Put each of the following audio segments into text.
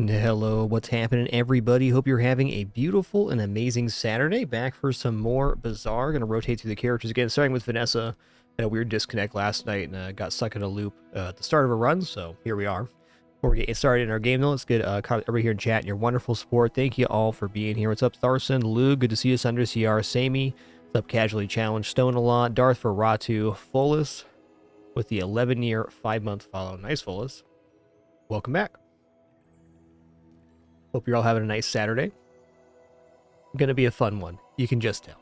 Hello, what's happening, everybody? Hope you're having a beautiful and amazing Saturday. Back for some more Bazaar. Gonna rotate through the characters again, starting with Vanessa. Had a weird disconnect last night and got stuck in a loop at the start of a run, so here we are. Before we get started in our game, though, let's get everybody here in chat and your wonderful support. Thank you all for being here. What's up, Tharson, Lou? Good to see you, Sunder, CR, Samey. What's up, Casually Challenged, Stone a lot, Darth for Ratu, Folus with the 11-year, 5-month follow. Nice, Folus. Welcome back. Hope you're all having a nice Saturday. Gonna be a fun one. You can just tell.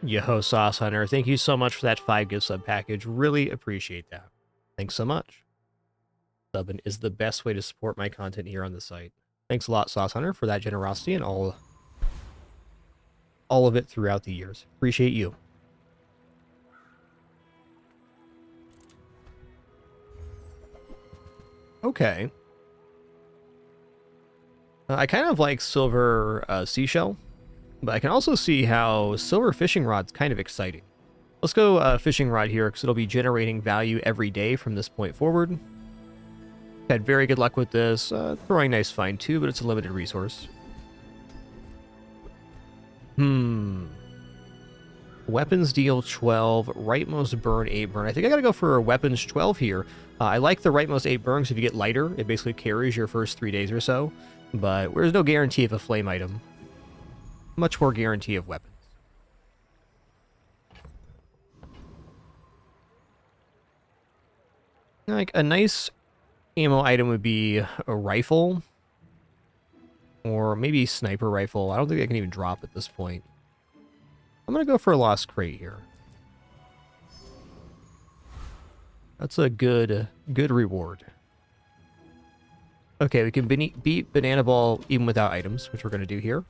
Yo, Sauce Hunter, thank you so much for that 5 gift sub package. Really appreciate that. Thanks so much. Subbing is the best way to support my content here on the site. Thanks a lot, Sauce Hunter, for that generosity and all of it throughout the years. Appreciate you. Okay. I kind of like silver seashell, but I can also see how silver fishing rod's kind of exciting. Let's go fishing rod here, because it'll be generating value every day from this point forward. Had very good luck with this. Throwing nice find too, but it's a limited resource. Weapons deal 12, rightmost burn 8 burn. I think I gotta go for a weapons 12 here. I like the rightmost 8 burns. If you get lighter, it basically carries your first 3 days or so. But there's no guarantee of a flame item. Much more guarantee of weapons. Like a nice ammo item would be a rifle. Or maybe sniper rifle. I don't think I can even drop at this point. I'm going to go for a lost crate here. That's a good reward. Okay, we can beat Banana Ball even without items, which we're going to do here.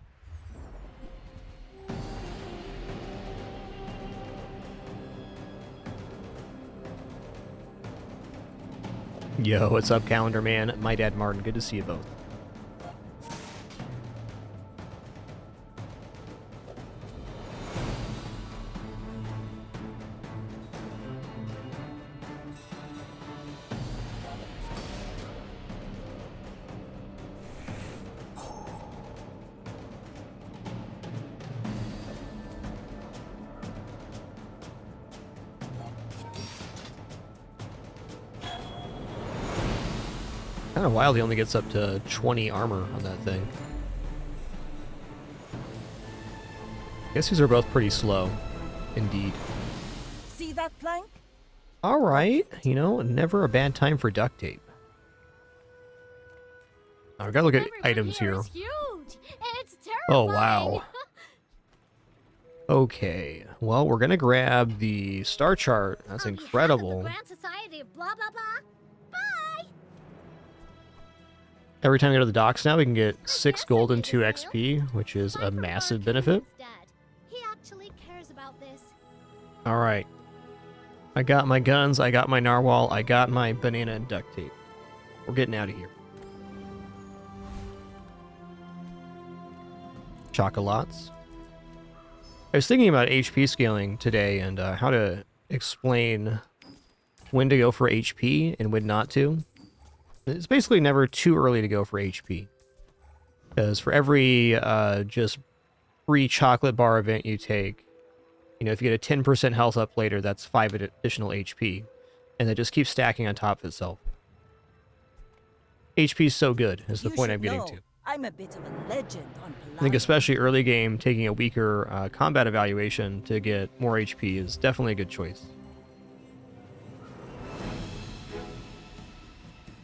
Yo, what's up, Calendar Man? My dad, Martin. Good to see you both. Kind of wild he only gets up to 20 armor on that thing. I guess these are both pretty slow, indeed. See that plank? Alright, you know, never a bad time for duct tape. Oh, I gotta look at items here. Is huge. It's Oh, terrifying. wow. Okay, well, we're gonna grab the star chart. That's On behalf of the incredible. Grand Society of blah blah blah. Bye. Every time we go to the docks now, we can get 6 guess gold I and need 2 to XP, which is Buy a from massive Mark benefit. instead. He actually cares about this. Alright. I got my guns, I got my narwhal, I got my banana and duct tape. We're getting out of here. Chocolates. I was thinking about HP scaling today and how to explain when to go for HP and when not to. It's basically never too early to go for HP. Because for every just free chocolate bar event you take, you know, if you get a 10% health up later, that's 5 additional HP. And it just keeps stacking on top of itself. HP is so good, is the You point should I'm getting know, to. I'm a bit of a legend on I think Polarium. especially early game, taking a weaker combat evaluation to get more HP is definitely a good choice.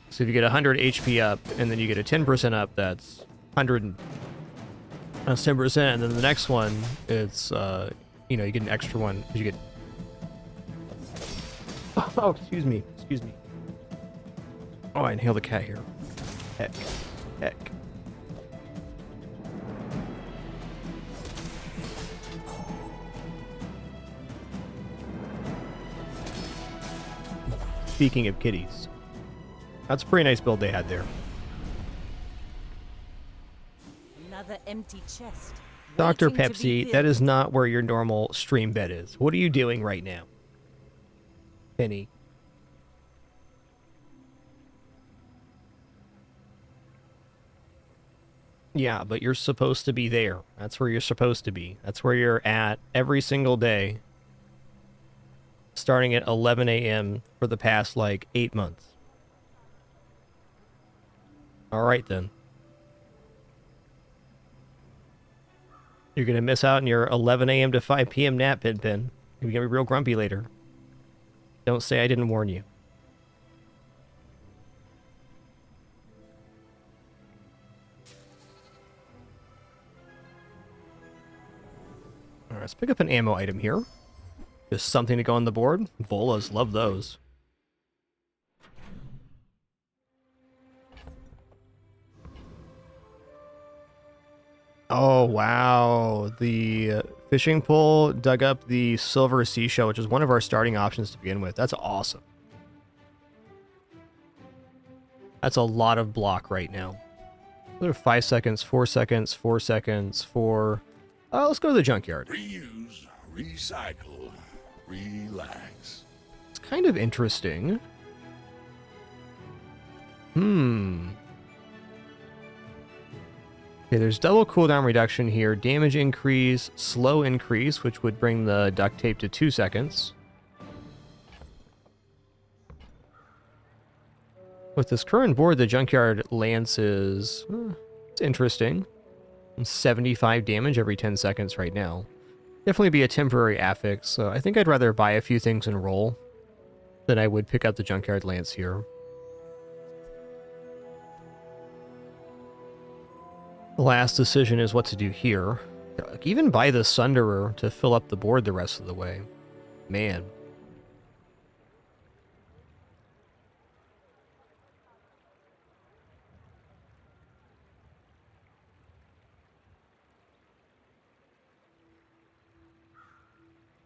So if you get 100 HP up, and then you get a 10% up, that's 100, that's 10%, and then the next one, it's, you know, you get an extra one, because you get... Oh, excuse me. Oh, I inhaled a cat here. Heck. Speaking of kitties, that's a pretty nice build they had there. Another empty chest. Dr. waiting to be Pepsi, that is filled. not where your normal stream bed is. What are you doing right now? Penny. Yeah, but you're supposed to be there. That's where you're supposed to be. That's where you're at every single day, starting at 11 a.m. for the past, like, 8 months. All right, then. You're going to miss out on your 11 a.m. to 5 p.m. nap, Pin Pin. You're going to be real grumpy later. Don't say I didn't warn you. All right, let's pick up an ammo item here. Just something to go on the board. Bolas, love those. Oh, wow. The fishing pole dug up the silver seashell, which is one of our starting options to begin with. That's awesome. That's a lot of block right now. Another 5 seconds, 4 seconds, 4 seconds, 4... let's go to the junkyard. Reuse, recycle, relax. It's kind of interesting. Okay, there's double cooldown reduction here, damage increase, slow increase, which would bring the duct tape to 2 seconds. With this current board, the Junkyard Lance is... it's interesting. 75 damage every 10 seconds right now. Definitely be a temporary affix, so I think I'd rather buy a few things and roll than I would pick up the Junkyard Lance here. The last decision is what to do here. Like, even buy the Sunderer to fill up the board the rest of the way. Man.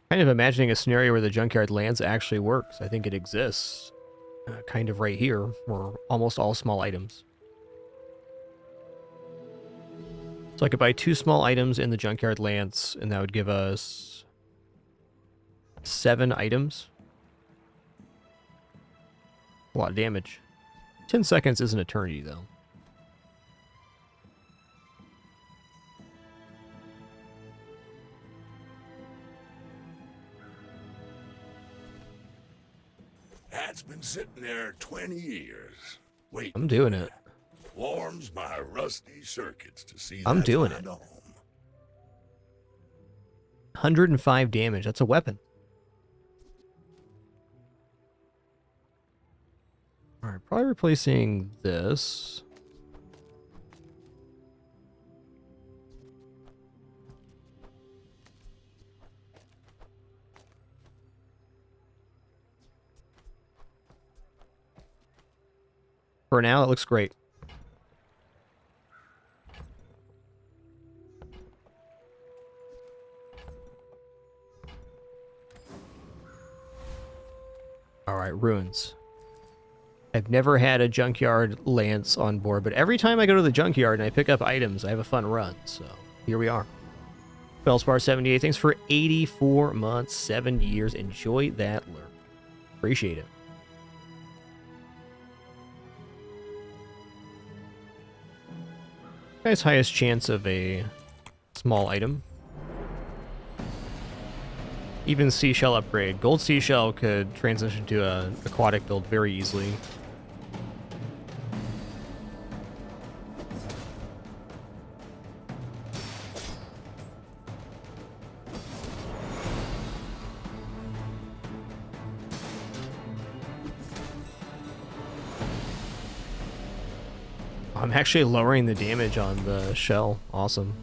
Kind of imagining a scenario where the Junkyard Lance actually works. I think it exists. Kind of right here, where almost all small items. So I could buy 2 small items in the Junkyard Lance, and that would give us 7 items. A lot of damage. 10 seconds is an eternity, though. That's been sitting there 20 years. Wait. I'm doing it. Warms my rusty circuits to see I'm that's doing my it. dome. 105 damage. That's a weapon. Alright, probably replacing this. For now, it looks great. Alright, ruins. I've never had a Junkyard Lance on board, but every time I go to the Junkyard and I pick up items, I have a fun run, so here we are. Bellspar 78, thanks for 84 months, 7 years. Enjoy that lurk. Appreciate it. Guy's highest chance of a small item. Even seashell upgrade. Gold seashell could transition to an aquatic build very easily. I'm actually lowering the damage on the shell. Awesome.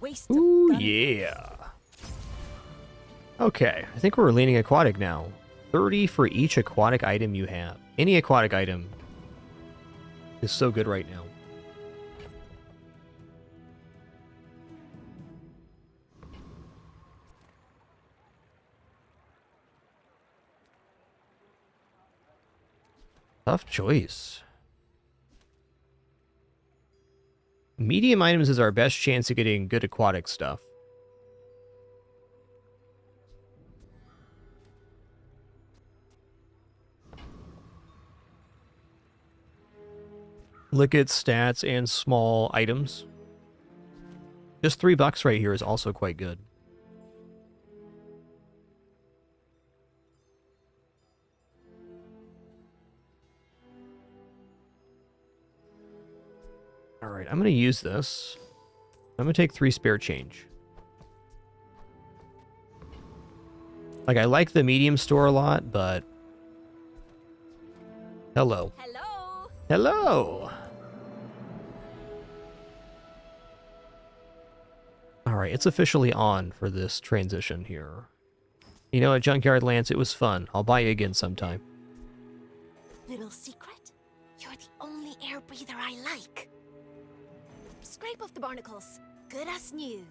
Waste of Ooh, gun. yeah. Okay, I think we're leaning aquatic now. 30 for each aquatic item you have. Any aquatic item is so good right now. Tough choice. Medium items is our best chance of getting good aquatic stuff. Look at stats and small items. Just $3 right here is also quite good. Alright, I'm going to use this. I'm going to take 3 spare change. Like, I like the medium store a lot, but... Hello. Hello. Hello! Alright, it's officially on for this transition here. You know, at Junkyard Lance, it was fun. I'll buy you again sometime. Little secret? You're the only air breather I like. Scrape off the barnacles. Good as new.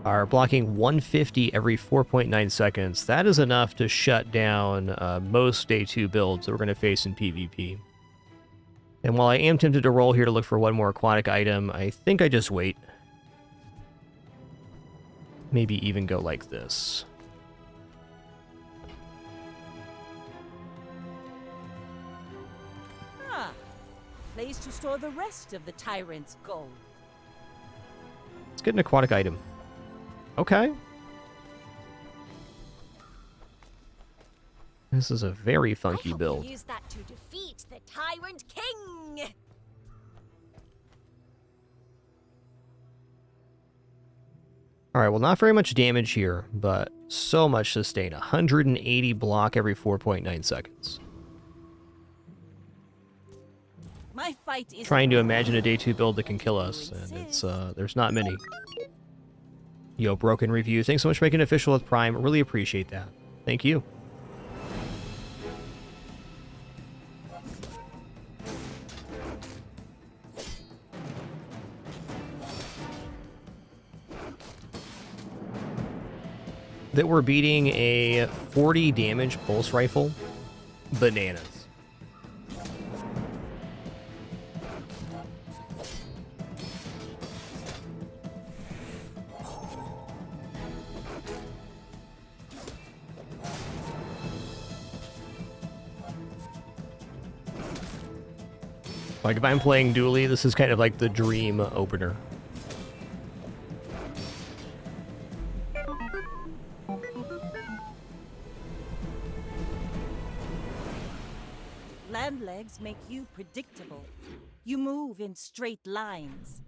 Are blocking 150 every 4.9 seconds. That is enough to shut down most day 2 builds that we're going to face in PvP. And while I am tempted to roll here to look for one more aquatic item, I think I just wait. Maybe even go like this. Ah, place to store the rest of the tyrant's gold. Let's get an aquatic item. Okay. This is a very funky I hope build. you use that to defeat the Tyrant King. Alright, well, not very much damage here, but so much sustain. 180 block every 4.9 seconds. My fight is Trying to imagine a day 2 build that can kill us, and it's there's not many. Yo, Broken Review, thanks so much for making it official with Prime. Really appreciate that. Thank you. That we're beating a 40 damage pulse rifle. Bananas. Like, if I'm playing Dually, this is kind of like the dream opener. land legs make you predictable. You move in straight lines.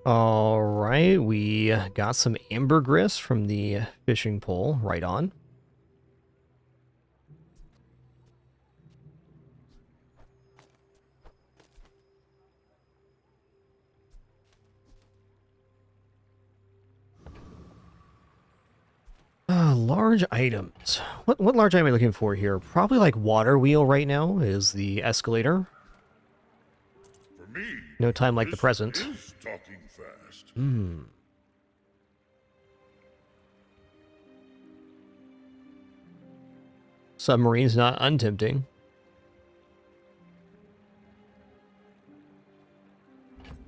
All right, we got some ambergris from the fishing pole. Right on. Large items. What large item am I looking for here? Probably like water wheel right now is the escalator. For me, No time like the this present. is talking fast. Submarine's not untempting.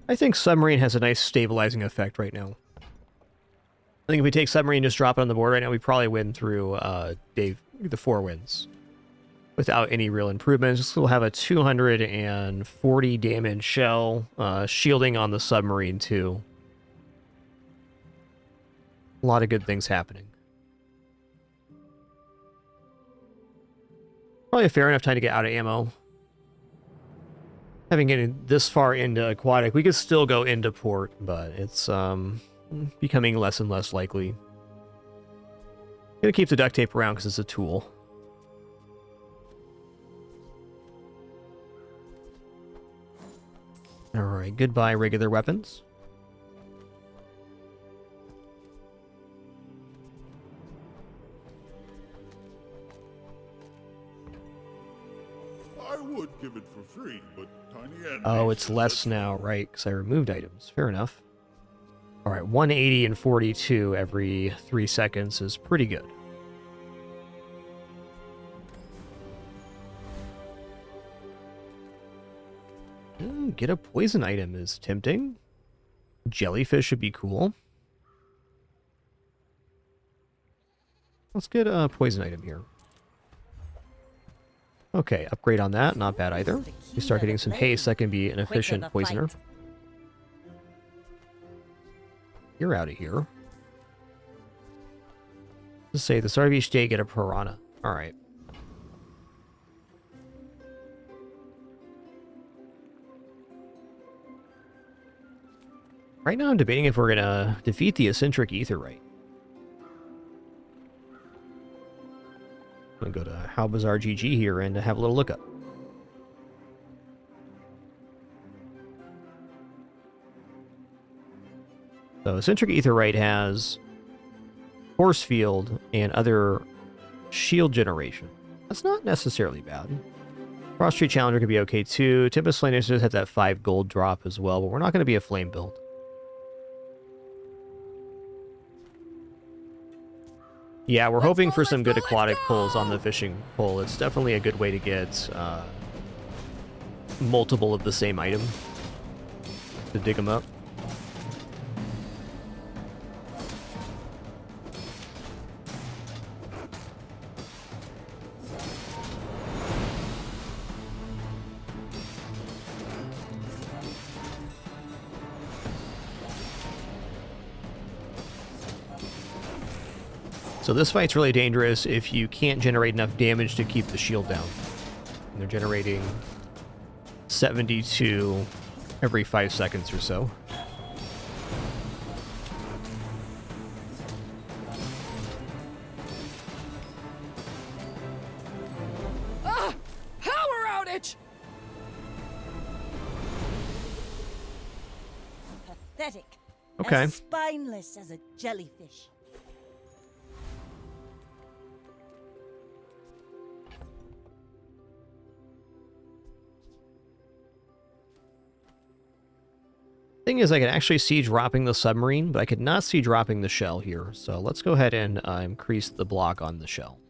I think submarine has a nice stabilizing effect right now. I think if we take submarine and just drop it on the board right now, we probably win through the 4 wins without any real improvements. We'll have a 240 damage shell, shielding on the submarine too. A lot of good things happening. Probably a fair enough time to get out of ammo. Having getting this far into aquatic, we could still go into port, but it's becoming less and less likely. Gonna keep the duct tape around because it's a tool. Alright, goodbye regular weapons. I would give it for free, but Tiny Andy Oh, it's said less that's now, right? Because I removed items. Fair enough. Alright, 180 and 42 every 3 seconds is pretty good. Get a poison item is tempting. jellyfish would be cool. Let's get a poison item here. Okay, upgrade on that. Not bad either. We start getting some haste. That can be an efficient poisoner. You're out of here. Let's say the start of each day, get a piranha. All right. Right now I'm debating if we're going to defeat the eccentric etherite. I'm going to go to How Bizarre GG here and have a little look up. So eccentric etherite has force field and other shield generation. That's not necessarily bad. Cross Tree Challenger could be okay too. Tempest Flame does have that 5 gold drop as well, but we're not going to be a flame build. Yeah, we're hoping for some good aquatic pulls on the fishing pole. It's definitely a good way to get multiple of the same item to dig them up. So this fight's really dangerous if you can't generate enough damage to keep the shield down. And they're generating 72 every 5 seconds or so. Ah! Power outage! Pathetic. Okay. As spineless as a jellyfish. Thing is, I can actually see dropping the submarine, but I could not see dropping the shell here. So let's go ahead and increase the block on the shell.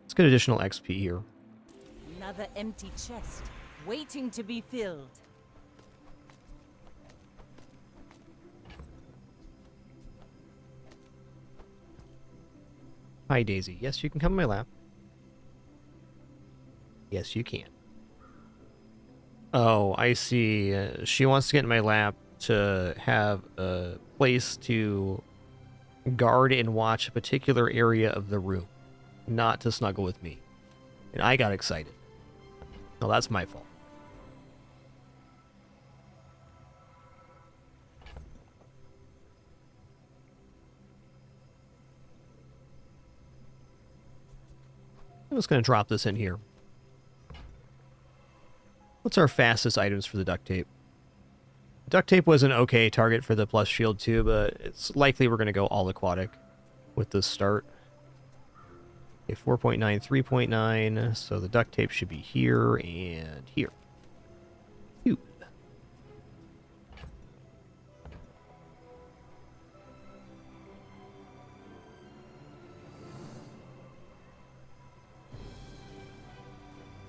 Let's get additional XP here. Another empty chest, waiting to be filled. Hi, Daisy. Yes, you can come in my lap. Yes, you can. Oh, I see. She wants to get in my lap to have a place to guard and watch a particular area of the room, not to snuggle with me. And I got excited. Well, that's my fault. I'm just going to drop this in here. What's our fastest items for the duct tape? Duct tape was an okay target for the plus shield too, but it's likely we're going to go all aquatic with this start. Okay, 4.9, 3.9, so the duct tape should be here and here. Cute.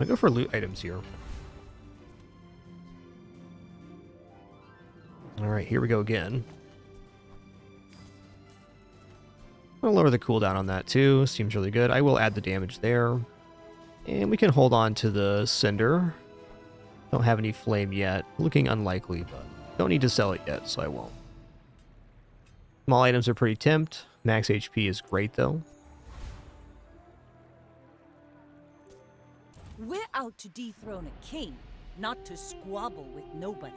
I'll go for loot items here. Alright, here we go again. I'll lower the cooldown on that too. Seems really good. I will add the damage there. And we can hold on to the cinder. Don't have any flame yet. Looking unlikely, but don't need to sell it yet, so I won't. Small items are pretty tempt. Max HP is great though. We're out to dethrone a king, not to squabble with nobodies.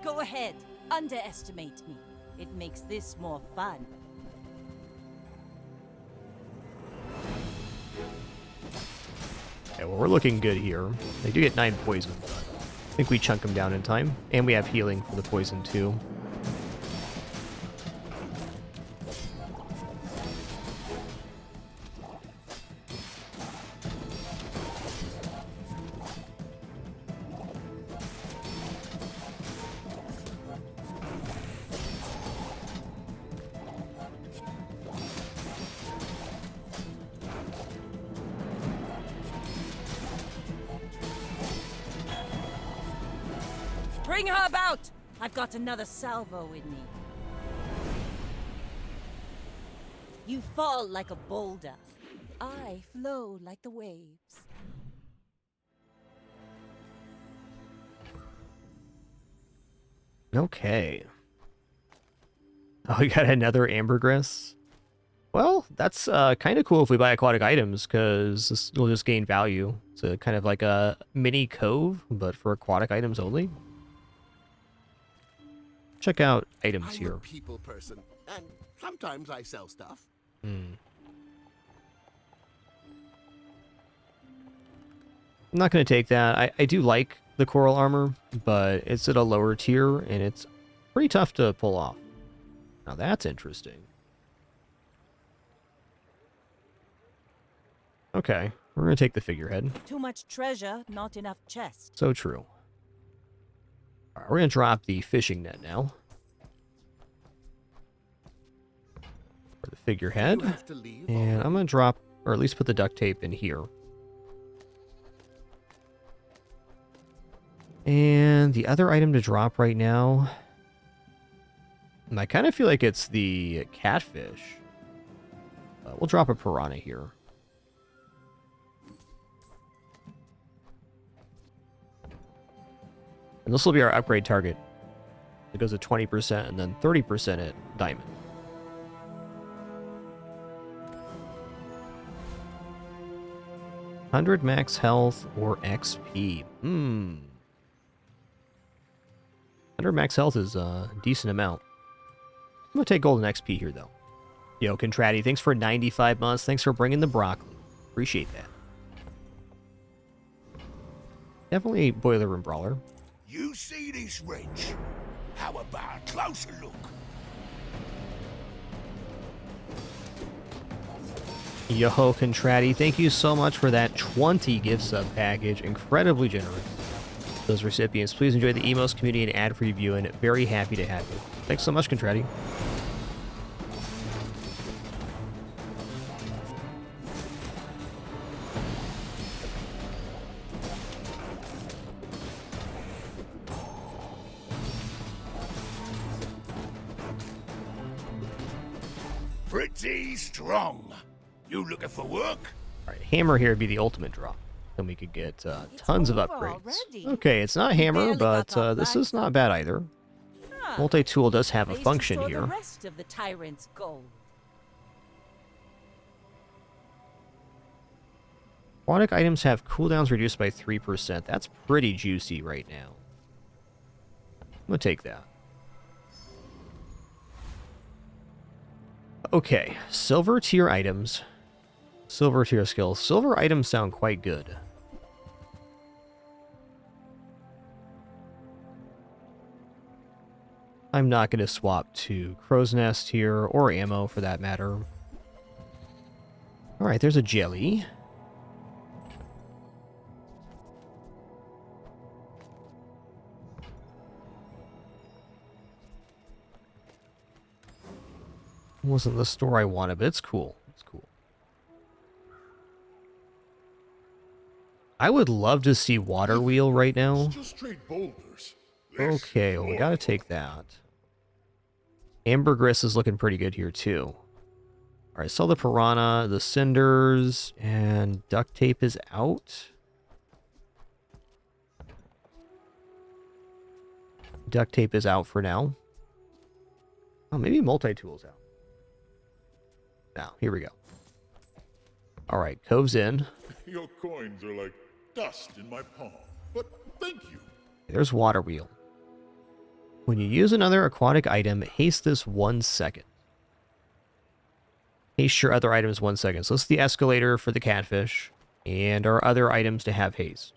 Go ahead, underestimate me. It makes this more fun. Yeah, well, we're looking good here. They do get 9 poison, but I think we chunk them down in time. And we have healing for the poison too. Bring her about! I've got another salvo in me. You fall like a boulder. I flow like the waves. Okay. Oh, we got another ambergris. Well, that's kind of cool if we buy aquatic items, because this will just gain value. It's a kind of like a mini cove, but for aquatic items only. Check out items I'm here. a people person, and sometimes I sell stuff. I'm not going to take that. I do like the coral armor, but it's at a lower tier, and it's pretty tough to pull off. Now that's interesting. Okay, we're going to take the figurehead. Too much treasure, not enough chest. So true. All right, we're going to drop the fishing net now. For the figurehead. You have to leave. And I'm going to drop, or at least put the duct tape in here. And the other item to drop right now, I kind of feel like it's the catfish. We'll drop a piranha here. And this will be our upgrade target. It goes at 20% and then 30% at diamond. $100 max health or XP. 100 max health is a decent amount. I'm going to take golden XP here, though. Yo, Contratti, thanks for 95 months. Thanks for bringing the broccoli. Appreciate that. Definitely Boiler Room Brawler. You see this wrench? How about a closer look? Yo, Contratti, thank you so much for that 20 gift sub package. Incredibly generous. Those recipients, please enjoy the Emos community and ad-free viewing. Very happy to have you. Thanks so much, Contratti. Pretty strong. You looking for work? All right, hammer here would be the ultimate drop. Then we could get tons of over upgrades. already. Okay, it's not hammer, barely got but off this that. is not bad either. Ah, Multi-tool does have a place to function store here. The rest of the tyrant's gold. Aquatic items have cooldowns reduced by 3%. That's pretty juicy right now. I'm going to take that. Okay, silver tier items. Silver tier skills. Silver items sound quite good. I'm not going to swap to Crow's Nest here, or ammo for that matter. Alright, there's a jelly. Wasn't the store I wanted, but it's cool. It's cool. I would love to see Water Wheel right now. Just straight boulders. Okay, well, we gotta take that. Ambergris is looking pretty good here, too. Alright, sell the piranha, the cinders, and duct tape is out. Duct tape is out for now. Oh, maybe multi-tool's out. Now, here we go. Alright, Cove's in. Your coins are like dust in my palm. But thank you. There's Water Wheel. When you use another aquatic item, haste this 1 second. Haste your other items 1 second. So this is the escalator for the catfish, and our other items to have haste.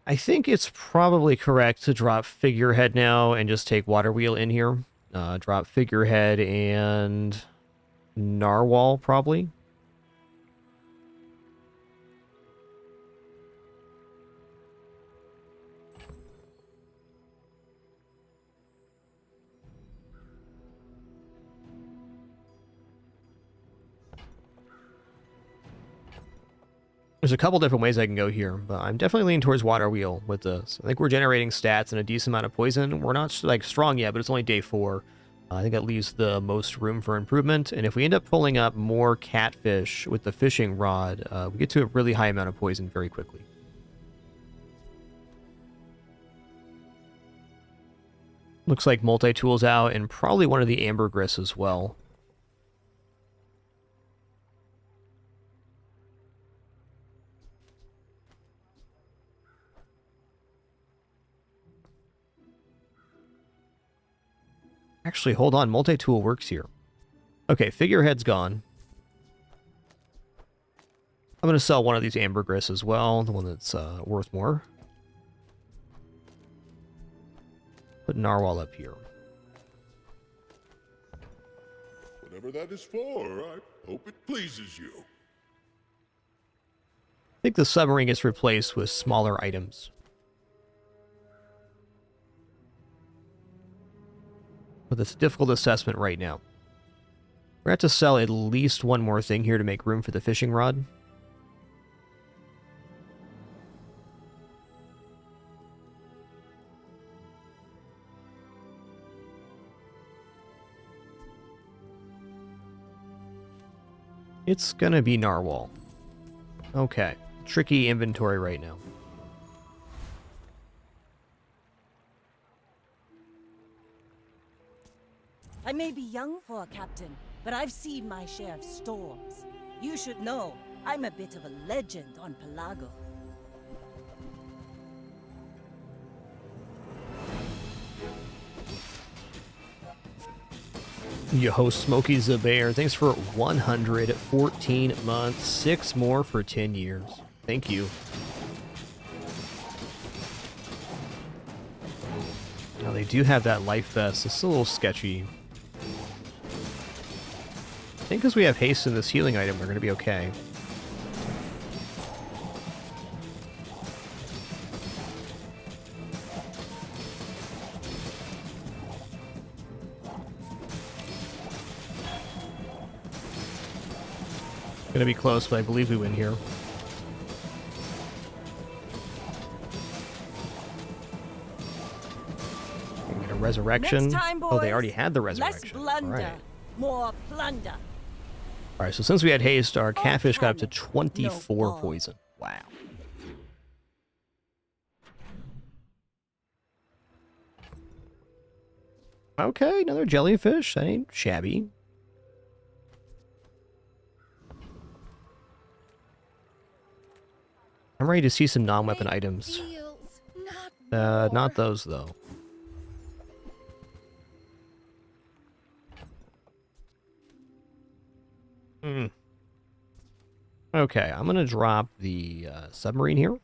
I think it's probably correct to drop Figurehead now and just take Water Wheel in here. Drop Figurehead and Narwhal, probably. There's a couple different ways I can go here, but I'm definitely leaning towards water wheel with this. I think we're generating stats and a decent amount of poison. We're not like strong yet, but it's only day 4. I think that leaves the most room for improvement. And if we end up pulling up more catfish with the fishing rod, we get to a really high amount of poison very quickly. Looks like multi-tool's out and probably one of the ambergris as well. Actually, hold on. Multi-tool works here. Okay, figurehead's gone. I'm going to sell one of these ambergris as well, the one that's worth more. Put narwhal up here. Whatever that is for, I hope it pleases you. I think the submarine gets replaced with smaller items. But it's a difficult assessment right now. We're going to have to sell at least one more thing here to make room for the fishing rod. It's going to be narwhal. Okay. Tricky inventory right now. I may be young for a captain, but I've seen my share of storms. You should know, I'm a bit of a legend on Pelago. Yo ho, Smokey the Bear. Thanks for 114 months. 6 more for 10 years. Thank you. Now they do have that life vest. It's a little sketchy. I think because we have haste in this healing item, we're going to be okay. Gonna be close, but I believe we win here. We get a resurrection. Next time, boys, oh, they already had the less resurrection. blunder, All right. more plunder. All right, so since we had haste, our catfish got up to panic, 24 no ball. poison. Wow. Okay, another jellyfish. That ain't shabby. I'm ready to see some non-weapon items. Deals, not Not those, though. Hmm. Okay, I'm going to drop the submarine here. I'm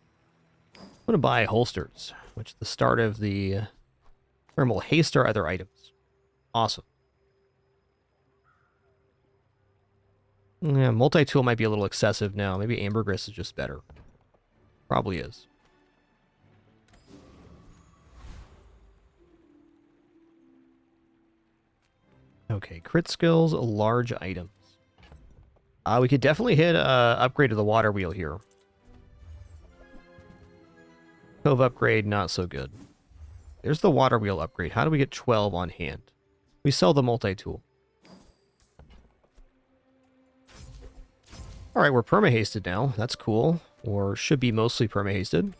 going to buy holsters, which is the start of the... Or will haste our other items. Awesome. Yeah, multi-tool might be a little excessive now. Maybe ambergris is just better. Probably is. Okay, crit skills, large items. We could definitely hit upgrade to the water wheel here. Cove upgrade, not so good. There's the water wheel upgrade. How do we get 12 on hand? We sell the multi-tool. Alright, we're perma-hasted now. That's cool. Or should be mostly perma-hasted.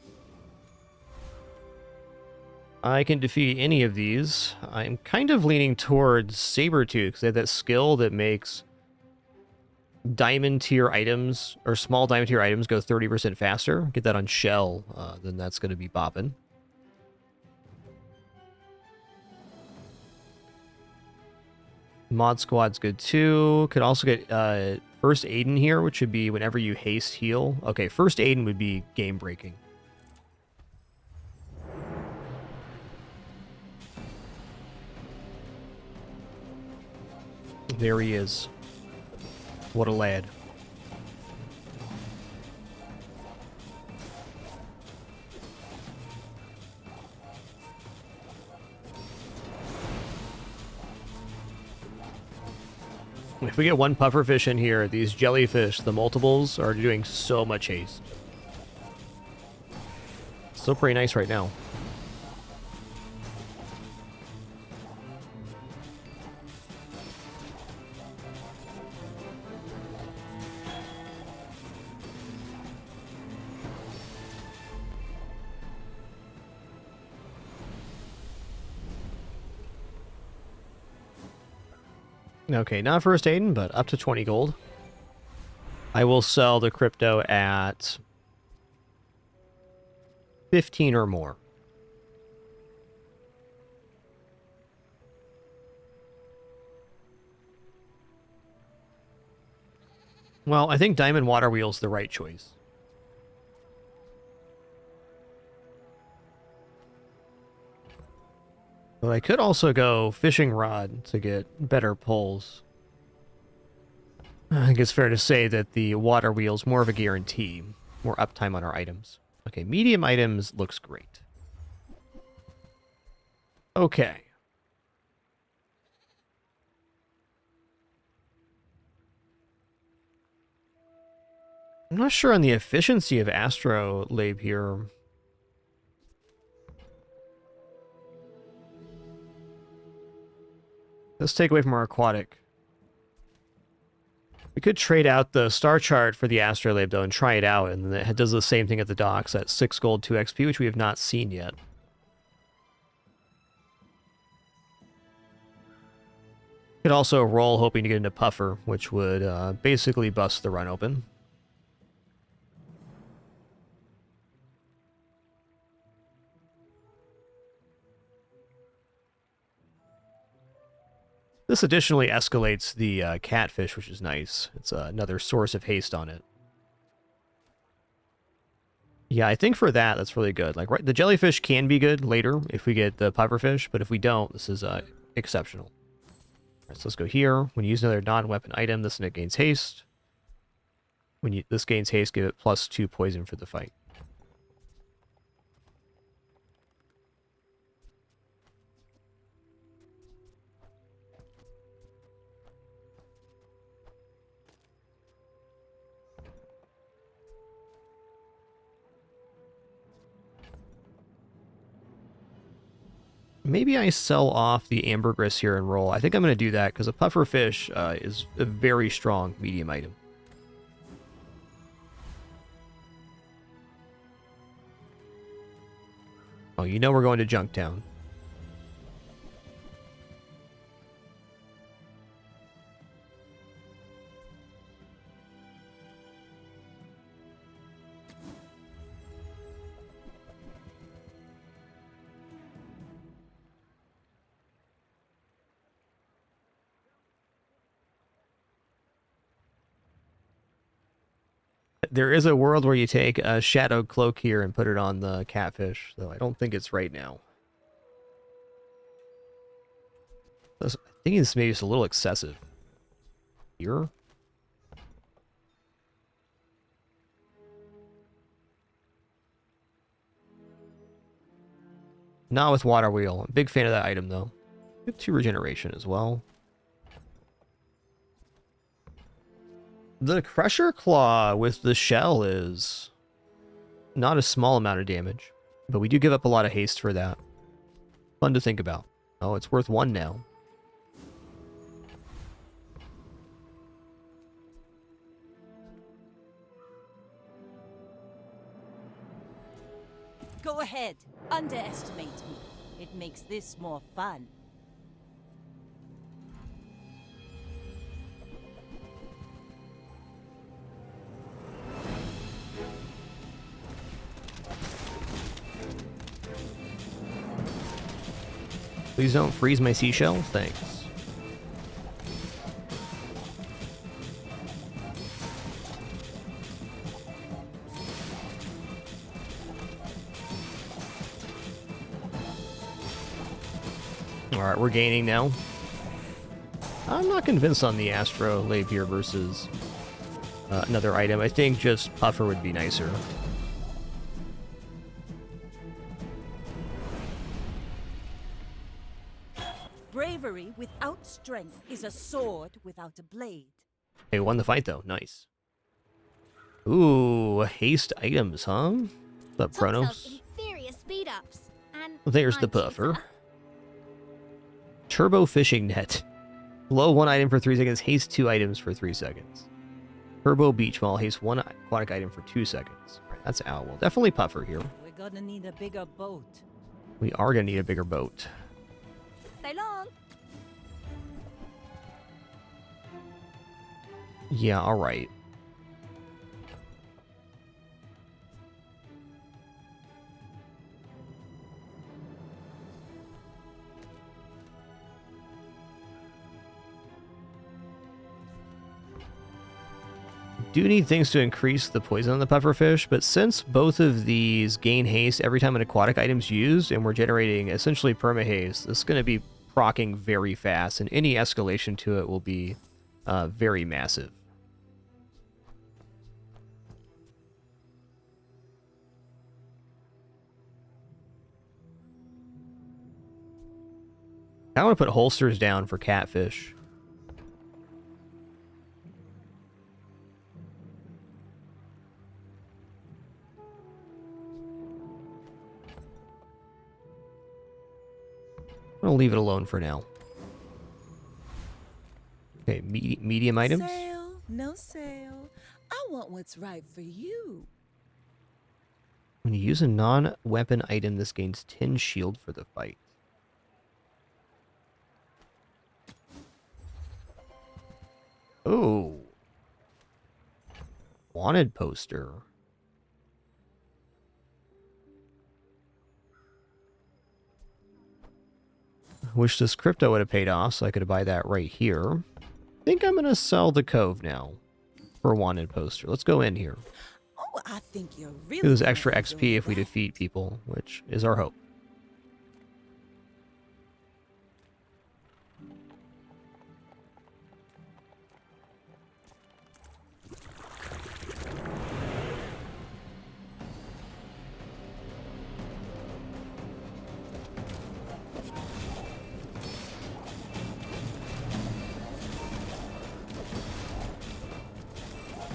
I can defeat any of these. I'm kind of leaning towards Sabertooth, because they have that skill that makes diamond tier items, or small diamond tier items, go 30% faster. Get that on Shell, then that's going to be bopping. Mod Squad's good too. Could also get First Aid in here, which would be whenever you haste heal. Okay, First Aid would be game breaking. There he is. What a lad. If we get one pufferfish in here, these jellyfish, the multiples, are doing so much haste. Still pretty nice right now. Okay, not first Aiden, but up to 20 gold. I will sell the crypto at 15 or more. Well, I think Diamond Water Wheel's the right choice. But I could also go Fishing Rod to get better pulls. I think it's fair to say that the Water Wheel's more of a guarantee. More uptime on our items. Okay, medium items looks great. Okay. I'm not sure on the efficiency of Astrolabe here. Let's take away from our Aquatic. We could trade out the star chart for the Astrolabe, though, and try it out, and it does the same thing at the docks at 6 gold, 2 XP, which we have not seen yet. Could also roll hoping to get into Puffer, which would basically bust the run open. This additionally escalates the catfish, which is nice. It's another source of haste on it. Yeah, I think for that, that's really good. Like, right, the jellyfish can be good later if we get the pufferfish, but if we don't, this is exceptional. All right, so let's go here. When you use another non-weapon item, this and it gains haste. When this gains haste, give it +2 poison for the fight. Maybe I sell off the ambergris here and roll. I think I'm going to do that because a pufferfish is a very strong medium item. Oh, you know we're going to Junktown. There is a world where you take a shadowed cloak here and put it on the catfish, though I don't think it's right now. I think this maybe is a little excessive. Here? Not with Water Wheel. I'm a big fan of that item, though. Get 2 regeneration as well. The Crusher Claw with the shell is not a small amount of damage, but we do give up a lot of haste for that. Fun to think about. Oh, it's worth 1 now. Go ahead, underestimate me. It makes this more fun. Please don't freeze my seashell. Thanks. Alright, we're gaining now. I'm not convinced on the Astrolabe here versus another item. I think just Puffer would be nicer. Bravery without strength is a sword without a blade. Hey, won the fight though. Nice. Ooh, haste items, huh? What's up, Top sells Chronos? inferior speed ups. And There's the I'm buffer. cheaper. Turbo fishing net. Blow 1 item for 3 seconds, haste 2 items for 3 seconds. Turbo beach ball, haste 1 aquatic item for 2 seconds. All right, that's out. Well, definitely puffer here. We're gonna need a bigger boat. We are gonna need a bigger boat. So long. Yeah, all right. Do need things to increase the poison on the pufferfish, but since both of these gain haste every time an aquatic item's used, and we're generating essentially perma-haste, this is going to be proccing very fast, and any escalation to it will be very massive. I want to put holsters down for catfish. I'll leave it alone for now. Okay, medium items. Sale, no sale. I want what's right for you. When you use a non-weapon item, this gains 10 shield for the fight. Oh. Wanted poster. Wish this crypto would have paid off, so I could buy that right here. I think I'm going to sell the Cove now for a wanted poster. Let's go in here. Oh, I think you're really. It was gonna extra enjoy XP if we that. defeat people, which is our hope.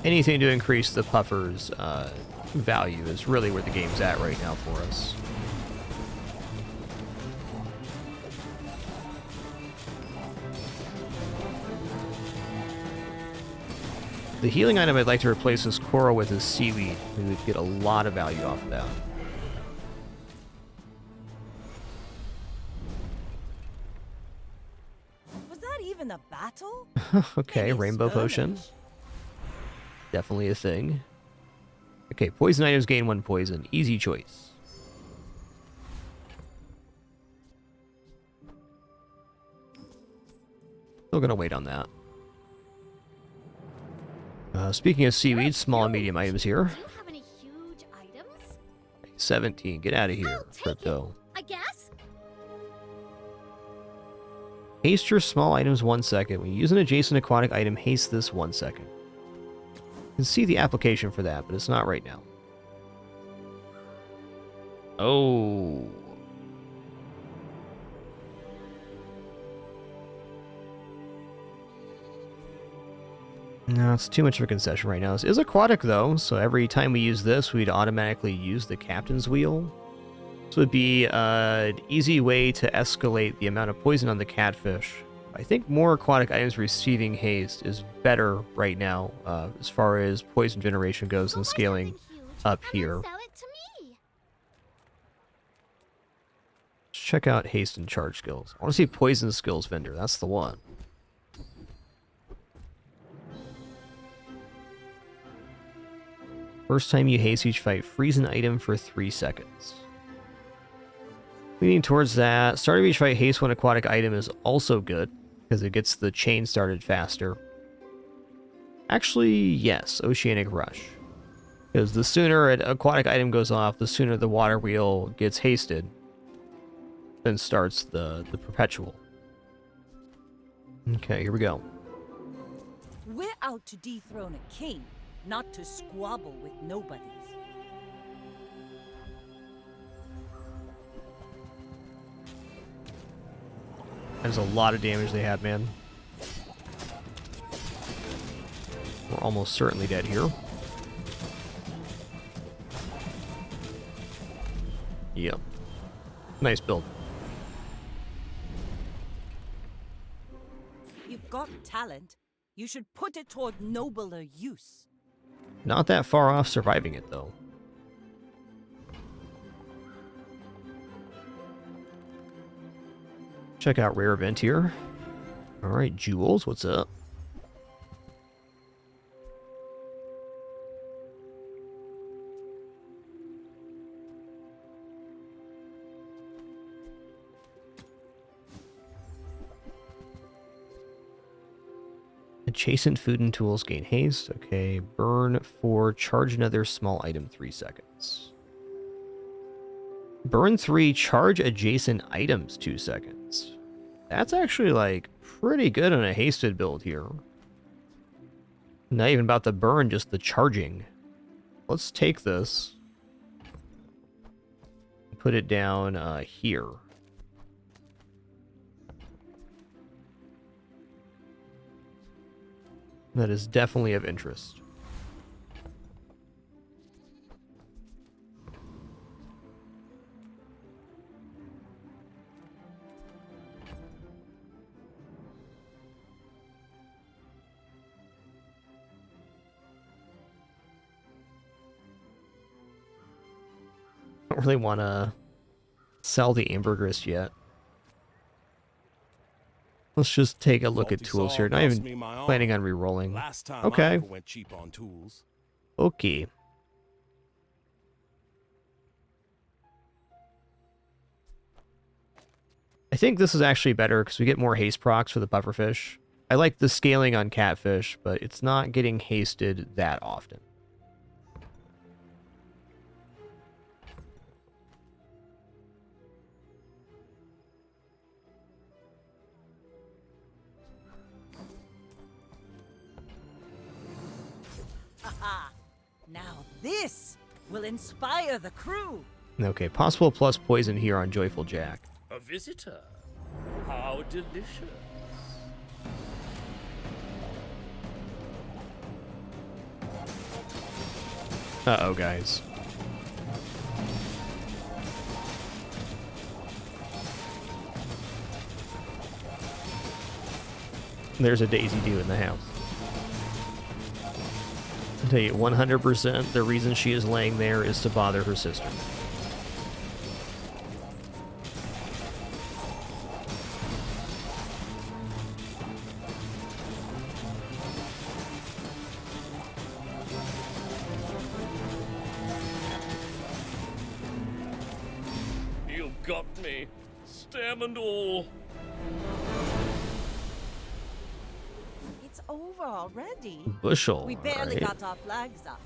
Anything to increase the puffer's value is really where the game's at right now for us. The healing item I'd like to replace this coral with is seaweed. We would get a lot of value off of that. Was that even a battle? Okay, Maybe a rainbow potion. skirmish. Definitely a thing. Okay, poison items gain 1 poison. Easy choice. Still gonna wait on that. Speaking of seaweed, small and medium items here. Do you have any huge items? 17, get out of here, I'll take crypto. it, I guess. Haste your small items 1 second. When you use an adjacent aquatic item, haste this 1 second. You can see the application for that, but it's not right now. Oh. No, it's too much of a concession right now. This is aquatic, though, so every time we use this, we'd automatically use the captain's wheel. This would be an easy way to escalate the amount of poison on the catfish. I think more aquatic items receiving haste is better right now as far as poison generation goes than Go buy scaling something huge up and then here. sell it to me. Let's check out haste and charge skills. I want to see poison skills vendor. That's the one. First time you haste each fight, freeze an item for 3 seconds. Leaning towards that, start of each fight, haste one aquatic item is also good, because it gets the chain started faster. Actually, yes, Oceanic Rush. Because the sooner an aquatic item goes off, the sooner the water wheel gets hasted, then starts the perpetual. Okay, here we go. We're out to dethrone a king, not to squabble with nobodies. There's a lot of damage they had, man. We're almost certainly dead here. Yep. Nice build. You've got talent. You should put it toward nobler use. Not that far off surviving it, though. Check out rare event here. Alright, Jules, what's up? Adjacent food and tools gain haste. Okay, burn 4, charge another small item 3 seconds. Burn 3, charge adjacent items 2 seconds. That's actually like pretty good on a hasted build here. Not even about the burn, just the charging. Let's take this. Put it down here. That is definitely of interest. I don't really want to sell the ambergris yet. Let's just take a look at tools here. Not even planning on re-rolling. Last time Okay. I ever went cheap on tools. Okay. I think this is actually better because we get more haste procs for the pufferfish. I like the scaling on catfish, but it's not getting hasted that often. Haha! Now this will inspire the crew. Okay, possible plus poison here on Joyful Jack. A visitor. How delicious. Uh-oh, guys. There's a Daisy Dew in the house. I'll tell you, 100% the reason she is laying there is to bother her sister. You got me. Stem and all. It's over already. Bushel. We barely alright. got our flags up.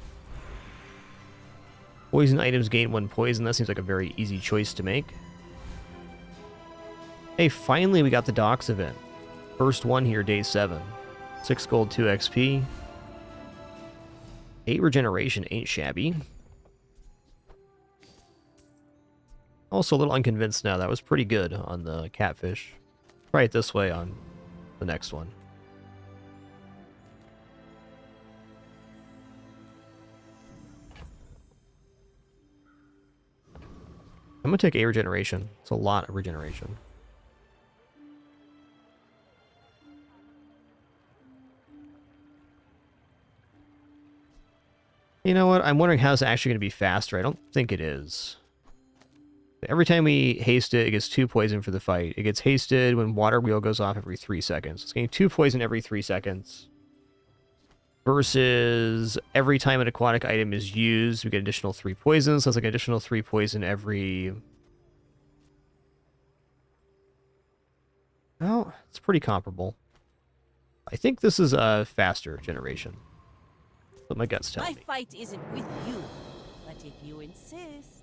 Poison items gain 1 poison. That seems like a very easy choice to make. Hey, finally we got the docks event. First one here, day 7. 6 gold, 2 XP. 8 regeneration, ain't shabby. Also a little unconvinced now. That was pretty good on the catfish. Try it this way on the next one. I'm gonna take 8 regeneration. It's a lot of regeneration. You know what? I'm wondering how it's actually going to be faster. I don't think it is. Every time we haste it, it gets 2 poison for the fight. It gets hasted when water wheel goes off every 3 seconds. It's getting 2 poison every 3 seconds. Versus every time an aquatic item is used, we get additional 3 poisons. So it's like an additional 3 poison every... Well, it's pretty comparable. I think this is a faster generation. But my guts tell My me. fight isn't with you, but if you insist.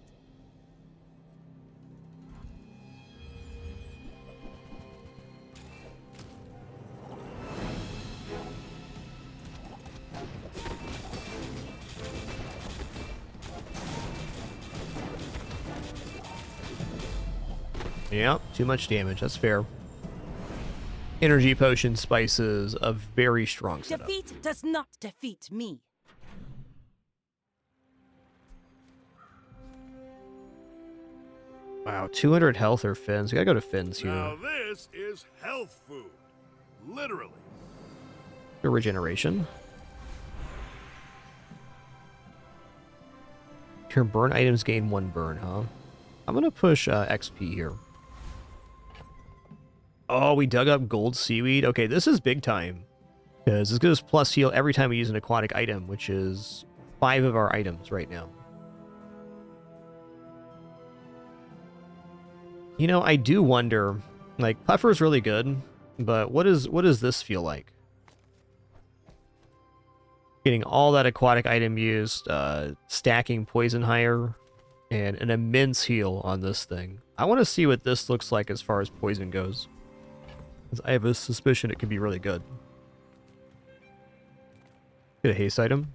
Yeah, too much damage. That's fair. energy potion spices, a very strong setup. Defeat does not defeat me. Wow, 200 health or fins. We gotta go to fins here. Now this is health food. Literally. Regeneration. Your burn items gain 1 burn, huh? I'm gonna push XP here. Oh, we dug up gold seaweed. Okay, this is big time. Because this gives us plus heal every time we use an aquatic item, which is 5 of our items right now. You know, I do wonder, like, Puffer's really good, but what does this feel like? Getting all that aquatic item used, stacking poison higher, and an immense heal on this thing. I want to see what this looks like as far as poison goes. 'Cause I have a suspicion it could be really good. Get a haste item.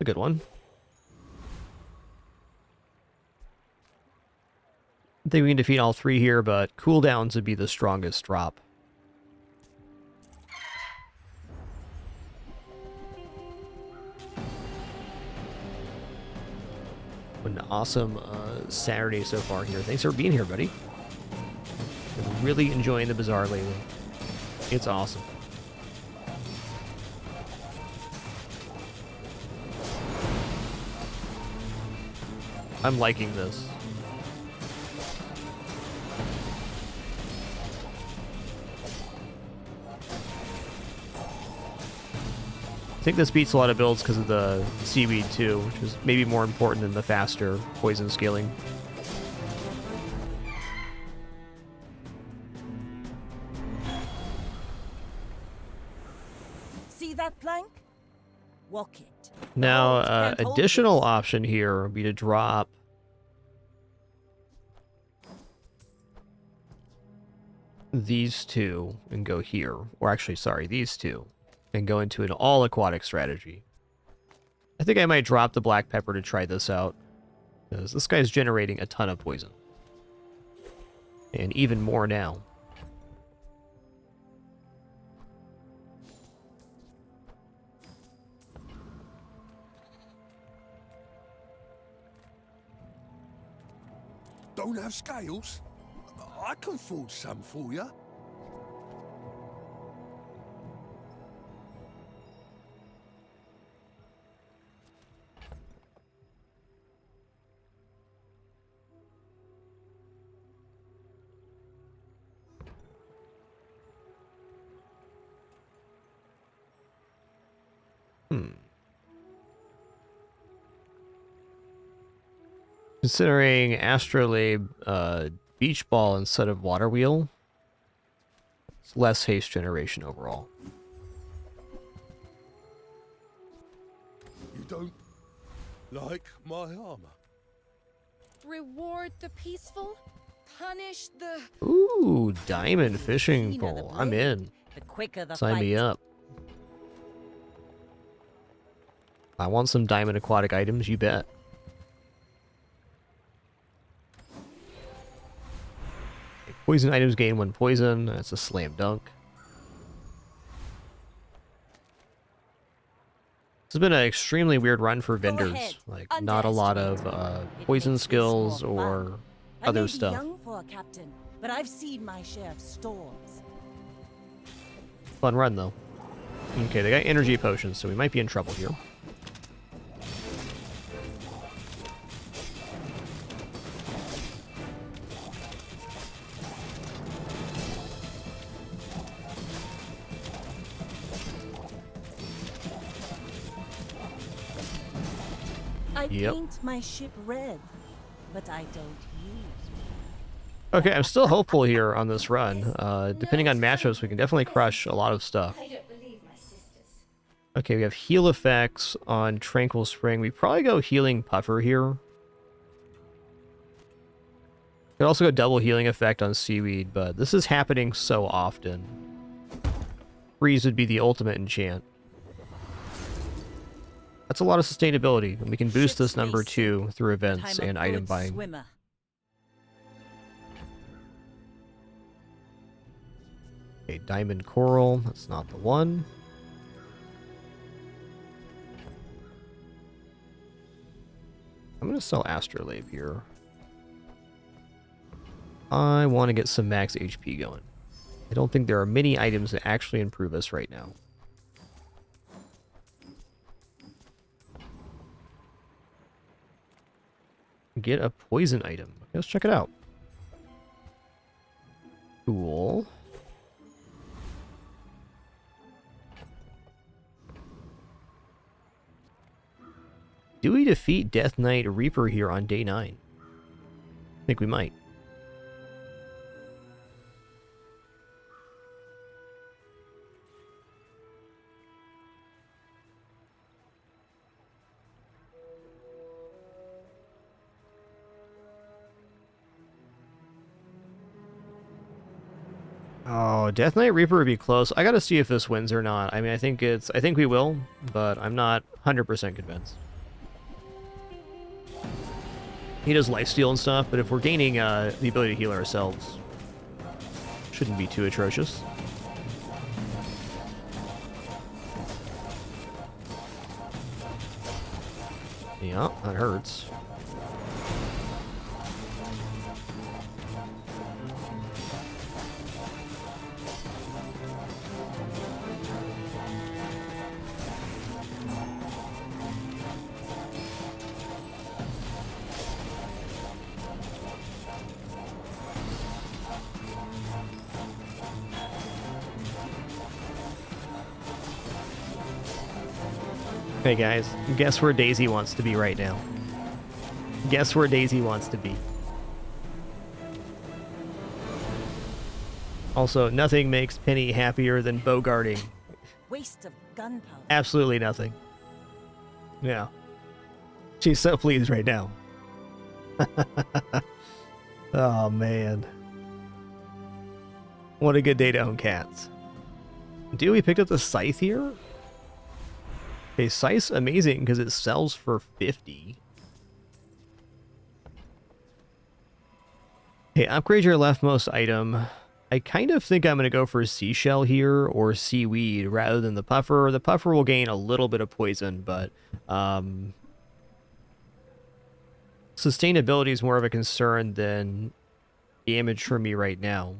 A good one. I think we can defeat all 3 here, but cooldowns would be the strongest drop. An awesome Saturday so far here. Thanks for being here, buddy. Been really enjoying the Bazaar lately. It's awesome. I'm liking this. I think this beats a lot of builds because of the seaweed too, which is maybe more important than the faster poison scaling. See that plank? Walk it. Now, Can't hold additional this. option here would be to drop these 2 and go here. Or actually, sorry, these 2. And go into an all-aquatic strategy. I think I might drop the black pepper to try this out. Because this guy's generating a ton of poison. And even more now. Don't have scales? I can forge some for you. Considering Astrolabe Beach Ball instead of Water Wheel, it's less haste generation overall. You don't like my armor? Reward the peaceful, punish the... Ooh, diamond fishing Cleaner the pole. I'm blade, in. The quicker the Sign fight. me up. I want some diamond aquatic items, you bet. Poison items gain 1 poison. That's a slam dunk. This has been an extremely weird run for vendors. ahead. Like, not a lot of It poison makes this skills more or fun. I other may be stuff. young for a captain, but I've seen my share of storms. Fun run, though. Okay, they got energy potions, so we might be in trouble here. I Yep. paint my ship red, but I don't use. Okay, I'm still hopeful here on this run. Depending on matchups, we can definitely crush a lot of stuff. I don't believe my sisters. Okay, we have heal effects on Tranquil Spring. We probably go healing Puffer here. Could also go double healing effect on Seaweed, but this is happening so often. Freeze would be the ultimate enchant. That's a lot of sustainability, and we can boost this number too through events and item buying. Swimmer. Okay, diamond coral. That's not the one. I'm going to sell astrolabe here. I want to get some max HP going. I don't think there are many items that actually improve us right now. Get a poison item. Let's check it out. Cool. Do we defeat Death Knight Reaper here on day 9? I think we might. Oh, Death Knight Reaper would be close. I gotta see if this wins or not. I mean, I think we will, but I'm not 100% convinced. He does lifesteal and stuff, but if we're gaining the ability to heal ourselves, shouldn't be too atrocious. Yeah, that hurts. Hey guys, guess where Daisy wants to be right now? Guess where Daisy wants to be. Also, nothing makes Penny happier than bogarting. Waste of gunpowder. Absolutely nothing. Yeah. She's so pleased right now. Oh man. What a good day to own cats. Dude, we picked up the scythe here? Okay, scythe's amazing because it sells for 50. Okay, upgrade your leftmost item. I kind of think I'm going to go for seashell here or seaweed rather than the puffer. The puffer will gain a little bit of poison, but sustainability is more of a concern than damage for me right now.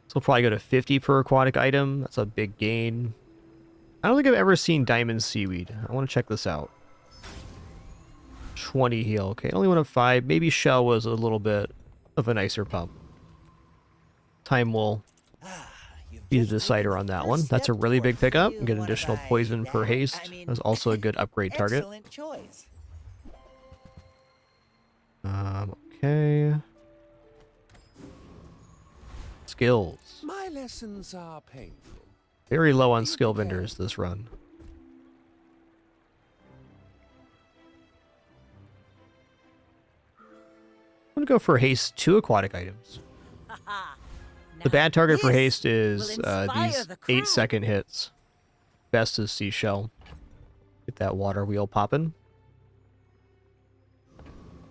So I'll probably go to 50 per aquatic item. That's a big gain. I don't think I've ever seen diamond seaweed. I want to check this out. 20 heal. Okay, only one of 5. Maybe shell was a little bit of a nicer pump. Time will be the decider on that one. That's a really big pickup. Get an additional poison per haste. That's also a good upgrade target. Okay. Skills. My lessons are painful. Very low on skill vendors this run. I'm gonna go for haste 2 aquatic items. The bad target for haste is these 8-second hits. Best is seashell. Get that water wheel popping.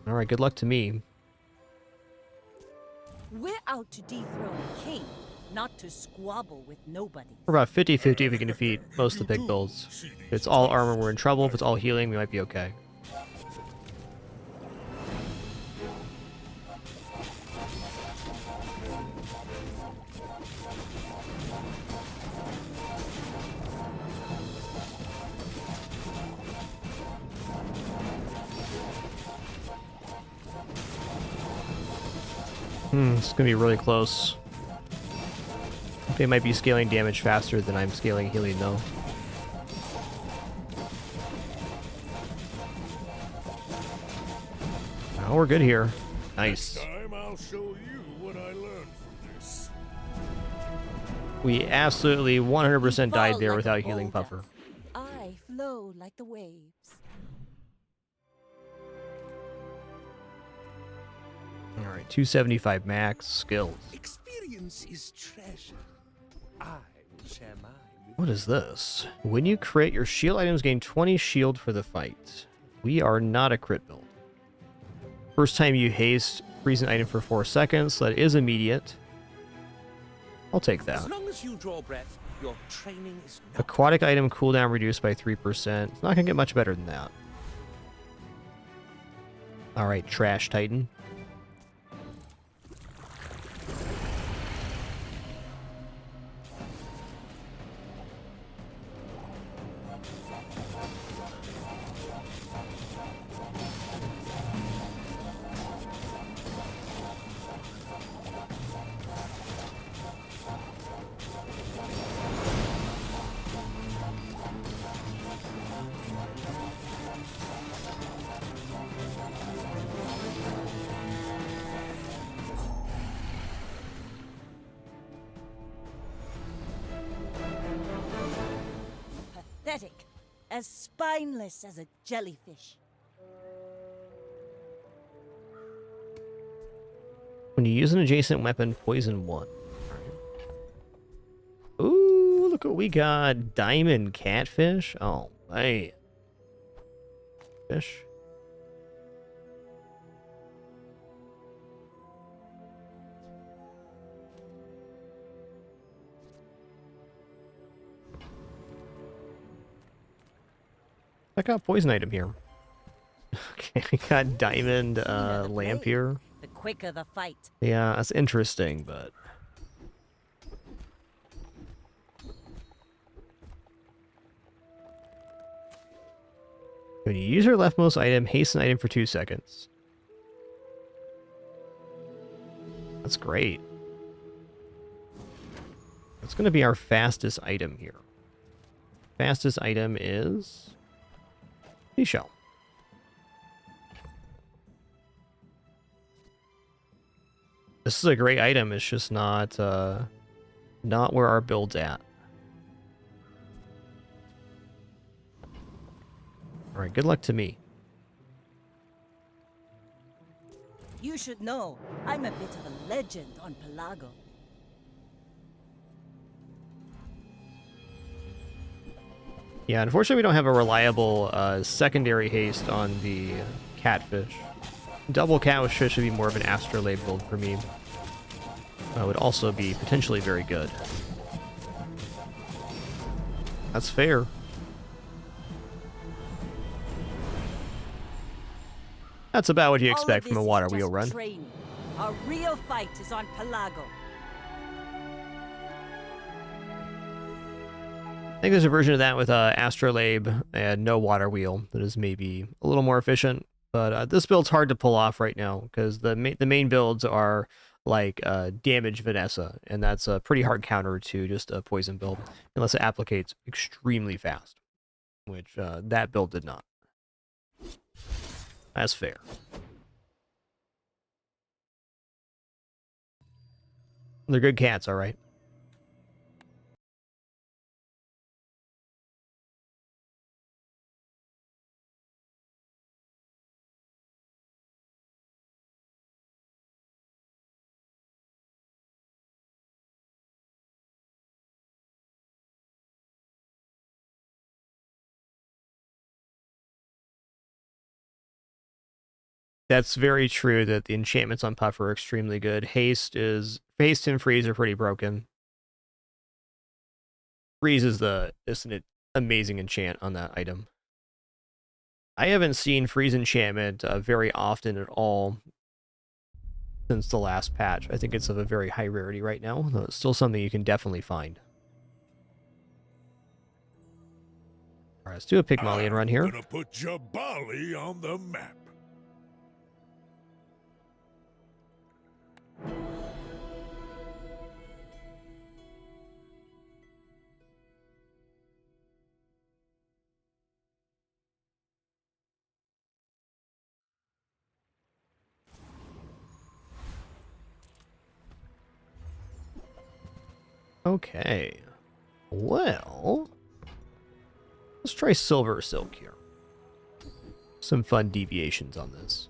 Alright, good luck to me. We're out to dethrone a king, not to squabble with nobody. We're about 50-50 if we can defeat most of the big builds. If it's all armor, we're in trouble. If it's all healing, we might be okay. It's gonna be really close. They might be scaling damage faster than I'm scaling healing, though. Oh, we're good here. Nice. This time I'll show you what I learned from this. We absolutely 100% died Fall there like a without healing boulder. puffer. I flow like the waves. Alright, 275 max skills. Experience is treasure. I will share mine with What is this? When you crit, your shield items gain 20 shield for the fight. We are not a crit build. First time you haste, freeze an item for 4 seconds, so that is immediate. I'll take that. As long as you draw breath, your training is not. Aquatic item cooldown reduced by 3%. It's not gonna get much better than that. Alright, Trash Titan. Pathetic. As spineless as a jellyfish. When you use an adjacent weapon, poison 1. Ooh, look what we got. Diamond catfish. Oh, man. Fish. I got poison item here. Okay, we got diamond lamp here. The quicker the fight. Yeah, that's interesting, but when you use your leftmost item, hasten item for 2 seconds. That's great. That's going to be our fastest item here. Fastest item is seashell. This is a great item. It's just not where our build's at. All right, good luck to me. You should know, I'm a bit of a legend on Pelago. Yeah, unfortunately we don't have a reliable secondary haste on the catfish. Double catfish should be more of an astrolabe build for me. Would also be potentially very good. That's fair. That's about what you expect from a water wheel run. Training. Our real fight is on Pelago. I think there's a version of that with astrolabe and no water wheel that is maybe a little more efficient. But this build's hard to pull off right now because the main builds are like damage Vanessa, and that's a pretty hard counter to just a poison build unless it applicates extremely fast, which that build did not. That's fair. They're good cats, all right. That's very true that the enchantments on Puff are extremely good. Haste and Freeze are pretty broken. Freeze is an amazing enchant on that item. I haven't seen Freeze enchantment very often at all since the last patch. I think it's of a very high rarity right now, though it's still something you can definitely find. All right, let's do a Pygmalion run here. I'm gonna put Jabali on the map. Okay. Well, let's try Silver Silk here. Some fun deviations on this.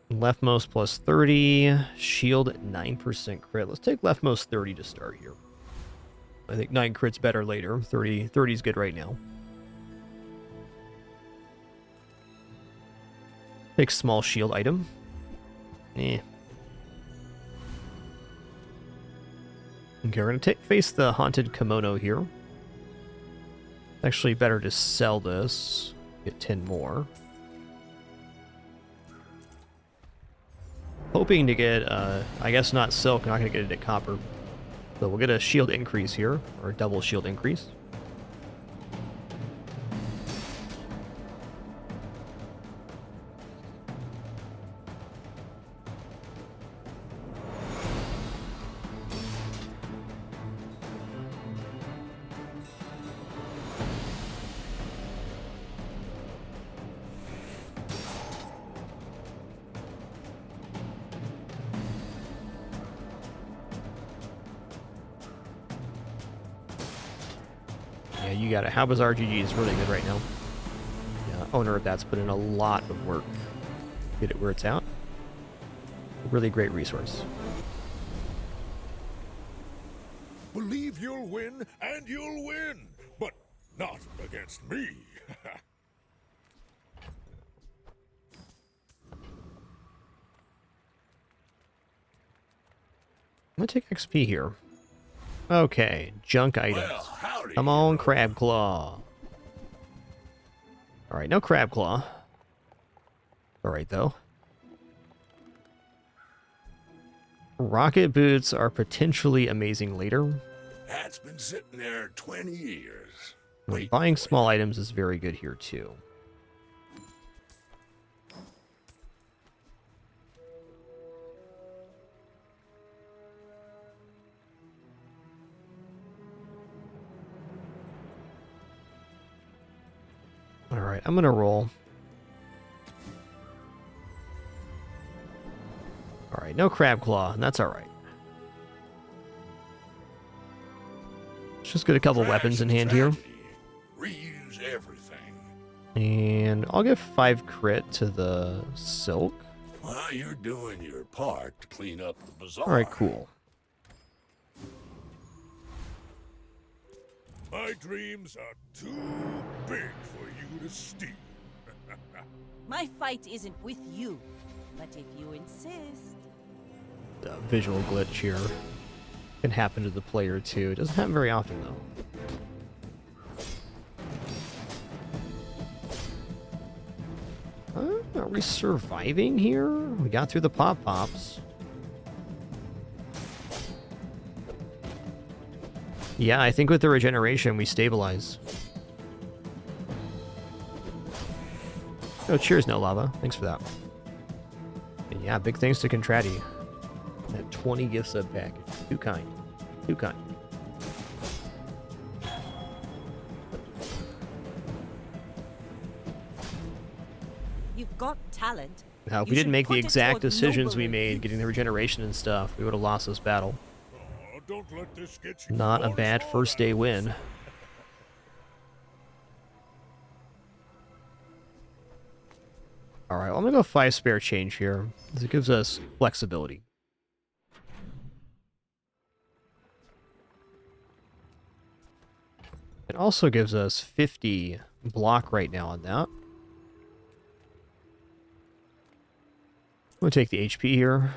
Leftmost plus 30, shield at 9% crit. Let's take leftmost 30 to start here. I think 9 crit's better later. 30 is good right now. Take small shield item. Eh. Okay, we're gonna face the haunted kimono here. Actually, better to sell this. Get 10 more. Hoping to get, I guess not silk, not gonna get it at copper. So we'll get a shield increase here, or a double shield increase. Yeah, you got it. How Bizarre GG is really good right now. Yeah, owner of that's put in a lot of work. Get it where it's at. A really great resource. Believe you'll win, and you'll win, but not against me. I'm gonna take XP here. Okay, junk items. Well, howdy. Come on, Crab Claw. Alright, no Crab Claw. Alright, though. Rocket boots are potentially amazing later. Hat's been sitting there 20 years. Like, buying small items is very good here, too. Alright, I'm gonna roll. Alright, no Crab Claw, and that's alright. Let's just get a couple weapons in hand here. Reuse everything. And I'll give 5 crit to the silk. Well, you're doing your part to clean up the bazaar. Alright, cool. My dreams are too big for you to steal. My fight isn't with you, but if you insist. The visual glitch here can happen to the player too. It doesn't happen very often though. Are we surviving here? We got through the pop-pops. Yeah, I think with the regeneration we stabilize. Oh, cheers, No Lava. Thanks for that. And yeah, big thanks to Contratti. That 20 gift sub package. Too kind. Too kind. You've got talent. Now, if You we didn't should make the put it exact toward decisions we nobler made, use. getting the regeneration and stuff, we would have lost this battle. Oh, don't let this get you Not a all bad fall first day out. win. Alright, well, I'm gonna go 5 spare change here, because it gives us flexibility. It also gives us 50 block right now on that. I'm gonna take the HP here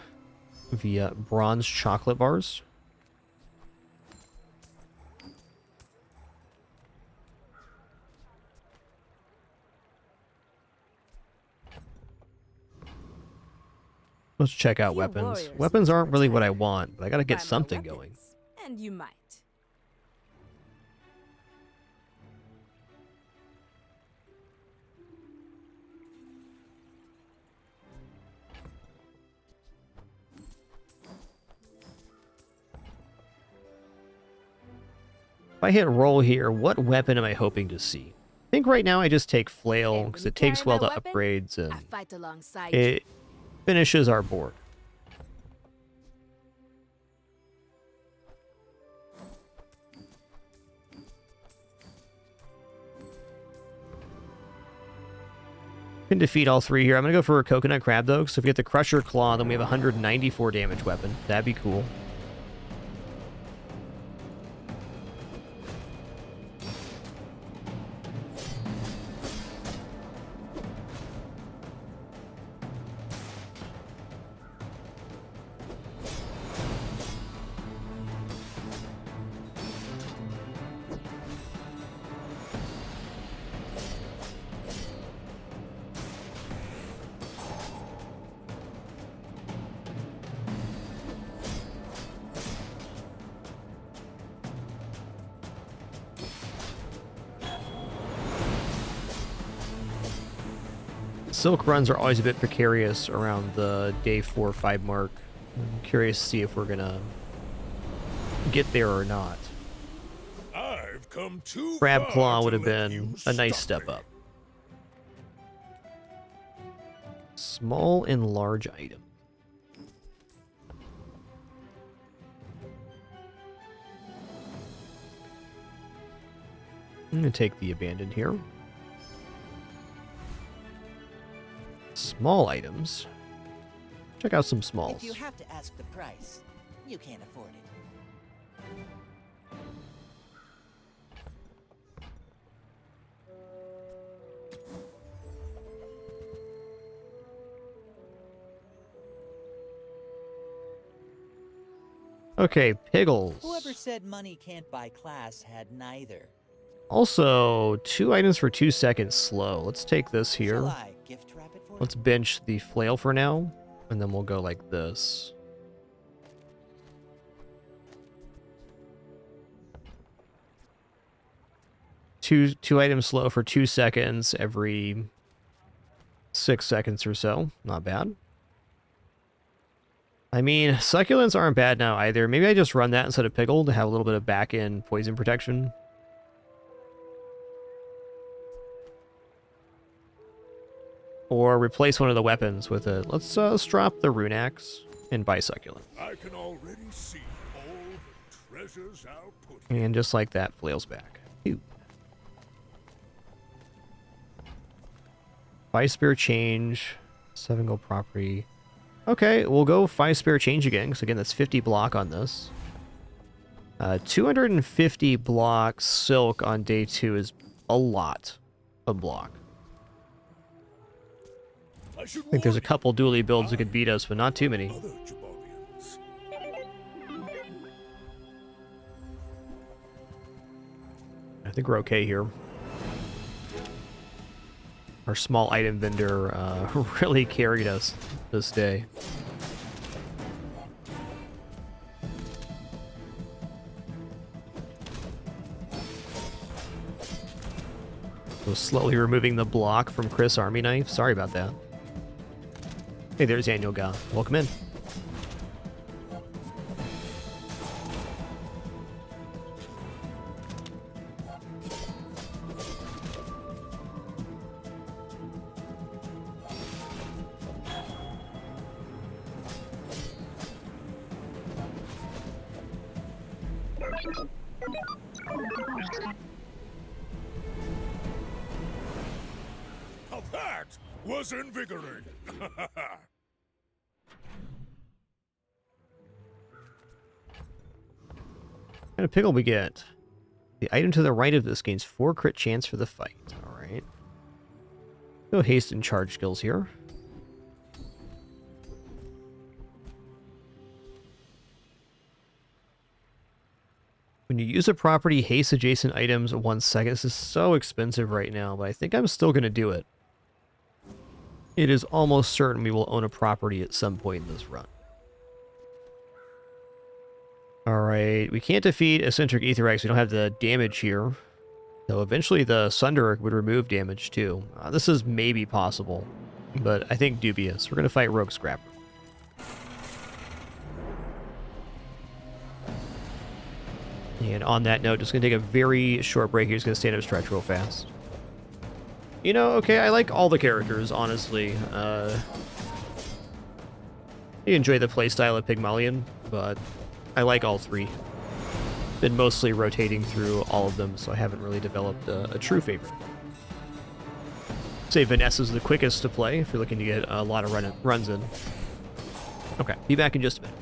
via bronze chocolate bars. Let's check out Few weapons. warriors Weapons aren't were really what I tired want, but I gotta get Buy my something going. weapons, and you might. If I hit roll here, what weapon am I hoping to see? I think right now I just take flail And because when it you takes carry well my to weapon, upgrades and I fight alongside you. it finishes our board. Can defeat all 3 here. I'm gonna go for a coconut crab though, so if we get the crusher claw, then we have a 194 damage weapon. That'd be cool. Silk runs are always a bit precarious around the day 4 or 5 mark. I'm curious to see if we're gonna get there or not. I've come too Crab far Claw to would have let been you a nice stop step me. up. Small and large item. I'm gonna take the abandoned here. Small items. Check out some smalls. If you have to ask the price, you can't afford it. Okay, Piggles. Whoever said money can't buy class had neither. Also, 2 items for 2 seconds slow. Let's take this here. Shall I gift wrap it for Let's bench the flail for now, and then we'll go like this. Two items slow for 2 seconds every 6 seconds or so. Not bad. I mean, succulents aren't bad now either. Maybe I just run that instead of pickle to have a little bit of back-end poison protection. Or replace one of the weapons with it. Let's drop the rune axe and buy succulent. I can already see all the treasures I'll put. And just like that, flails back. Phew. Five spear change. 7 gold property. Okay, we'll go 5 spear change again, because again, that's 50 block on this. 250 block silk on day 2 is a lot of block. I should I think there's a warn you, couple dually builds that could beat us, but not too many. other Jabalians. I think we're okay here. Our small item vendor really carried us this day. So slowly removing the block from Chris' army knife. Sorry about that. Hey, there's Daniel Ga. Welcome in. Now that was invigorating. What kind of pickle we get? The item to the right of this gains 4 crit chance for the fight. Alright. Go haste and charge skills here. When you use a property, haste adjacent items 1 second. This is so expensive right now, but I think I'm still going to do it. It is almost certain we will own a property at some point in this run. Alright, we can't defeat Eccentric Aetherex. We don't have the damage here. So eventually the Sunderer would remove damage too. This is maybe possible, but I think dubious. We're going to fight Rogue Scrapper. And on that note, just going to take a very short break here. Just going to stand up stretch real fast. You know, okay, I like all the characters, honestly. I enjoy the playstyle of Pygmalion, but I like all 3. Been mostly rotating through all of them, so I haven't really developed a true favorite. Say Vanessa's the quickest to play if you're looking to get a lot of runs in. Okay, be back in just a minute.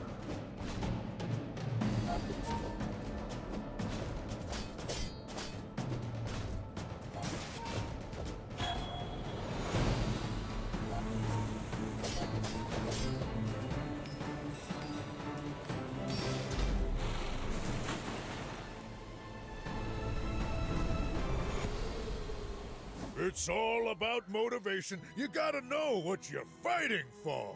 It's all about motivation. You gotta know what you're fighting for.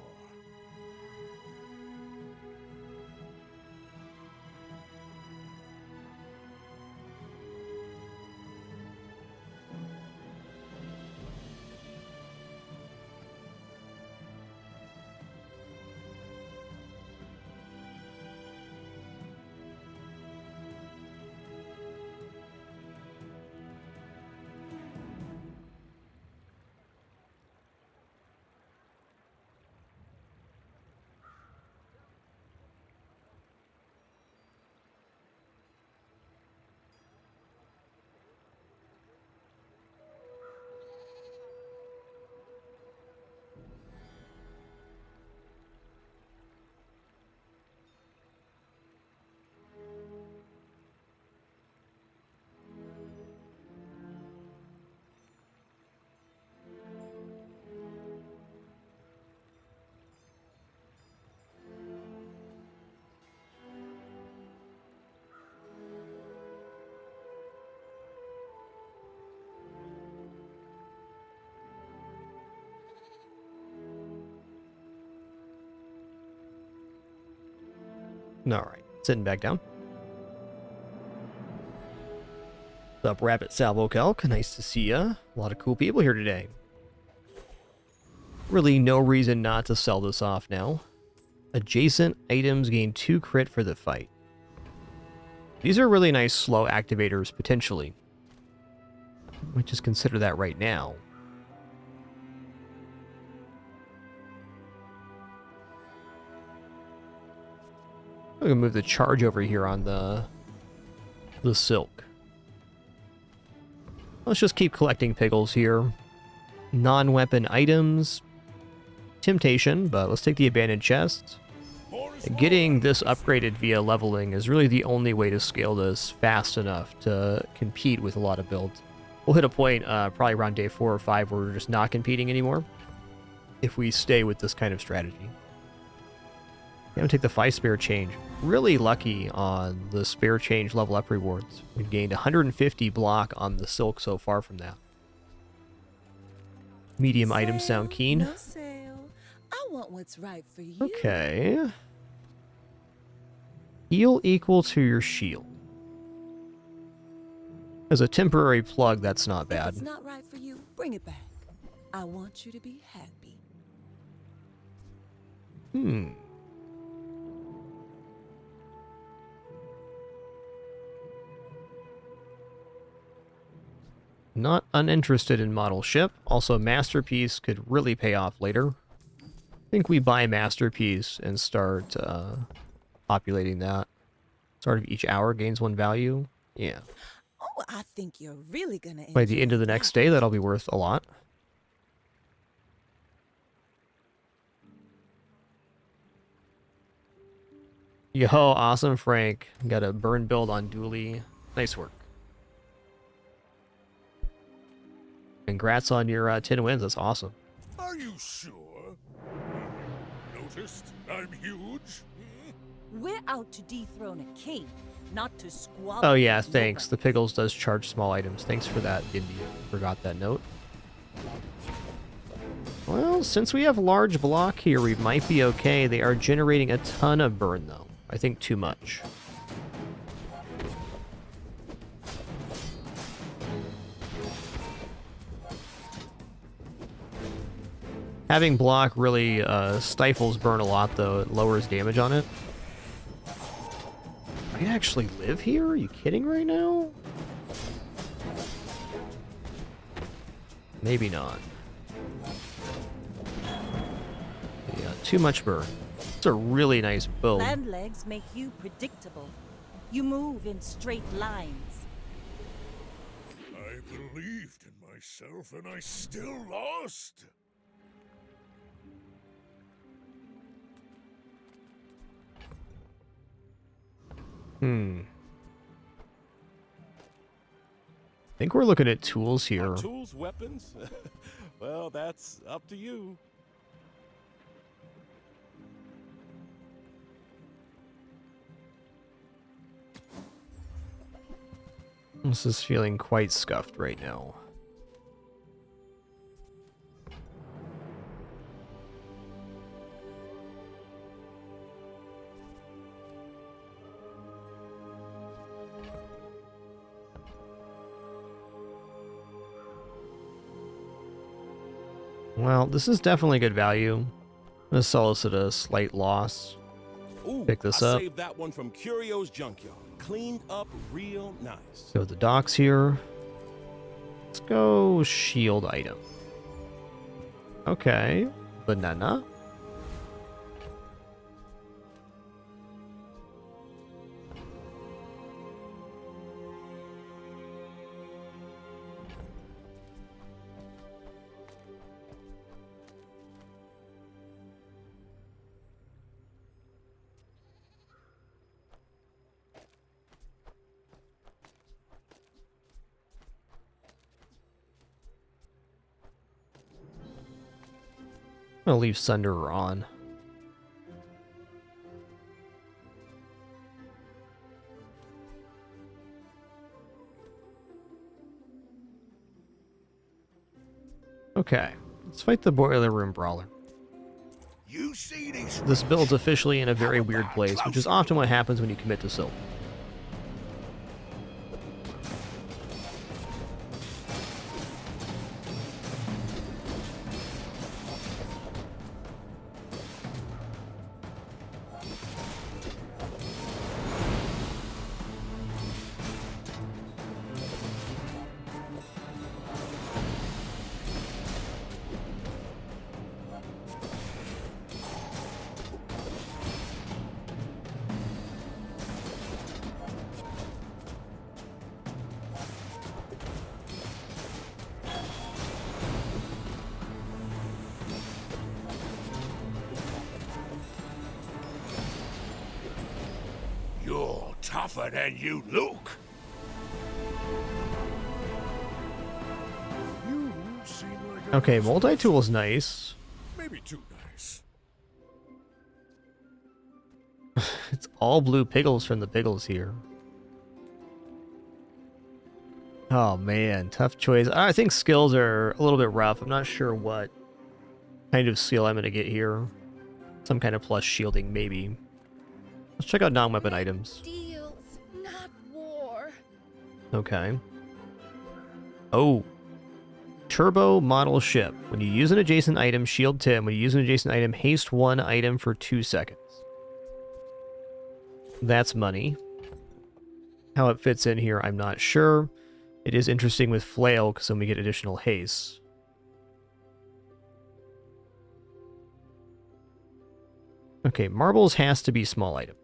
Alright, sitting back down. What's up, Rabbit Salvo Kelk? Nice to see ya. A lot of cool people here today. Really no reason not to sell this off now. Adjacent items gain 2 crit for the fight. These are really nice slow activators, potentially. Might just consider that right now. I'm gonna move the charge over here on the silk. Let's just keep collecting pickles here. Non-weapon items. Temptation, but let's take the abandoned chest. Getting this upgraded via leveling is really the only way to scale this fast enough to compete with a lot of builds. We'll hit a point probably around day 4 or 5 where we're just not competing anymore if we stay with this kind of strategy. I'm going to take the 5 spare change. Really lucky on the spare change level up rewards. We've gained 150 block on the silk so far from that. Medium items sound keen. No sale. I want what's right for you. Okay. Heal equal to your shield. As a temporary plug, that's not If bad. it's not right for you, bring it back. I want you to be happy. Not uninterested in model ship. Also, Masterpiece could really pay off later. I think we buy Masterpiece and start populating that. Start of each hour gains 1 value. Yeah. Oh, I think you're really gonna By the end of the enjoy next that. day, that'll be worth a lot. Yo, awesome, Frank. Got a burn build on Dooley. Nice work. Congrats on your 10 wins. That's awesome. Are you sure? Noticed I'm huge? We're out to dethrone a king, not to squabble. Oh yeah, with thanks. The nobody. Pickles does charge small items. Thanks for that, Indy. Forgot that note. Well, since we have large block here, we might be okay. They are generating a ton of burn, though. I think too much. Having block really stifles burn a lot, though. It lowers damage on it. I actually live here? Are you kidding right now? Maybe not. Yeah, too much burn. It's a really nice build. Land legs make you predictable. You move in straight lines. I believed in myself and I still lost. I think we're looking at tools here. Tools, weapons? Well, that's up to you. This is feeling quite scuffed right now. Well, this is definitely good value. I'm gonna sell this at a slight loss. Ooh, Pick this I up. saved that one from Curio's Junkyard. Cleaned up real nice. Go to the docks here. Let's go shield item. Okay. Banana. I'm gonna leave Sunderer on. Okay, let's fight the Boiler Room Brawler. You see these This build's officially in a very How weird about place, which is closer? often what happens when you commit to silk. You're tougher than you look. You seem like a Okay, nice multi-tool's nice. Maybe too nice. It's all blue pickles from the pickles here. Oh man, tough choice. I think skills are a little bit rough. I'm not sure what kind of skill I'm going to get here. Some kind of plus shielding, maybe. Let's check out non-weapon items. Deals, not war. Okay. Oh. Turbo model ship. When you use an adjacent item, shield 10. When you use an adjacent item, haste 1 item for 2 seconds. That's money. How it fits in here, I'm not sure. It is interesting with flail, because then we get additional haste. Okay, marbles has to be small items.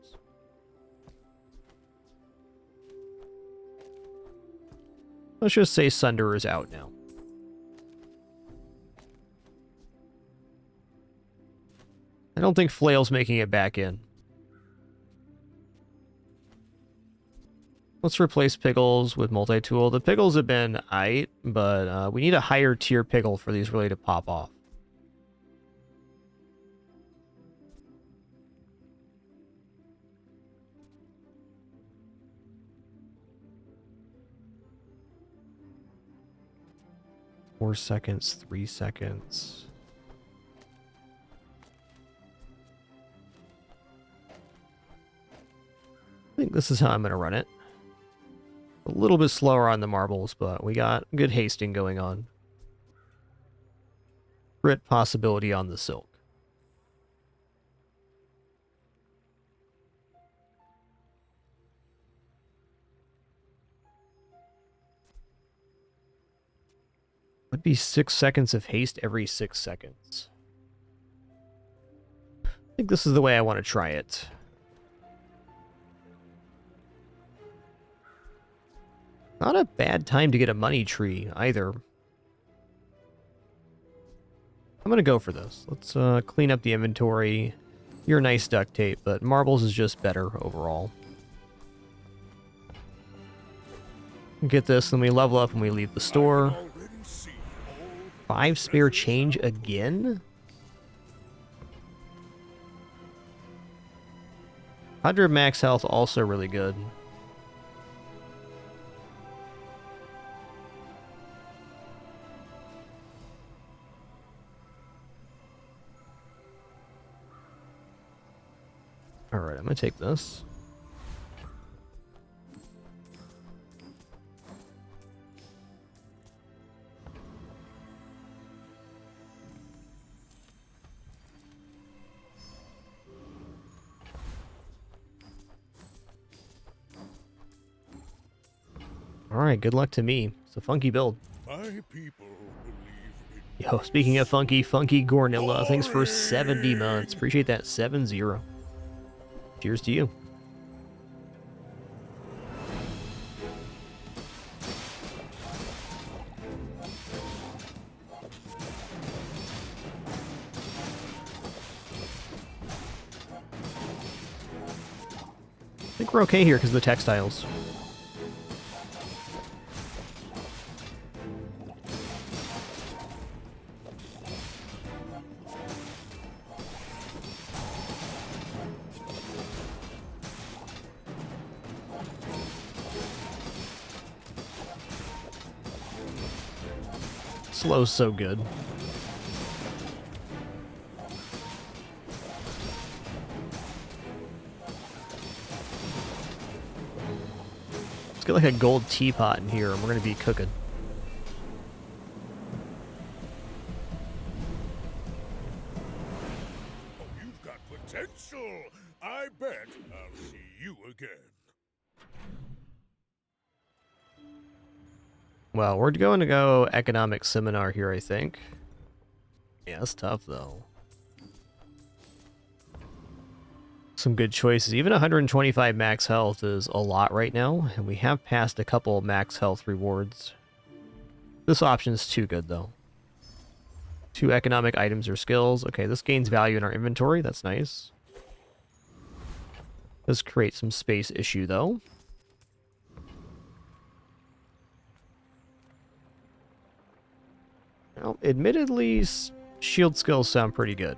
Let's just say Sunder is out now. I don't think Flail's making it back in. Let's replace Pickles with Multi-Tool. The Pickles have been aight, but we need a higher tier Pickle for these really to pop off. Four seconds, 3 seconds. I think this is how I'm going to run it. A little bit slower on the marbles, but we got good hasting going on. Crit possibility on the silk. Would be 6 seconds of haste every 6 seconds. I think this is the way I want to try it. Not a bad time to get a money tree, either. I'm going to go for this. Let's clean up the inventory. You're nice duct tape, but marbles is just better overall. Get this, then we level up and we leave the store. 5 spare change again? 100 max health, also really good. Alright, I'm gonna take this. Alright, good luck to me. It's a funky build. My people believe in Yo, speaking of funky Gornilla, thanks for 70 months. Appreciate that, 7-0. Cheers to you. I think we're okay here because of the textiles. Slow's so good. get like a gold teapot in here and we're gonna be cooking. Oh, you've got potential. I bet I'll see you again. Well, we're going to go economic seminar here, I think. Yeah, that's tough though. Some good choices. Even 125 max health is a lot right now, and we have passed a couple max health rewards. This option is too good though. 2 economic items or skills. Okay, this gains value in our inventory. That's nice. Does create some space issue though. Well, admittedly, shield skills sound pretty good.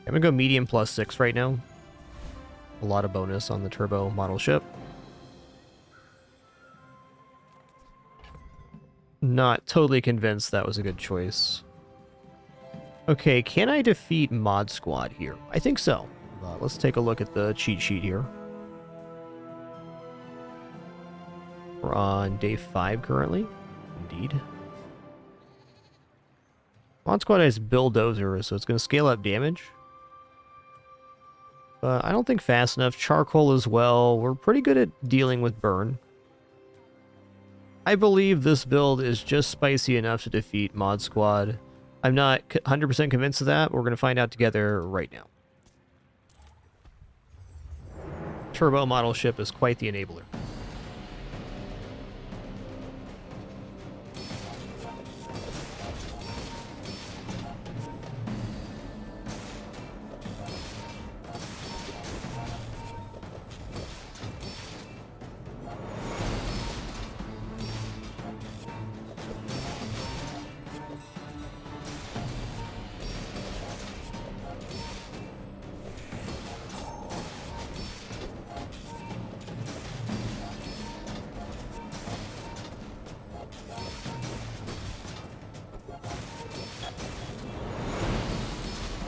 I'm gonna go medium +6 right now. A lot of bonus on the turbo model ship. Not totally convinced that was a good choice. Okay, can I defeat Mod Squad here? I think so. Let's take a look at the cheat sheet here. We're on day 5 currently. Indeed. Mod Squad has Bulldozer, so it's going to scale up damage. But I don't think fast enough. Charcoal as well. We're pretty good at dealing with burn. I believe this build is just spicy enough to defeat Mod Squad. I'm not 100% convinced of that. We're going to find out together right now. Turbo model ship is quite the enabler.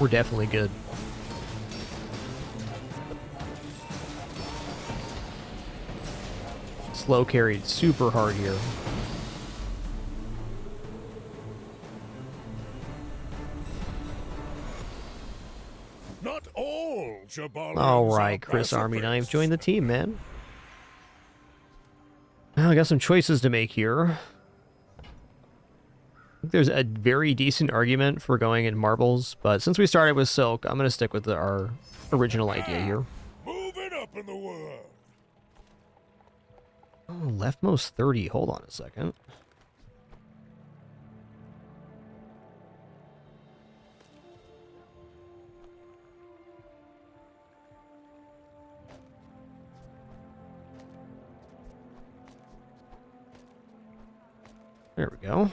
We're definitely good. Slow carried super hard here. Not all Jabalians Alright, are Chris Army Knife, pacifists. join the team, man. Well, I got some choices to make here. I think there's a very decent argument for going in marbles, but since we started with silk, I'm going to stick with our original idea here. Moving up in the world. Oh, leftmost 30. Hold on a second. There we go.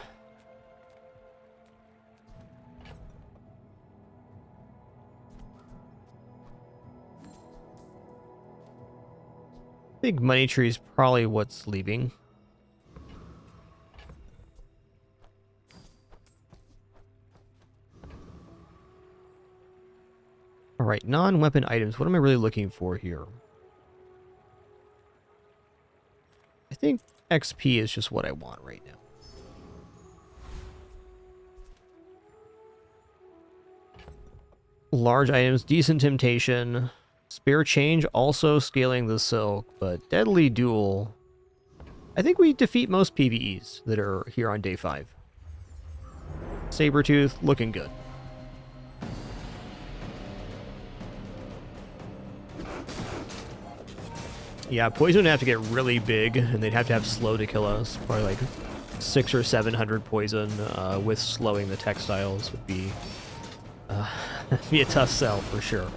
I think money tree is probably what's leaving. All right, non-weapon items. What am I really looking for here? I think XP is just what I want right now. Large items, decent temptation. Spare change also scaling the silk, but deadly duel. I think we defeat most PvEs that are here on day 5. Sabretooth looking good. Yeah, poison would have to get really big, and they'd have to have slow to kill us. Probably like 600 or 700 poison with slowing the textiles would be be a tough sell for sure.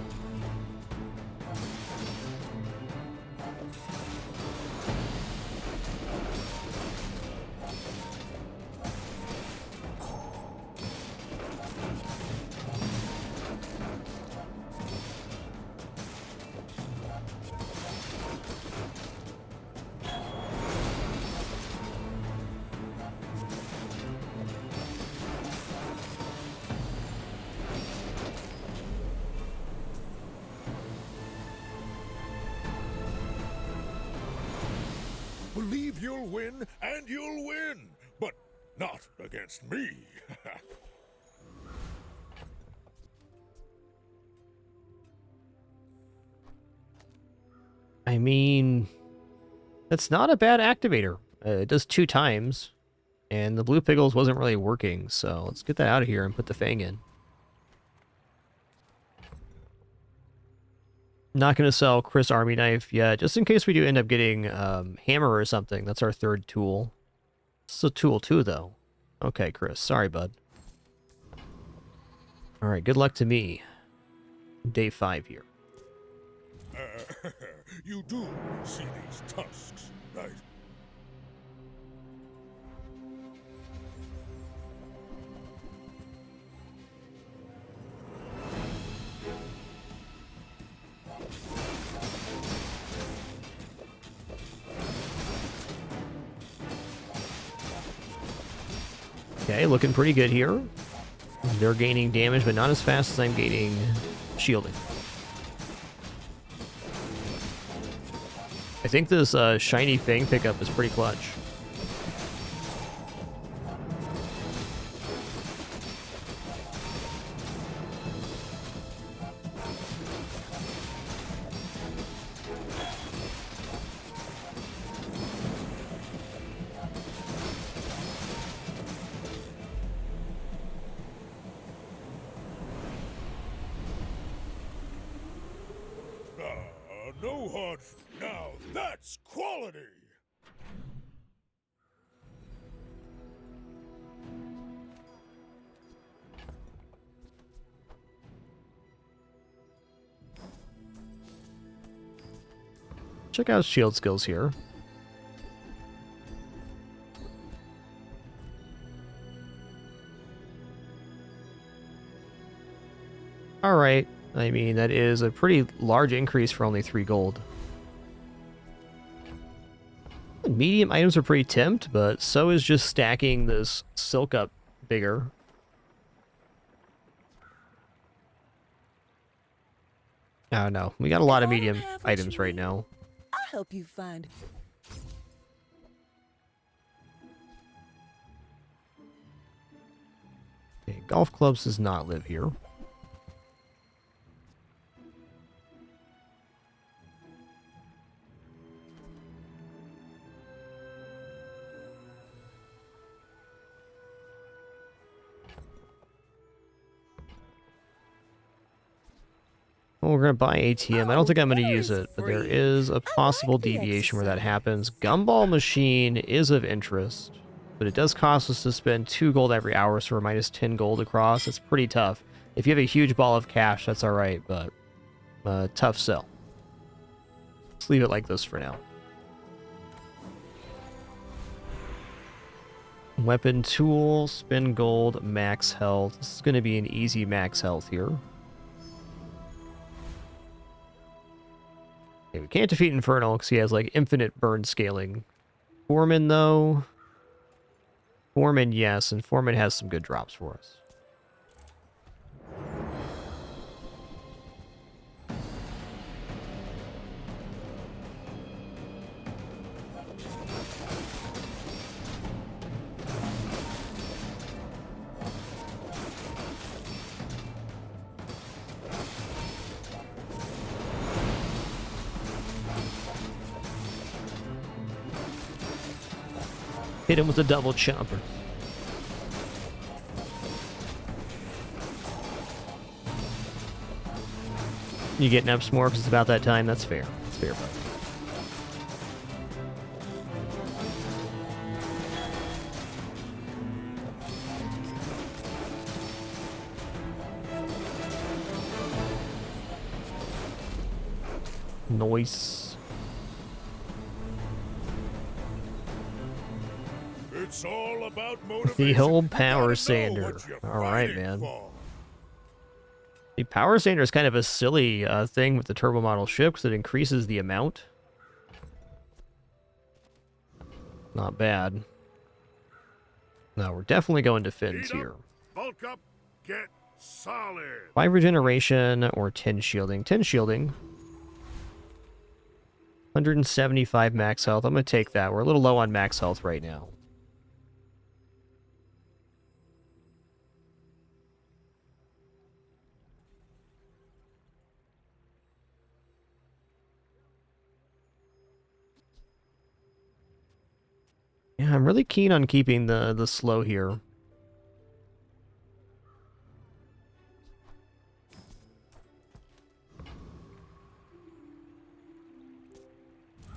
Believe you'll win, and you'll win. But not against me. I mean, that's not a bad activator. It does 2 times, and the blue pickles wasn't really working, so let's get that out of here and put the fang in. Not going to sell Chris Army Knife yet, just in case we do end up getting Hammer or something. That's our 3rd tool. It's a tool too, though. Okay, Chris. Sorry, bud. Alright, good luck to me. Day 5 here. You do see these tusks, right? Okay, looking pretty good here. They're gaining damage, but not as fast as I'm gaining shielding. I think this shiny Fang pickup is pretty clutch. No hard. Now that's quality. Check out shield skills here. Alright, I mean, that is a pretty large increase for only 3 gold. Medium items are pretty tempt, but so is just stacking this silk up bigger. I don't know. We got a lot of medium items right now. I'll help you find. Okay, golf clubs does not live here. Well, we're going to buy ATM. I don't think I'm going to use it, but there is a possible deviation where that happens. Gumball Machine is of interest, but it does cost us to spend 2 gold every hour, so we're minus 10 gold across. It's pretty tough. If you have a huge ball of cash, that's alright, but tough sell. Let's leave it like this for now. Weapon tool, spin gold, max health. This is going to be an easy max health here. Okay, we can't defeat Infernal because he has like infinite burn scaling. Foreman though. Foreman, yes, and Foreman has some good drops for us. Hit him with a double chopper. You getting up some more because it's about that time? That's fair. That's fair, bud. Nice. It's all about motivation. The old You power gotta know sander. what you're All right, fighting man. for. The power sander is kind of a silly thing with the turbo model ship because it increases the amount. Not bad. No, we're definitely going to fins Heat up, here. bulk up, get solid. 5 5 regeneration or 10 shielding. 10 shielding. 175 max health. I'm going to take that. We're a little low on max health right now. Yeah, I'm really keen on keeping the slow here.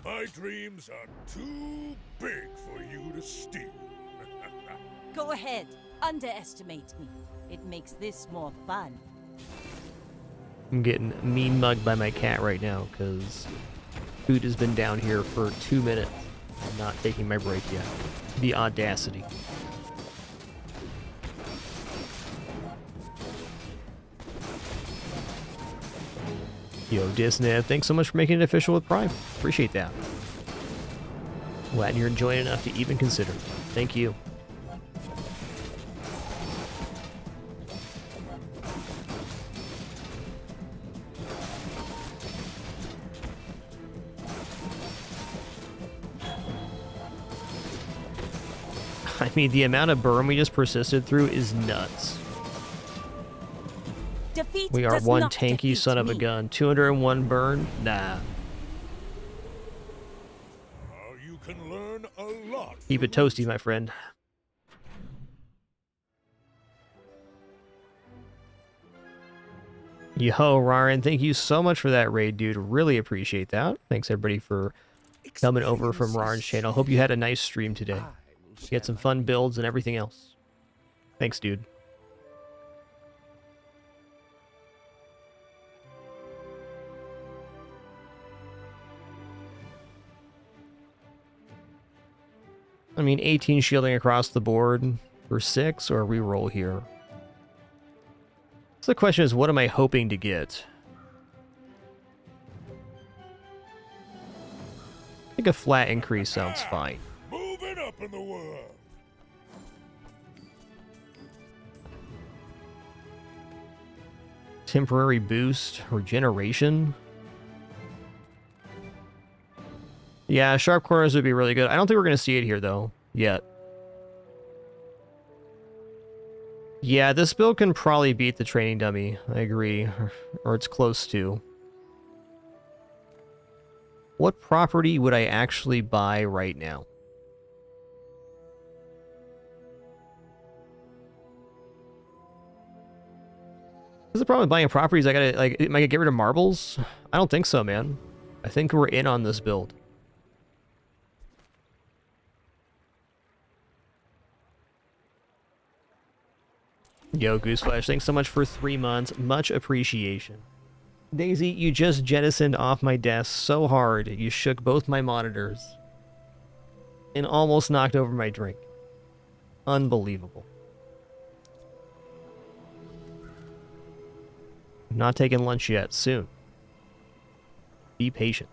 My dreams are too big for you to steal. Go ahead, underestimate me. It makes this more fun. I'm getting mean mugged by my cat right now because food has been down here for 2 minutes. I'm not taking my break yet. The audacity. Yo, Disney, thanks so much for making it official with Prime. Appreciate that. Glad you're enjoying enough to even consider. Thank you. I mean, the amount of burn we just persisted through is nuts. Defeat We are does one not tanky defeat son of a me. gun. 201 burn? Nah. You can learn a lot. Keep it toasty, my friend. Yo, Ryan, thank you so much for that raid, dude. Really appreciate that. Thanks, everybody, for coming over from Ryan's channel. Hope you had a nice stream today. You had some fun builds and everything else. Thanks, dude. I mean, 18 shielding across the board for 6 or reroll here. So the question is, what am I hoping to get? I think a flat increase sounds fine. Moving up in the world. Temporary boost, regeneration. Yeah, sharp corners would be really good. I don't think we're going to see it here, though, yet. Yeah, this build can probably beat the training dummy. I agree. Or it's close to. What property would I actually buy right now? What's the problem with buying properties? I gotta, like, am I gonna get rid of marbles? I don't think so, man. I think we're in on this build. Yo, Gooseflesh, thanks so much for 3 months. Much appreciation. Daisy, you just jettisoned off my desk so hard you shook both my monitors and almost knocked over my drink. Unbelievable. I'm not taking lunch yet. Soon. Be patient.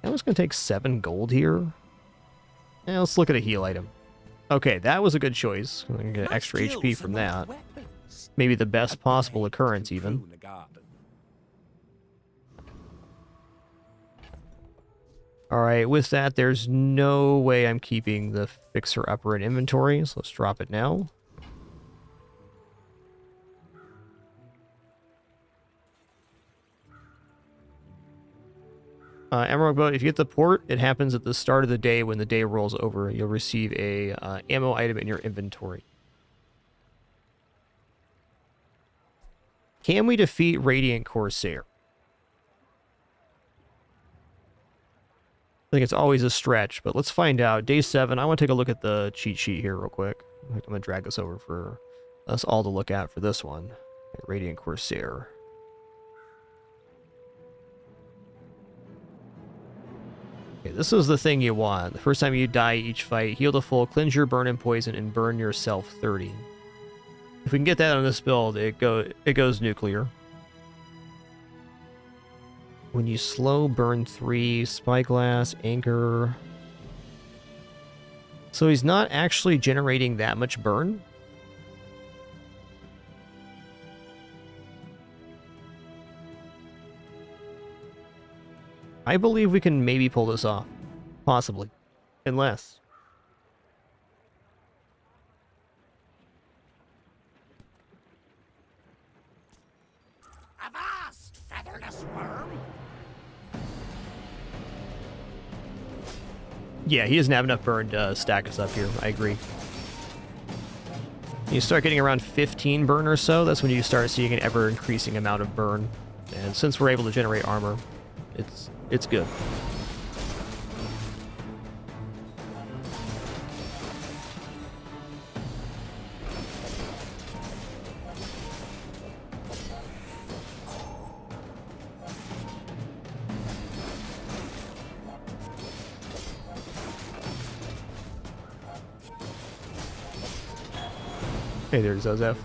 That was going to take 7 gold here. Yeah, let's look at a heal item. Okay, that was a good choice. I'm going to get extra HP from that. Maybe the best possible occurrence, even. Alright, with that, there's no way I'm keeping the Fixer Upper in inventory, so let's drop it now. Emerald Boat, if you get the port, it happens at the start of the day. When the day rolls over, you'll receive a ammo item in your inventory. Can we defeat Radiant Corsair? I think it's always a stretch, but let's find out. Day 7, I want to take a look at the cheat sheet here real quick. I'm going to drag this over for us all to look at for this one. Radiant Corsair. Okay, this is the thing you want. The first time you die each fight, heal to full, cleanse your burn and poison, and burn yourself 30. If we can get that on this build, it goes nuclear. When you slow, burn 3, spyglass, anchor. So he's not actually generating that much burn? I believe we can maybe pull this off. Possibly. Unless. Avast, featherless worm! Yeah, he doesn't have enough burn to stack us up here. I agree. You start getting around 15 burn or so, that's when you start seeing an ever-increasing amount of burn. And since we're able to generate armor, it's good. Hey there, Zozef.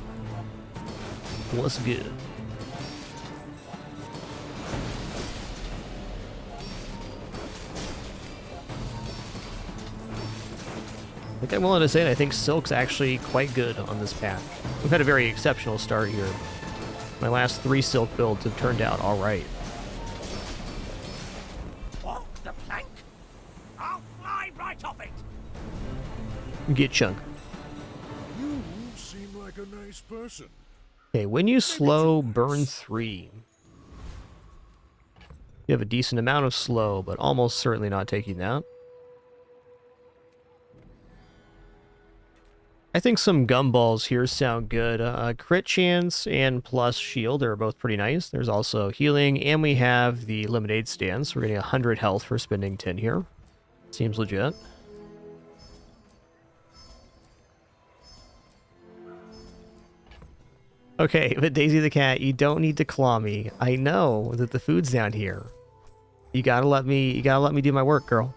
What's good? I think I'm willing to say that I think Silk's actually quite good on this path. We've had a very exceptional start here. My last 3 Silk builds have turned out alright. Off the plank? I'll fly right off it! Get Chunk. You seem like a nice person. Okay, when you slow, burn 3. You have a decent amount of slow, but almost certainly not taking that. I think some gumballs here sound good. Crit chance and plus shield are both pretty nice. There's also healing, and we have the lemonade stand, so we're getting 100 health for spending 10 here. Seems legit. Okay, but Daisy the cat, you don't need to claw me. I know that the food's down here. You gotta let me do my work, girl.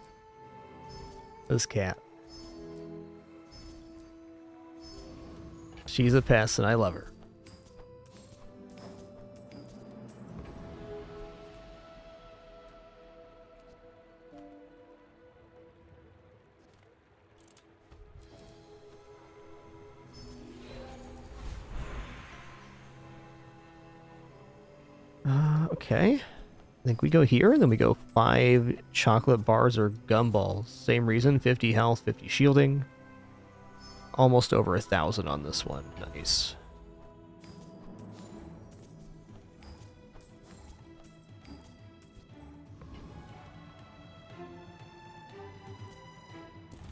This cat. She's a pest and I love her. Okay. I think we go here, and then we go 5 chocolate bars or gumballs. Same reason, 50 health, 50 shielding. Almost over 1,000 on this one. Nice.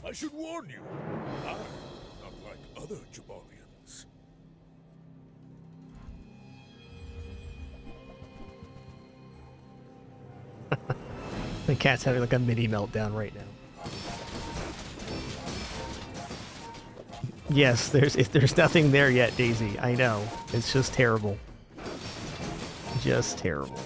I should warn you, I'm not like other Jabalians. The cat's having like a mini meltdown right now. Yes, there's nothing there yet, Daisy. I know. It's just terrible. Just terrible.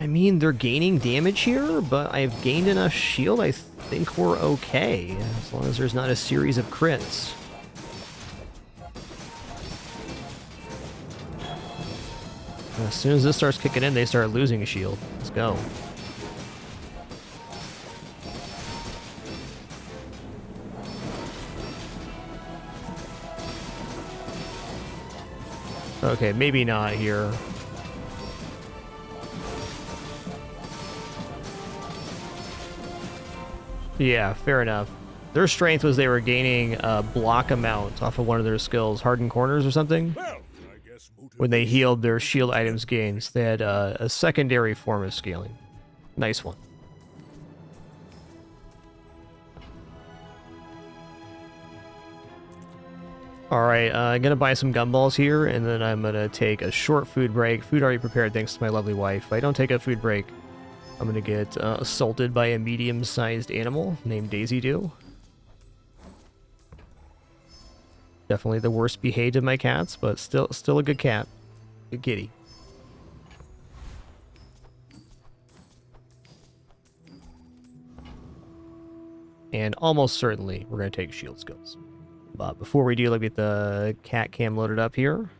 I mean, they're gaining damage here, but I've gained enough shield. I think we're okay, as long as there's not a series of crits. As soon as this starts kicking in, they start losing a shield. Let's go. Okay, maybe not here. Yeah, fair enough. Their strength was they were gaining a block amount off of one of their skills, hardened corners or something. Well, I guess When they healed their shield items gains, they had a secondary form of scaling. Nice one. Alright, I'm gonna buy some gumballs here, and then I'm gonna take a short food break. Food already prepared thanks to my lovely wife. If I don't take a food break, I'm gonna get assaulted by a medium-sized animal named Daisy Doo. Definitely the worst behaved of my cats, but still a good cat. Good kitty. And almost certainly we're gonna take shield skills. But before we do, let me get the cat cam loaded up here.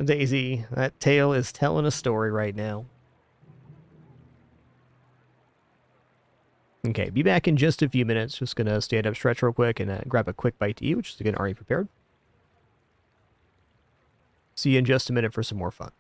Daisy, that tail is telling a story right now. Okay, be back in just a few minutes. Just gonna stand up, stretch real quick, and grab a quick bite to eat, which is again already prepared. See you in just a minute for some more fun.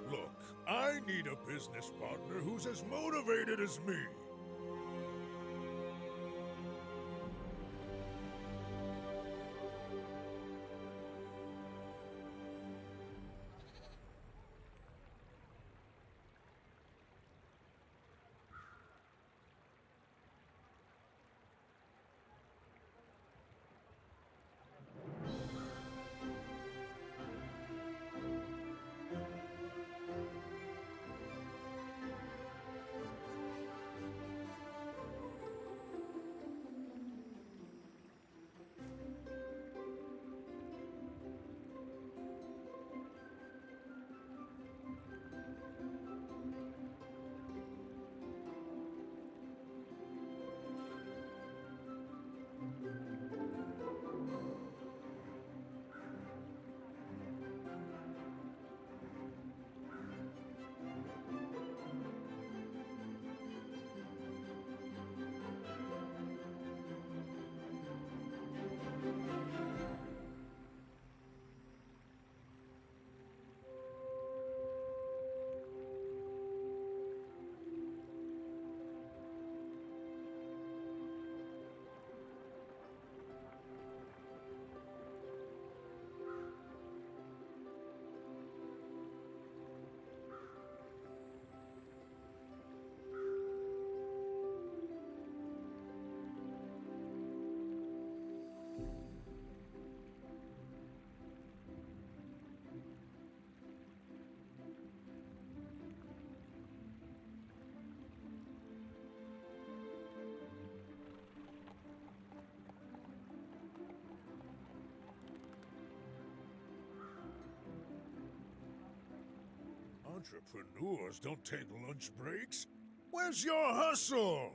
Look, I need a business partner who's as motivated as me. Entrepreneurs don't take lunch breaks. Where's your hustle?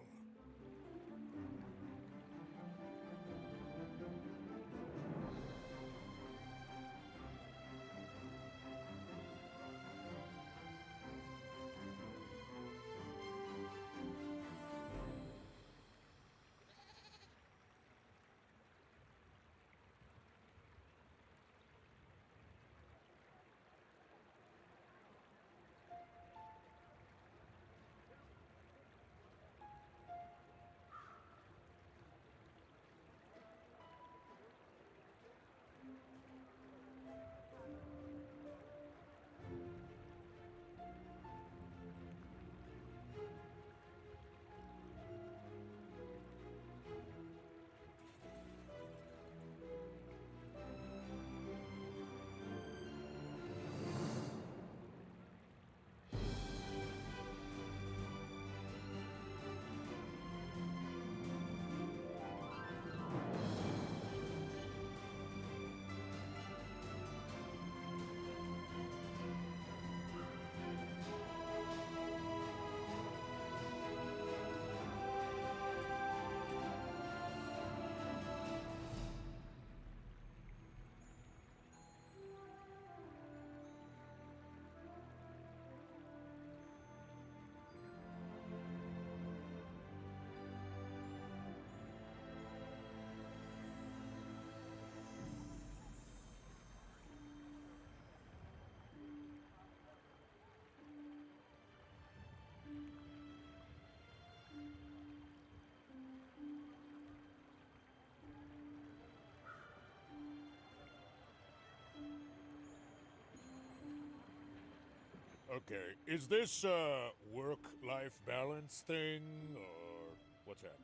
Okay, is this a work-life balance thing, or what's happening?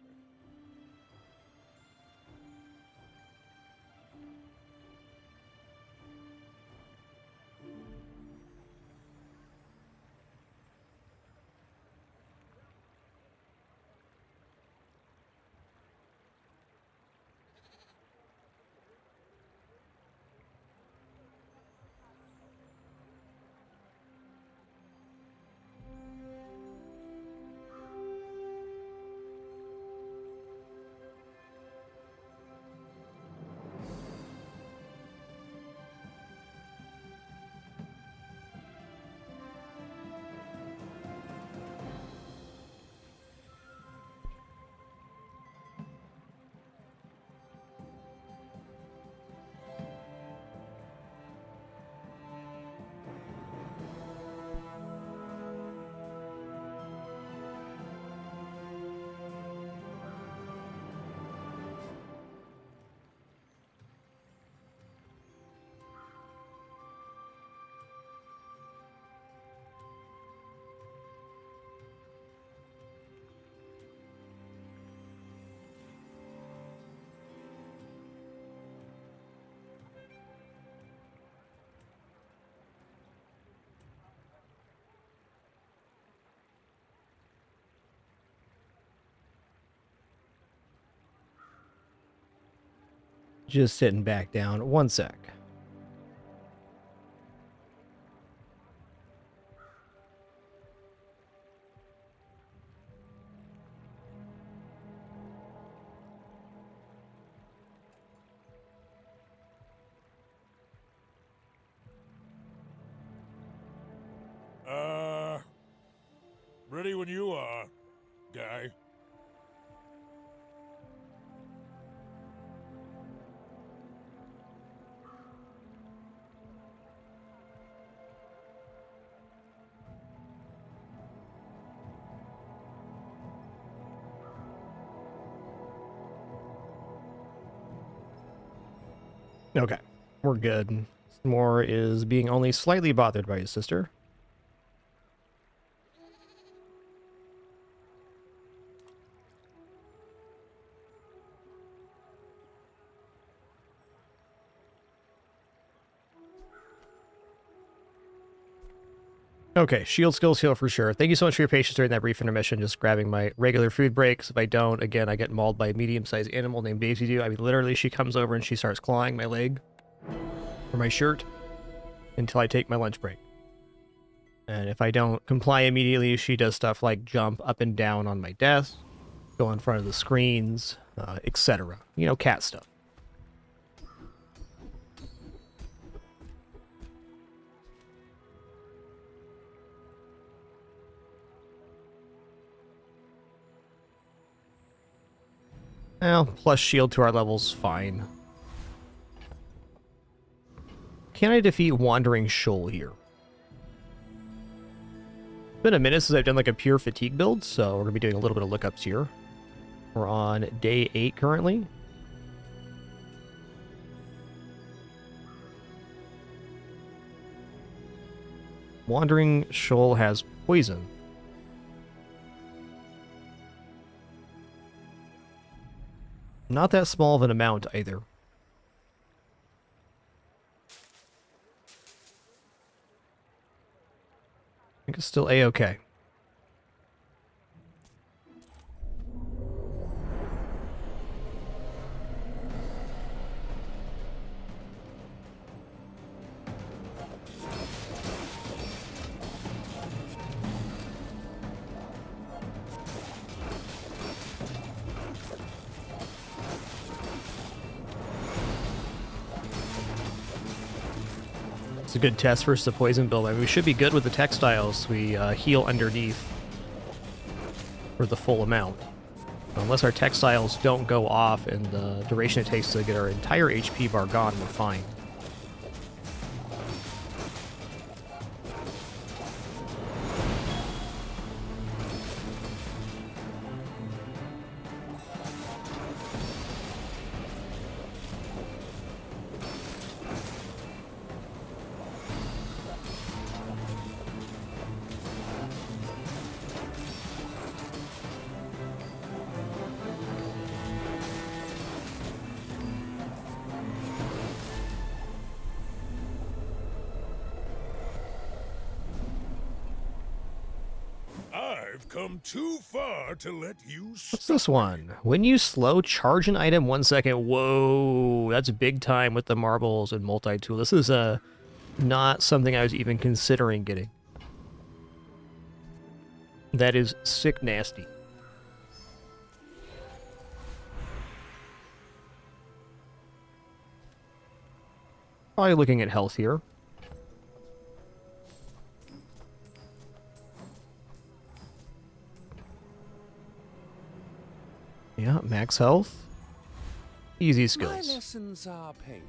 Just sitting back down. One sec. Ready when you are, guy. Okay, we're good. S'more is being only slightly bothered by his sister. Okay, shield skills heal for sure. Thank you so much for your patience during that brief intermission, just grabbing my regular food breaks. If I don't, again, I get mauled by a medium-sized animal named Daisy Doo. I mean, literally, she comes over and she starts clawing my leg or my shirt until I take my lunch break. And if I don't comply immediately, she does stuff like jump up and down on my desk, go in front of the screens, etc. You know, cat stuff. Well, plus shield to our level's fine. Can I defeat Wandering Shoal here? It's been a minute since I've done like a pure fatigue build, so we're going to be doing a little bit of lookups here. We're on day 8 currently. Wandering Shoal has poison. Not that small of an amount either. I think it's still A-okay. It's a good test versus the poison build. I mean, we should be good with the textiles. We heal underneath for the full amount. Unless our textiles don't go off and the duration it takes to get our entire HP bar gone, we're fine. I've come too far to let you What's this one? When you slow, charge an item 1 second. Whoa, that's big time with the marbles and multi-tool. This is not something I was even considering getting. That is sick nasty. Probably looking at health here. Yeah, max health. Easy My skills. lessons are painful.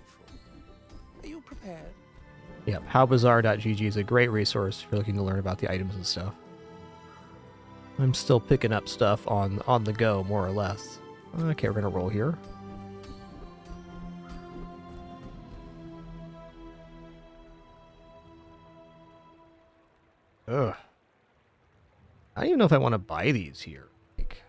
Are you prepared? Yep, howbazar.gg is a great resource if you're looking to learn about the items and stuff. I'm still picking up stuff on the go, more or less. Okay, we're gonna roll here. Ugh. I don't even know if I want to buy these here. Like,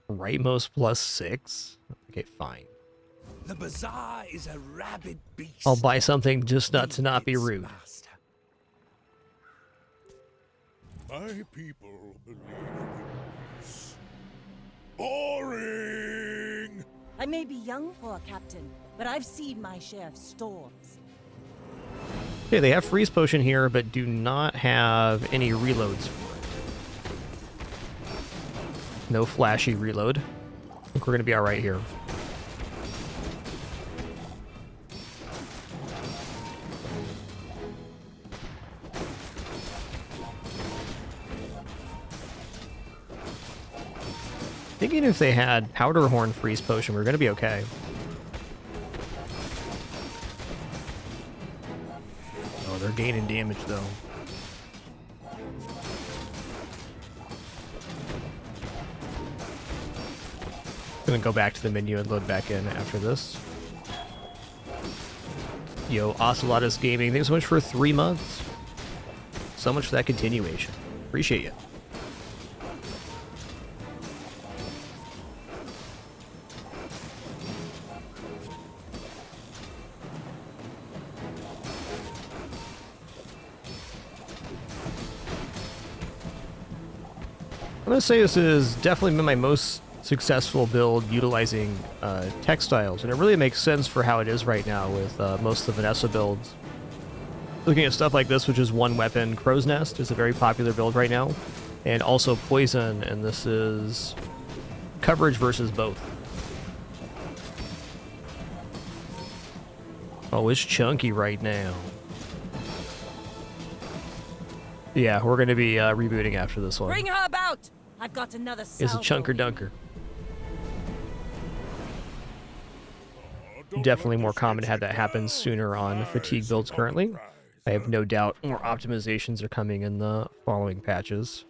Rightmost +6? Okay, fine. The bazaar is a rabid beast. I'll buy something just not Be to not be its rude. master. My people believe in peace. Boring! I may be young for a captain, but I've seen my share of storms. Okay, they have freeze potion here, but do not have any reloads for it. No flashy reload. I think we're gonna be alright here. Thinking if they had powder horn freeze potion, we're gonna be okay. Oh, they're gaining damage though. Gonna go back to the menu and load back in after this. Yo, Ocelotus Gaming, thanks so much for 3 months. So much for that continuation. Appreciate you. I'm gonna say this has definitely been my most successful build utilizing textiles, and it really makes sense for how it is right now with most of the Vanessa builds. Looking at stuff like this, which is one weapon, Crow's Nest is a very popular build right now, and also Poison, and this is coverage versus both. Oh, it's chunky right now. Yeah, we're going to be rebooting after this one. Bring her about! I've got another It's a salvo. chunker dunker. Don't Definitely let more this common to get have you that happen down. sooner on Eyes fatigue builds upon the currently. prize. I have no doubt more optimizations are coming in the following patches.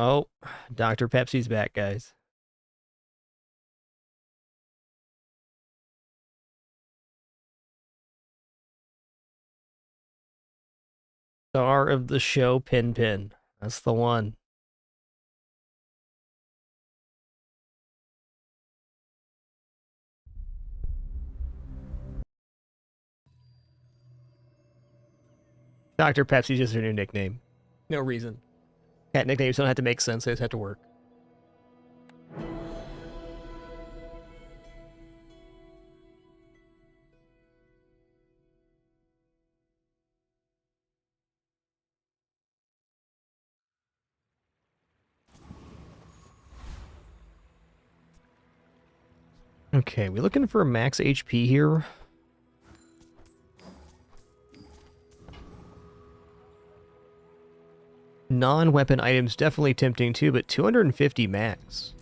Oh, Dr. Pepsi's back, guys. Star of the show, Pin Pin. That's the one. Dr. Pepsi's just her new nickname. No reason. Cat nicknames don't have to make sense, they just have to work. Okay, we looking for max HP here? Non-weapon items definitely tempting too, but 250 max.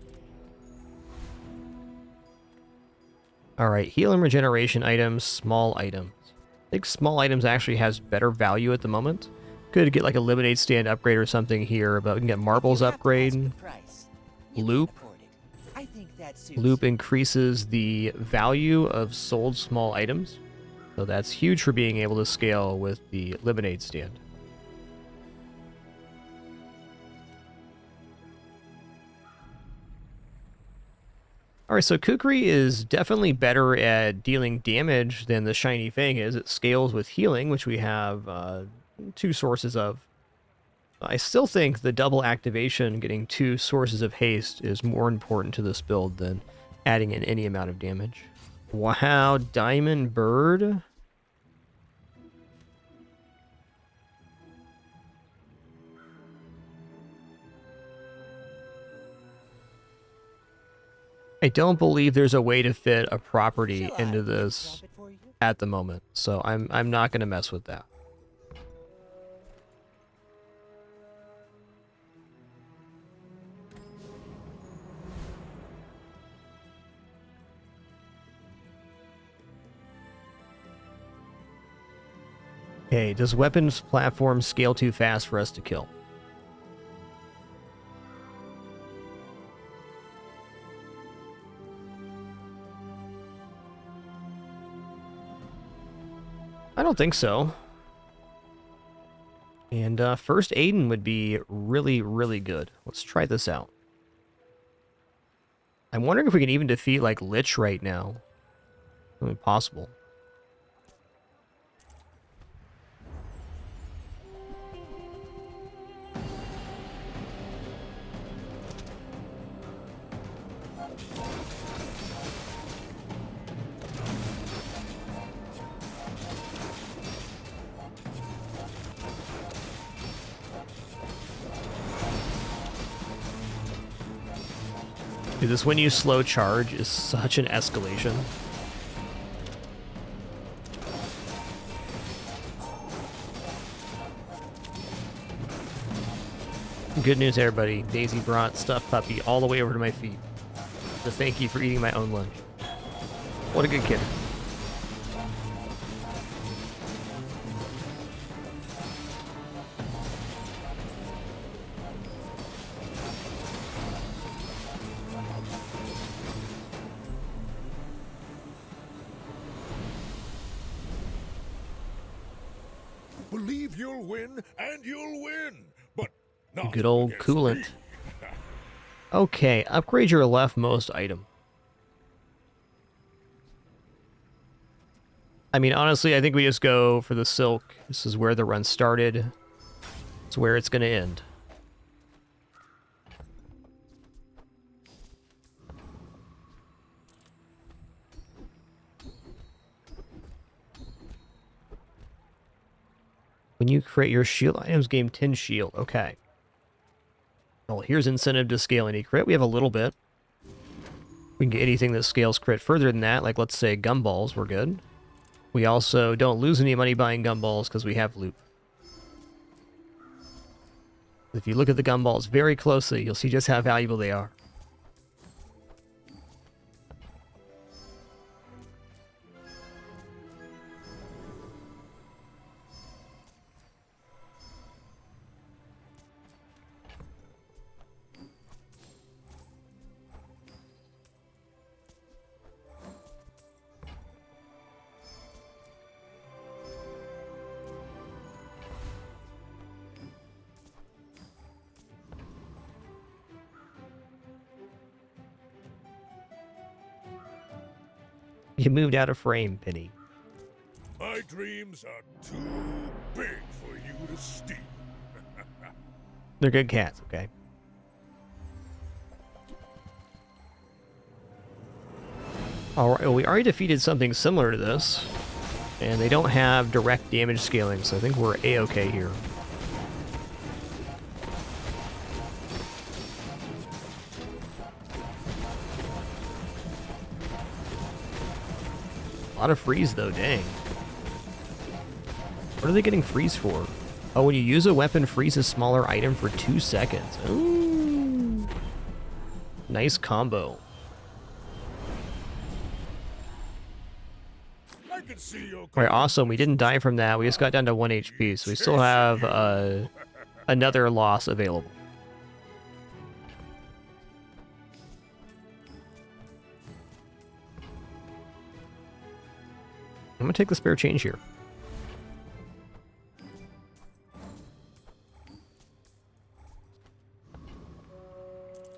Alright, heal and regeneration items, small items. I think small items actually has better value at the moment. Could get like a lemonade stand upgrade or something here, but we can get marbles You have to ask upgrade. the price. You Loop. can't afford it. I think that suits Loop you. increases the value of sold small items. So that's huge for being able to scale with the lemonade stand. Alright, so Kukri is definitely better at dealing damage than the Shiny Fang is. It scales with healing, which we have 2 sources of. I still think the double activation, getting 2 sources of haste, is more important to this build than adding in any amount of damage. Wow, Diamond Bird? I don't believe there's a way to fit a property Shall I into gift this wrap it for you? at the moment, so I'm not going to mess with that. Okay, does weapons platform scale too fast for us to kill? I don't think so. And first Aiden would be really, really good. Let's try this out. I'm wondering if we can even defeat, like, Lich right now. I mean, possible. Dude, this when you slow charge is such an escalation. Good news, everybody. Daisy brought Stuffed Puppy all the way over to my feet. So thank you for eating my own lunch. What a good kid. Believe you'll win, and you'll win. But not Good old against coolant. me. Okay, upgrade your leftmost item. I mean, honestly, I think we just go for the silk. This is where the run started. It's where it's going to end. When you create your shield items, gain 10 shield. Okay. Well, here's incentive to scale any crit. We have a little bit. We can get anything that scales crit further than that, like let's say gumballs, we're good. We also don't lose any money buying gumballs because we have loot. If you look at the gumballs very closely, you'll see just how valuable they are. You moved out of frame, Penny. My dreams are too big for you to steal. They're good cats, okay? Alright, well, we already defeated something similar to this. And they don't have direct damage scaling, so I think we're A-okay here. A lot of freeze, though, dang. What are they getting freeze for? Oh, when you use a weapon, freeze a smaller item for 2 seconds. Ooh. Nice combo. I can see your Alright, awesome. We didn't die from that. We just got down to 1 HP, so we still have another loss available. I'm gonna take the spare change here.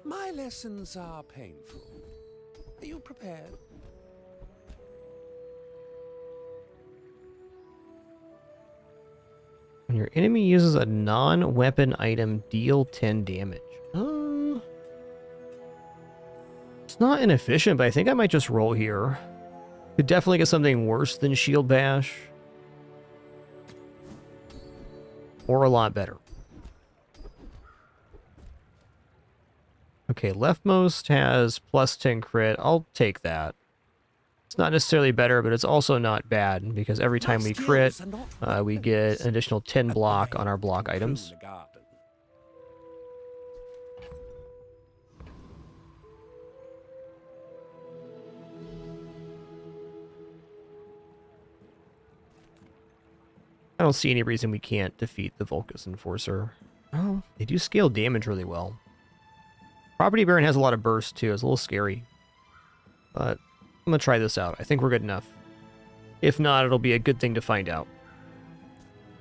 My lessons are painful. Are you prepared? When your enemy uses a non-weapon item, deal 10 damage. It's not inefficient, but I think I might just roll here. Could definitely get something worse than Shield Bash. Or a lot better. Okay, leftmost has plus 10 crit. I'll take that. It's not necessarily better, but it's also not bad, because every time we crit, we get an additional 10 block on our block items. I don't see any reason we can't defeat the Vulcus Enforcer. Oh, they do scale damage really well. Property Baron has a lot of burst too. It's a little scary. But I'm going to try this out. I think we're good enough. If not, it'll be a good thing to find out.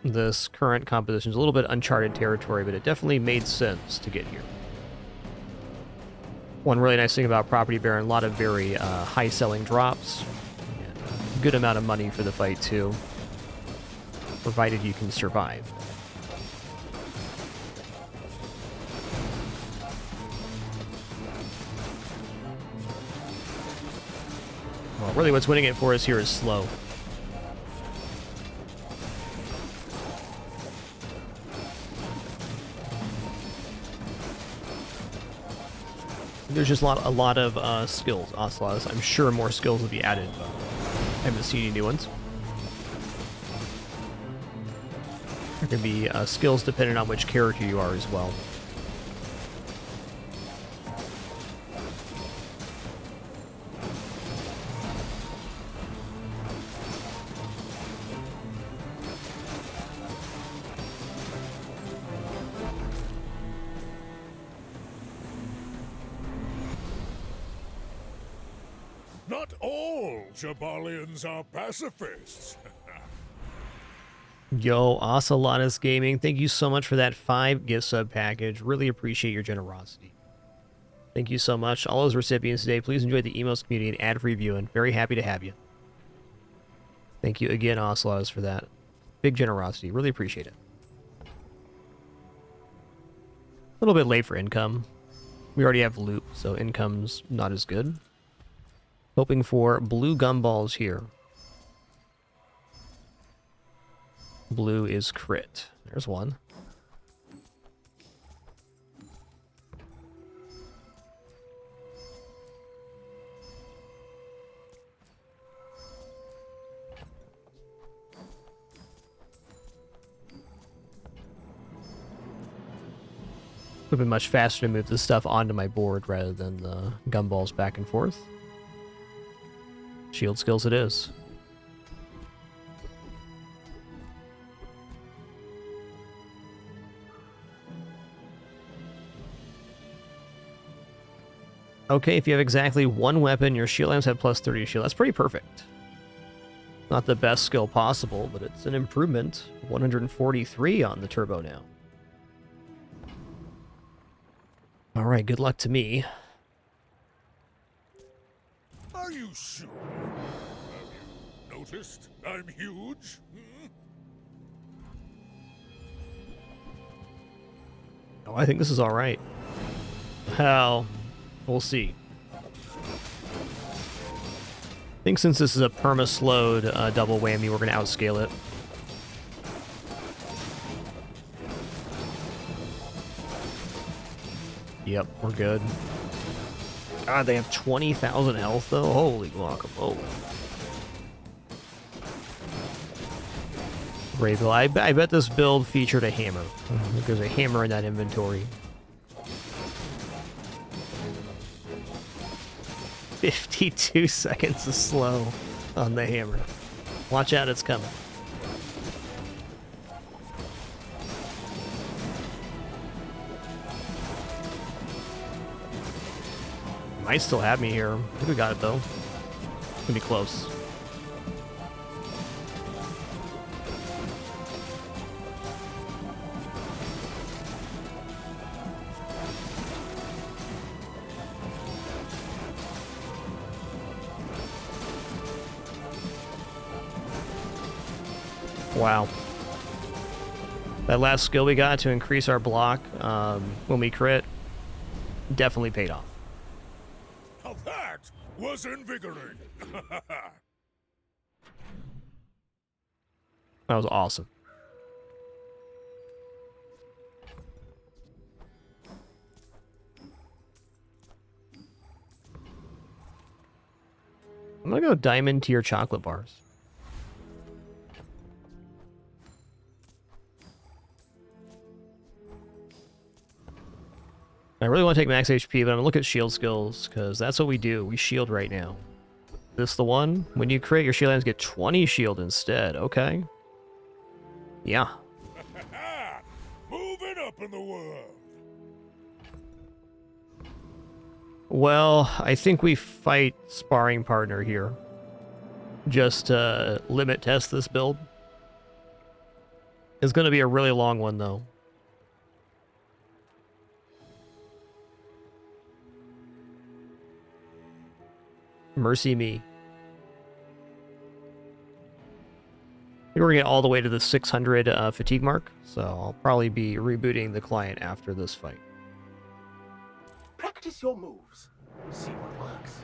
This current composition is a little bit uncharted territory, but it definitely made sense to get here. One really nice thing about Property Baron, a lot of very high selling drops. And a good amount of money for the fight too. Provided you can survive. Well, really what's winning it for us here is slow. There's just a lot of skills, Ocelots. I'm sure more skills will be added, but I haven't seen any new ones. There can be skills depending on which character you are as well. Not all Jabalians are pacifists. Yo, Ocelotus Gaming, thank you so much for that 5 gift sub package. Really appreciate your generosity. Thank you so much. All those recipients today, please enjoy the emails community and ad-free viewing. Very happy to have you. Thank you again, Ocelotus, for that. Big generosity. Really appreciate it. A little bit late for income. We already have loot, so income's not as good. Hoping for blue gumballs here. Blue is crit. There's one. Would have been much faster to move this stuff onto my board rather than the gumballs back and forth. Shield skills it is. Okay, if you have exactly one weapon, your shield lamps have plus 30 to shield. That's pretty perfect. Not the best skill possible, but it's an improvement. 143 on the turbo now. Alright, good luck to me. Are you sure? Have you noticed I'm huge? Oh, I think this is alright. Hell, we'll see. I think since this is a perma-slowed double whammy, we're going to outscale it. Yep, we're good. God, they have 20,000 health, though? Holy guacamole. Brave. I bet this build featured a hammer. There's a hammer in that inventory. 52 seconds of slow on the hammer. Watch out, it's coming. Might still have me here. I think we got it though. It's gonna be close. Wow. That last skill we got to increase our block when we crit definitely paid off. Now that was invigorating. That was awesome. I'm gonna go diamond tier chocolate bars. I really want to take max HP, but I'm gonna look at shield skills, because that's what we do. We shield right now. This the one? When you crit, your shield items get 20 shield instead. Okay. Yeah. Moving up in the world. Well, I think we fight sparring partner here. Just to limit test this build. It's going to be a really long one, though. Mercy me. I think we're going to get all the way to the 600 fatigue mark, so I'll probably be rebooting the client after this fight. Practice your moves. See what works.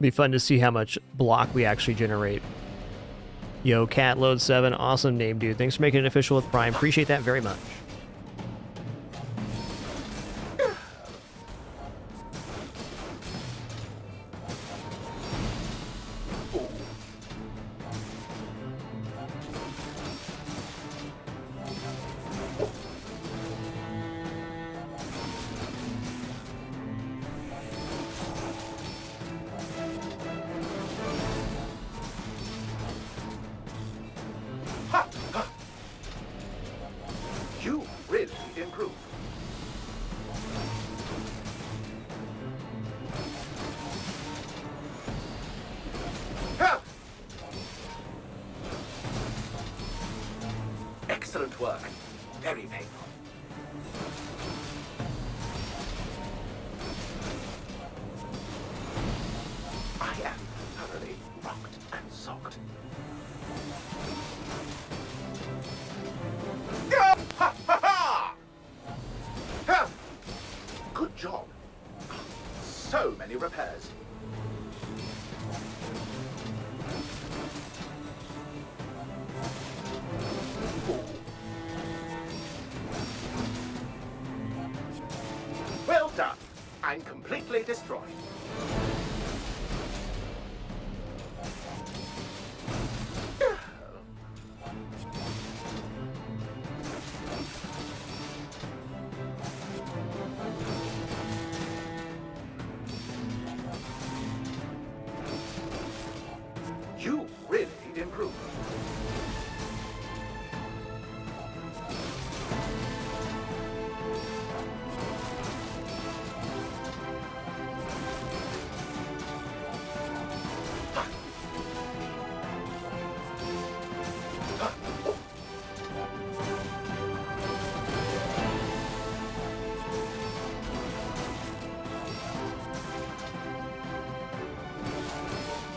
Be fun to see how much block we actually generate. Yo, Cat Load 7, awesome name, dude. Thanks for making it official with Prime. Appreciate that very much. You really improved. Ha! Excellent work. Very painful. I am thoroughly rocked and socked. Ha ha ha! Ha! Good job. So many repairs. Well done. I'm completely destroyed. You really improved.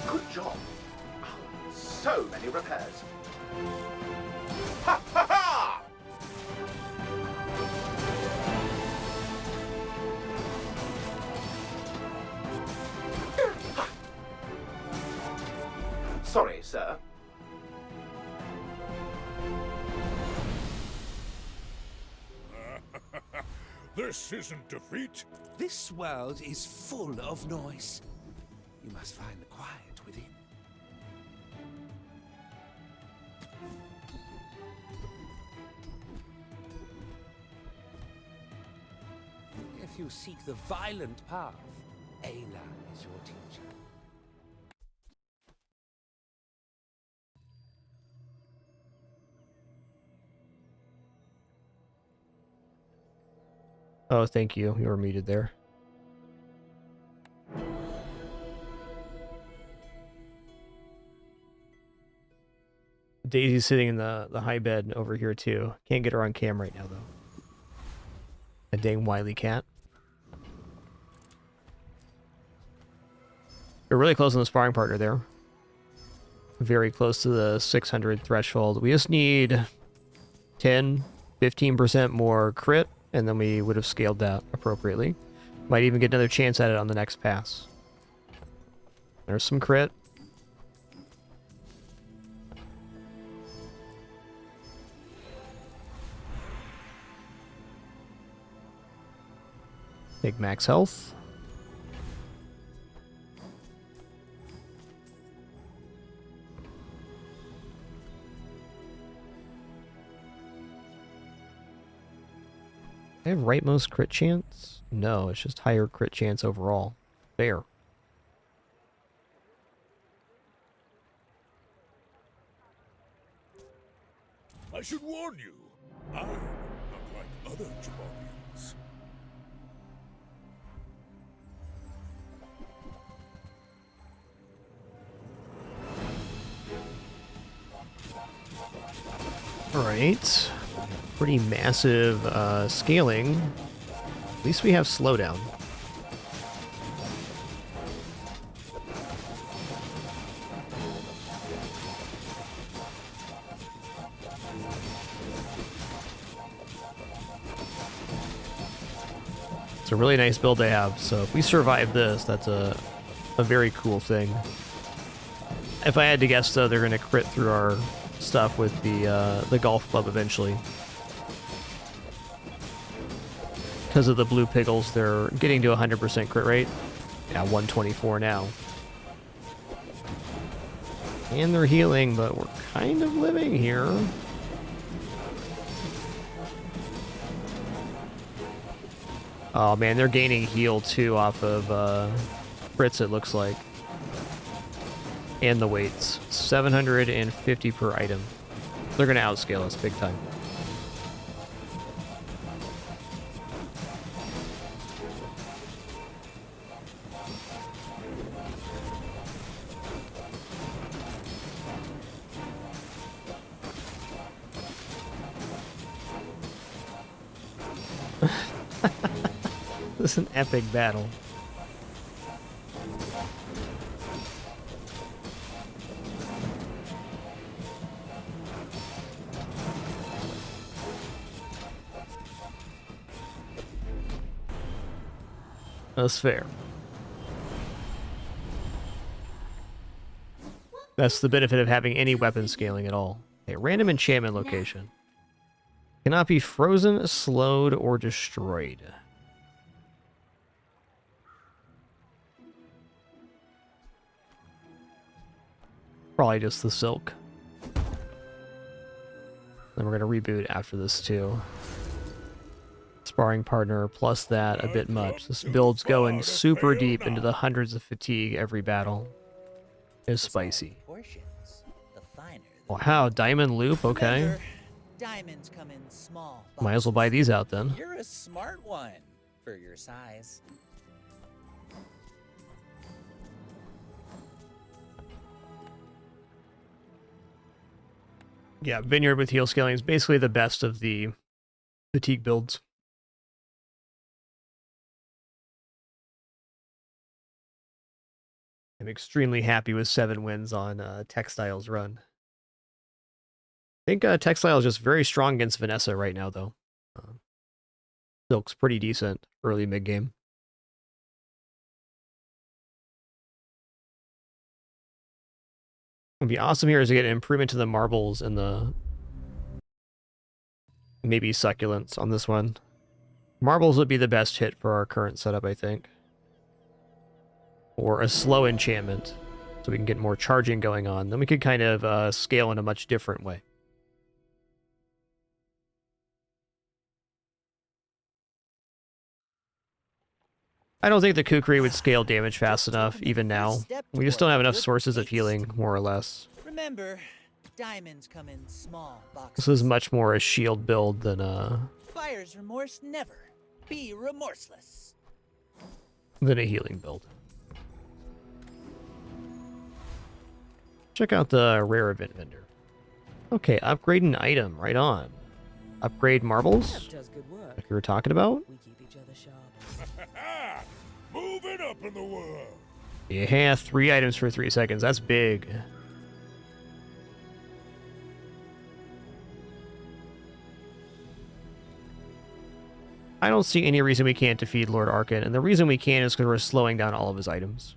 Good job. So many repairs. Ha ha ha! Sorry, sir. This isn't defeat. This world is full of noise. You must find the quiet within. If you seek the violent path, Ayla is your teacher. Oh, thank you. You were muted there. Daisy's sitting in the high bed over here, too. Can't get her on cam right now, though. A dang wily cat. We're really close on the sparring partner there. Very close to the 600 threshold. We just need 10, 15% more crit, and then we would have scaled that appropriately. Might even get another chance at it on the next pass. There's some crit. Take max health. I have rightmost crit chance? No, it's just higher crit chance overall. Fair. I should warn you, I'm not like other Jabarians. Alright. Pretty massive scaling. At least we have slowdown. It's a really nice build they have, so if we survive this, that's a very cool thing. If I had to guess, though, they're going to crit through our stuff with the golf club eventually. Because of the blue piggles, they're getting to 100% crit rate. Yeah, 124 now. And they're healing, but we're kind of living here. Oh man, they're gaining heal too off of crits, it looks like. And the weights. 750 per item. They're gonna outscale us big time. This is an epic battle. That's fair. That's the benefit of having any weapon scaling at all. A random enchantment location. Cannot be frozen, slowed, or destroyed. Probably just the silk. Then we're going to reboot after this too. Sparring partner plus that a bit much. This build's going super deep into the hundreds of fatigue every battle. It's spicy. Wow, diamond loop, okay. Diamonds come in small boxes. Might as well buy these out then. You're a smart one for your size. Yeah, Vineyard with heal scaling is basically the best of the fatigue builds. I'm extremely happy with 7 wins on Textile's run. I think Textile is just very strong against Vanessa right now, though. Silk's pretty decent early mid-game. What would be awesome here is to get an improvement to the marbles and the maybe succulents on this one. Marbles would be the best hit for our current setup, I think. Or a slow enchantment, so we can get more charging going on. Then we could kind of scale in a much different way. I don't think the Kukri would scale damage fast enough, even now. We just don't have enough sources of healing, more or less. Remember, diamonds come in small boxes. This is much more a shield build than a Buyer's remorse never. Be remorseless. healing build. Check out the rare event vendor. Okay, upgrade an item, right on. Upgrade marbles, Does good work. like we were talking about. We keep each other sharp. Moving up in the world. Yeah, 3 items for 3 seconds. That's big. I don't see any reason we can't defeat Lord Arkan, and the reason we can is because we're slowing down all of his items.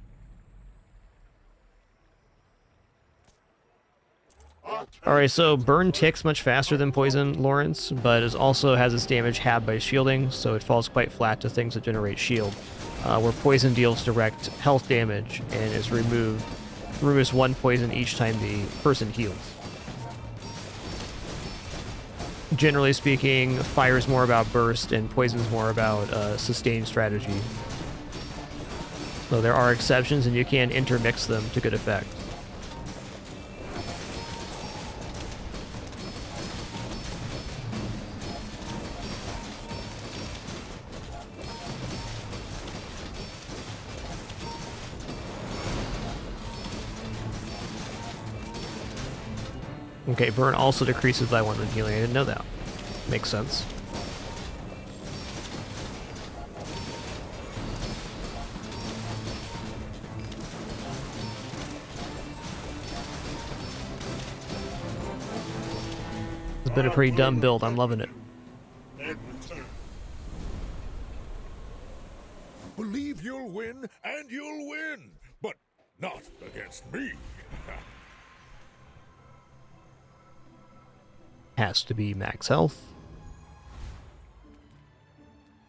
Alright, so burn ticks much faster than poison, Lawrence, but it also has its damage halved by shielding, so it falls quite flat to things that generate shield. Where poison deals direct health damage and is removes 1 poison each time the person heals. Generally speaking, fire is more about burst and poison is more about sustained strategy. So there are exceptions and you can intermix them to good effect. Okay, burn also decreases by 1 when healing. I didn't know that. Makes sense. It's been a pretty dumb build. I'm loving it. Believe you'll win, and you'll win, but not against me. Has to be max health.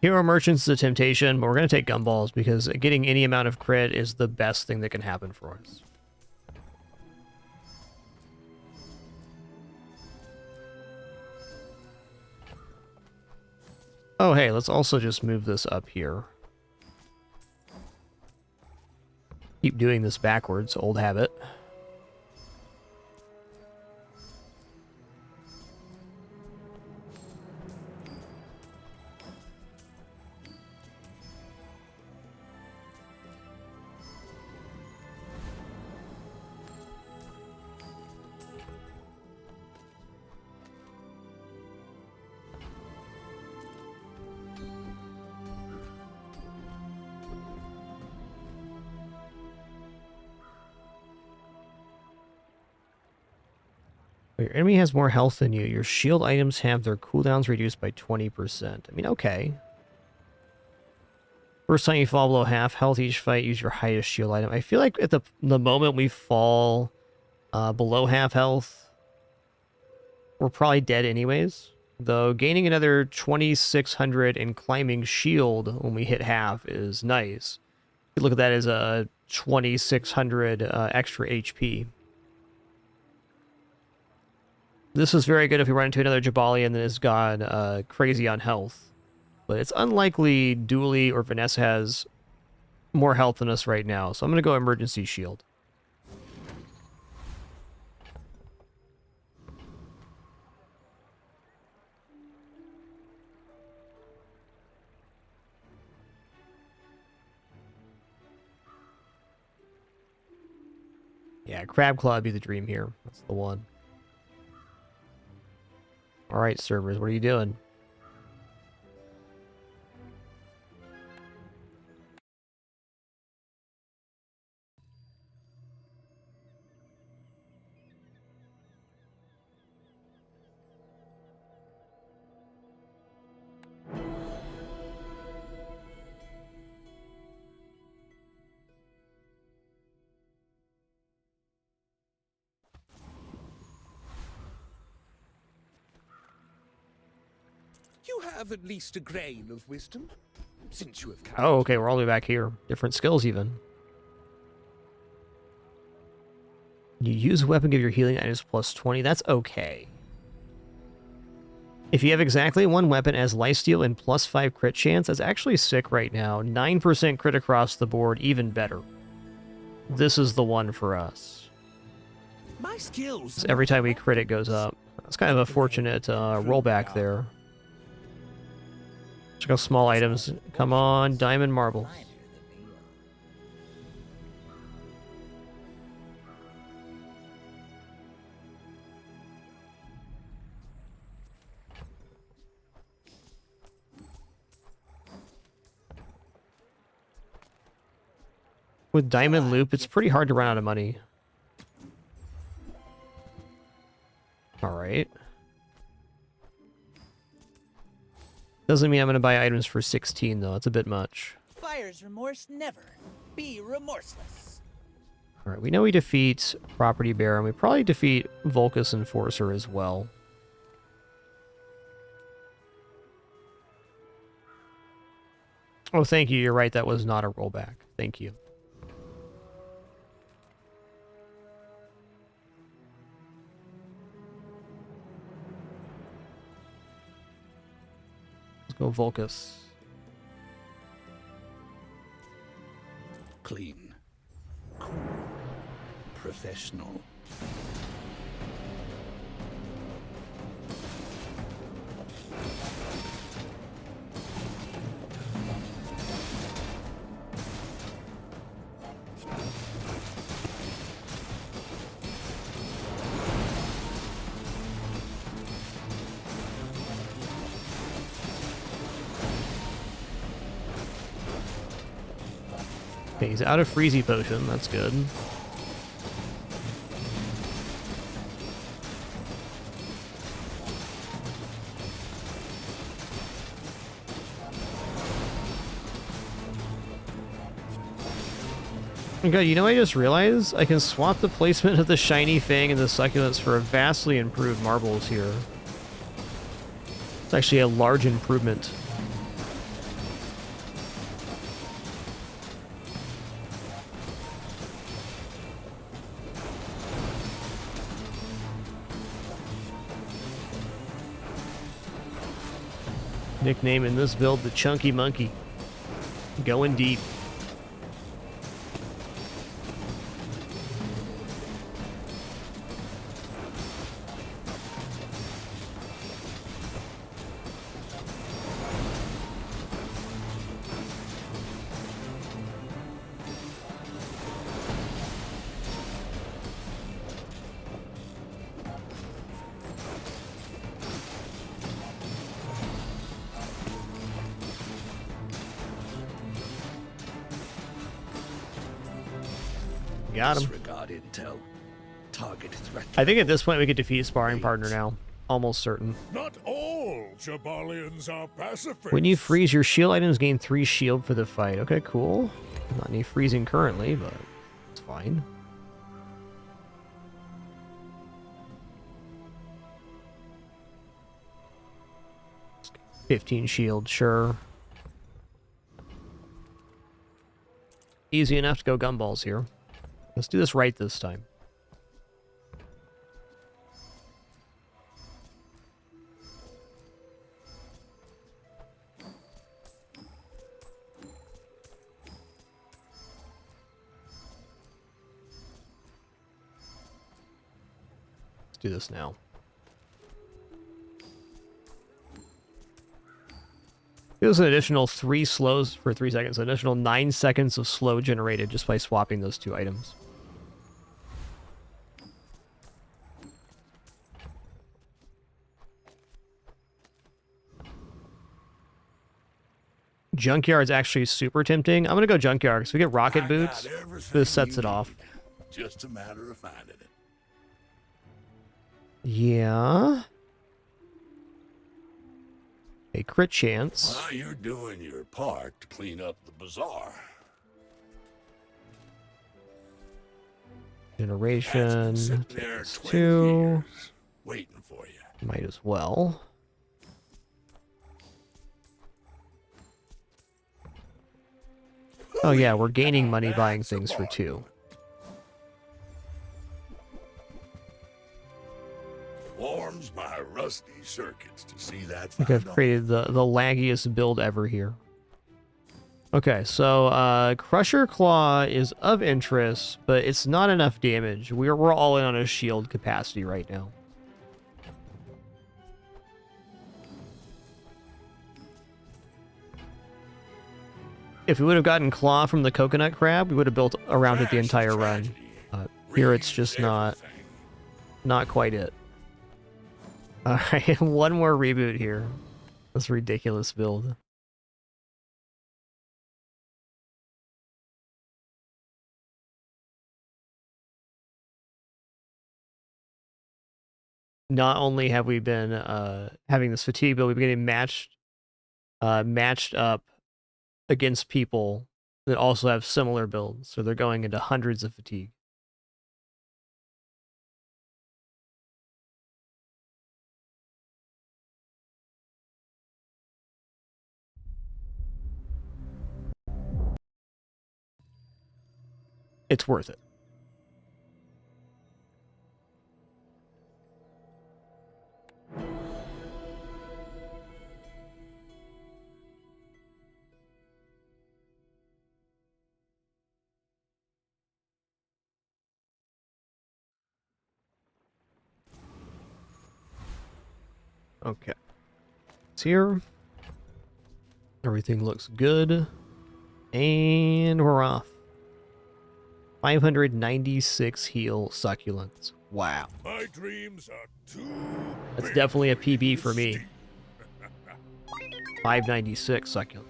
Hero Merchants is a temptation, but we're going to take Gumballs because getting any amount of crit is the best thing that can happen for us. Oh, hey, let's also just move this up here. Keep doing this backwards, old habit. Your enemy has more health than you. Your shield items have their cooldowns reduced by 20%. I mean, okay. First time you fall below half health each fight, use your highest shield item. I feel like at the moment we fall below half health, we're probably dead anyways. Though gaining another 2,600 and climbing shield when we hit half is nice. You could look at that as a 2,600 extra HP. This is very good if we run into another Jabalion that has gone crazy on health. But it's unlikely Dooley or Vanessa has more health than us right now. So I'm going to go Emergency Shield. Yeah, Crab Claw would be the dream here. That's the one. Alright, servers, what are you doing? You have at least a grain of wisdom, since you have come. Oh, okay, we're all the way back here. Different skills, even. You use a weapon, give your healing items plus 20. That's okay. If you have exactly 1 weapon as lifesteal and plus 5 crit chance, that's actually sick right now. 9% crit across the board, even better. This is the one for us. My skills. So every time we crit, it goes up. That's kind of a fortunate rollback there. Check out small items. Come on, diamond marbles. With Diamond Loop, it's pretty hard to run out of money. Alright. Doesn't mean I'm going to buy items for 16, though. That's a bit much. Buyer's remorse never. Be remorseless. Alright, we know we defeat Property Baron. We probably defeat Vulcus Enforcer as well. Oh, thank you. You're right. That was not a rollback. Thank you. Let's go Vulcus. Clean. Cool. Professional. Okay, he's out of Freezy Potion. That's good. Okay, you know what I just realized? I can swap the placement of the Shiny Fang and the Succulents for a vastly improved marbles here. It's actually a large improvement. Nickname in this build, the Chunky Monkey. Going deep. Got him. Disregard intel. Target threat. I think at this point we could defeat a sparring partner now. Almost certain. Not all Jabalians are pacifists. When you freeze, your shield items gain 3 shield for the fight. Okay, cool. Not any freezing currently, but it's fine. $15 shield, sure. Easy enough to go gumballs here. Let's do this right this time. Let's do this now. There's an additional 3 slows for 3 seconds, an additional 9 seconds of slow generated just by swapping those 2 items. Junkyard's actually super tempting. I'm gonna go Junkyard because we get rocket boots. This sets it off. Just a matter of finding it. Yeah. A crit chance. While you're doing your part to clean up the bazaar. Generation. Sitting there 20 2. years, waiting for you. Might as well. Oh yeah, we're gaining money buying things for 2. Warms my rusty circuits to see that. I think I've created the laggiest build ever here. Okay, so Crusher Claw is of interest, but it's not enough damage. We're all in on a shield capacity right now. If we would have gotten Claw from the Coconut Crab, we would have built around it the entire run. Here it's just not quite it. Alright, one more reboot here. That's a ridiculous build. not only have we been having this fatigue build, we've been getting matched up against people that also have similar builds. So they're going into hundreds of fatigue. It's worth it. Okay. It's here. Everything looks good. And we're off. 596 heal succulents. Wow. My dreams are too That's big definitely a for you PB to for me. steal. 596 succulent.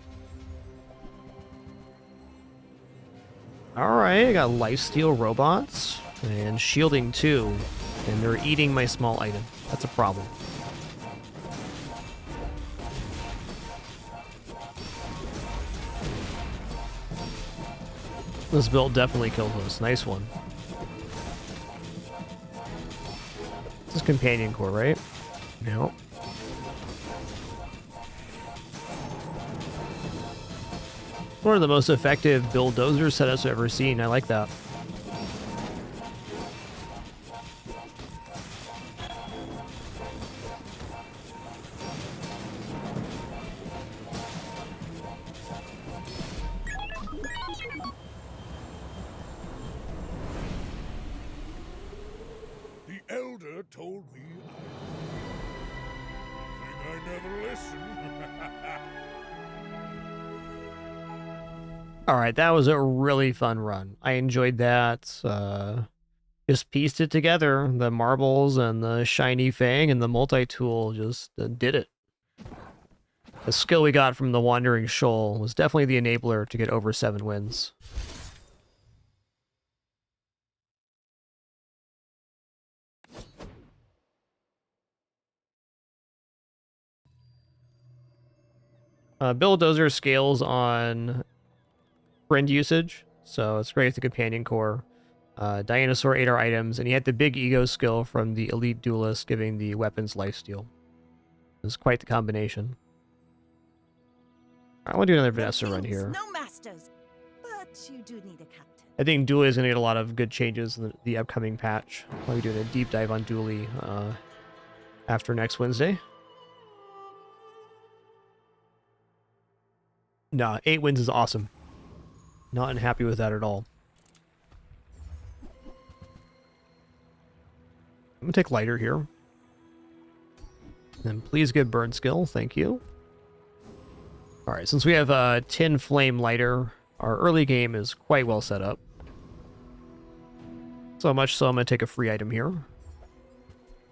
Alright, I got lifesteal robots and shielding too. And they're eating my small item. That's a problem. This build definitely killed us. Nice one. This is companion core, right? No. One of the most effective bulldozer setups I've ever seen. I like that. The elder told me I never listened. Alright, that was a really fun run. I enjoyed that. Just pieced it together. The marbles and the shiny fang and the multi-tool just did it. The skill we got from the Wandering Shoal was definitely the enabler to get over 7 wins. Bulldozer scales on friend usage, so it's great with the companion core. Dinosaur ate our items, and he had the big ego skill from the elite duelist, giving the weapons lifesteal. It's quite the combination. I want to do another Vanessa run here. No masters, but you do need a captain. I think Dooley is going to get a lot of good changes in the upcoming patch. I'll be doing a deep dive on Dooley after next Wednesday. Nah, 8 wins is awesome. Not unhappy with that at all. I'm going to take lighter here. Then please give burn skill. Thank you. Alright, since we have 10 flame lighter, our early game is quite well set up. So much so I'm going to take a free item here.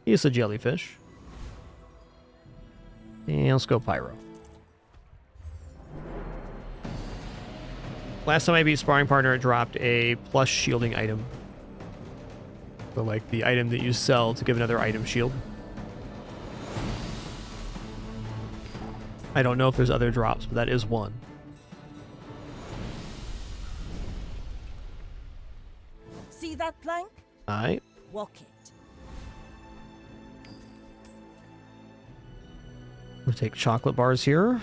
Use a jellyfish. And let's go pyro. Last time I beat Sparring Partner, it dropped a plus shielding item. So like the item that you sell to give another item shield. I don't know if there's other drops, but that is one. See that plank? Alright. Walk it. We'll take chocolate bars here.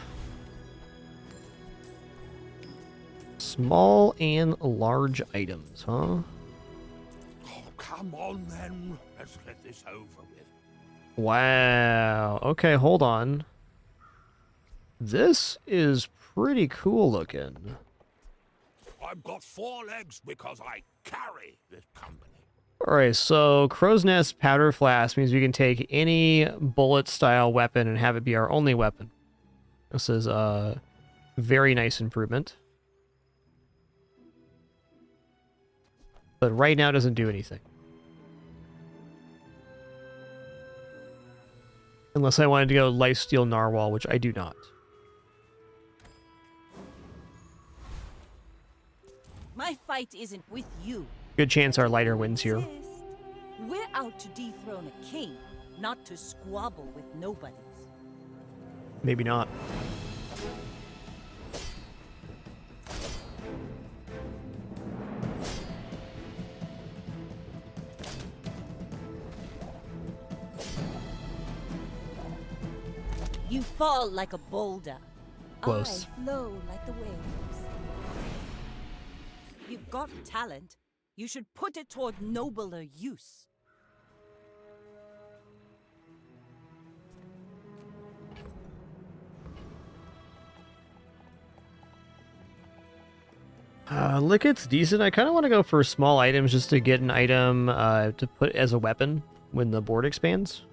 Small and large items, huh? Oh, come on then. Let's get this over with. Wow. Okay, hold on. This is pretty cool looking. I've got 4 legs because I carry this company. Alright, so Crow's Nest Powder Flask means we can take any bullet-style weapon and have it be our only weapon. This is a very nice improvement. But right now it doesn't do anything. Unless I wanted to go Lifesteal Narwhal, which I do not. My fight isn't with you. Good chance our lighter wins here. We're out to dethrone a king, not to squabble with nobodies. Maybe not. You fall like a boulder. Close. I flow like the waves. You've got talent. You should put it toward nobler use. Licket's decent. I kind of want to go for small items just to get an item to put as a weapon when the board expands.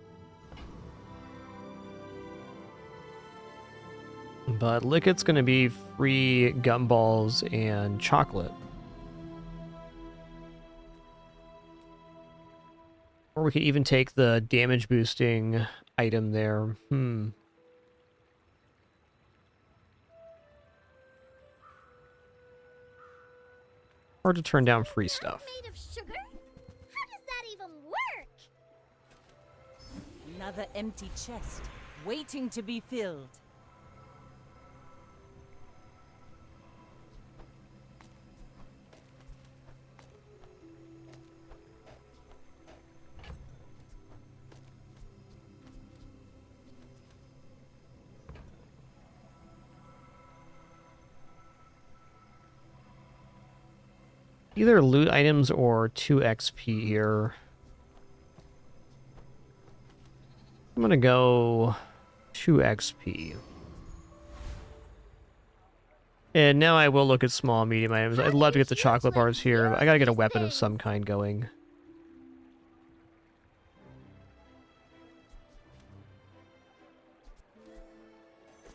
But Licket's going to be free gumballs and chocolate. Or we could even take the damage boosting item there. Or to turn down free stuff. Made of sugar? How does that even work? Another empty chest, waiting to be filled. Either loot items or 2 XP here. I'm gonna go 2 XP. And now I will look at small and medium items. I'd love to get the chocolate bars here, but I gotta get a weapon of some kind going.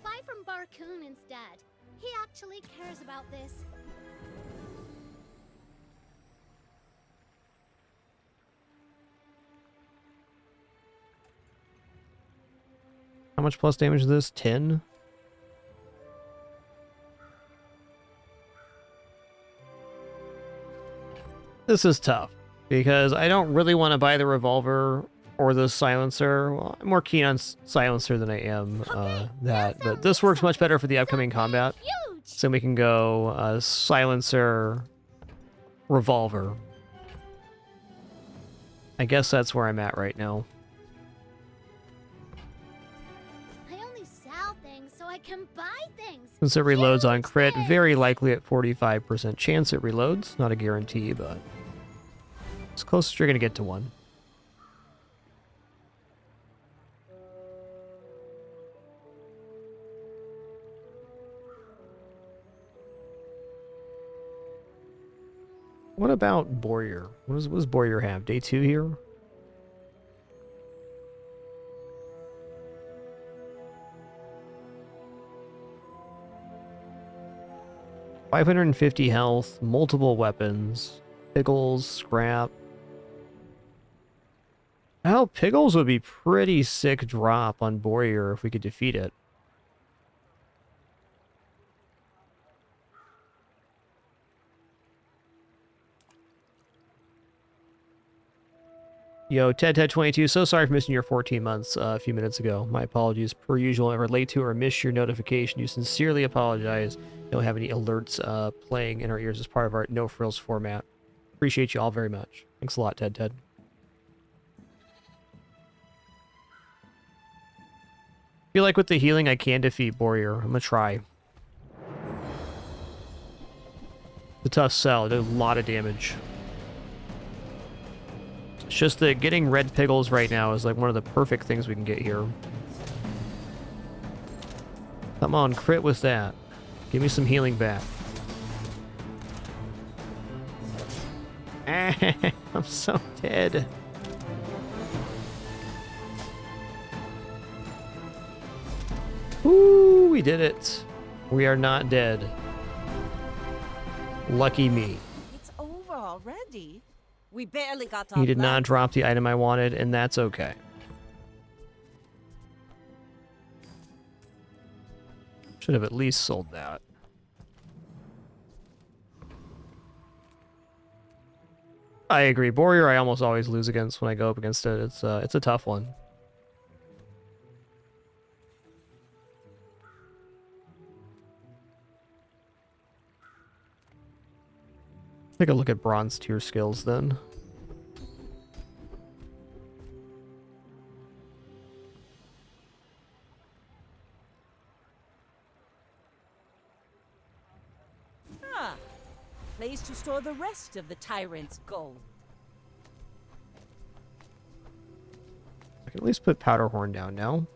Buy from Barcoon instead. He actually cares about this. How much plus damage is this? 10? This is tough, because I don't really want to buy the revolver or the silencer. Well, I'm more keen on silencer than I am that, but this works much better for the upcoming combat. Huge! So we can go silencer, revolver. I guess that's where I'm at right now. I only sell things so I can buy things. Since it reloads on Huge crit, things! very likely at 45% chance it reloads. Not a guarantee, but it's close as you're going to get to one. What about Boyer? What does Boyer have? Day 2 here? $550 health, multiple weapons, Pickles, Scrap. Well, Pickles would be pretty sick drop on Boyer if we could defeat it. Yo, Ted22, so sorry for missing your 14 months a few minutes ago. My apologies. Per usual, if we're late to or miss your notification, you sincerely apologize. Don't have any alerts playing in our ears as part of our no frills format. Appreciate you all very much. Thanks a lot, Ted. Feel like with the healing, I can defeat Boyer. I'm gonna try. It's a tough sell. It did a lot of damage. It's just that getting red Pickles right now is like one of the perfect things we can get here. Come on, crit with that. Give me some healing back. I'm so dead. Woo, we did it. We are not dead. Lucky me. It's over already. We barely got He off did not last. drop the item I wanted, and that's okay. Should have at least sold that. I agree. Boyer I almost always lose against when I go up against it. It's a tough one. Take a look at bronze tier skills then. Ah, place to store the rest of the tyrant's gold. I can at least put powder horn down now.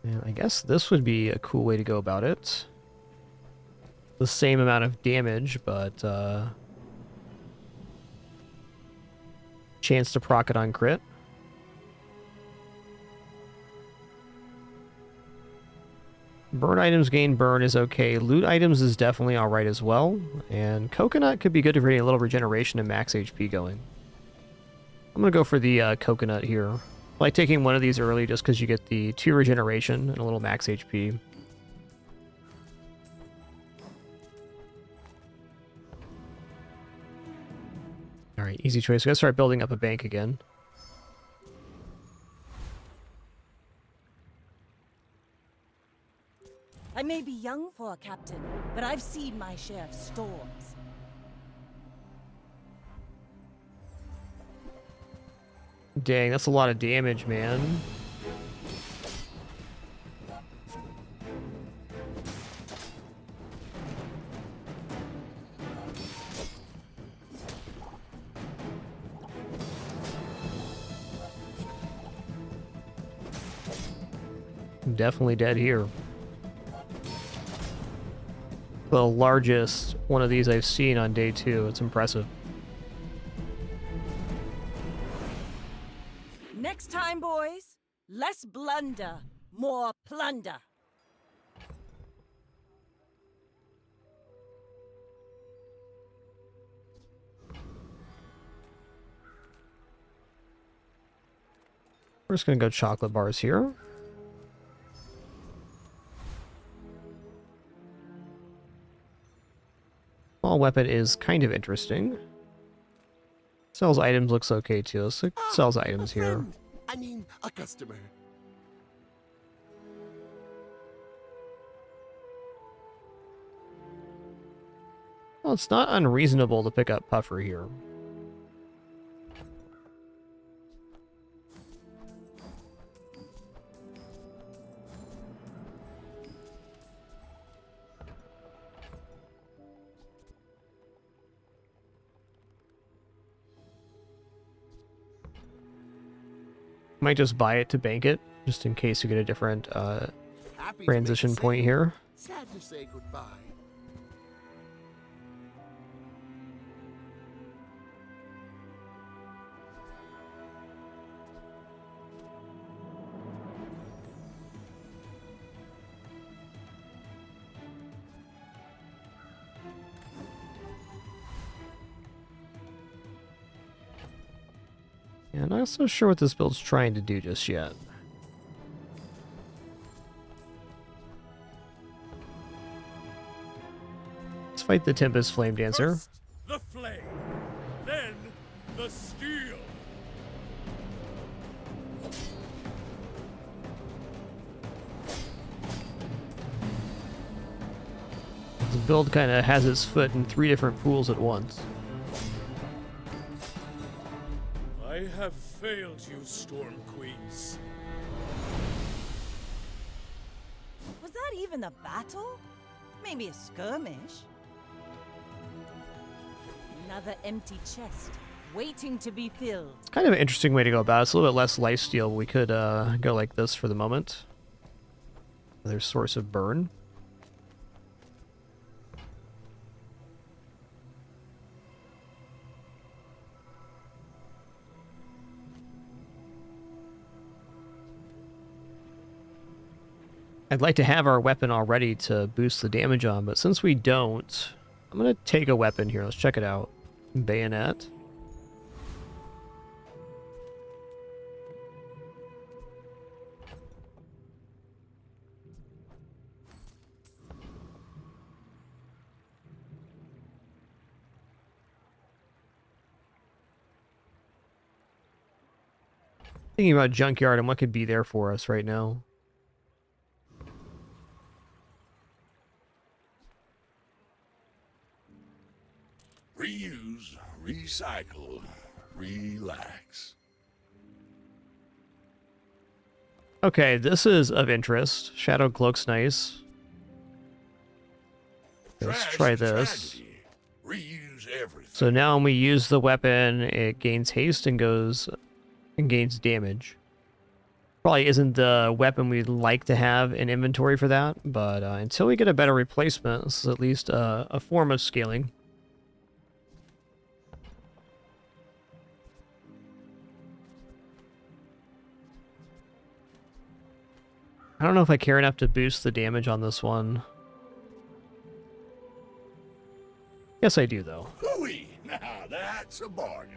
And I guess this would be a cool way to go about it. The same amount of damage, but chance to proc it on crit. Burn items gain burn is okay. Loot items is definitely alright as well. And coconut could be good for getting a little regeneration and max HP going. I'm going to go for the coconut here. I like taking one of these early just because you get the 2 regeneration and a little max HP. Alright, easy choice. We gotta start building up a bank again. I may be young for a captain, but I've seen my share of storms. Dang, that's a lot of damage, man. I'm definitely dead here. The largest one of these I've seen on day 2. It's impressive. Next time, boys, less blunder, more plunder. We're just gonna go chocolate bars here. Small weapon is kind of interesting. Sells items looks okay too. Let's look, sells items here. I mean, a customer. Well, it's not unreasonable to pick up Puffer here. Might just buy it to bank it, just in case you get a different Happy to transition make a point sale. here. Sad to say goodbye. Yeah, not so sure what this build's trying to do just yet. Let's fight the Tempest Flame Dancer. First, the flame, then the steel. This build kind of has its foot in 3 different pools at once. I have failed you, Storm Queens. Was that even a battle? Maybe a skirmish? Another empty chest, waiting to be filled. It's kind of an interesting way to go about it. It's a little bit less lifesteal. We could go like this for the moment. Another source of burn. I'd like to have our weapon already to boost the damage on, but since we don't, I'm going to take a weapon here. Let's check it out. Bayonet. Thinking about Junkyard and what could be there for us right now. Reuse, recycle, relax. Okay, this is of interest. Shadow Cloak's nice. Let's Trash try is this. tragedy. Reuse everything. So now when we use the weapon, it gains haste and gains damage. Probably isn't the weapon we'd like to have in inventory for that, but until we get a better replacement, this is at least a form of scaling. I don't know if I care enough to boost the damage on this one. Yes, I do, though. Hooey! Now that's a bargain.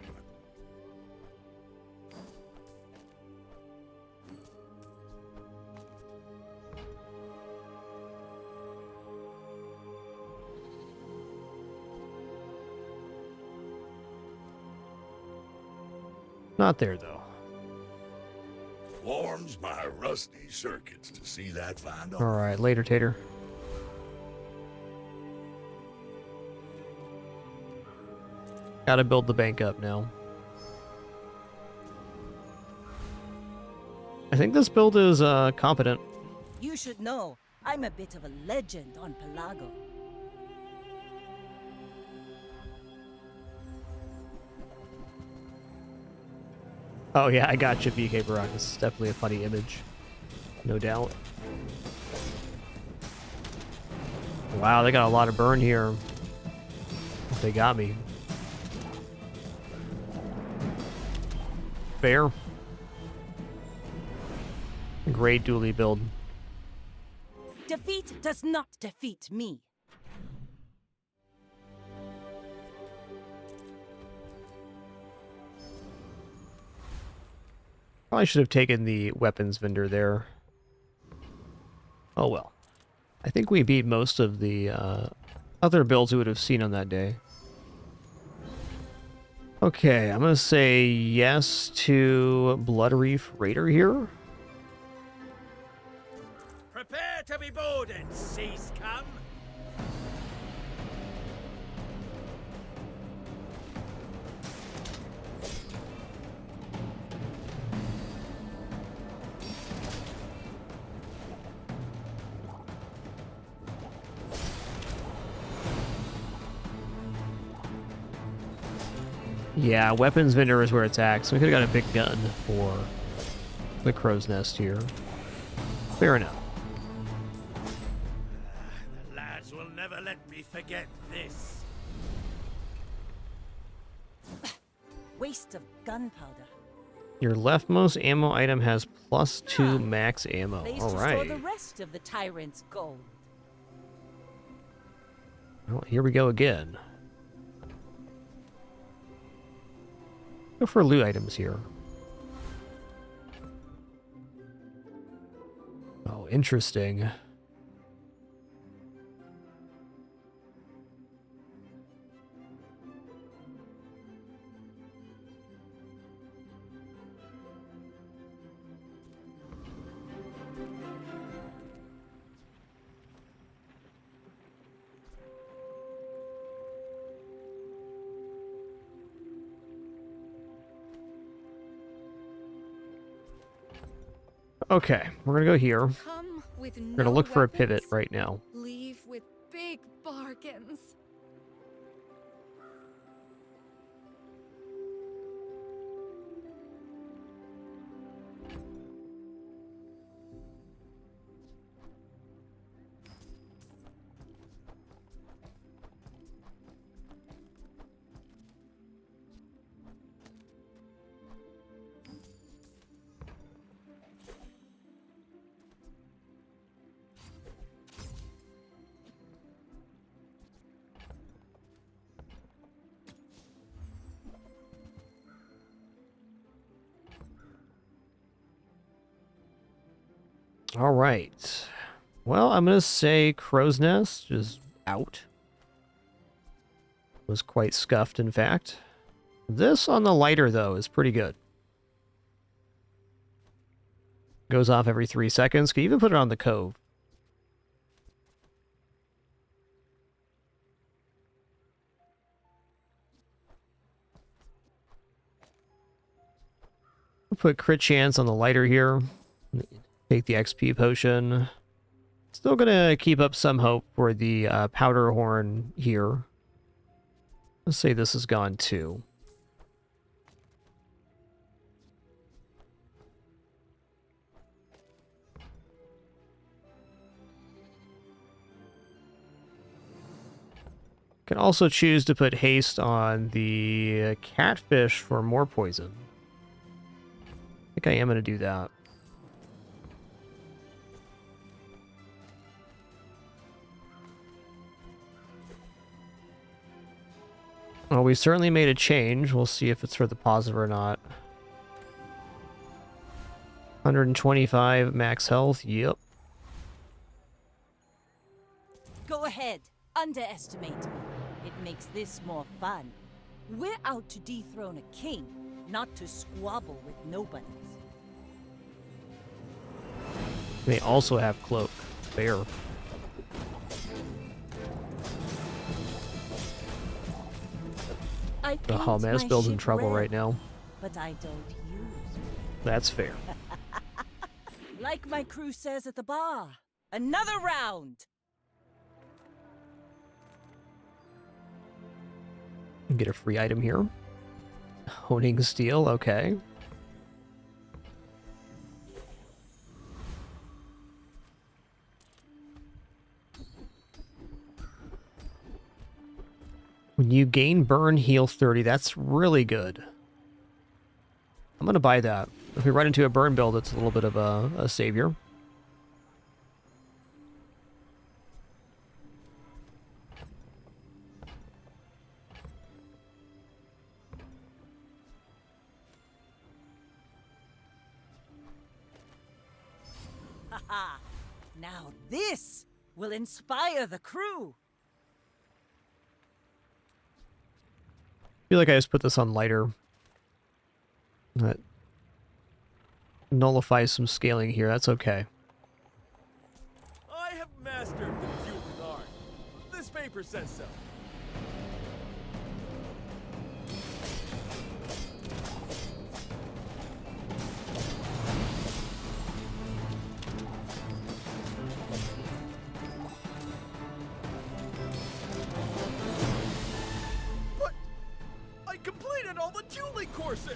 Not there, though. Warms my rusty circuits to see that find All right, later, Tater. Gotta build the bank up now. I think this build is competent. You should know, I'm a bit of a legend on Pelago. Oh yeah, I got you, BK Barack. This is definitely a funny image. No doubt. Wow, they got a lot of burn here. They got me. Fair. Great dually build. Defeat does not defeat me. Probably should have taken the weapons vendor there. Oh well. I think we beat most of the other builds we would have seen on that day. Okay, I'm going to say yes to Blood Reef Raider here. Prepare to be boarded, sea scum! Yeah, weapons vendor is where it's at, so we could have got a big gun for the crow's nest here. Fair enough. The lads will never let me forget this. Waste of gunpowder. Your leftmost ammo item has +2 max ammo. Place All to store right. the rest of the tyrant's gold. Well, here we go again. Go for loot items here. Oh, interesting. Okay, we're gonna go here. Come with We're gonna look for a pivot right now. Leave with big bargains. All right. Well, I'm gonna say Crow's Nest is out. Was quite scuffed, in fact. This on the lighter, though, is pretty good. Goes off every 3 seconds. Can even put it on the Cove. put crit chance on the lighter here. Take the XP potion. Still gonna keep up some hope for the powder horn here. Let's say this is gone too. Can also choose to put haste on the catfish for more poison. I think I am going to do that. Well, we certainly made a change. We'll see if it's for the positive or not. 125 max health. Yep. Go ahead. Underestimate me. It makes this more fun. We're out to dethrone a king, not to squabble with nobodies. They also have cloak. Fair. The Hamas build's in trouble right now. But I don't use it. That's fair. Like my crew says at the bar, another round. Get a free item here. Honing steel, okay. When you gain burn, heal 30. That's really good. I'm going to buy that. If we run into a burn build, it's a little bit of a savior. Haha! Now this will inspire the crew. I feel like I just put this on lighter. That nullifies some scaling here. That's okay. I have mastered the dueling art. This paper says so. But I completed all the dueling courses.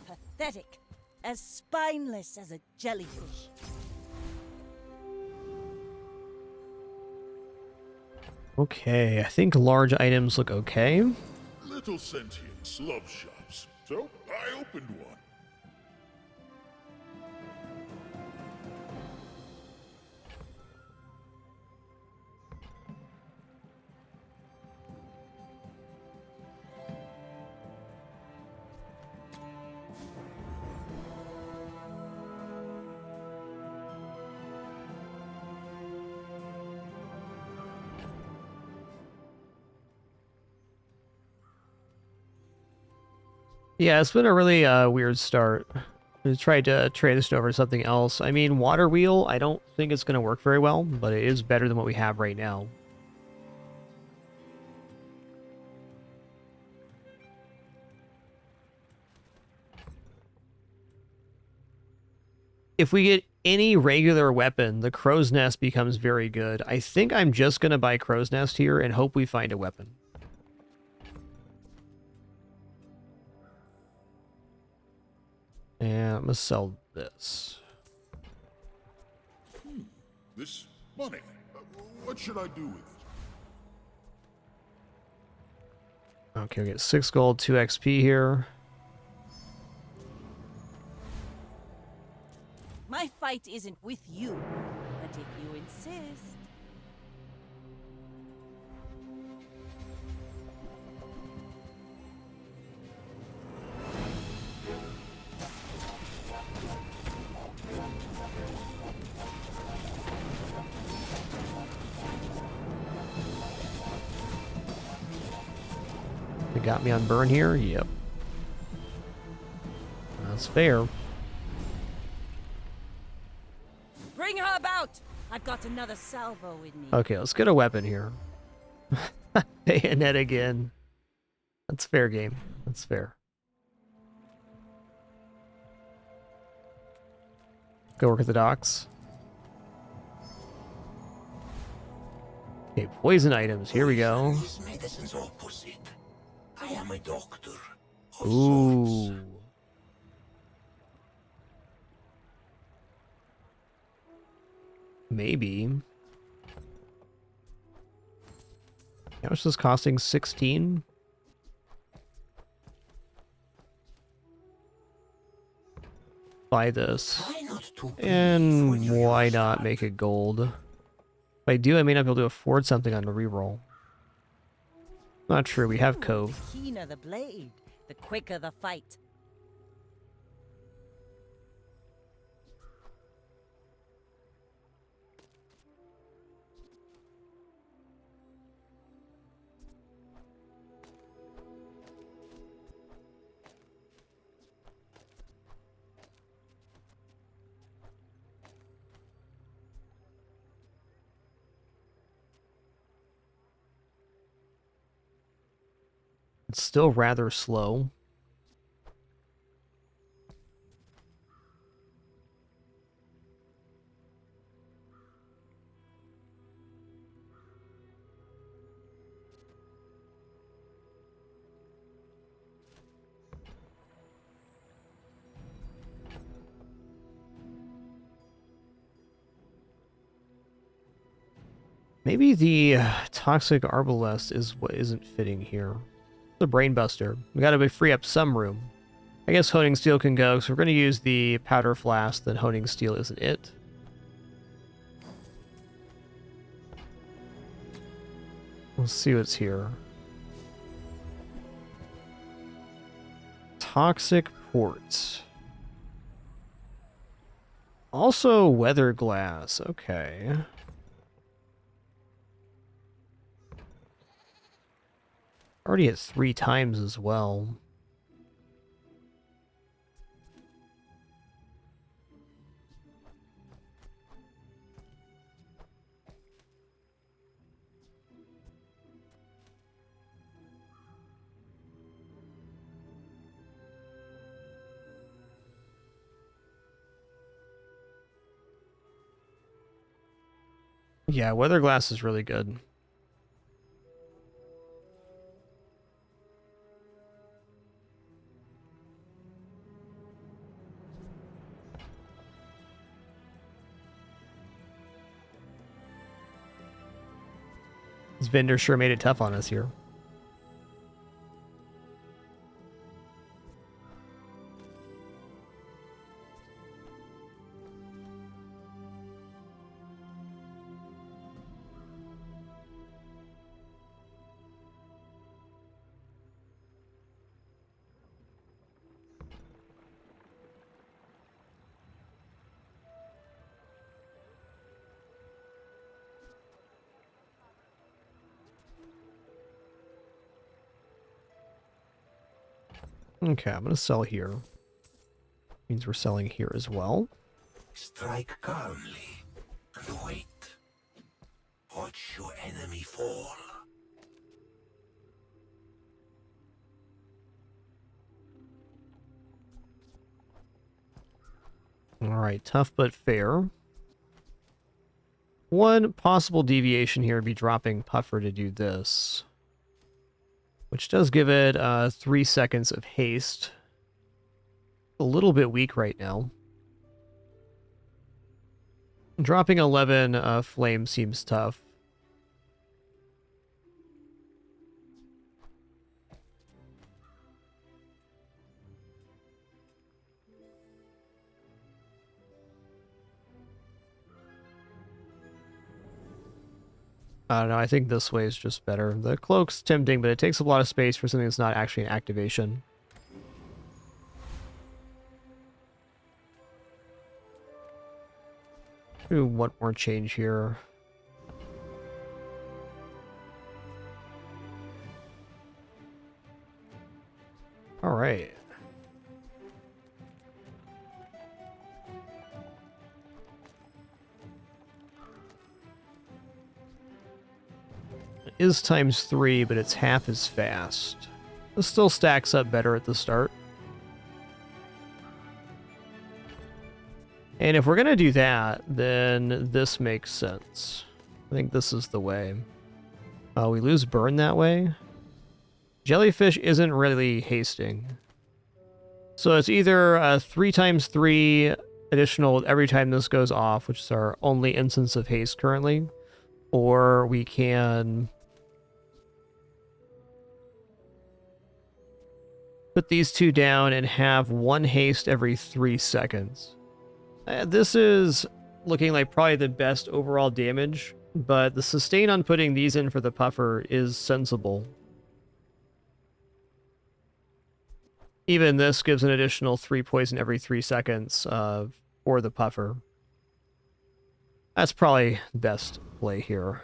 Pathetic. As spineless as a jellyfish. Okay, I think large items look okay. Little sentient love shops. So I opened one. Yeah, it's been a really weird start. I tried to transition over to something else. I mean, water wheel, I don't think it's going to work very well, but it is better than what we have right now. If we get any regular weapon, the crow's nest becomes very good. I think I'm just going to buy crow's nest here and hope we find a weapon. And I'm going to sell this. This money. What should I do with it? Okay, we get 6 gold, 2 XP here. My fight isn't with you, but if you insist. They got me on burn here? Yep. That's fair. Bring her about! I've got another salvo in me. Okay, let's get a weapon here. Bayonet again. That's fair game. That's fair. Go work at the docks. Okay, poison items. Here we go. Is medicine's opposite. I am a doctor. Of Ooh. sorts. Maybe. How much is this costing? 16? Buy this. Try not to breathe when And you why use not that. make it gold? If I do, I may not be able to afford something on the reroll. Not true, we have Cove. The keener the blade, the quicker the fight. It's still rather slow. Maybe the toxic arbalest is what isn't fitting here. The brainbuster. We gotta free up some room. I guess honing steel can go, so we're gonna use the powder flask, then honing steel isn't it. Let's see what's here. Toxic port. Also weather glass, okay. Already at 3 times as well. Yeah, weather glass is really good. This vendor sure made it tough on us here. Okay, I'm gonna sell here. Means we're selling here as well. Strike calmly and wait. Watch your enemy fall. Alright, tough but fair. One possible deviation here would be dropping Puffer to do this. Which does give it 3 seconds of haste. A little bit weak right now. Dropping 11 flame seems tough. I don't know, I think this way is just better. The cloak's tempting, but it takes a lot of space for something that's not actually an activation. Do one more change here. Alright. It is times 3, but it's half as fast. This still stacks up better at the start. And if we're going to do that, then this makes sense. I think this is the way. We lose burn that way. Jellyfish isn't really hasting. So it's either 3x3 additional every time this goes off, which is our only instance of haste currently, or we can put these two down and have 1 haste every 3 seconds. This is looking like probably the best overall damage, but the sustain on putting these in for the puffer is sensible. Even this gives an additional 3 poison every 3 seconds for the puffer. That's probably best play here.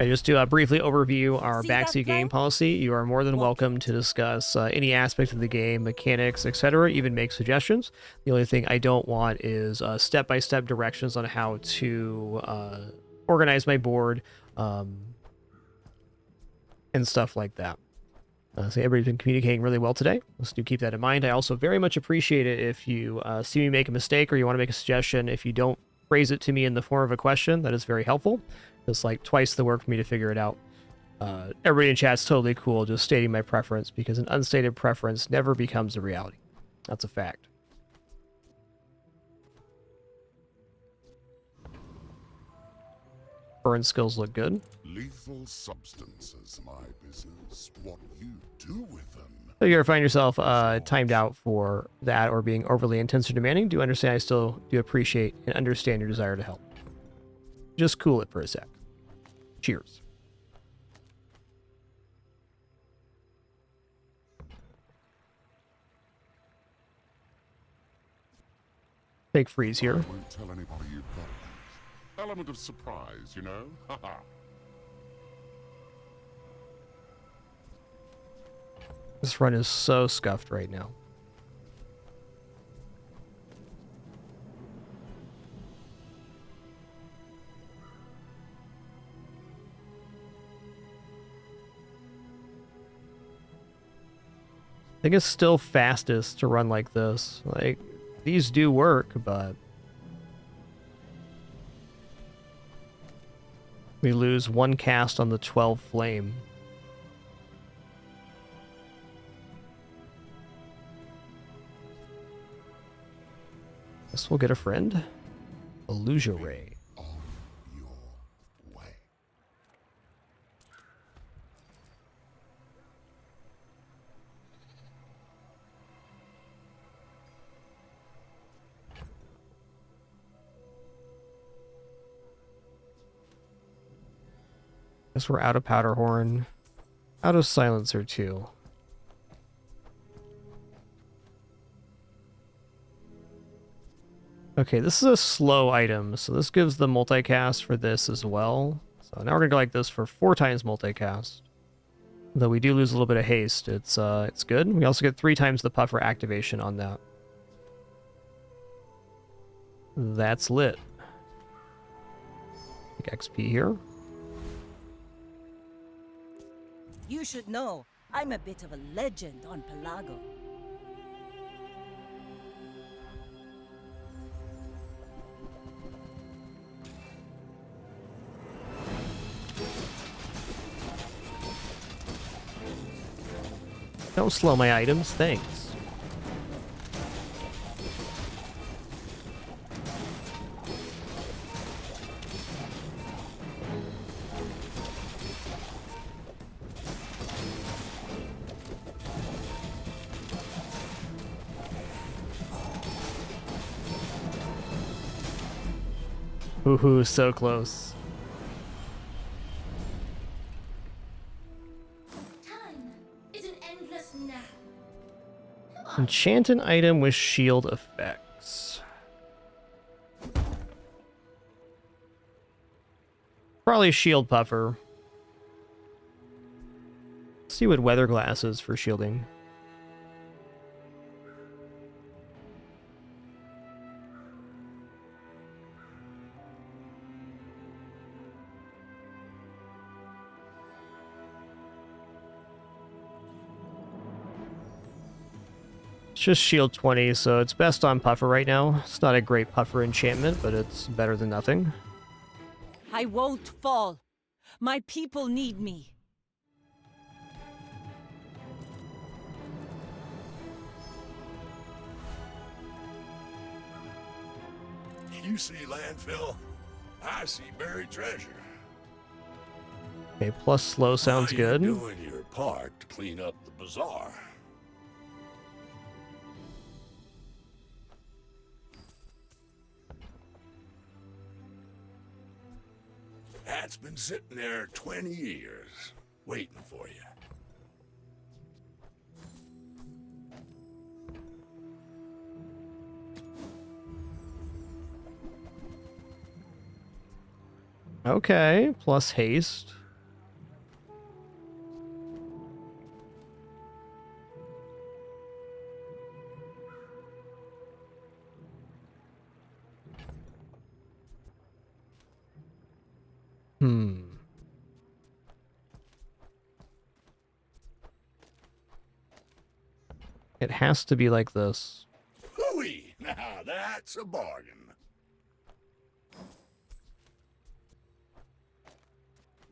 Just to briefly overview our backseat game policy, you are more than welcome to discuss any aspect of the game, mechanics, etc., even make suggestions. The only thing I don't want is step-by-step directions on how to organize my board and stuff like that. So everybody's been communicating really well today. Let's do keep that in mind. I also very much appreciate it if you see me make a mistake or you want to make a suggestion. If you don't phrase it to me in the form of a question, that is very helpful. It's like twice the work for me to figure it out. Everybody in chat's totally cool just stating my preference, because an unstated preference never becomes a reality. That's a fact. Burn skills look good. Lethal substances, my business. What you do with them. So you ever find yourself timed out for that or being overly intense or demanding, do understand I still do appreciate and understand your desire to help. Just cool it for a sec. Cheers. Fake freeze here. I won't tell anybody you've got that. Element of surprise, you know? Haha. This run is so scuffed right now. I think it's still fastest to run like this. Like, these do work, but we lose 1 cast on the 12 flame. Guess we'll get a friend. Illusion Ray. On your way. Guess we're out of powder horn. Out of silencer too. Okay, this is a slow item, so this gives the multicast for this as well. So now we're gonna go like this for 4 times multicast. Though we do lose a little bit of haste, it's good. We also get 3 times the puffer activation on that. That's lit. Take XP here. You should know, I'm a bit of a legend on Pelago. Don't slow my items, thanks. Woohoo, so close. Enchant an item with shield effects. Probably shield puffer. Let's see what weather glass is for shielding. It's just shield 20, so it's best on puffer right now. It's not a great puffer enchantment, but it's better than nothing. I won't fall. My people need me. You see landfill? I see buried treasure. Okay, plus slow sounds good. You're doing your part to clean up the bazaar. That's been sitting there 20 years, waiting for you. Okay, plus haste. It has to be like this. Hooey! Now that's a bargain.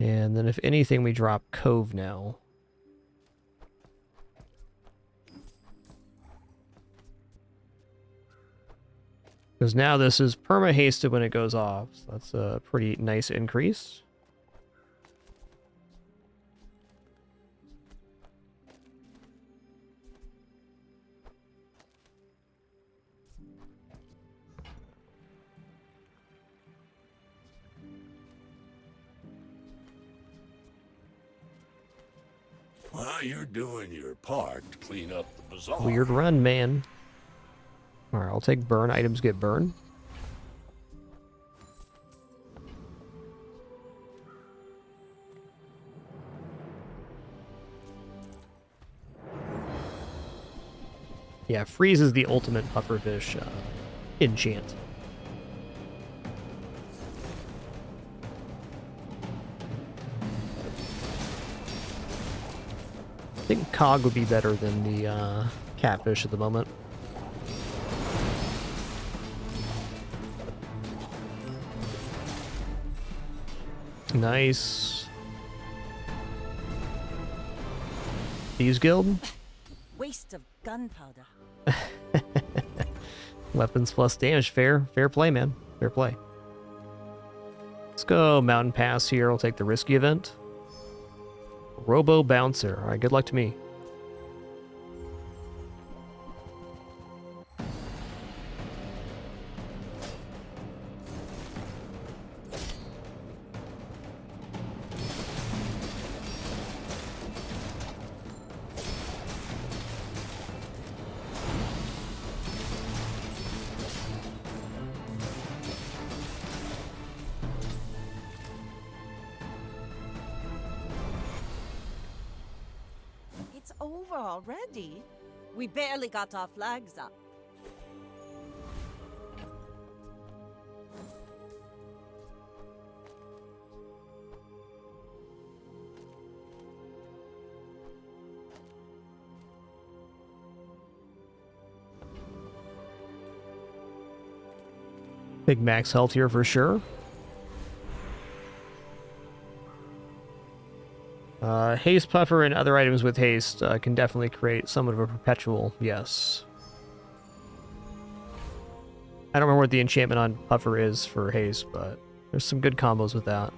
And then if anything, we drop Cove now. Because now this is perma-hasted when it goes off. So that's a pretty nice increase. Well, you're doing your part to clean up the bazaar. Weird run, man. Alright, I'll take burn. Items get burned. Yeah, freeze is the ultimate pufferfish enchant. I think Cog would be better than the catfish at the moment. Nice. Thieves Guild? Waste of gunpowder. Weapons plus damage. Fair play, man. Fair play. Let's go Mountain Pass here. I'll take the risky event. Robo Bouncer. Alright, good luck to me. It's over already. We barely got our flags up. Big max health here for sure. Haste Puffer and other items with haste can definitely create somewhat of a perpetual, yes. I don't remember what the enchantment on Puffer is for haste, but there's some good combos with that.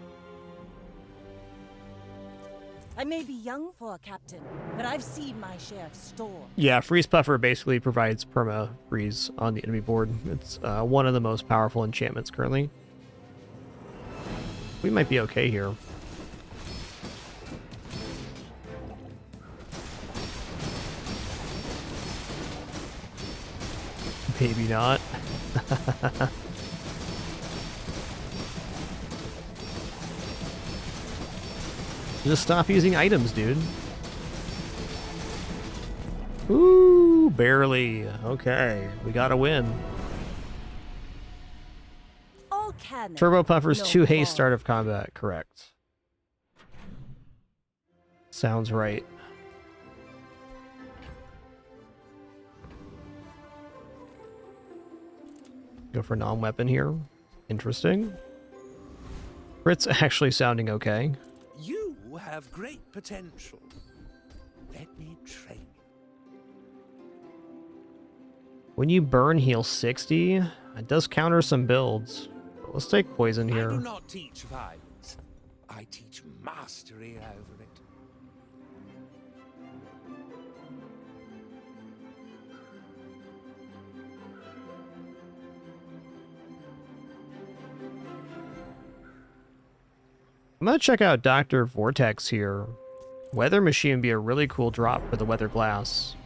I may be young for a captain, but I've seen my share of storms. Yeah, Freeze Puffer basically provides perma freeze on the enemy board. It's one of the most powerful enchantments currently. We might be okay here. Maybe not. Just stop using items, dude. Ooh, barely. Okay, we got a win. All cannon, Turbo Puffers no 2 haste ball. start of combat, correct. Sounds right. Go for non-weapon here. Interesting. Crit's actually sounding okay. You have great potential. Let me train you. When you burn, heal 60. It does counter some builds. But let's take poison I here. do not teach violence. I teach mastery over it. I'm gonna check out Dr. Vortex here. Weather Machine would be a really cool drop for the Weather Glass.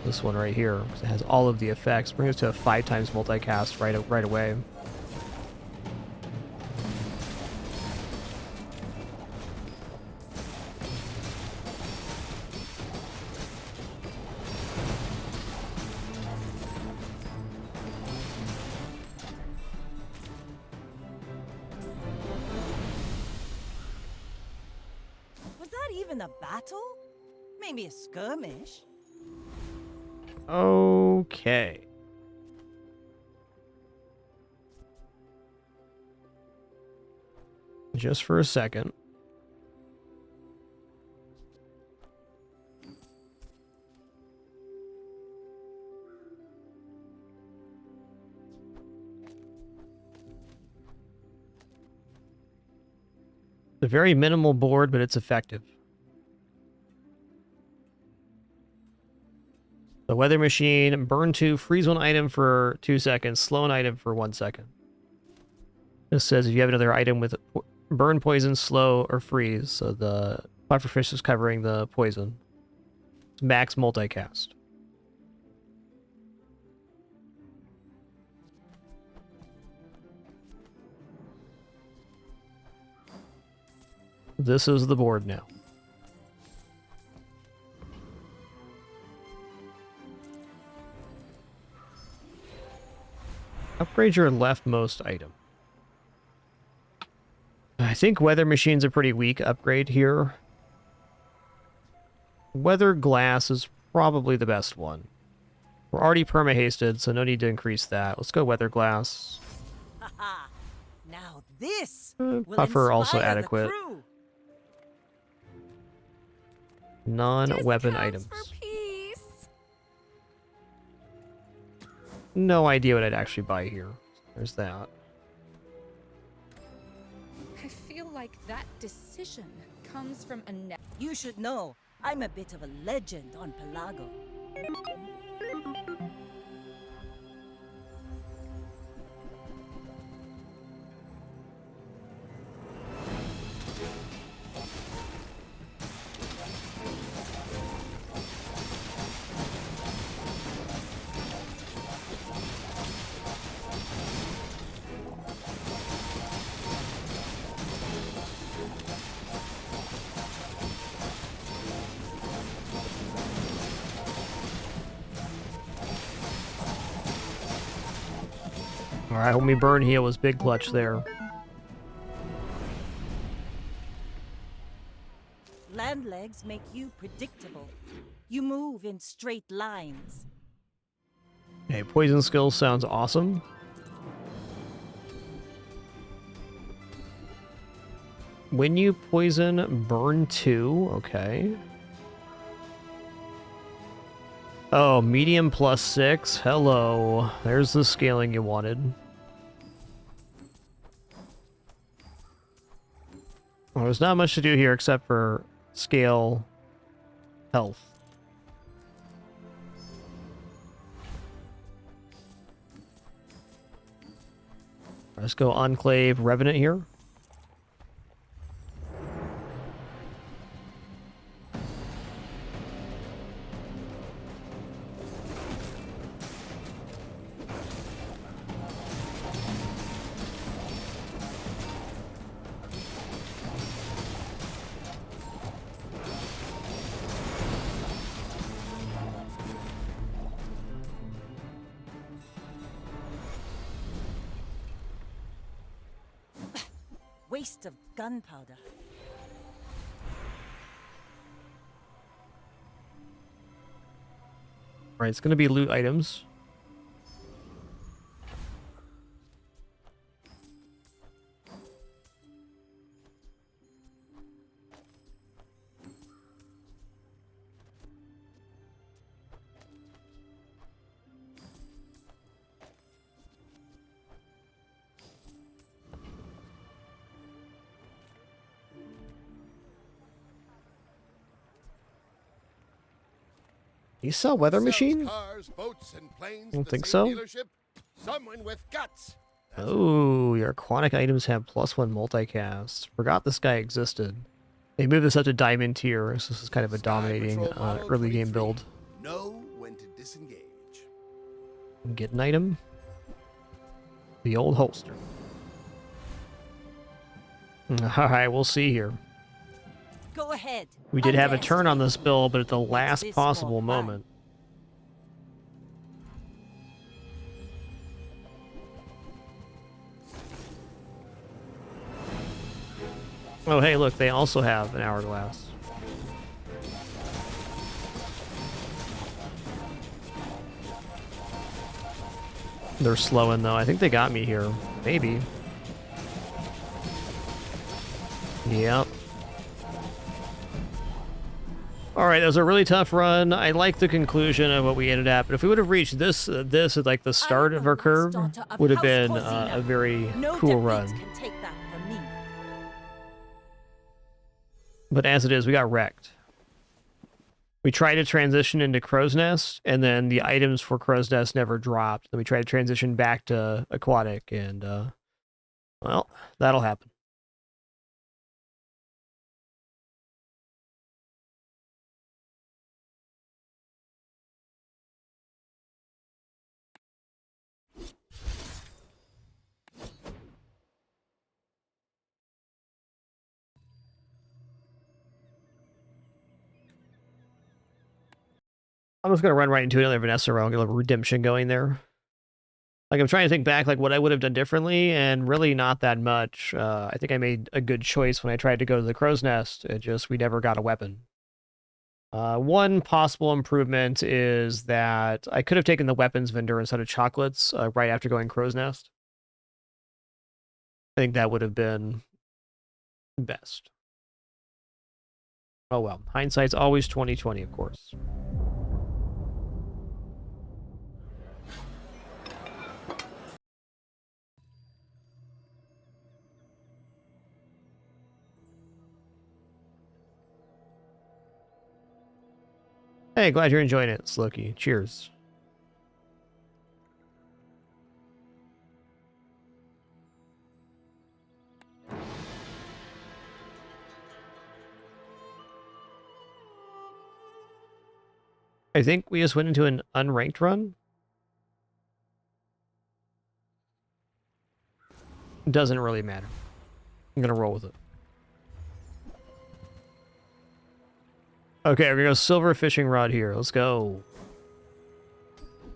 This one right here, because it has all of the effects. Bring us to a 5 times multicast right away. Was that even a battle? Maybe a skirmish? Okay. Just for a second. It's a very minimal board, but it's effective. The Weather Machine, burn 2, freeze one item for 2 seconds, slow an item for 1 second. This says if you have another item with burn, poison, slow, or freeze, so the pufferfish is covering the poison. It's max multicast. This is the board now. Upgrade your leftmost item. I think Weather Machine's a pretty weak upgrade here. Weather Glass is probably the best one. We're already perma-hasted, so no need to increase that. Let's go Weather Glass. Haha! Now this will Puffer also inspire the adequate. crew. Non-weapon Discounts items. for peace. No idea what I'd actually buy here. There's that. I feel like that decision comes from a net. You should know, I'm a bit of a legend on Pelago. Alright, homie burn heal was big clutch there. Land legs make you predictable. You move in straight lines. Okay, poison skill sounds awesome. When you poison, burn 2. Okay. Oh, medium plus 6. Hello. There's the scaling you wanted. Well, there's not much to do here except for scale health. Let's go Enclave Revenant here. waste of gunpowder. Alright, it's gonna be loot items. You sell weather machine? Cars, boats, and planes. Don't The think same so. Dealership? Someone with guts. Oh, your aquatic items have +1 multicast. Forgot this guy existed. They moved this up to diamond tier, so this is kind of a Sky dominating Patrol Model early game 23. build. Know when to disengage. Get an item. The old holster. Alright, we'll see here. Go ahead. We did have a turn on Underestimate this me. build, but at the Makes last this possible more fun. moment. Oh, hey, look, they also have an hourglass. They're slowing, though. I think they got me here. Maybe. Yep. Alright, that was a really tough run. I like the conclusion of what we ended at, but if we would have reached this at like the start of our curve, would have been a very No cool defeat run. can take that from me. But as it is, we got wrecked. We tried to transition into Crow's Nest, and then the items for Crow's Nest never dropped. Then we tried to transition back to Aquatic, and, well, that'll happen. I'm just gonna run right into another Vanessa round, get a little redemption going there. Like, I'm trying to think back, like, what I would have done differently, and really not that much. I think I made a good choice when I tried to go to the Crow's Nest. It just, we never got a weapon. One possible improvement is that I could have taken the weapons vendor instead of chocolates right after going Crow's Nest. I think that would have been best. Oh well, hindsight's always 20/20, of course. Hey, glad you're enjoying it, Slokey. Cheers. I think we just went into an unranked run. Doesn't really matter. I'm gonna roll with it. Okay, we're gonna go silver fishing rod here. Let's go.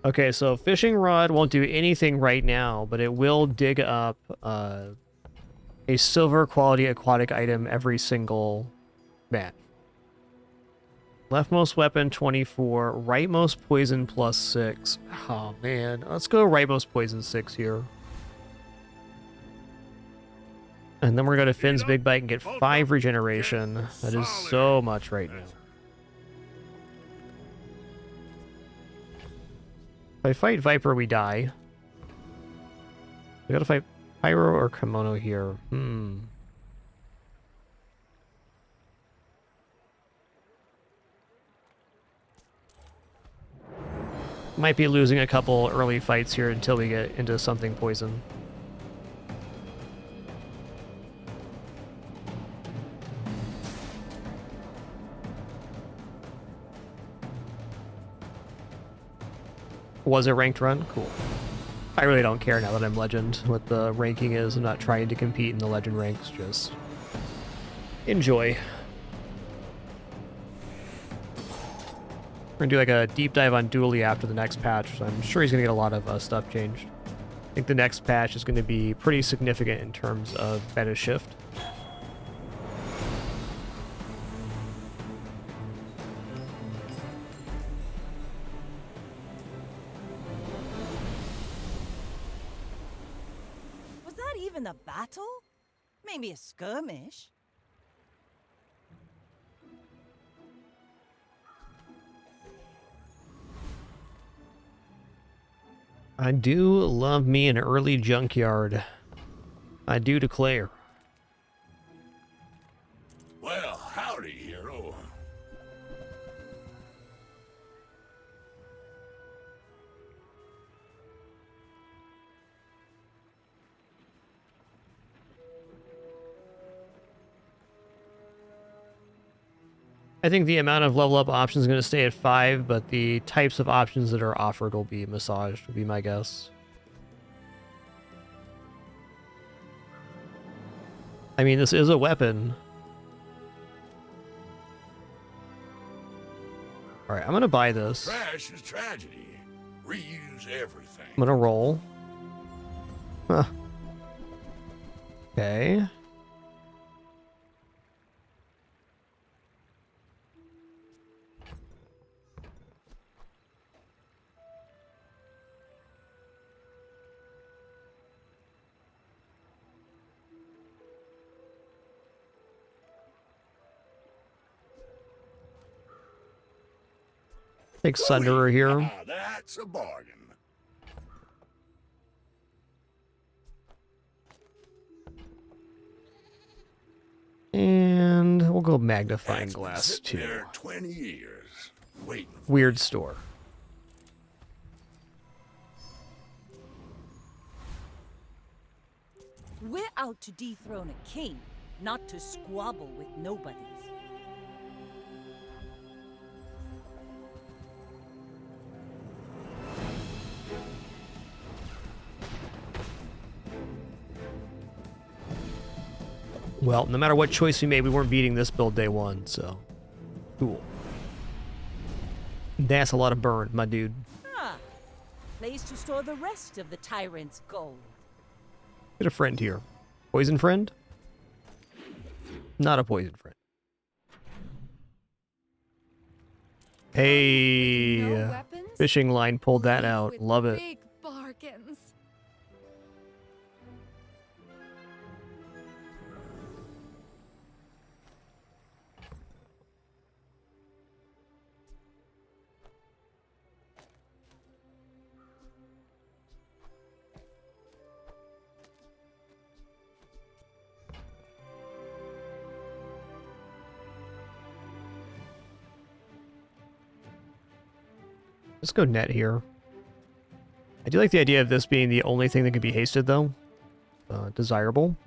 Okay, so fishing rod won't do anything right now, but it will dig up a silver quality aquatic item every single match. Leftmost weapon 24, rightmost poison +6. Oh man, let's go rightmost poison 6 here. And then we're going to Finn's Big Bite and get 5 regeneration. That is so much right now. If I fight Viper, we die. We gotta fight Pyro or Kimono here. Might be losing a couple early fights here until we get into something poison. Was it ranked run? Cool. I really don't care now that I'm legend what the ranking is. I'm not trying to compete in the legend ranks, just enjoy. We're gonna do like a deep dive on Dooley after the next patch, so I'm sure he's gonna get a lot of stuff changed. think the next patch is going to be pretty significant in terms of meta shift. Was that even a battle? Maybe a skirmish? I do love me an early Junkyard. I do declare. Well, howdy, hero. I think the amount of level up options is going to stay at 5, but the types of options that are offered will be massaged, would be my guess. I mean, this is a weapon. Alright, I'm going to buy this. Trash is tragedy. Reuse everything. I'm going to roll. Huh. Okay. Take Sunderer here. Ah, that's a bargain. And we'll go Magnifying That's been Glass sitting too. there 20 years, waiting for Weird store. We're out to dethrone a king, not to squabble with nobodies. Well, no matter what choice we made, we weren't beating this build day one, so cool. That's a lot of burn, my dude. Ah, place to store the rest of the tyrant's gold. Get a friend here. Poison friend? Not a poison friend. Hey, No weapons? fishing line pulled that Live out. with Love it. Big bargains. Let's go net here. I do like the idea of this being the only thing that can be hasted, though. Desirable.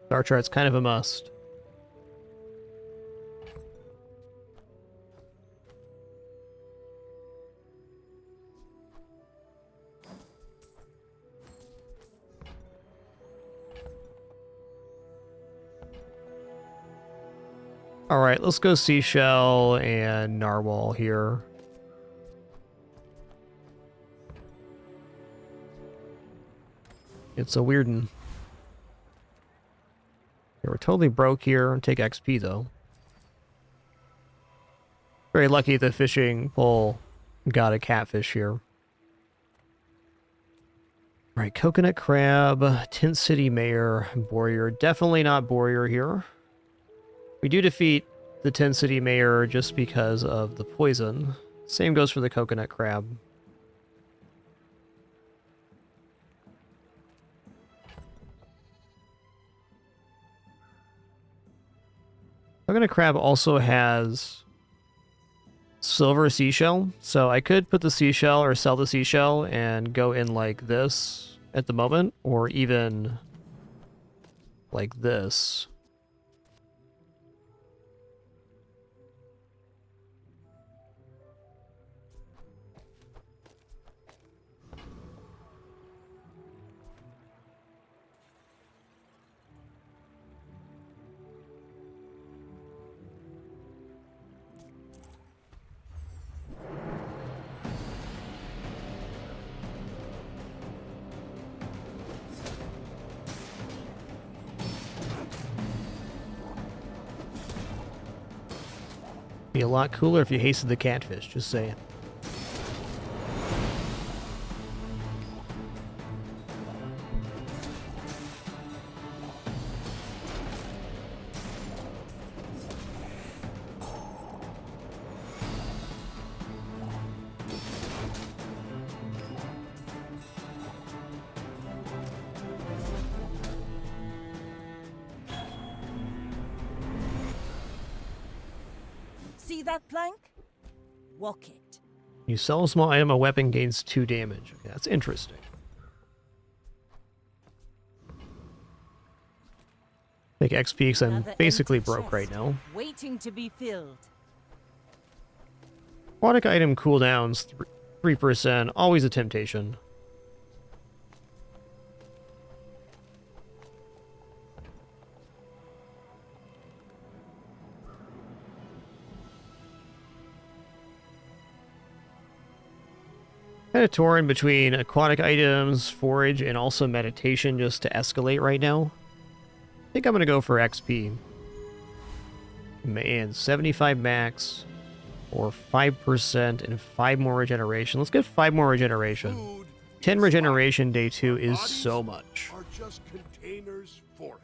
Star chart's kind of a must. All right, let's go Seashell and Narwhal here. It's a weird one. Yeah, we're totally broke here. Take XP, though. Very lucky the fishing pole got a catfish here. Alright, Coconut Crab, Tint City Mayor, Warrior. Definitely not Warrior here. We do defeat the Tint City Mayor just because of the poison. Same goes for the Coconut Crab. Coconut Crab also has silver seashell, so I could put the seashell or sell the seashell and go in like this at the moment, or even like this. Be a lot cooler if you hasted the catfish, just saying. See that plank? Walk it. You sell a small item, a weapon gains 2 damage. Okay, that's interesting. Take XP because I'm Another basically empty broke chest, right now. waiting to be filled. Aquatic item cooldowns 3%. Always a temptation. Kind of torn between aquatic items, forage, and also meditation just to escalate right now. I think I'm going to go for XP. Man, 75 max, or 5% and 5 more regeneration. Let's get 5 more regeneration. Food 10 is regeneration day 2 fire. is Bodies so much. Are just containers for it.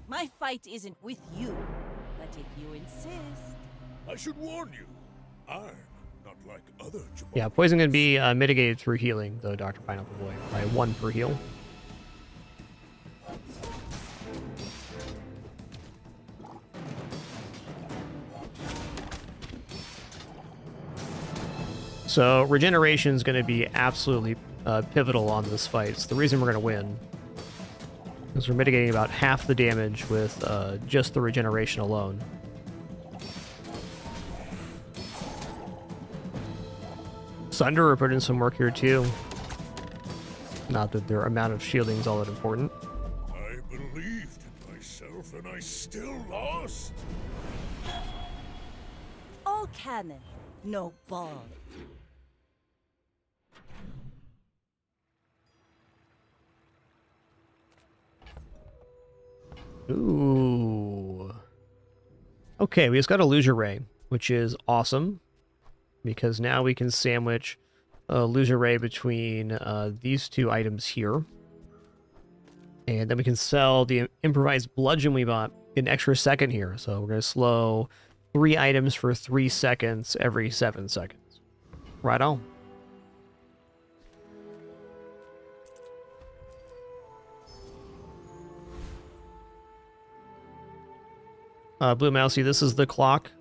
My fight isn't with you, but if you insist. I should warn you, I'm not like other Jamal. Yeah, poison can be mitigated through healing, though, Dr. Pineapple Boy, by 1 per heal. So regeneration is going to be absolutely pivotal on this fight. It's the reason we're going to win. Because we're mitigating about half the damage with just the regeneration alone. Sunder put in some work here too. Not that their amount of shielding is all that important. I believed in myself and I still lost. All cannon, no ball. Ooh. Okay, we just got a Illusion Ray, which is awesome. Because now we can sandwich a Illusion Ray between these 2 items here. And then we can sell the improvised bludgeon we bought an extra second here. So we're going to slow 3 items for 3 seconds every 7 seconds. Right on. Blue Mousy, this is the clock.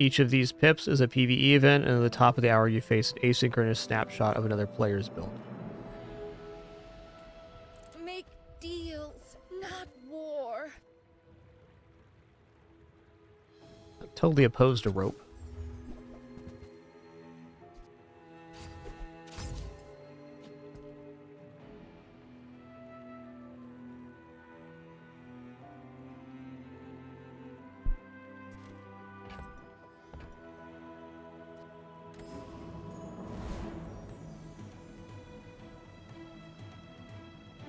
Each of these pips is a PvE event, and at the top of the hour you face an asynchronous snapshot of another player's build. Make deals, not war. I'm totally opposed to rope.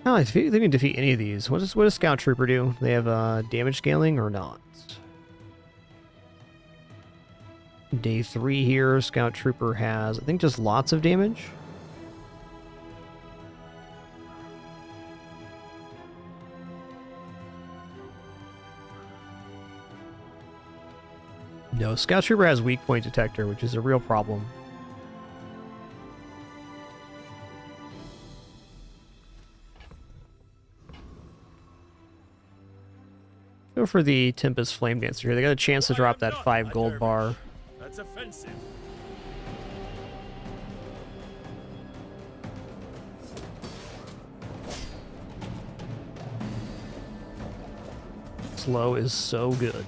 Oh, they can defeat any of these. What does Scout Trooper do? They have damage scaling or not? Day 3 here, Scout Trooper has, I think, just lots of damage. No, Scout Trooper has weak point detector, which is a real problem. Go for the Tempest Flame Dancer here. They got a chance to drop that 5 gold bar. That's offensive. Slow is so good.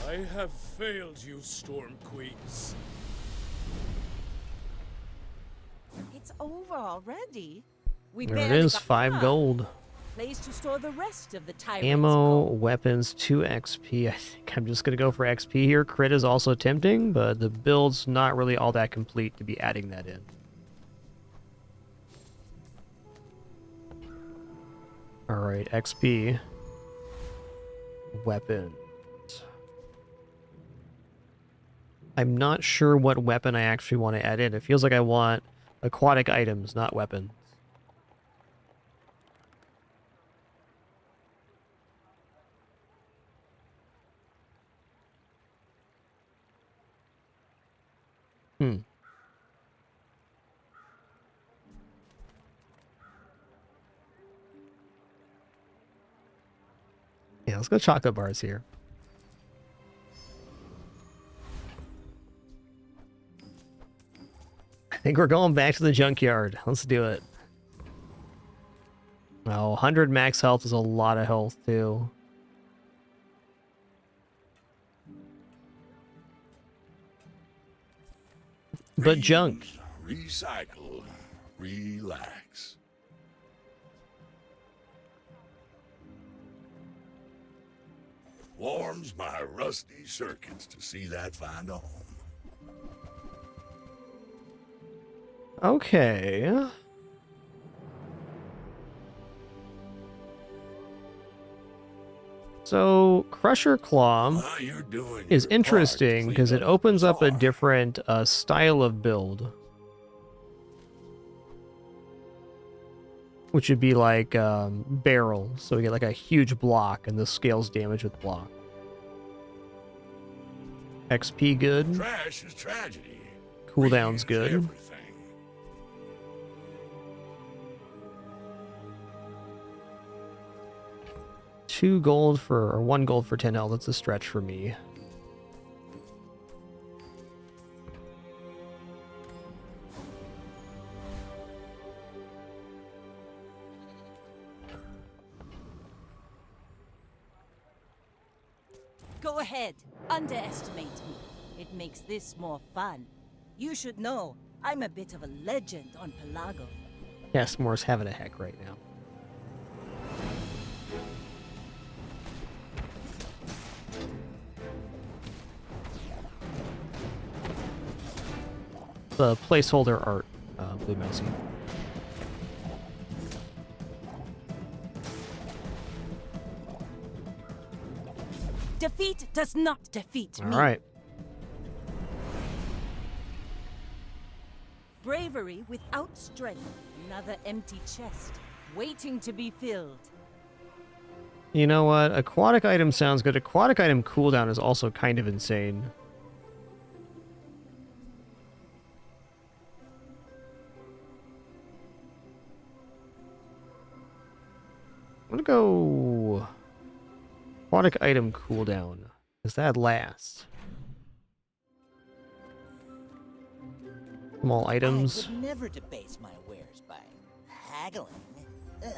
I have failed you, Storm Queens. It's over already. We There it barely is, got 5 up. gold. place to store the rest of the tyrant's Ammo, gold. weapons, 2 XP. I think I'm just going to go for XP here. Crit is also tempting, but the build's not really all that complete to be adding that in. Alright, XP. Weapons. I'm not sure what weapon I actually want to add in. It feels like I want aquatic items, not weapons. Yeah, let's go chocolate bars here. I think we're going back to the junkyard. Let's do it. Oh, 100 max health is a lot of health, too. But junk. Recycle. Relax. Warms my rusty circuits to see that find a home. Okay. So, Crusher Claw You're doing is your part interesting to because clean it up opens the up a farm. different style of build. Which would be like barrel. So we get like a huge block and this scales damage with block. XP good. Trash is tragedy. Cooldown's Reuse good. everything. Or 1 gold for 10 health. That's a stretch for me. Go ahead, underestimate me. It makes this more fun. You should know, I'm a bit of a legend on Pelago. Yeah, S'more's having a heck right now. The placeholder art, Blue Mousy. Defeat does not defeat me. All right. Bravery without strength. Another empty chest, waiting to be filled. You know what? Aquatic item sounds good. Aquatic item cooldown is also kind of insane. I'm gonna go aquatic item cooldown. Does that last? Small items. I would never debase my wares by haggling. Ugh.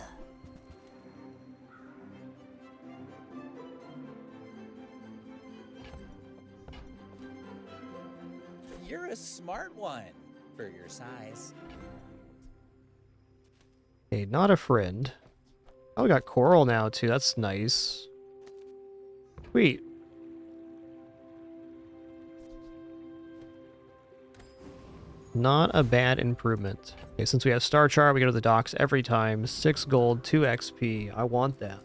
You're a smart one for your size. Okay, not a friend. Oh, we got coral now too. That's nice. Sweet. Not a bad improvement. Okay, since we have Star Chart, we go to the docks every time. 6 gold, 2 XP. I want that.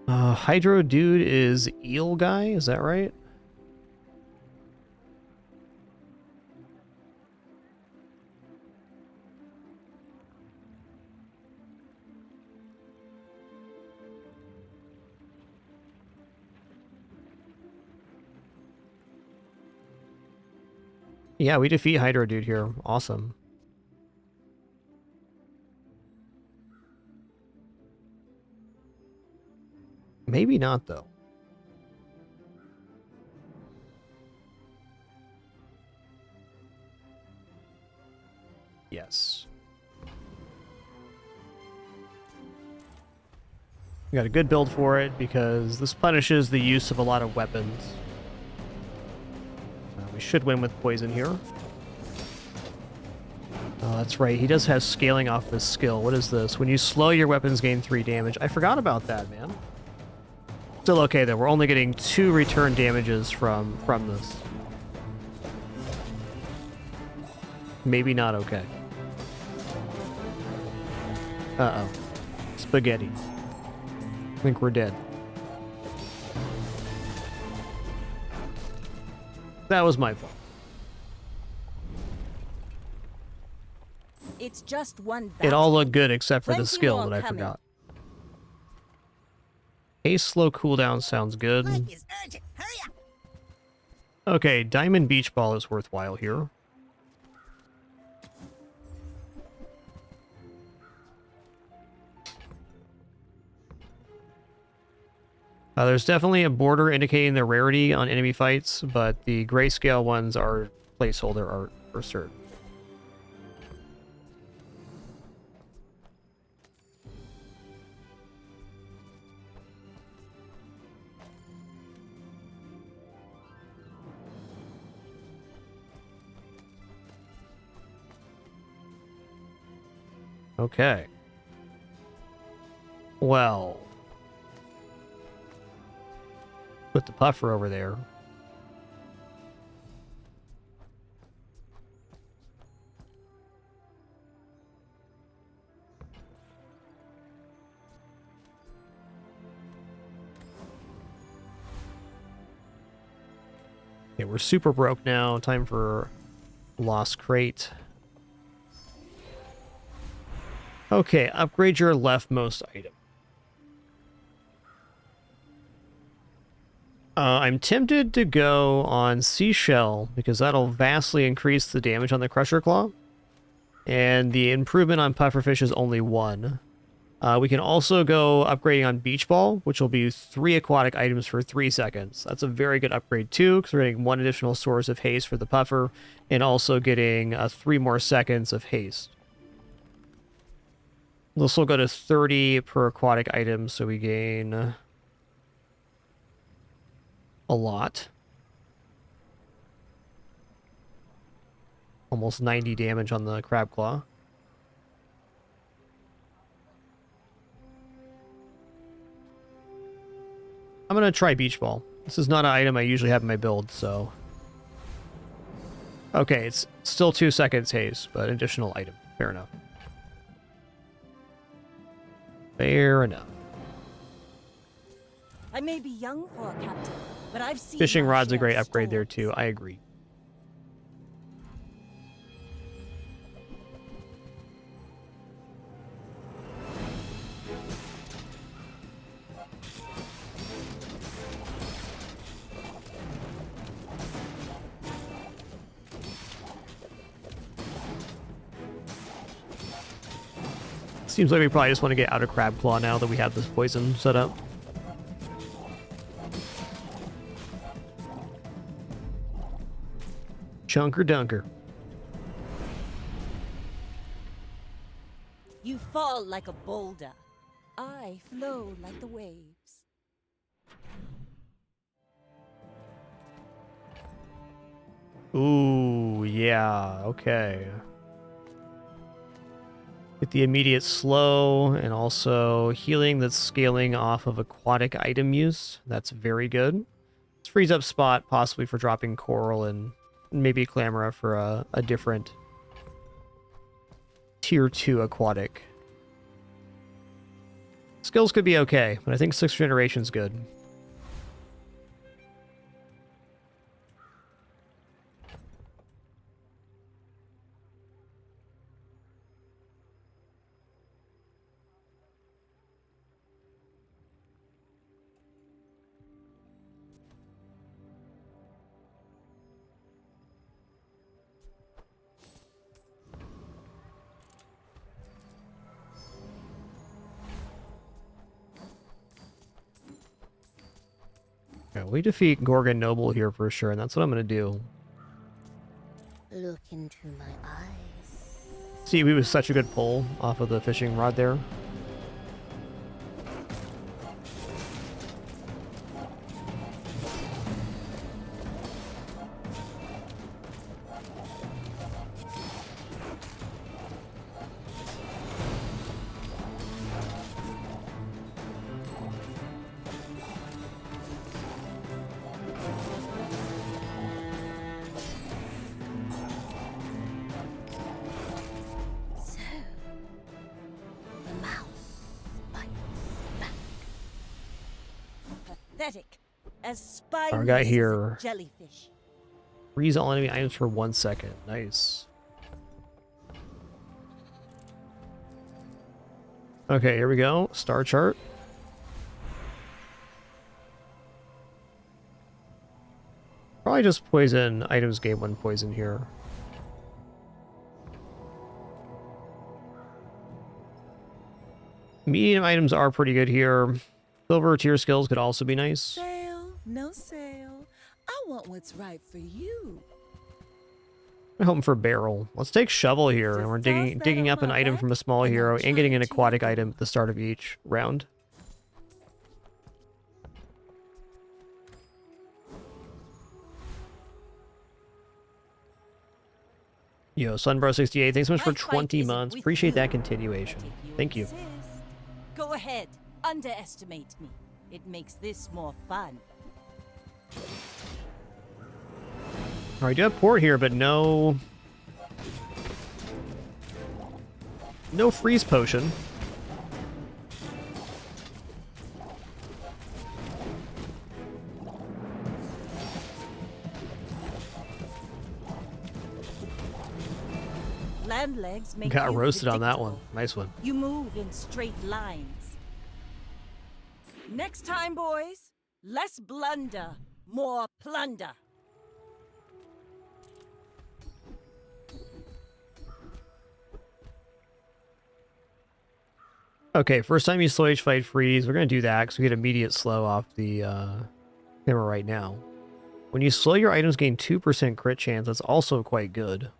Hydro Dude is Eel Guy, is that right? Yeah, we defeat Hydro Dude here. Awesome. Maybe not, though. Yes. We got a good build for it because this punishes the use of a lot of weapons. We should win with poison here. Oh, that's right. He does have scaling off this skill. What is this? When you slow, your weapons gain 3 damage. I forgot about that, man. Still okay, though. We're only getting 2 return damages from this. Maybe not okay. Uh-oh. Spaghetti. I think we're dead. That was my fault. It's just one It all battle. looked good except for the Plenty skill more that I coming. forgot. Haste slow cooldown sounds good. Life is urgent. Hurry up. Okay, Diamond Beach Ball is worthwhile here. There's definitely a border indicating the rarity on enemy fights, but the grayscale ones are placeholder art for certain. Okay. Well, put the puffer over there. Okay, we're super broke now. Time for Lost Crate. Okay, upgrade your leftmost item. I'm tempted to go on Seashell because that'll vastly increase the damage on the Crusher Claw. And the improvement on Pufferfish is only 1. We can also go upgrading on Beach Ball, which will be 3 aquatic items for 3 seconds. That's a very good upgrade too, because we're getting 1 additional source of haste for the Puffer, and also getting 3 more seconds of haste. This will go to 30 per aquatic item, so we gain a lot. Almost 90 damage on the Crab Claw. I'm going to try Beach Ball. This is not an item I usually have in my build, so... Okay, it's still 2 seconds haste, but an additional item. Fair enough. Fair enough. I may be young for a captain, but I've seen Fishing my rod's a share great of upgrade there storms. too. I agree. Seems like we probably just want to get out of Crab Claw now that we have this poison set up. Chunker Dunker. You fall like a boulder. I flow like the waves. Ooh, yeah, okay. Get the immediate slow and also healing that's scaling off of aquatic item use. That's very good. This frees up Spot possibly for dropping Coral and maybe Clamora for a different tier 2 aquatic. Skills could be okay, but I think 6th generation's good. Yeah, we defeat Gorgon Noble here for sure, and that's what I'm going to do. Look into my eyes. See, we was such a good pull off of the fishing rod there. pathetic. As spineless Our guy as here. a jellyfish. Freeze all enemy items for 1 second. Nice. Okay, here we go. Star chart. Probably just poison items gain 1 poison here. Medium items are pretty good here. Silver tier skills could also be nice. Sale, no sale. I want what's right for you. I'm hoping for barrel. Let's take shovel here, and we're Just toss that digging on up an my item back, from a small and I'll hero and getting an charge you aquatic again. item at the start of each round. Yo, Sunbro68, thanks so much for My fight 20 isn't months. with Appreciate you, that continuation. but if Thank you. insist, go ahead, underestimate me. It makes this more fun. Alright, I do have port here, but no freeze potion. Land legs make Got you roasted on that one. predictable. Nice one. You move in straight lines. Next time, boys, less blunder, more plunder. Okay, first time you slow H fight freeze. We're going to do that because we get immediate slow off the camera right now. When you slow, your items gain 2% crit chance. That's also quite good.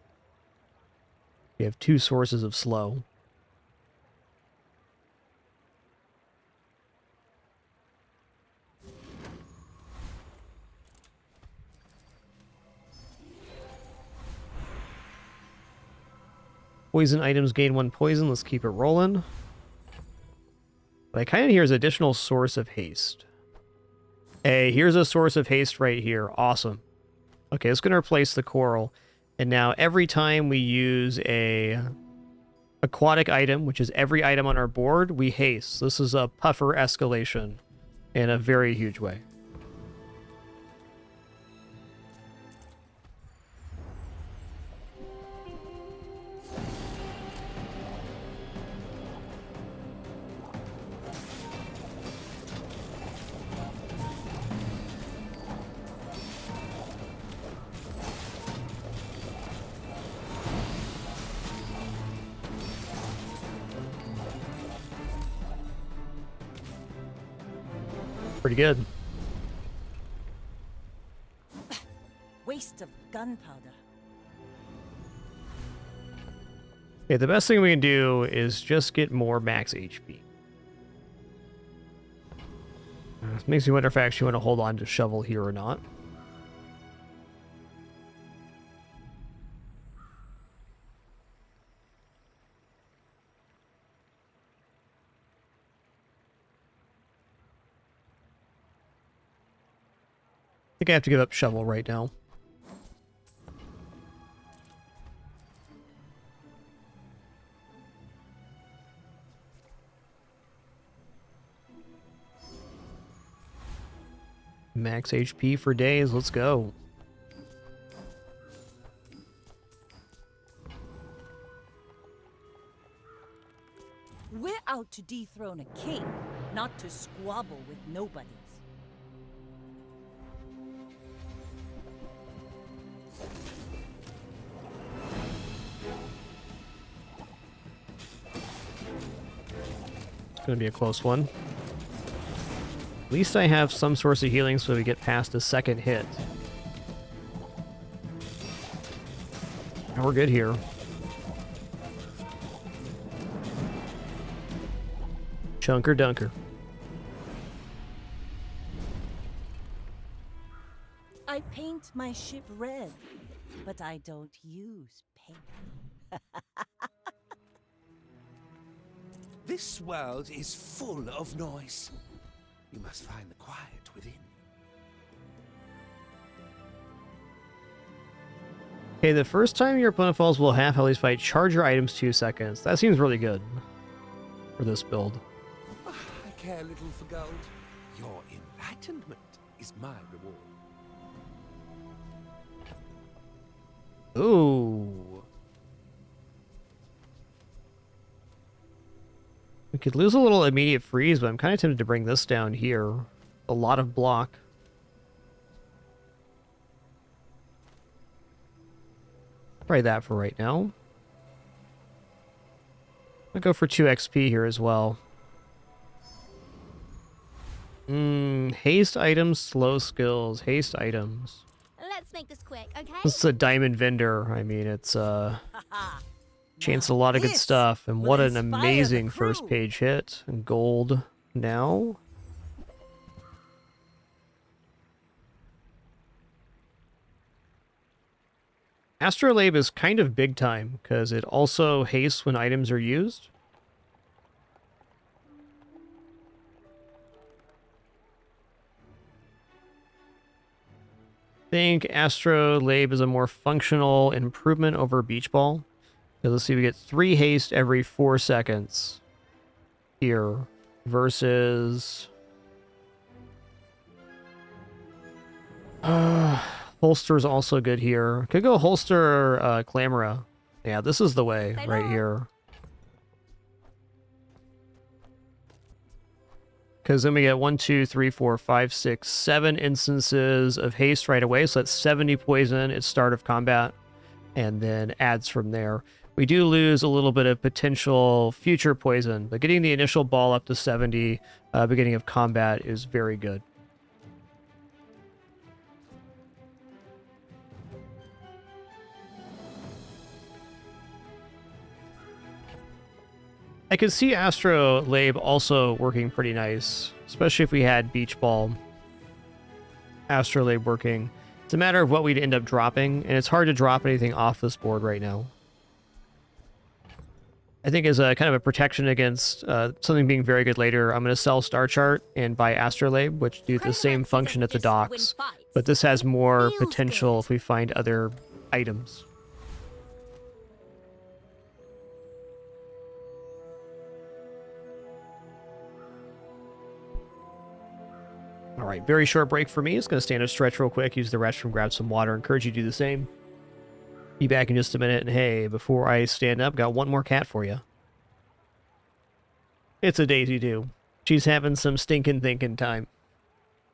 You have 2 sources of slow. Poison items gain 1 poison. Let's keep it rolling. What I kind of hear is additional source of haste. Hey, here's a source of haste right here. Awesome. Okay, it's going to replace the coral. And now every time we use a aquatic item, which is every item on our board, we haste. This is a puffer escalation in a very huge way. Pretty good. Waste of gunpowder. Okay, the best thing we can do is just get more max HP. This makes me wonder if I actually want to hold on to shovel here or not. I think I have to give up shovel right now. Max HP for days, let's go. We're out to dethrone a king, not to squabble with nobodies. It's gonna be a close one. At least I have some source of healing so we get past a second hit. Now we're good here. Chunker dunker. I paint my ship red, but I don't use paint. This world is full of noise. You must find the quiet within. Okay, the first time your opponent falls will half at least fight. Charge your items 2 seconds. That seems really good for this build. I care little for gold. Your enlightenment is my reward. Ooh. We could lose a little immediate freeze, but I'm kind of tempted to bring this down here. A lot of block. Try that for right now. I'll go for 2 XP here as well. Haste items, slow skills, haste items. Let's make this quick, okay? This is a diamond vendor. I mean, it's chance a lot of good stuff. And what an amazing first page hit. And gold now. Astrolabe is kind of big time because it also hastes when items are used. I think Astrolabe is a more functional improvement over Beach Ball. So let's see, we get 3 haste every 4 seconds here versus Holster is also good here. Could go Holster Clamora. Yeah, this is the way right here. Because then we get 1, 2, 3, 4, 5, 6, 7 instances of haste right away. So that's 70 poison at start of combat. And then adds from there. We do lose a little bit of potential future poison. But getting the initial ball up to 70 beginning of combat is very good. I could see Astrolabe also working pretty nice, especially if we had Beach Ball. Astrolabe working. It's a matter of what we'd end up dropping, and it's hard to drop anything off this board right now. I think as a kind of a protection against something being very good later, I'm going to sell Star Chart and buy Astrolabe, which do the same function at the docks, but this has more potential if we find other items. All right, very short break for me. It's going to stand up, stretch real quick, use the restroom, grab some water. Encourage you to do the same. Be back in just a minute. And hey, before I stand up, got one more cat for you. It's a Daisy Doo. She's having some stinking thinking time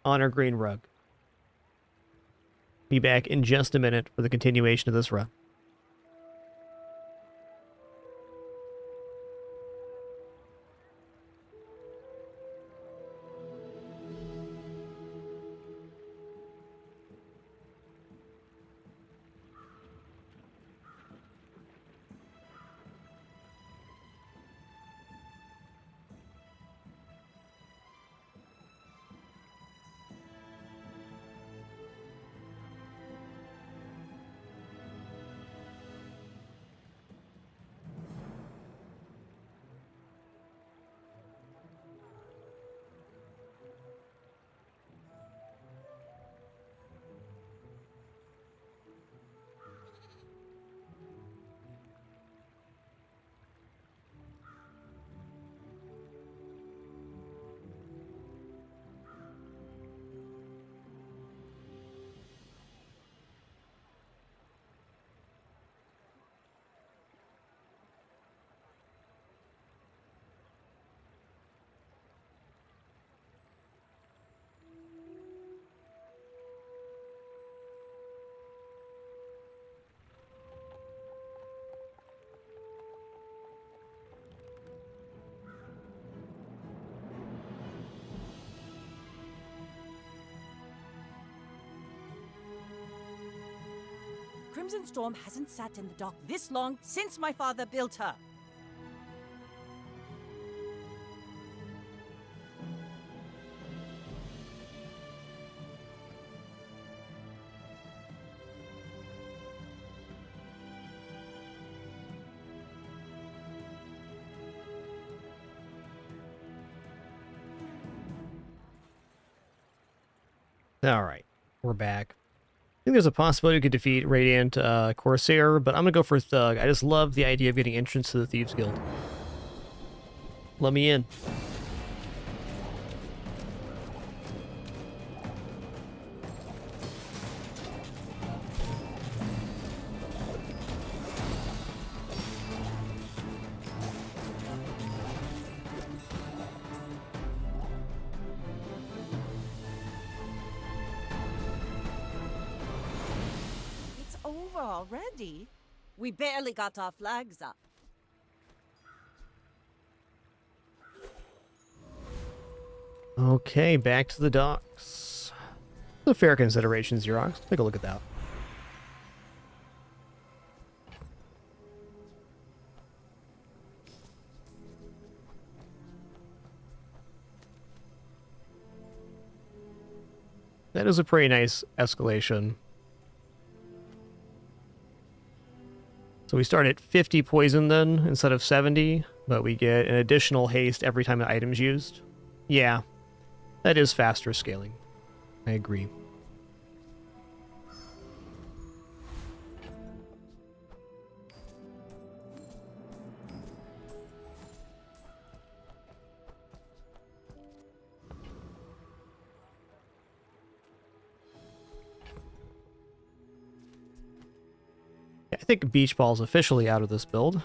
on her green rug. Be back in just a minute for the continuation of this run. Crimson Storm hasn't sat in the dock this long since my father built her. All right, we're back. I think there's a possibility we could defeat Radiant Corsair, but I'm going to go for Thug. I just love the idea of getting entrance to the Thieves Guild. Let me in. Already? We barely got our flags up. Okay, back to the docks. The fair consideration, Xerox. Take a look at that. That is a pretty nice escalation. So we start at 50 poison then, instead of 70, but we get an additional haste every time an item's used. Yeah, that is faster scaling. I agree. I think Beach Ball's officially out of this build.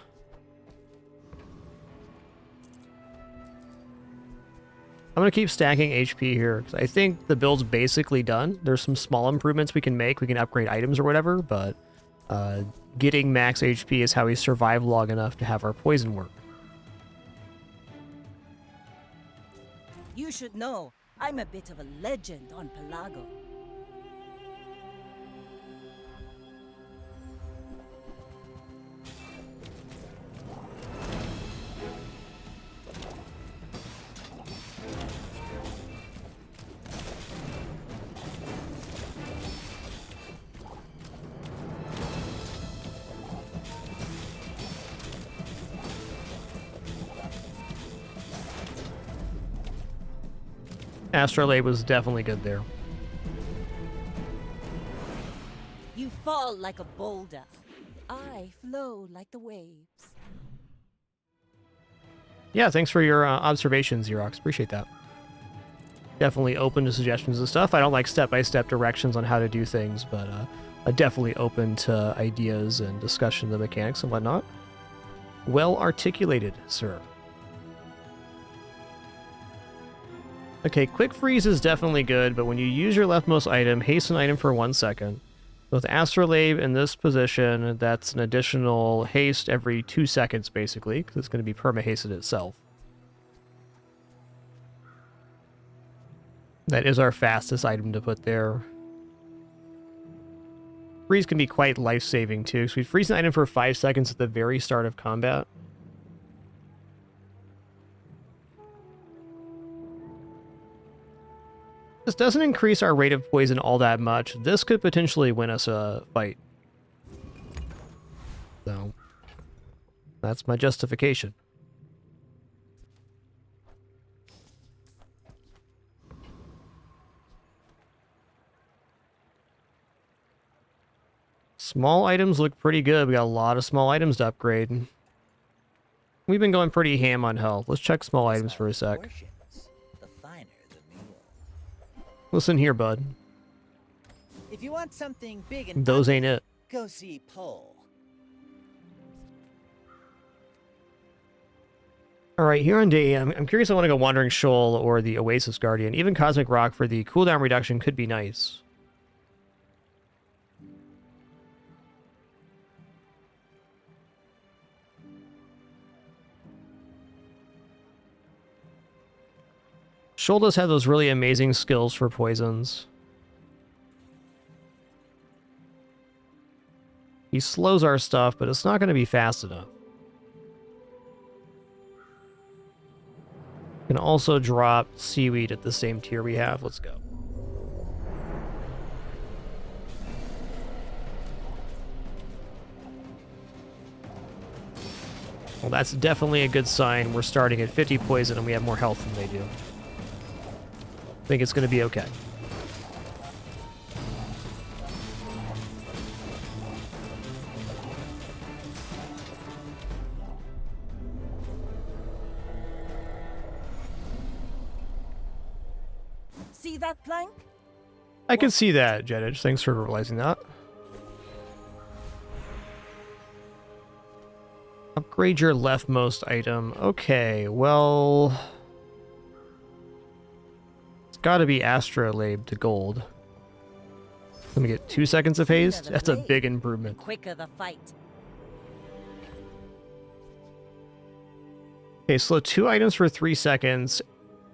I'm going to keep stacking HP here, because I think the build's basically done. There's some small improvements we can make. We can upgrade items or whatever, but getting max HP is how we survive long enough to have our poison work. You should know, I'm a bit of a legend on Pelago. Astrolabe was definitely good there. You fall like a boulder. I flow like the waves. Yeah, thanks for your observations, Xerox. Appreciate that. Definitely open to suggestions and stuff. I don't like step-by-step directions on how to do things, but definitely open to ideas and discussion of the mechanics and whatnot. Well articulated, sir. Okay, Quick Freeze is definitely good, but when you use your leftmost item, haste an item for 1 second. With Astrolabe in this position, that's an additional haste every 2 seconds, basically, because it's going to be perma-hasted itself. That is our fastest item to put there. Freeze can be quite life-saving, too, so we freeze an item for 5 seconds at the very start of combat. This doesn't increase our rate of poison all that much. This could potentially win us a fight. So, that's my justification. Small items look pretty good. We got a lot of small items to upgrade. We've been going pretty ham on health. Let's check small items for a sec. The finer the meal. Listen here, bud. If you want something big and Those ain't it. go see Pole. Alright, here on day 8, I'm curious I want to go Wandering Shoal or the Oasis Guardian. Even Cosmic Rock for the cooldown reduction could be nice. Shoal does have those really amazing skills for poisons. He slows our stuff, but it's not going to be fast enough. Can also drop seaweed at the same tier we have. Let's go. Well, that's definitely a good sign. We're starting at 50 poison and we have more health than they do. I think it's going to be okay. See that plank? I can see that, Jedidge. Thanks for realizing that. Upgrade your leftmost item. Okay, well... It's gotta be Astrolabe to gold. Let me get 2 seconds of haste. The That's a blade, big the improvement. quicker the fight. Okay, slow 2 items for 3 seconds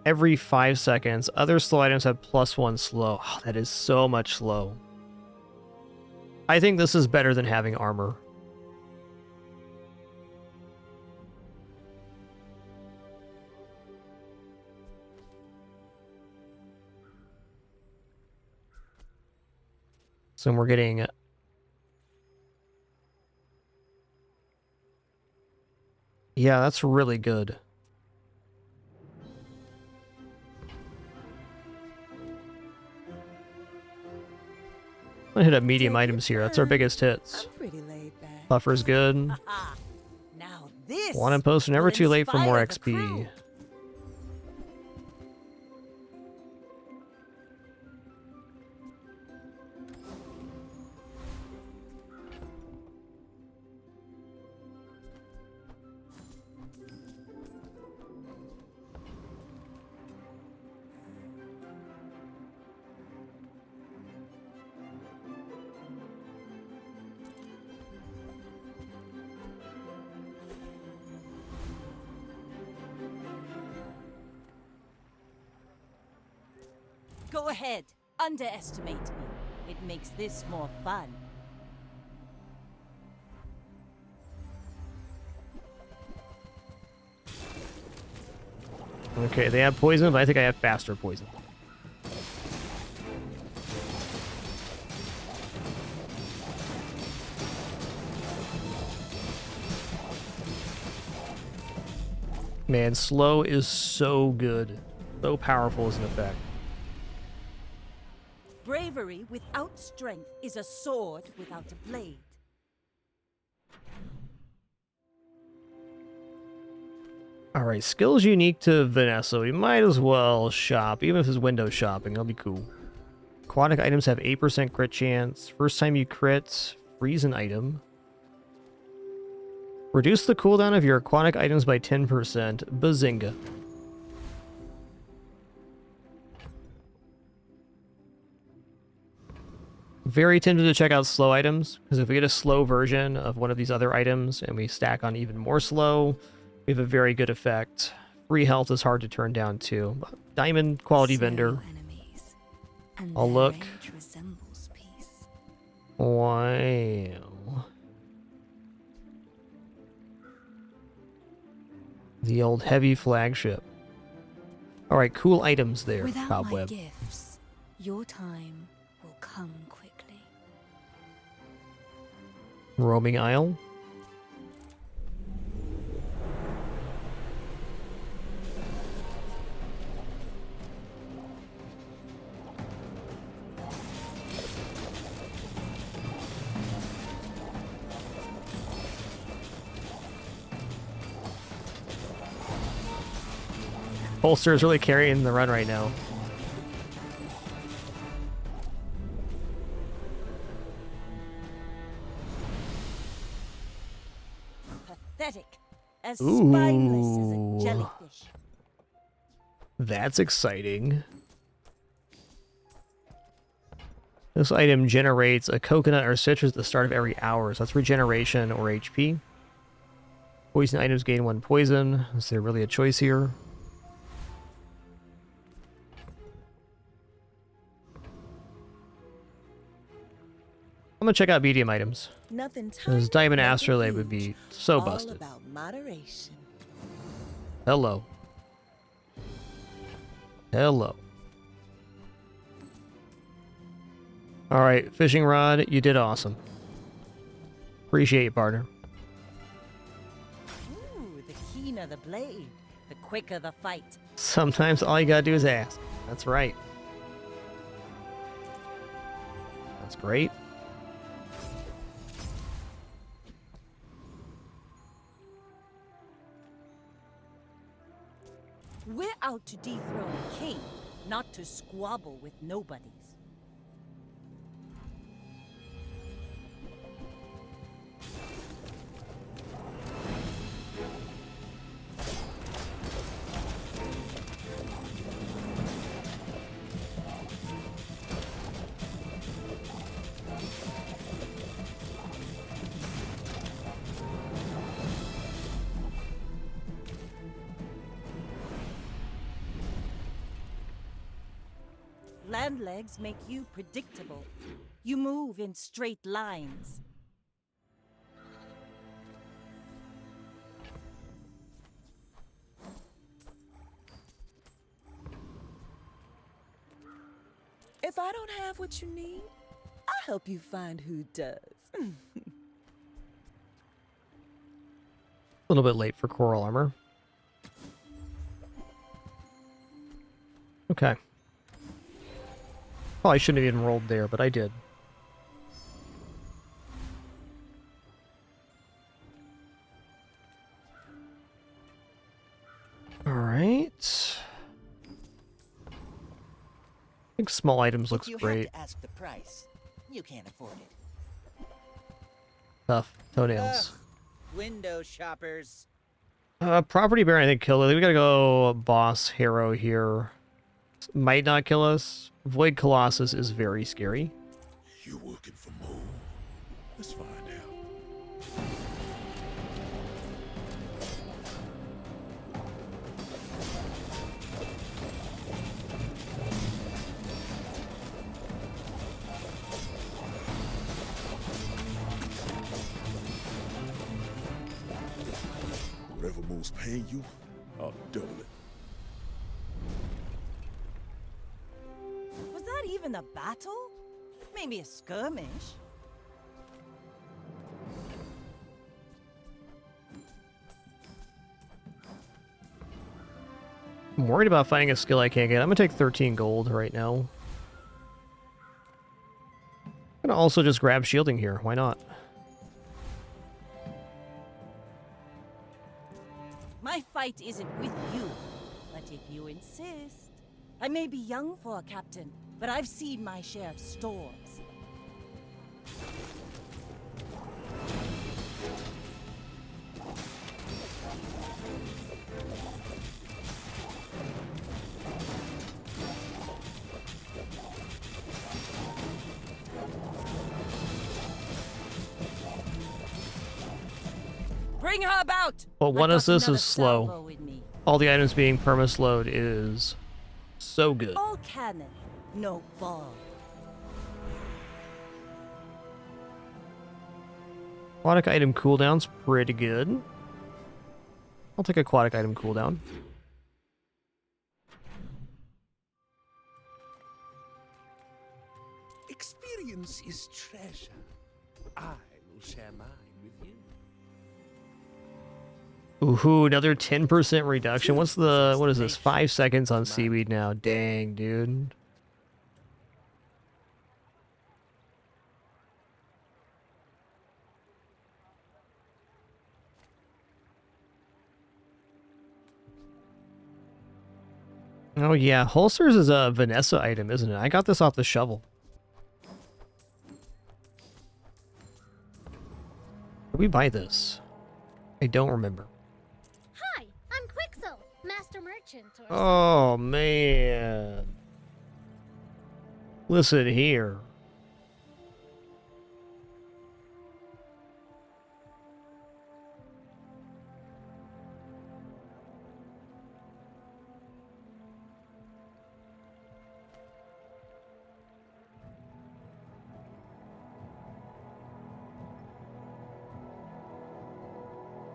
every 5 seconds. Other slow items have +1 slow. Oh, that is so much slow. I think this is better than having armor. So we're getting... Yeah, that's really good. I'm gonna hit up medium Take your items here. That's our time. biggest hits. I'm pretty laid back. Buffer's good. Now this One and post, never will too late for more inspire the XP. crew. Go ahead, underestimate me. It makes this more fun. Okay, they have poison, but I think I have faster poison. Man, slow is so good. So powerful as an effect. Bravery without strength is a sword without a blade. Alright, skills unique to Vanessa. We might as well shop, even if it's window shopping. That'll be cool. Aquatic items have 8% crit chance. First time you crit, freeze an item. Reduce the cooldown of your aquatic items by 10%. Bazinga. Very tempted to check out slow items, because if we get a slow version of one of these other items and we stack on even more slow, we have a very good effect. Free health is hard to turn down too. Diamond quality vendor. Enemies, and I'll their look. range resembles peace. Wow. The old heavy flagship. Alright, cool items there, Without Cobweb. my gifts, your time will come quickly. Roaming Isle. Holster is really carrying the run right now. Pathetic. As spineless as Ooh. a jellyfish. That's exciting. This item generates a coconut or citrus at the start of every hour, so that's regeneration or HP. Poison items gain 1 poison. Is there really a choice here? I'm gonna check out medium items. Nothing Because tiny, Diamond nothing Astrolabe would huge. be so All busted. about moderation. Hello. Hello. Alright, fishing rod, you did awesome. Appreciate you, partner. Ooh, the keener the blade, the quicker the fight. Sometimes all you gotta do is ask. That's right. That's great. We're out to dethrone a king, not to squabble with nobodies. Land legs make you predictable. You move in straight lines. If I don't have what you need, I'll help you find who does. A little bit late for coral armor. Okay. Probably shouldn't have even rolled there, but I did. All right. I think small items looks If you great. have to ask the price, you can't afford it. Tough toenails. Window shoppers. Property Baron, I think, killed it. We gotta go boss hero here. Might not kill us. Void Colossus is very scary. You working for more? Let's find out. Whatever move's paying you, I'll double it. Was that even a battle? Maybe a skirmish? I'm worried about finding a skill I can't get. I'm gonna take 13 gold right now. I'm gonna also just grab shielding here. Why not? My fight isn't with you, but if you insist. I may be young for a captain, but I've seen my share of storms. Bring her about! Well, one I've of got this another is slow. salvo with me. All the items being permaslowed is so good. All cannon, no ball. Aquatic item cooldown's pretty good. I'll take aquatic item cooldown. Experience is treasure. I will share mine with you. Ooh, another 10% reduction. What is this? 5 seconds on seaweed now. Dang, dude. Oh yeah, holsters is a Vanessa item, isn't it? I got this off the shovel. Did we buy this? I don't remember. Hi, I'm Quixel, Master Merchant. Oh man. Listen here.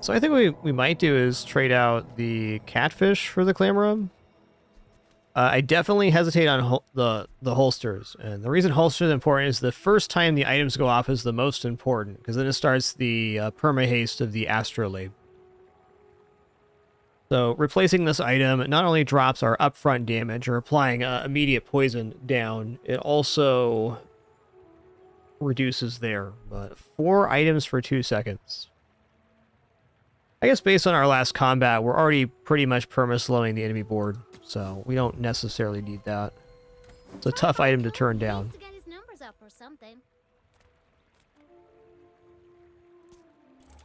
So I think we might do is trade out the catfish for the clam rub. I definitely hesitate on the holsters, and the reason holsters are important is the first time the items go off is the most important, because then it starts the perma haste of the astrolabe. So replacing this item not only drops our upfront damage or applying immediate poison down, it also reduces there. But 4 items for 2 seconds. I guess based on our last combat, we're already pretty much perma-slowing the enemy board, so we don't necessarily need that. It's a tough item to turn down. To get his numbers up or something.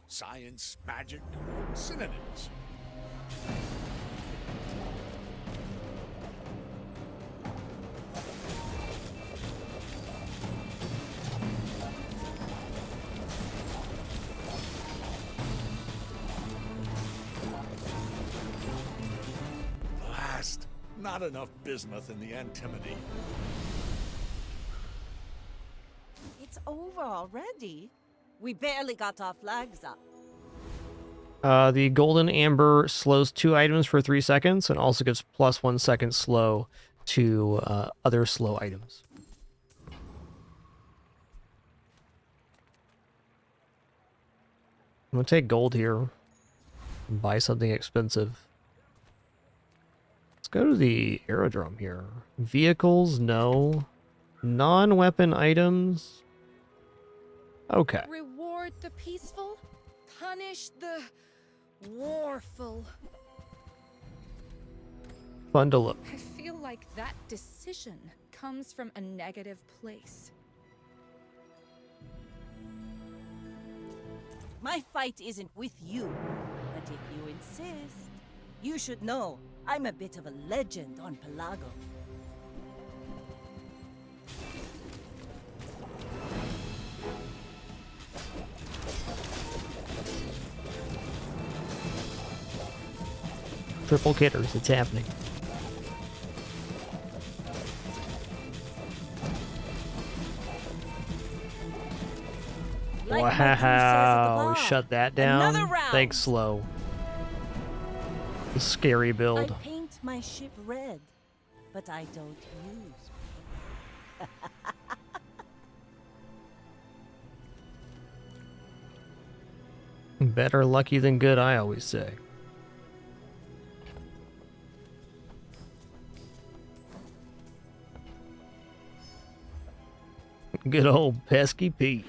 Science, magic, synonyms. Blast! Not enough bismuth in the antimony. It's over already. We barely got our flags up. The golden amber slows 2 items for 3 seconds and also gives plus 1 second slow to other slow items. I'm gonna take gold here and buy something expensive. Let's go to the aerodrome here. Vehicles, no. Non-weapon items. Okay. Reward the peaceful, punish the warful. Fun to look. I feel like that decision comes from a negative place. My fight isn't with you, but if you insist, you should know I'm a bit of a legend on Pelago. Triple kitters, it's happening. Like my crew says at the Wow, bar, shut that another down. round. Thanks, Slow. The scary I build. paint my ship red, but I don't use. Better lucky than good, I always say. Good old pesky Pete.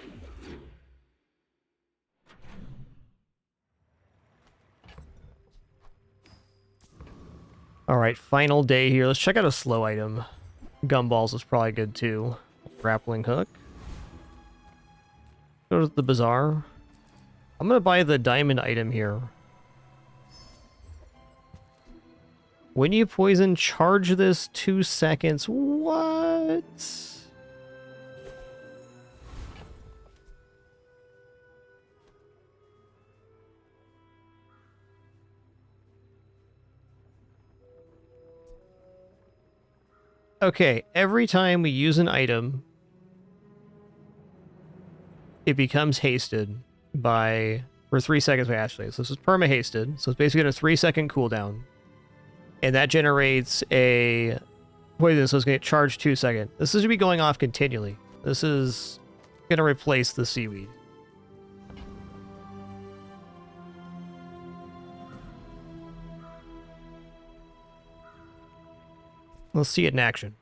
Alright, final day here. Let's check out a slow item. Gumballs is probably good too. Grappling hook. Go to the bazaar. I'm gonna buy the diamond item here. When you poison, charge this 2 seconds. What? Okay, every time we use an item, it becomes hasted for 3 seconds by Ashley. So this is perma hasted. So it's basically a 3-second cooldown. And that generates a poison, so it's gonna get charged 2 seconds. This is gonna be going off continually. This is gonna replace the seaweed. Let's see it in action.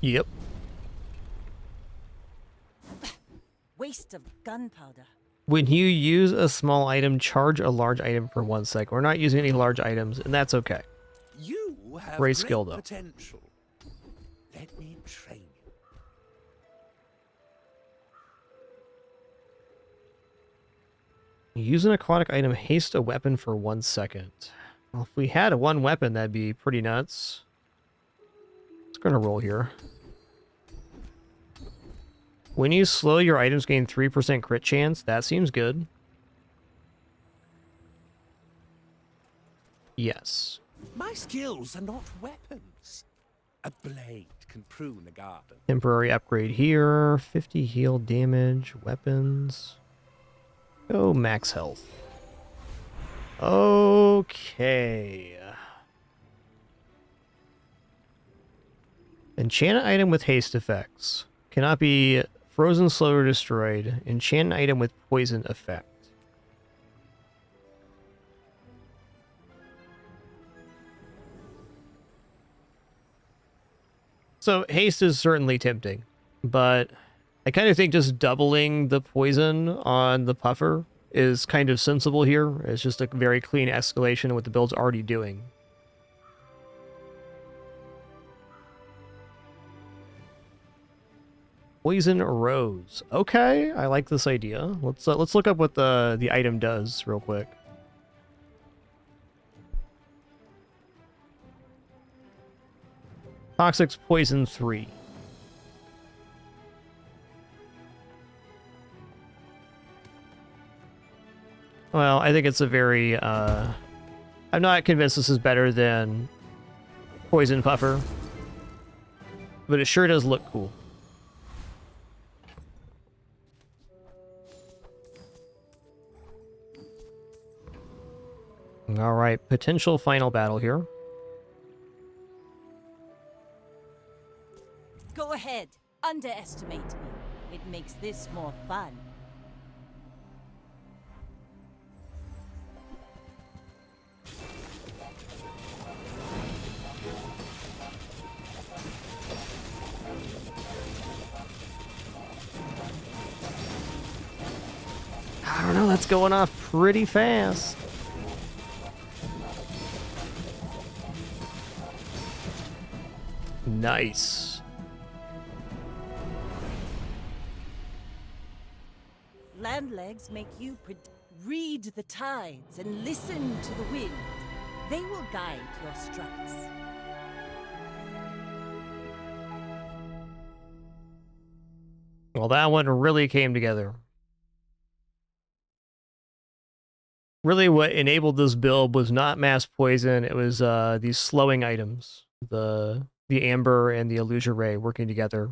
Yep. Waste of gunpowder. When you use a small item, charge a large item for 1 sec. We're not using any large items, and that's okay. You have Great great skill, though. potential. Let me train you. Use an aquatic item, haste a weapon for 1 second. Well, if we had one weapon, that'd be pretty nuts. Let's go to roll here. When you slow, your items gain 3% crit chance. That seems good. Yes. My skills are not weapons. A blade can prune a garden. Temporary upgrade here. 50 heal damage. Weapons. Go max health. Okay. Enchant an item with haste effects. Cannot be frozen, slow, or destroyed. Enchant an item with poison effect. So haste is certainly tempting, but I kind of think just doubling the poison on the puffer is kind of sensible here. It's just a very clean escalation of what the build's already doing. Poison Rose. Okay, I like this idea. Let's look up what the item does real quick. Toxic's poison 3. Well, I think it's a very, I'm not convinced this is better than Poison Puffer, but it sure does look cool. All right, potential final battle here. Go ahead. Underestimate me. It makes this more fun. I don't know, that's going off pretty fast. Nice. Landlegs make you read the tides and listen to the wind. They will guide your strikes. Well, that one really came together. Really what enabled this build was not mass poison, it was these slowing items. The amber and the illusion ray working together.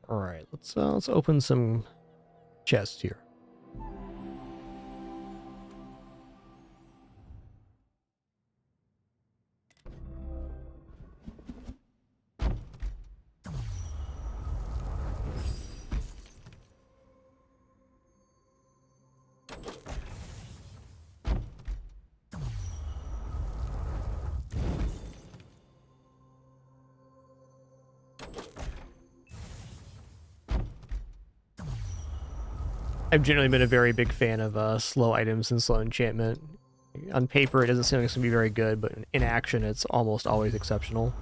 All right, let's open some chests here. I've generally been a very big fan of slow items and slow enchantment. On paper, it doesn't seem like it's going to be very good, but in action, it's almost always exceptional.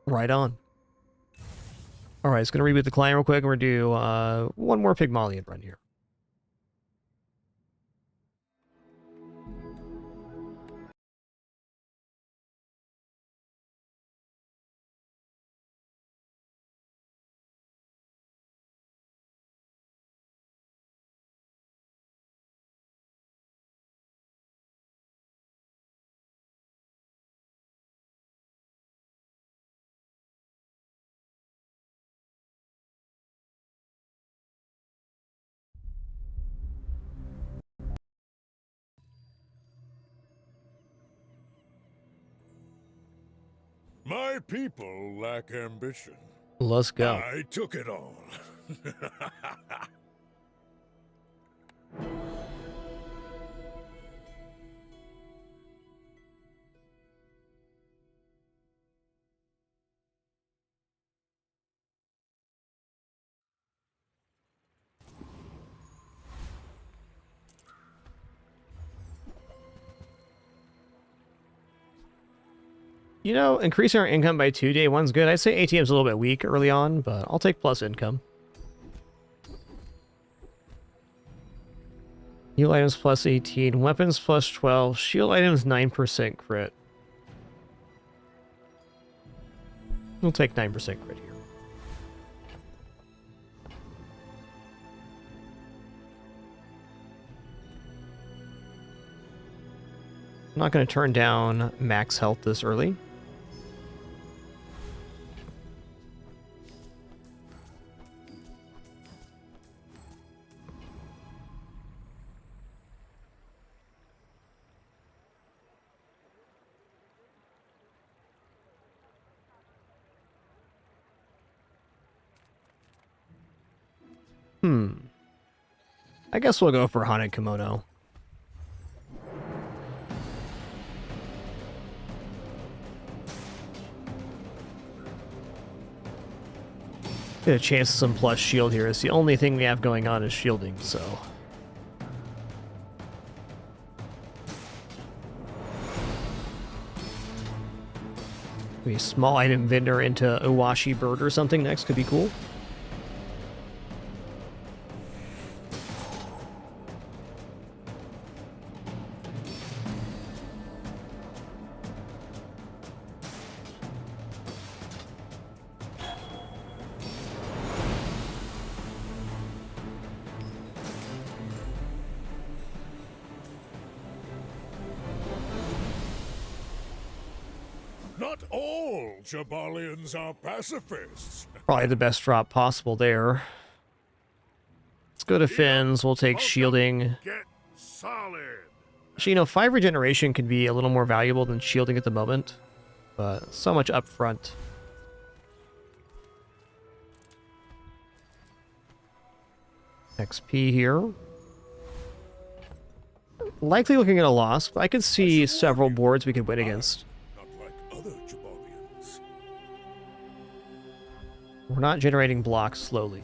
Right on. All right, it's going to reboot the client real quick, and we're going to do one more Pygmalion run here. My people lack ambition. Let's go. I took it all. You know, increasing our income by 2 day one's good. I'd say ATM's a little bit weak early on, but I'll take plus income. Heal items plus 18, weapons plus 12, shield items 9% crit. We'll take 9% crit here. I'm not going to turn down max health this early. I guess we'll go for Haunted Kimono. Get a chance at some plus shield here. It's the only thing we have going on is shielding, so... Maybe a small item vendor into Iwashi Bird or something next could be cool. Not all Jabalians are pacifists. Probably the best drop possible there. Let's go to Fins. We'll take shielding. Get solid. Actually, you know, 5 regeneration could be a little more valuable than shielding at the moment. But so much up front. XP here. Likely looking at a loss, but I could see several boards we could win against. Not like other Jabalians. We're not generating blocks slowly.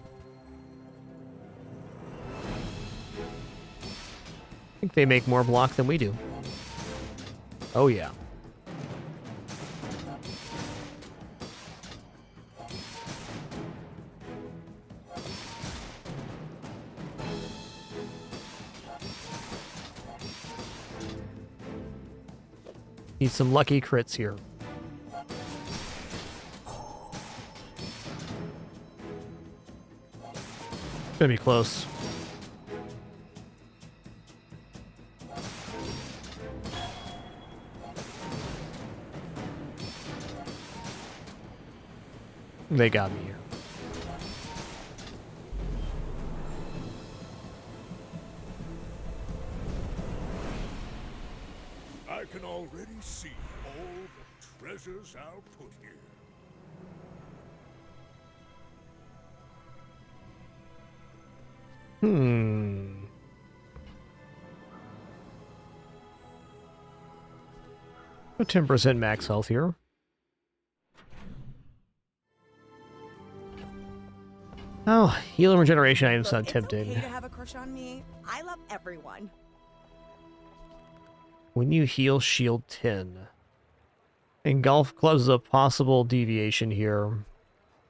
I think they make more block than we do. Oh yeah. Need some lucky crits here. Gonna be close. They got me here. I can already see all the treasures I'll put here. A 10% max health here. Oh, heal and regeneration items sound tempting. It's okay to have a crush on me. I love everyone. When you heal, shield 10. And golf clubs is a possible deviation here.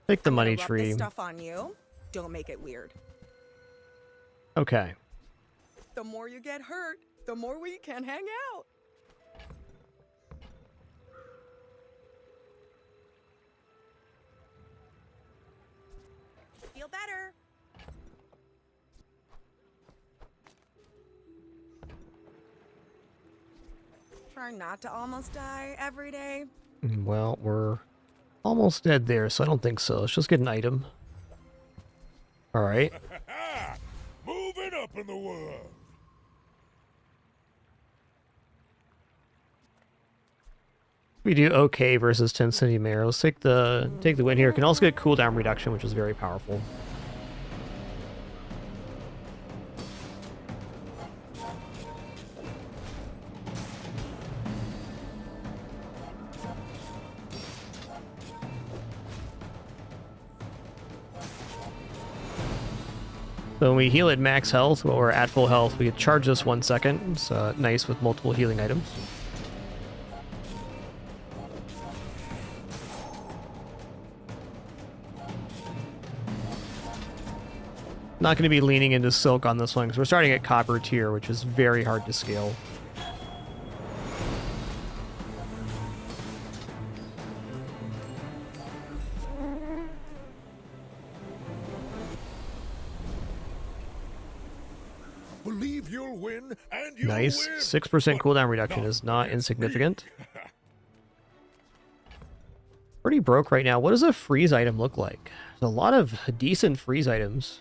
Take the money Rub tree. this stuff on you. Don't make it weird. Okay. The more you get hurt, the more we can hang out. Feel better. Try not to almost die every day. Well, we're almost dead there, so I don't think so. Let's just get an item. Alright. Moving up in the world. We do okay versus 10 centimeter. Let's take the win here. Can also get cooldown reduction, which is very powerful. So when we heal at max health or at full health, we can charge this 1 second. It's nice with multiple healing items. Not going to be leaning into silk on this one because we're starting at copper tier, which is very hard to scale. Believe you'll win, and you'll Nice. win. 6% cooldown But reduction not is not against insignificant. me. Pretty broke right now. What does a freeze item look like? There's a lot of decent freeze items.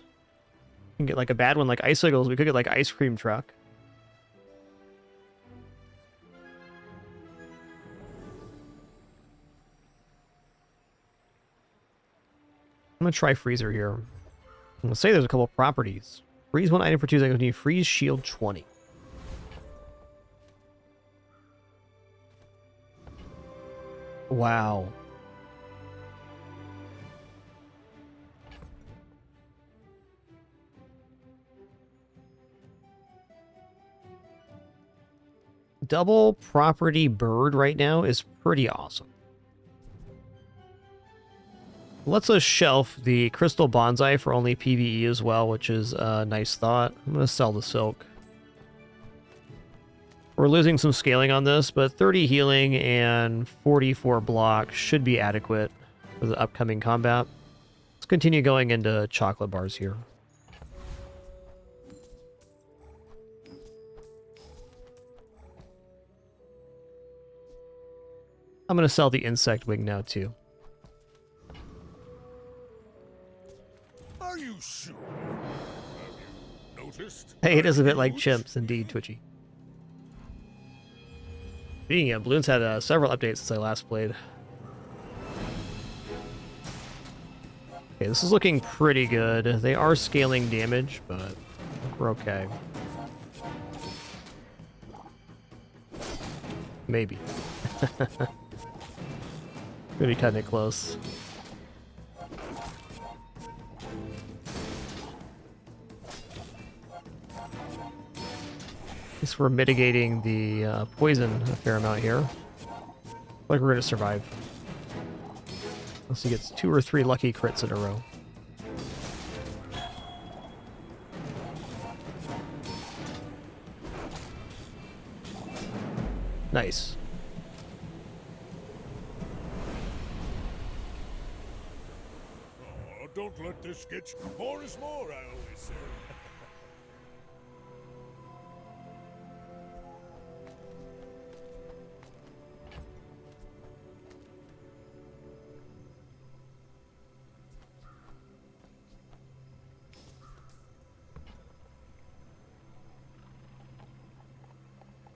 You can get like a bad one like icicles. We could get like ice cream truck. I'm gonna try freezer here. Let's say there's a couple properties. Freeze 1 item for 2 seconds. Freeze shield 20. Wow. Double property bird right now is pretty awesome. Let's shelf the crystal bonsai for only PvE as well, which is a nice thought. I'm going to sell the silk. We're losing some scaling on this, but 30 healing and 44 block should be adequate for the upcoming combat. Let's continue going into chocolate bars here. I'm going to sell the insect wing now, too. Are you sure? Have you noticed? Hey, it is a bit like chimps, indeed, Twitchy. Speaking of, Bloons had several updates since I last played. Okay, this is looking pretty good. They are scaling damage, but we're okay. Maybe. Gonna be cutting it close. At least we're mitigating the poison a fair amount here. Like we're gonna survive. Unless he gets 2 or 3 lucky crits in a row. Nice. Oh, don't let this get you. More is more, I always say.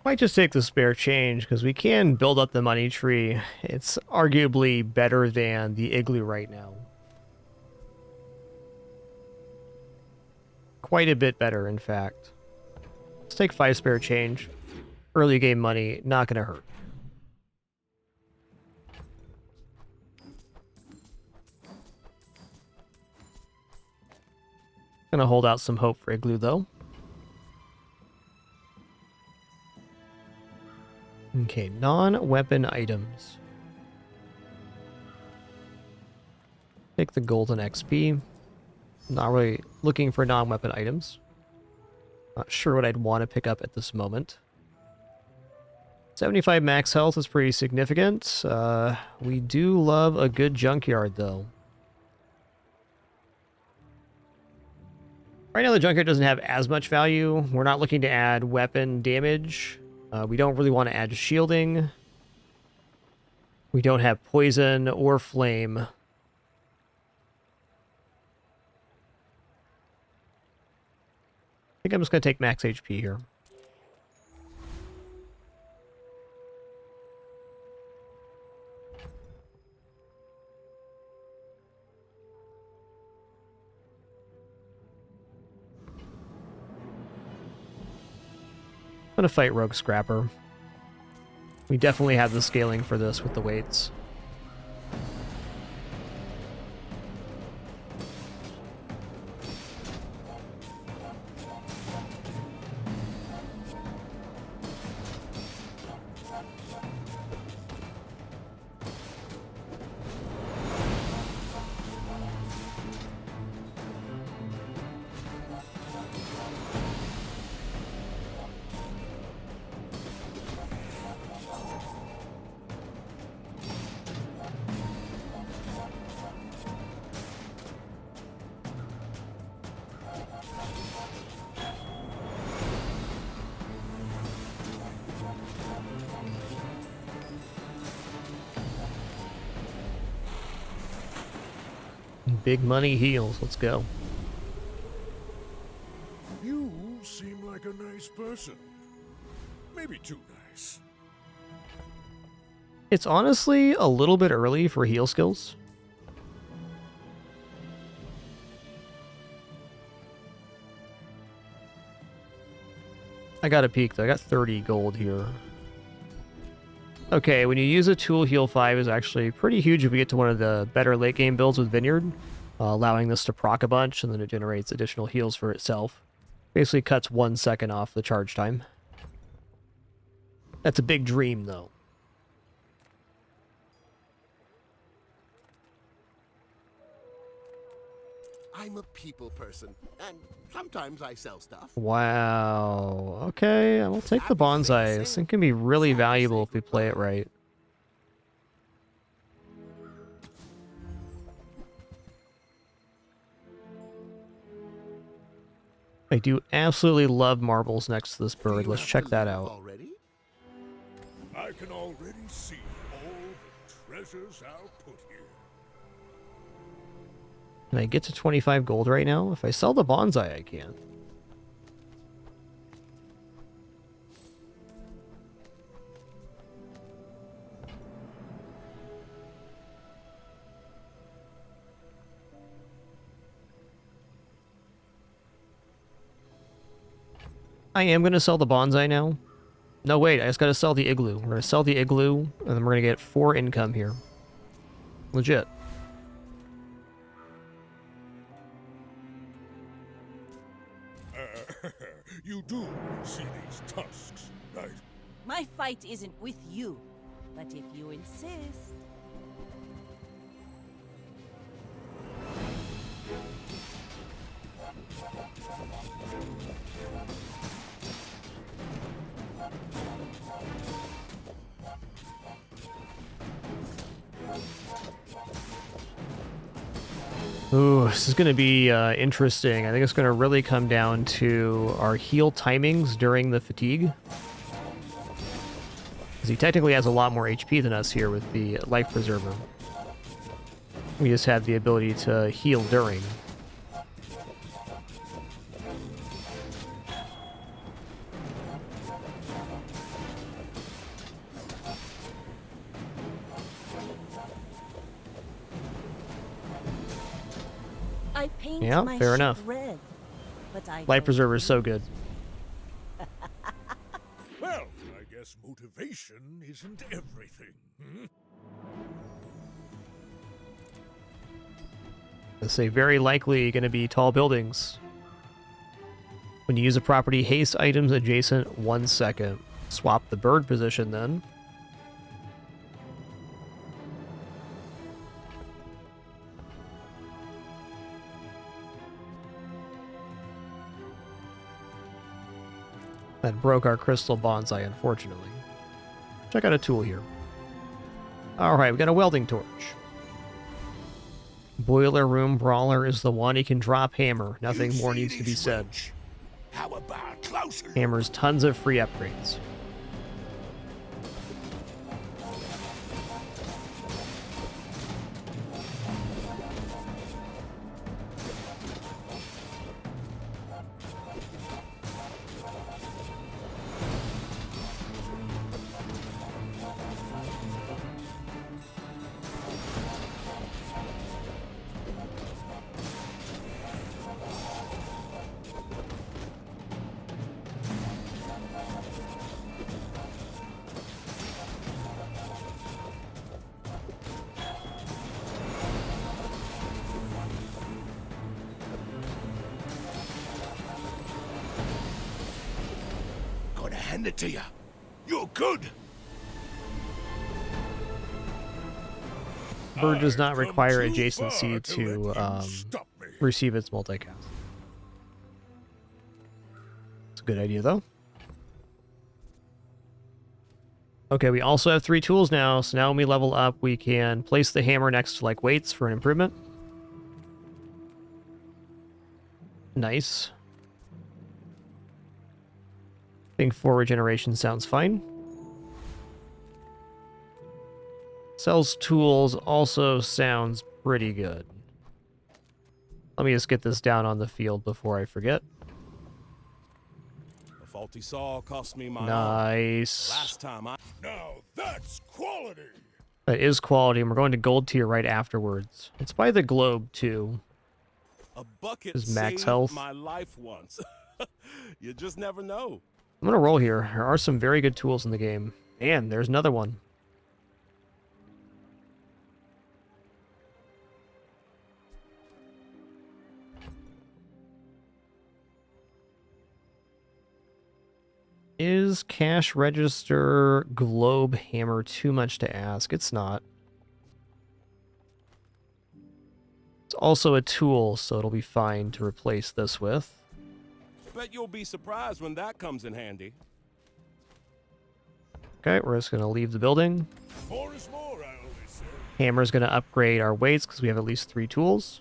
Might just take the spare change, because we can build up the money tree. It's arguably better than the igloo right now. Quite a bit better, in fact. Let's take 5 spare change. Early game money, not gonna hurt. Gonna hold out some hope for igloo, though. Okay, non-weapon items. Take the golden XP. Not really looking for non-weapon items. Not sure what I'd want to pick up at this moment. 75 max health is pretty significant. We do love a good junkyard, though. Right now, the junkyard doesn't have as much value. We're not looking to add weapon damage. We don't really want to add shielding. We don't have poison or flame. I think I'm just going to take max HP here. I'm going to fight Rogue Scrapper. We definitely have the scaling for this with the weights. Big money heals. Let's go. You seem like a nice person. Maybe too nice. It's honestly a little bit early for heal skills. I got a peek though. I got 30 gold here. Okay, when you use a tool, heal 5 is actually pretty huge if we get to one of the better late game builds with Vineyard, allowing this to proc a bunch, and then it generates additional heals for itself. Basically cuts 1 second off the charge time. That's a big dream, though. I'm a people person, and sometimes I sell stuff. Wow. Okay, we'll take the bonsai. This thing can be really valuable if we play it right. I do absolutely love marbles next to this bird. Let's check that out. I can already see all the treasures I'll put here. Can I get to 25 gold right now? If I sell the bonsai, I can. I am going to sell the bonsai now. No, wait, I just got to sell the igloo. We're going to sell the igloo, and then we're going to get 4 income here. Legit. You do see these tusks, right? My fight isn't with you, but if you insist. Ooh, this is going to be interesting. I think it's going to really come down to our heal timings during the fatigue. Because he technically has a lot more HP than us here with the life preserver. We just have the ability to heal during. I paint Yeah, my fair ship enough. red, but I Life don't preserver is so good. Well, I guess motivation isn't everything. Hmm? Let's say very likely going to be tall buildings. When you use a property, haste items adjacent 1 second. Swap the bird position then. That broke our crystal bonsai, unfortunately. Check out a tool here. Alright, we got a welding torch. Boiler room brawler is the one. He can drop hammer. Nothing more needs to be said. How about closer? Hammer's tons of free upgrades. Gonna hand it to you. You're good. Bird does not I've come require too adjacency far to let you stop me. receive its multicast. It's a good idea, though. Okay, we also have 3 tools now, so now when we level up, we can place the hammer next to, like, weights for an improvement. Nice. I think 4 regeneration sounds fine. Sells tools also sounds pretty good. Let me just get this down on the field before I forget. A faulty saw cost me my Nice. last time I... Now that's quality. That is quality, and we're going to gold tier right afterwards. It's by the globe, too. A bucket Is max saved health. my life once. You just never know. I'm gonna roll here. There are some very good tools in the game. And there's another one. Is cash register globe hammer too much to ask? It's not. It's also a tool, so it'll be fine to replace this with. Bet you'll be surprised when that comes in handy. Okay, we're just going to leave the building. More is more, I always say. Hammer's going to upgrade our weights because we have at least 3 tools.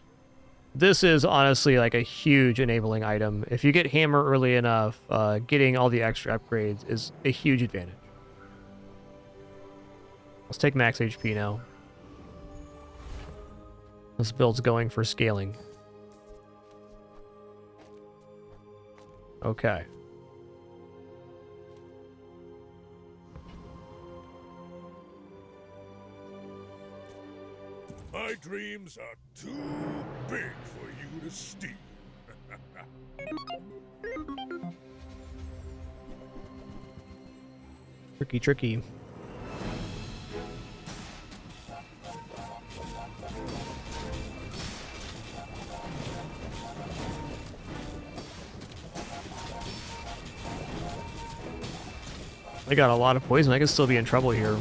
This is honestly like a huge enabling item. If you get hammer early enough, getting all the extra upgrades is a huge advantage. Let's take max HP now. This build's going for scaling. Okay. My dreams are too big for you to steal. Tricky, tricky. I got a lot of poison. I could still be in trouble here.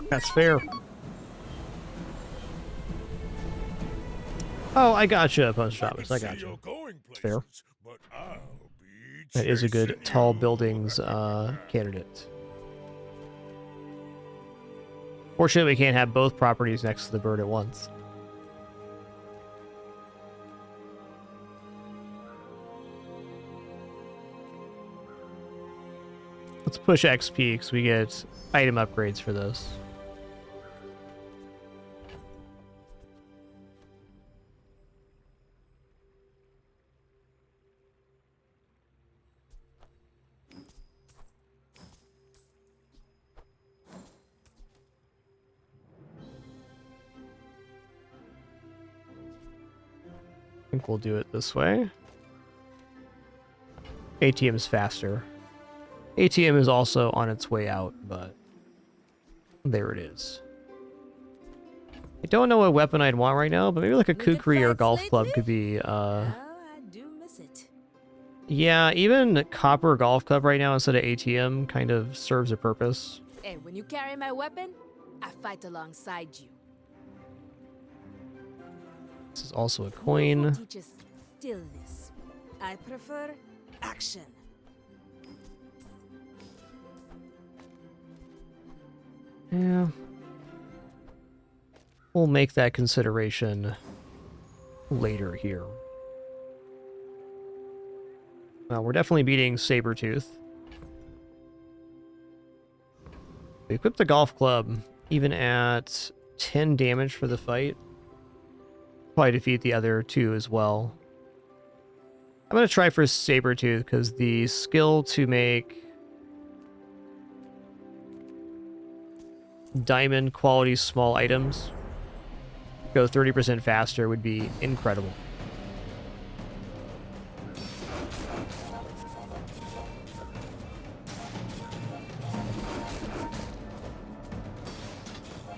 That's fair. Oh, I gotcha, Punch Thomas. I gotcha. Fair. That is a good tall buildings candidate. Fortunately, we can't have both properties next to the bird at once. Let's push XP because we get item upgrades for this. I think we'll do it this way. ATM's faster. ATM is also on its way out, but there it is. I don't know what weapon I'd want right now, but maybe like a kukri or golf club could be, I do miss it. yeah, even copper golf club right now instead of ATM kind of serves a purpose. And when you carry my weapon, I fight alongside you. This is also a coin. Teaches stillness. I prefer action. Yeah. We'll make that consideration later here. Well, we're definitely beating Sabretooth. We equipped the golf club even at 10 damage for the fight. Probably defeat the other 2 as well. I'm going to try for Sabretooth because the skill to make diamond quality small items go 30% faster would be incredible.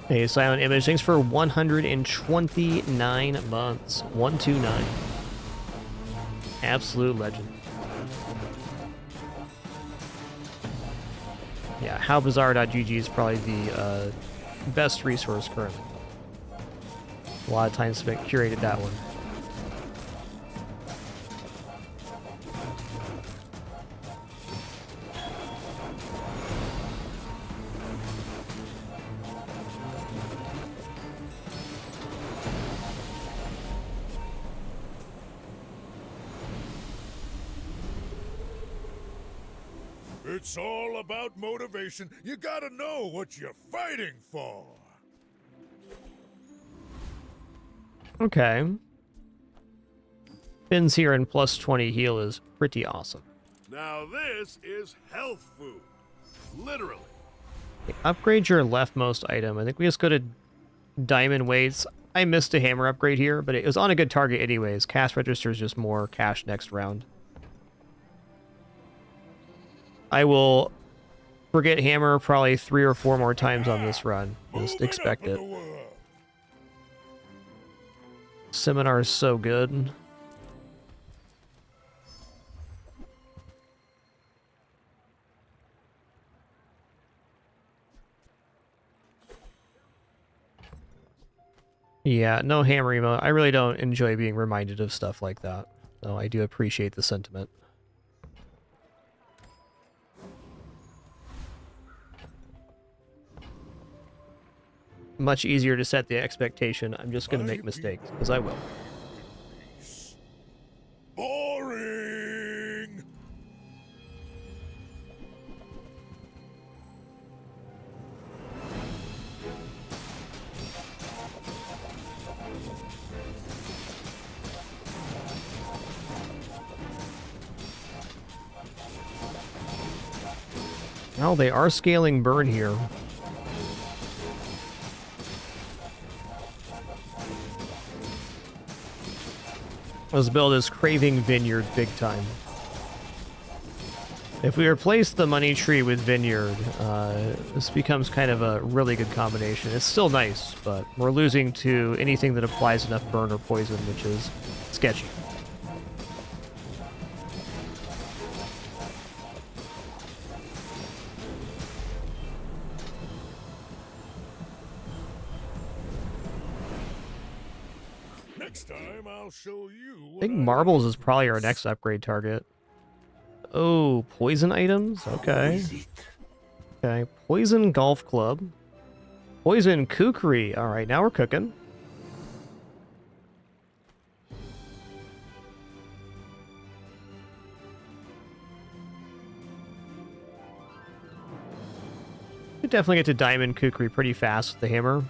Hey, Silent Image, thanks for 129 months. 129. Absolute legend. Yeah, howbizarre.gg is probably the best resource currently. A lot of time spent curated that one. It's all about motivation. You gotta know what you're fighting for. Okay. Fins here and plus 20 heal is pretty awesome. Now this is health food. Literally. Upgrade your leftmost item. I think we just go to diamond weights. I missed a hammer upgrade here, but it was on a good target anyways. Cash register is just more cash next round. I will forget hammer probably 3 or 4 more times on this run. Just expect it. Seminar is so good. Yeah, no hammer emote. I really don't enjoy being reminded of stuff like that. So I do appreciate the sentiment. Much easier to set the expectation. I'm just going to make mistakes, because I will. Boring! Oh, they are scaling burn here. This build is craving Vineyard big time. If we replace the money tree with Vineyard, this becomes kind of a really good combination. It's still nice, but we're losing to anything that applies enough burn or poison, which is sketchy. Next time I'll show you. I think marbles is probably our next upgrade target. Oh, poison items? Okay. Okay, poison golf club. Poison kukri. Alright, now we're cooking. Could definitely get to diamond kukri pretty fast with the hammer.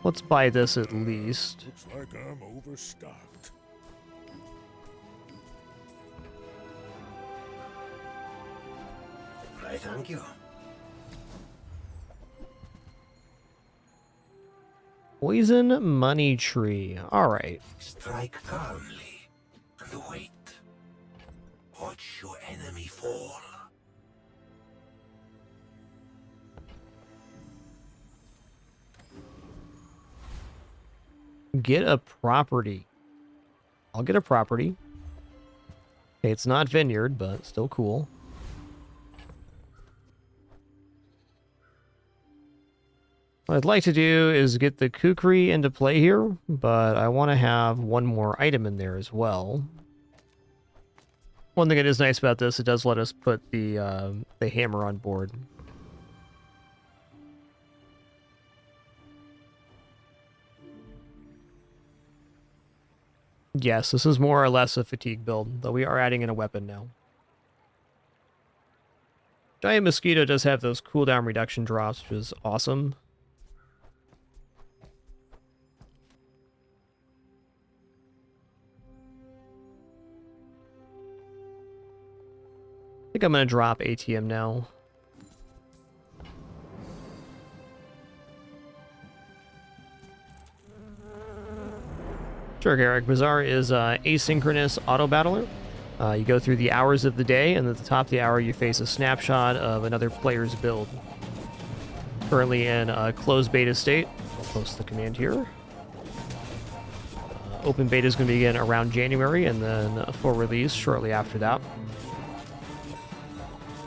Let's buy this at least. Looks like I'm overstocked. I thank you. Poison money tree. Alright. Strike calmly and wait. Watch your enemy fall. Get a property. I'll get a property. Okay, it's not vineyard, but still cool. What I'd like to do is get the kukri into play here, but I want to have one more item in there as well. One thing that is nice about this, it does let us put the hammer on board. Yes, this is more or less a fatigue build, though we are adding in a weapon now. Giant Mosquito does have those cooldown reduction drops, which is awesome. I think I'm going to drop ATM now. Sure, Garrick. Bazaar is asynchronous auto battler. You go through the hours of the day, and at the top of the hour, you face a snapshot of another player's build. Currently in closed beta state. I'll post the command here. Open beta is going to begin around January, and then full release shortly after that.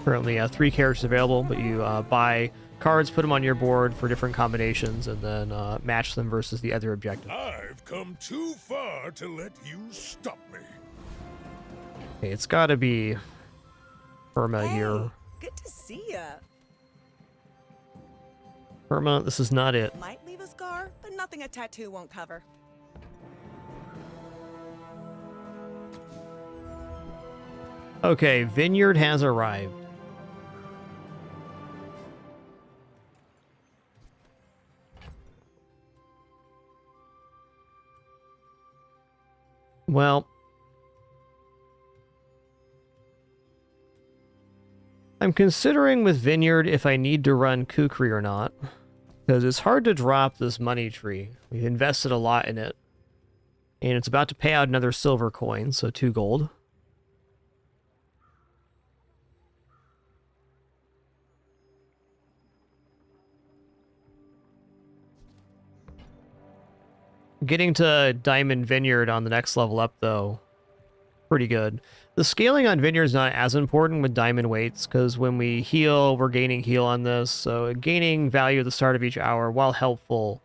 Currently 3 characters available, but you buy cards, put them on your board for different combinations, and then match them versus the other objective. I've come too far to let you stop me. Okay, it's got to be Perma here. Good to see ya. Perma, this is not it. Might leave a scar, but nothing a tattoo won't cover. Okay, Vineyard has arrived. Well, I'm considering with Vineyard if I need to run Kukri or not, because it's hard to drop this money tree. We've invested a lot in it, and it's about to pay out another silver coin, so 2 gold. Getting to Diamond Vineyard on the next level up, though, pretty good. The scaling on Vineyard is not as important with Diamond weights, because when we heal, we're gaining heal on this, so gaining value at the start of each hour, while helpful,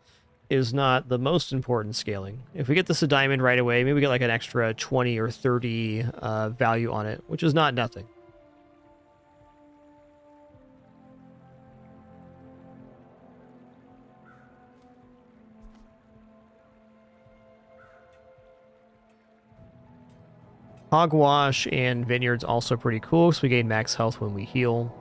is not the most important scaling. If we get this to Diamond right away, maybe we get like an extra 20 or 30 value on it, which is not nothing. Hogwash and Vineyard's also pretty cool, so we gain max health when we heal.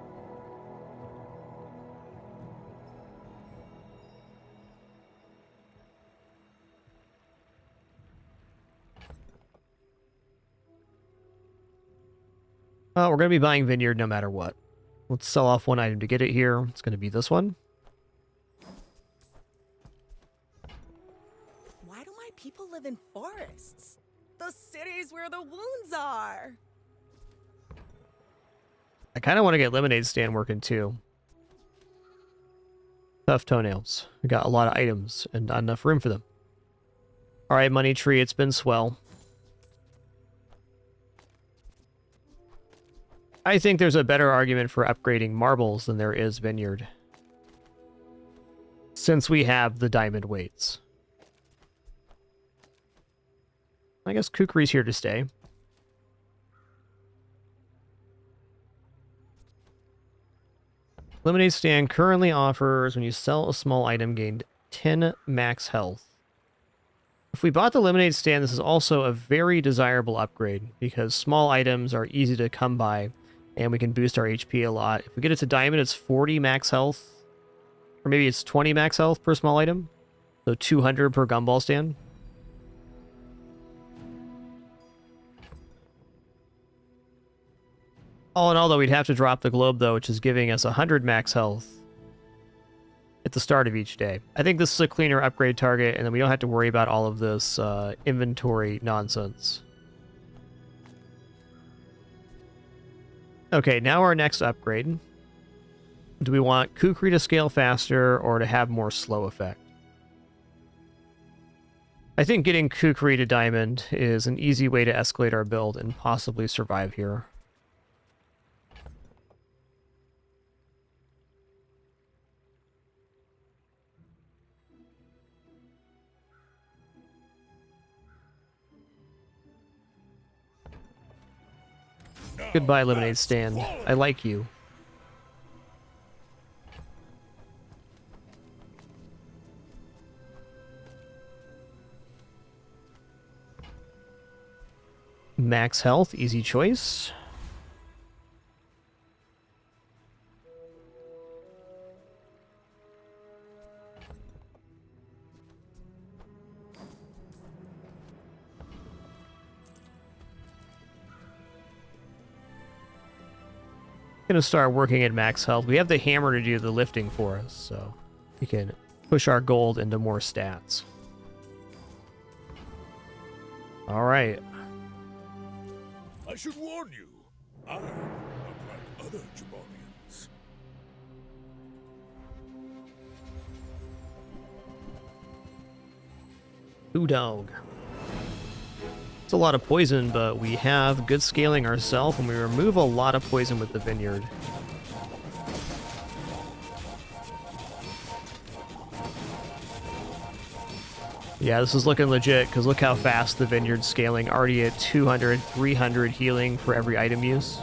We're going to be buying Vineyard no matter what. Let's sell off one item to get it here. It's going to be this one. Why do my people live in forests? The cities where the wounds are. I kind of want to get Lemonade Stand working too. Tough toenails. We got a lot of items and not enough room for them. Alright, Money Tree, it's been swell. I think there's a better argument for upgrading marbles than there is Vineyard, since we have the diamond weights. I guess Kukri's here to stay. Lemonade Stand currently offers, when you sell a small item, gained 10 max health. If we bought the Lemonade Stand, this is also a very desirable upgrade, because small items are easy to come by, and we can boost our HP a lot. If we get it to Diamond, it's 40 max health. Or maybe it's 20 max health per small item. So 200 per gumball stand. All in all, though, we'd have to drop the globe, though, which is giving us 100 max health at the start of each day. I think this is a cleaner upgrade target, and then we don't have to worry about all of this inventory nonsense. Okay, now our next upgrade. Do we want Kukri to scale faster or to have more slow effect? I think getting Kukri to Diamond is an easy way to escalate our build and possibly survive here. Goodbye, Lemonade Stand. I like you. Max health, easy choice. Gonna start working at max health. We have the hammer to do the lifting for us, so we can push our gold into more stats. All right. I should warn you, I'm not like other Jabonians. Ooh, dog. It's a lot of poison, but we have good scaling ourselves, and we remove a lot of poison with the Vineyard. Yeah, this is looking legit, because look how fast the Vineyard's scaling. Already at 200, 300 healing for every item use.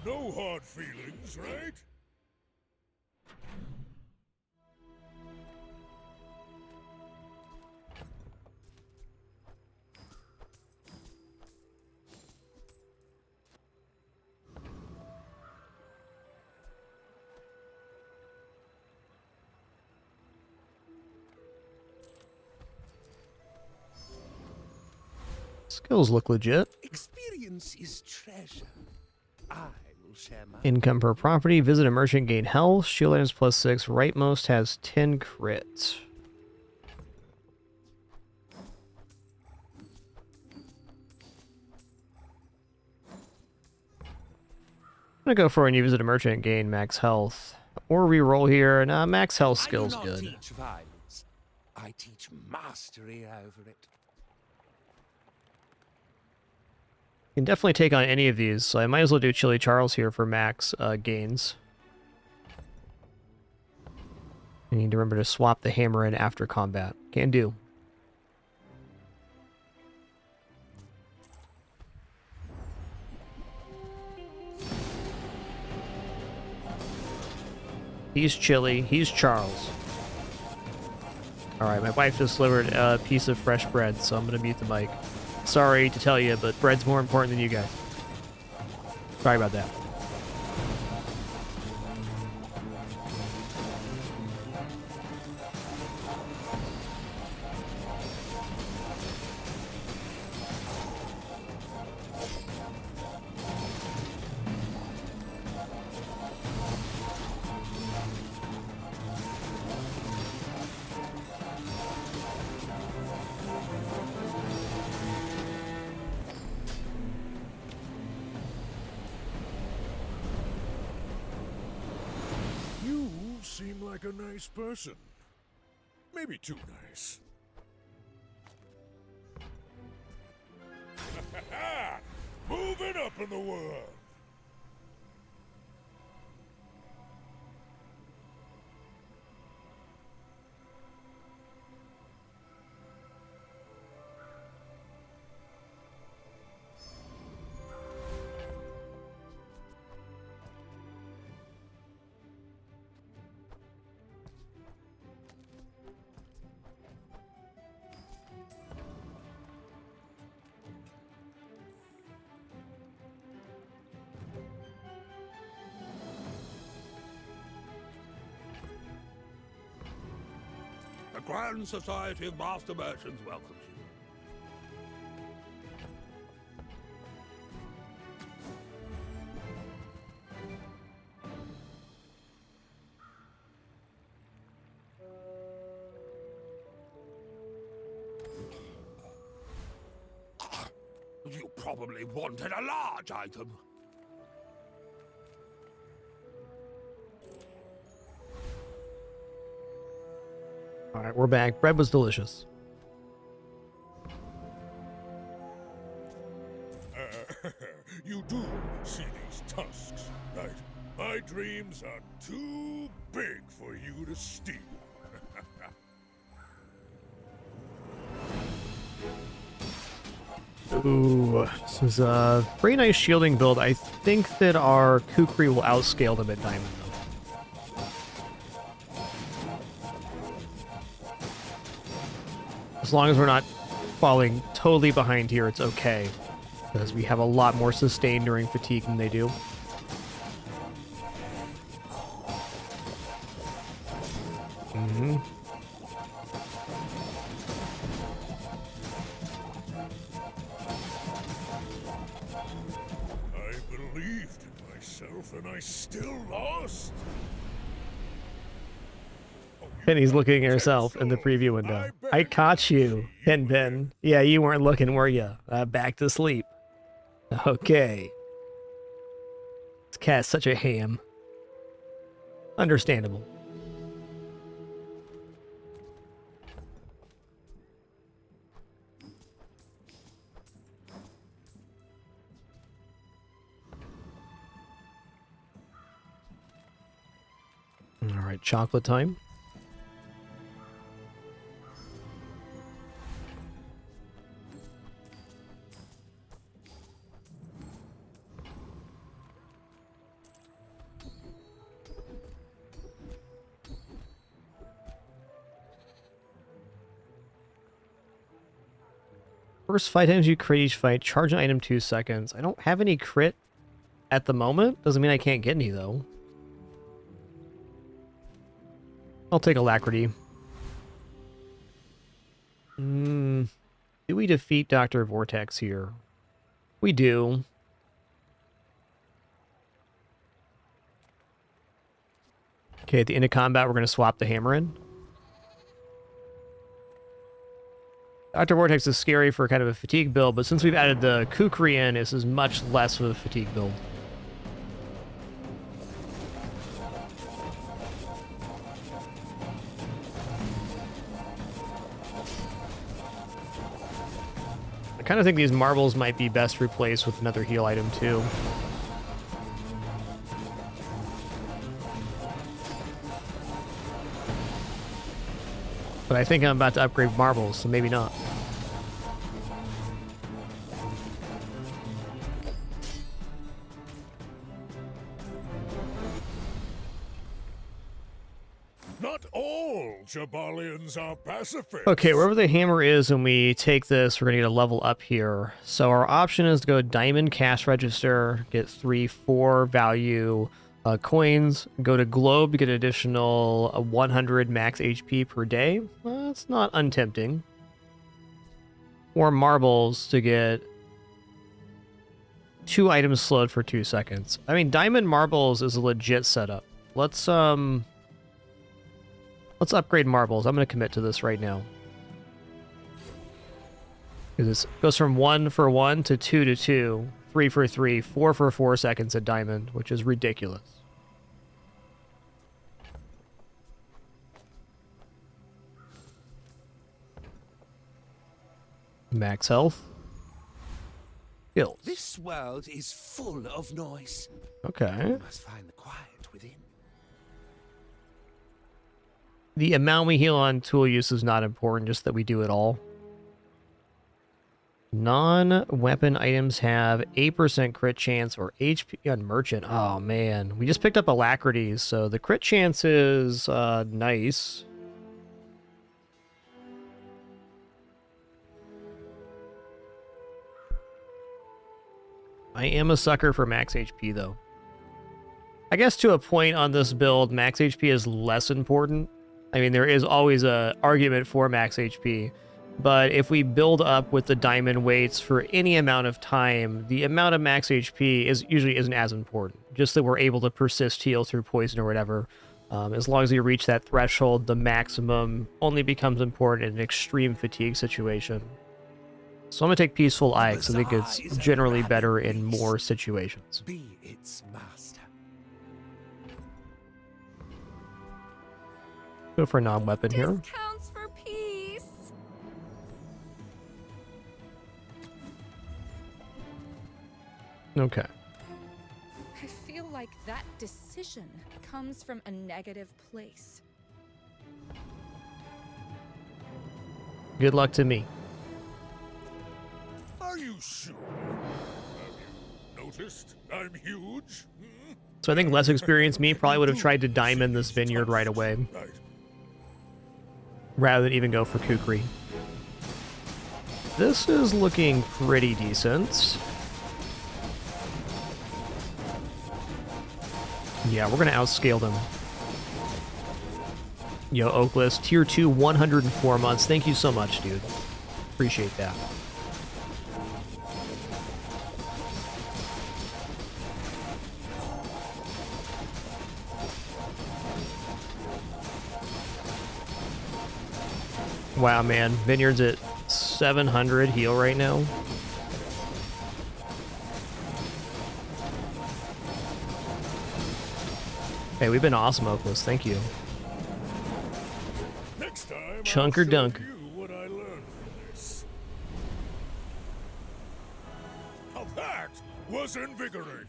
No hard feelings, right? Skills look legit. Experience is treasure. I will share my Income per property. Visit a merchant, gain health. Shield items +6. Rightmost has 10 crits. I'm gonna go for when you visit a merchant, gain max health. Or reroll here. Nah, max health skill's I do not good. teach violence. I teach mastery over it. You can definitely take on any of these, so I might as well do Chili Charles here for max gains. I need to remember to swap the hammer in after combat. Can do. He's Chili. He's Charles. Alright, my wife just delivered a piece of fresh bread, so I'm going to mute the mic. Sorry to tell you, but bread's more important than you guys. Sorry about that. You seem like a nice person. Maybe too nice. Moving up in the world. The Grand Society of Master Merchants welcomes you. You probably wanted a large item. Alright, we're back. Bread was delicious. You do see these tusks, right? My dreams are too big for you to steal. Ooh, this is a pretty nice shielding build. I think that our Kukri will outscale them at Diamond, though. As long as we're not falling totally behind here, it's okay. Because we have a lot more sustain during fatigue than they do. Mm-hmm. I believed in myself and I still lost. Penny's looking at herself in the preview window. I caught you, Ben. Yeah, you weren't looking, were you? Back to sleep. Okay. This cat's such a ham. Understandable. All right, chocolate time. First fight items you crit each fight. Charge an item 2 seconds. I don't have any crit at the moment. Doesn't mean I can't get any, though. I'll take Alacrity. Do we defeat Dr. Vortex here? We do. Okay, at the end of combat, we're going to swap the hammer in. Dr. Vortex is scary for kind of a fatigue build, but since we've added the Kukri in, this is much less of a fatigue build. I kind of think these marbles might be best replaced with another heal item too. But I think I'm about to upgrade marbles, so maybe not. Not all Jabalians are pacifists. Okay, wherever the hammer is when we take this, we're going to get a level up here. So our option is to go Diamond Cash Register, get 3-4 value coins, go to Globe to get additional 100 max HP per day. Well, that's not untempting. Or Marbles to get 2 items slowed for 2 seconds. I mean, Diamond Marbles is a legit setup. Let's upgrade Marbles. I'm going to commit to this right now. Because it goes from 1 for 1 to 2 to 2, 3 for 3, 4 for 4 seconds at Diamond, which is ridiculous. Max health. Skills. This world is full of noise. Okay. We must find the quiet within. The amount we heal on tool use is not important, just that we do it all. Non-weapon items have 8% crit chance or HP on merchant. Oh man, we just picked up Alacrities, so the crit chance is nice. I am a sucker for max HP though. I guess to a point on this build, max HP is less important. I mean, there is always a argument for max HP, but if we build up with the diamond weights for any amount of time, the amount of max HP usually isn't as important. Just that we're able to persist heal through poison or whatever. As long as we reach that threshold, the maximum only becomes important in an extreme fatigue situation. So I'm gonna take Peaceful Eye because I think it's generally better in more situations. Be its master. Go for a non-weapon here. Discounts for peace. Okay. I feel like that decision comes from a negative place. Good luck to me. Are you sure? Have you noticed I'm huge? Hmm? So I think less experienced me probably would have tried to diamond this vineyard right away. Right. Rather than even go for Kukri. This is looking pretty decent. Yeah, we're going to outscale them. Yo, Oakless, Tier 2, 104 months. Thank you so much, dude. Appreciate that. Wow, man. Vineyard's at 700 heal right now. Hey, we've been awesome, Oakless. Thank you. Next time, Chunk or I'll show dunk. you what I learned from this. Now that was invigorating.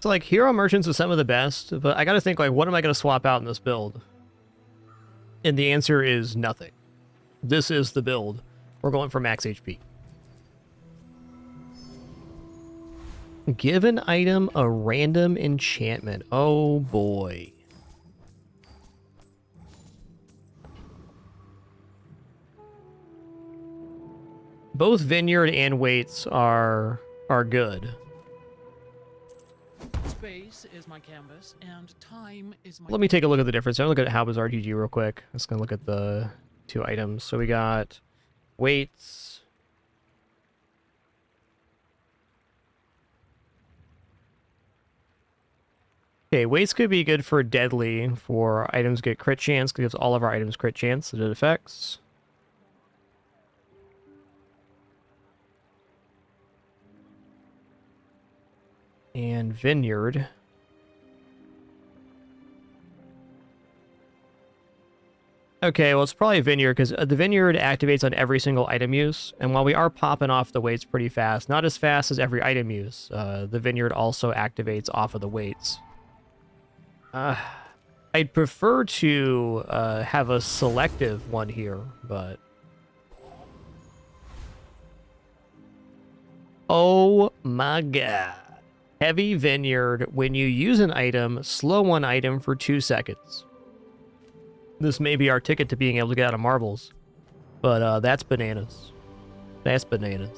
So, like, hero merchants are some of the best, but I gotta think, like, what am I gonna swap out in this build? And the answer is nothing. This is the build. We're going for max HP. Give an item a random enchantment. Oh, boy. Both vineyard and weights are good. Space is my canvas, and time is my... Let me take a look at the difference. I'm gonna look at Halber's RGG real quick. I'm just gonna look at the 2 items. So we got weights. Okay, weights could be good for deadly, for items get crit chance, gives all of our items crit chance that it affects. And vineyard. Okay, well, it's probably vineyard, because the vineyard activates on every single item use, and while we are popping off the weights pretty fast, not as fast as every item use, the vineyard also activates off of the weights. I'd prefer to have a selective one here, but... Oh my god. Heavy vineyard, when you use an item, slow one item for 2 seconds. This may be our ticket to being able to get out of marbles. But that's bananas. That's bananas.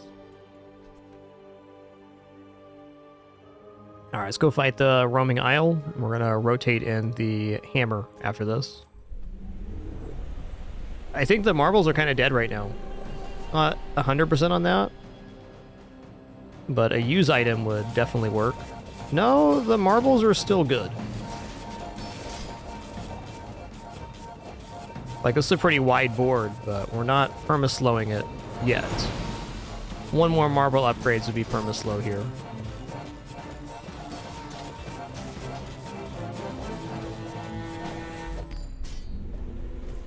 Alright, let's go fight the roaming isle. We're gonna rotate in the hammer after this. I think the marbles are kind of dead right now. Not 100% on that. But a use item would definitely work. No, the marbles are still good. Like, this is a pretty wide board, but we're not perma-slowing it yet. One more marble upgrades would be perma-slow here.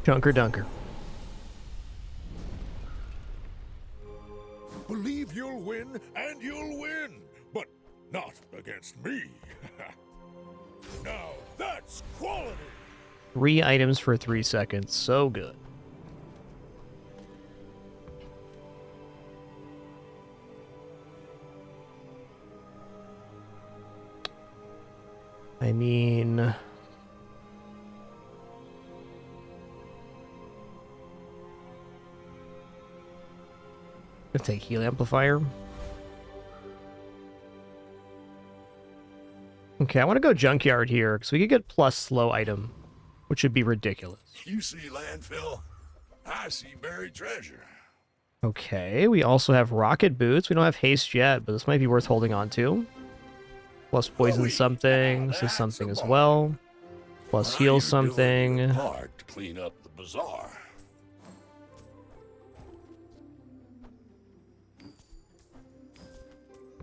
Junker Dunker. Believe you'll win, and you'll win, but not against me. Now that's quality. 3 items for 3 seconds. So good. I mean... Let's take heal amplifier. Okay, I want to go Junkyard here, because we could get plus slow item, which would be ridiculous. You see landfill, I see buried treasure. Okay, we also have rocket boots. We don't have haste yet, but this might be worth holding on to. Plus poison something. This is something as well. Plus heal something. Hard to clean up the bazaar.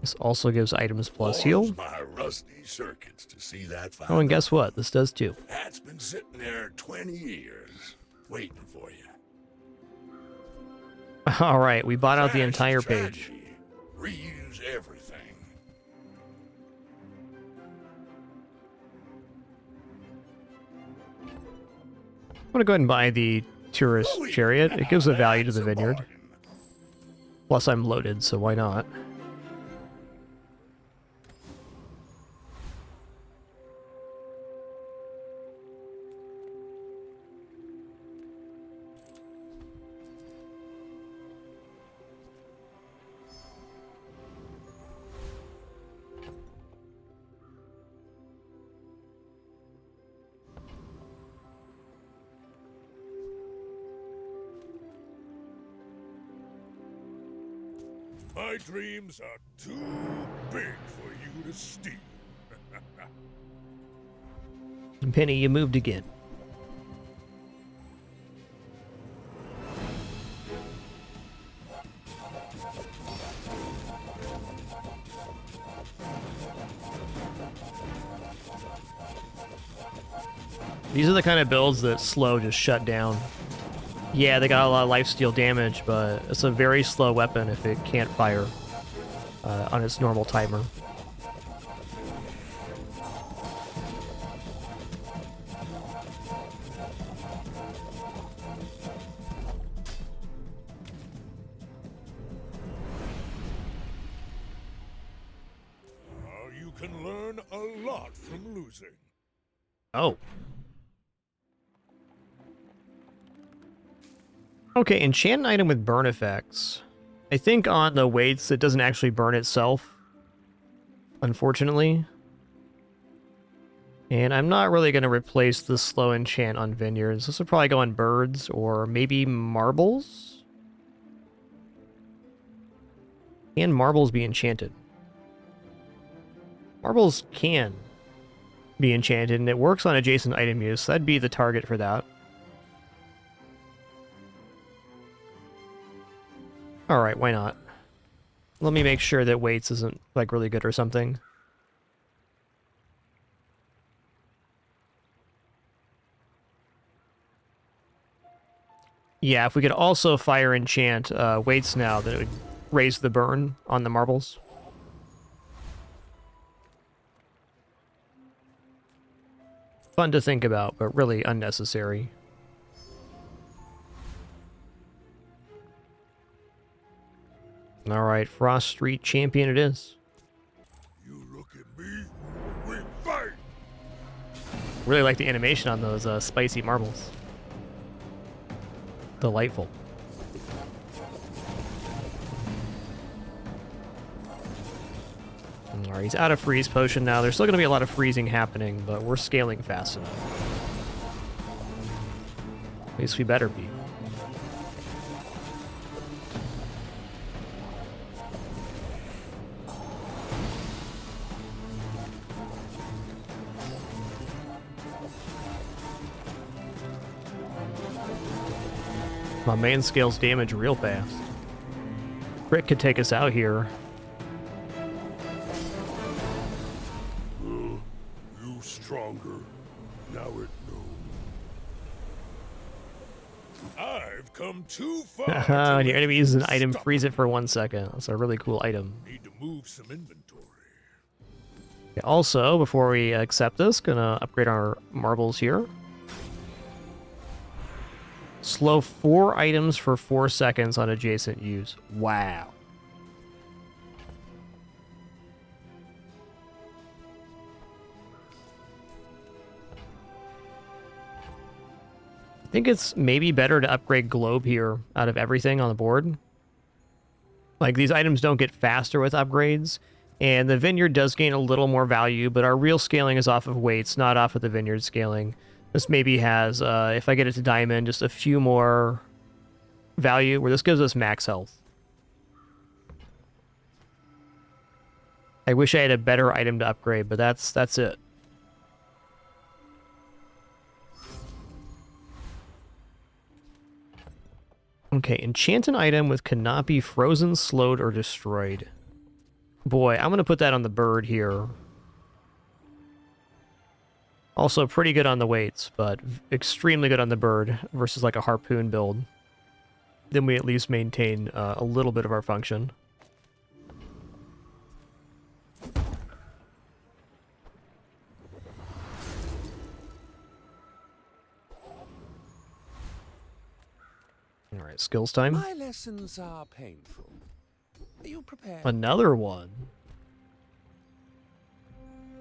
This also gives items plus heal. My rusty circuits to see that Oh, and guess what? This does too. That's been sitting there 20 years, waiting for you. All right, we bought out the entire page. Reuse everything. I'm gonna go ahead and buy the tourist chariot. It gives a value to the vineyard. Plus, I'm loaded, so why not? My dreams are too big for you to steal. Penny, you moved again. These are the kind of builds that slow just shut down. Yeah, they got a lot of lifesteal damage, but it's a very slow weapon if it can't fire on its normal timer. You can learn a lot from losing. Oh. Okay, enchant an item with burn effects. I think on the weights, it doesn't actually burn itself, unfortunately. And I'm not really going to replace the slow enchant on vineyards. This would probably go on birds or maybe marbles. Can marbles be enchanted? Marbles can be enchanted, and it works on adjacent item use. So that'd be the target for that. Alright, why not? Let me make sure that weights isn't, like, really good or something. Yeah, if we could also fire enchant weights now, then it would raise the burn on the marbles. Fun to think about, but really unnecessary. Alright, Frost Street Champion it is. You look at me, we fight! Really like the animation on those spicy marbles. Delightful. Alright, he's out of freeze potion now. There's still going to be a lot of freezing happening, but we're scaling fast enough. At least we better be. My man scales damage real fast. Crit could take us out here. You stronger. Now it knows. I've come too far. When your enemy uses an item, freeze it for 1 second. That's a really cool item. Need to move some inventory. Okay, also, before we accept this, gonna upgrade our marbles here. Slow 4 items for 4 seconds on adjacent use. Wow. I think it's maybe better to upgrade Globe here out of everything on the board. Like, these items don't get faster with upgrades, and the Vineyard does gain a little more value, but our real scaling is off of weights, not off of the Vineyard scaling. This maybe has, if I get it to Diamond, just a few more value, where this gives us max health. I wish I had a better item to upgrade, but that's it. Okay, enchant an item with cannot be frozen, slowed, or destroyed. Boy, I'm going to put that on the bird here. Also pretty good on the weights, but extremely good on the bird versus like a harpoon build. Then we at least maintain a little bit of our function. All right, skills time. My lessons are painful. Are you prepared? Another one.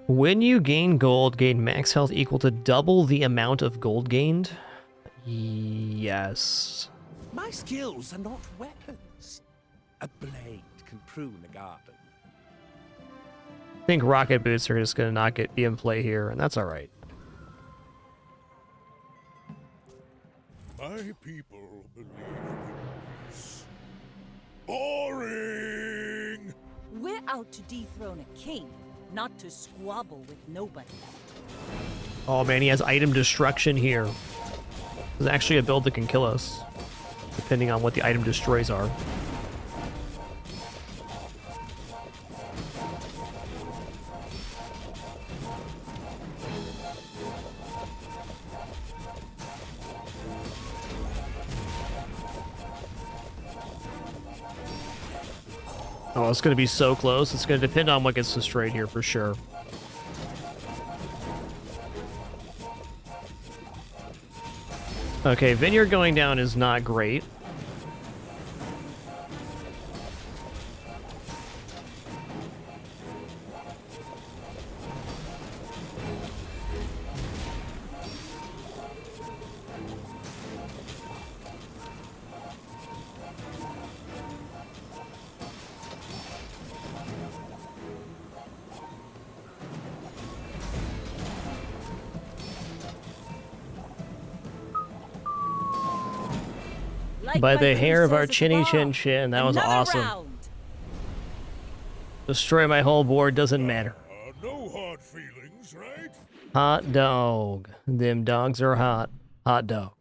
When you gain gold, gain max health equal to double the amount of gold gained. Yes. My skills are not weapons. A blade can prune a garden. I think rocket boots are just going to not be in play here, and that's all right. My people believe in peace. Boring! We're out to dethrone a king, not to squabble with nobody. Oh man, he has item destruction here. There's actually a build that can kill us, depending on what the item destroys are. Oh, it's going to be so close. It's going to depend on what gets destroyed here for sure. Okay, Vineyard going down is not great. Like By my the hair of our cruisers at chinny the chin bar. chin. That was Another awesome. round. Destroy my whole board, doesn't matter. No hard feelings, right? Hot dog. Them dogs are hot. Hot dog.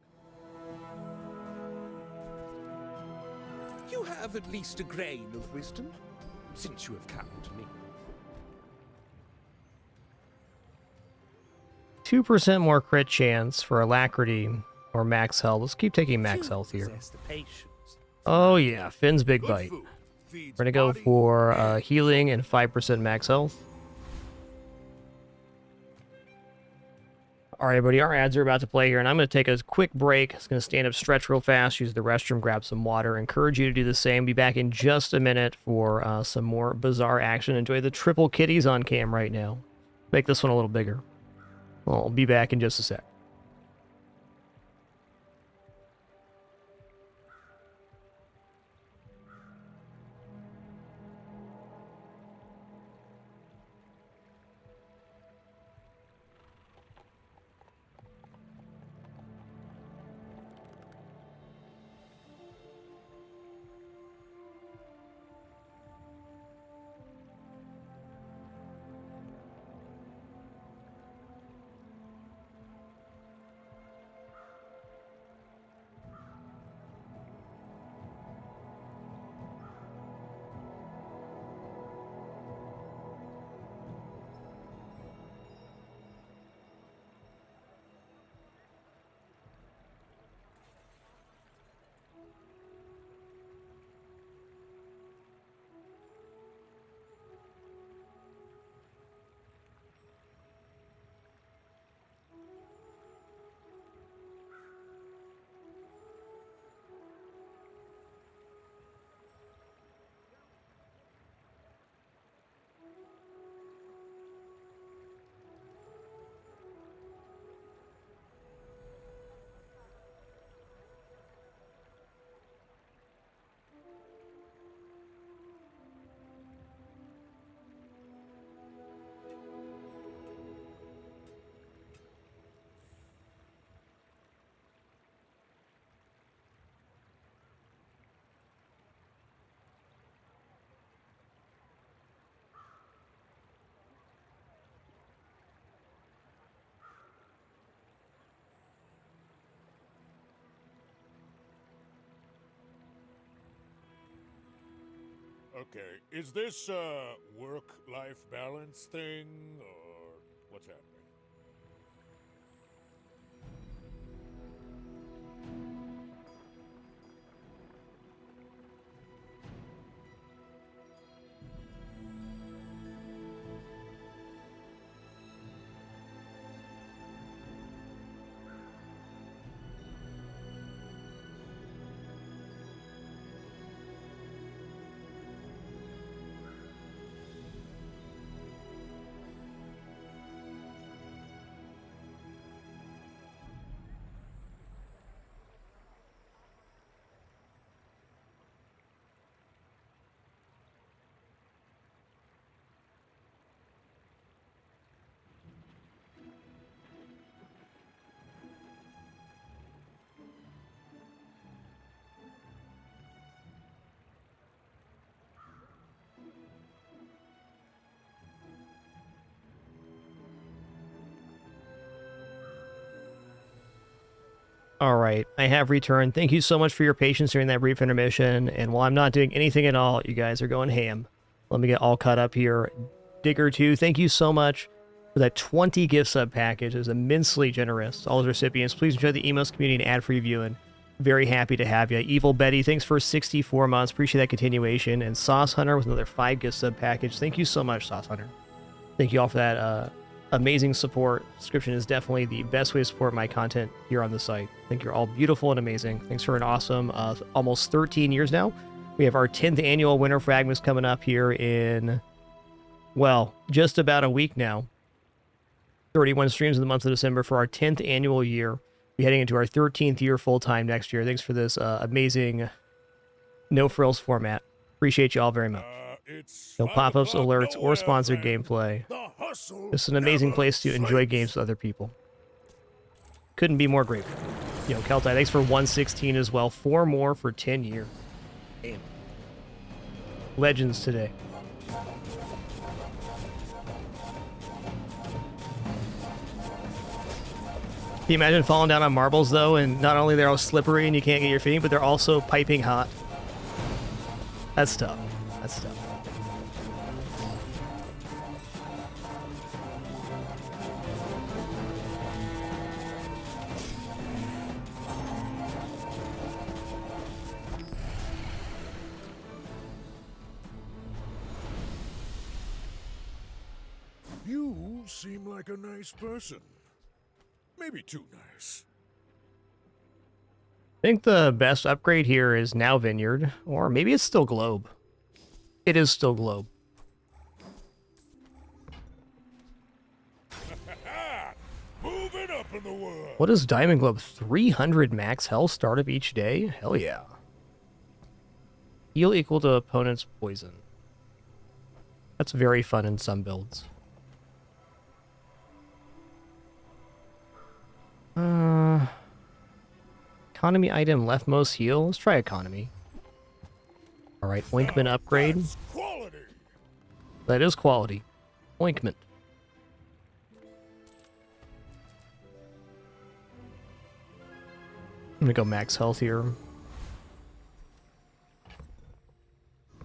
You have at least a grain of wisdom, since you have come to me. 2% more crit chance for Alacrity or max health. Let's keep taking max health here. Possess the patience. Oh yeah, Finn's Big Bite. We're gonna go for healing and 5% max health. All right, everybody, our ads are about to play here, and I'm going to take a quick break. I'm going to stand up, stretch real fast, use the restroom, grab some water. Encourage you to do the same. Be back in just a minute for some more bizarre action. Enjoy the triple kitties on cam right now. Make this one a little bigger. I'll be back in just a sec. Okay, is this a work-life balance thing, or what's happening? All right, I have returned. Thank you so much for your patience during that brief intermission. And while I'm not doing anything at all, you guys are going ham. Let me get all caught up here. Digger 2, thank you so much for that 20 gift sub package. It was immensely generous. All those recipients, please enjoy the emos community and ad-free viewing. Very happy to have you. Evil Betty, thanks for 64 months. Appreciate that continuation. And Sauce Hunter with another 5 gift sub package. Thank you so much, Sauce Hunter. Thank you all for that amazing support. Subscription is definitely the best way to support my content here on the site. I think you're all beautiful and amazing. Thanks for an awesome almost 13 years now. We have our 10th annual Winter Fragments coming up here in, well, just about a week now. 31 streams in the month of December for our 10th annual year. We're heading into our 13th year full-time next year. Thanks for this amazing no-frills format. Appreciate you all very much. No pop-ups, alerts, or sponsored gameplay. Just an amazing place to enjoy games with other people. Couldn't be more grateful. Yo, Keltai, thanks for 116 as well. 4 more for 10 years. Damn. Legends today. Can you imagine falling down on marbles, though, and not only they're all slippery and you can't get your feet, but they're also piping hot? That's tough. That's tough. You seem like a nice person. Maybe too nice. I think the best upgrade here is now Vineyard, or maybe it's still Globe. It is still Globe. Moving up in the world. What is Diamond Globe? 300 max health start of each day? Hell yeah. Heal equal to opponent's poison. That's very fun in some builds. Economy item, leftmost heal. Let's try economy. Alright, ointment upgrade. Quality. That is quality. Ointment. I'm gonna go max health here.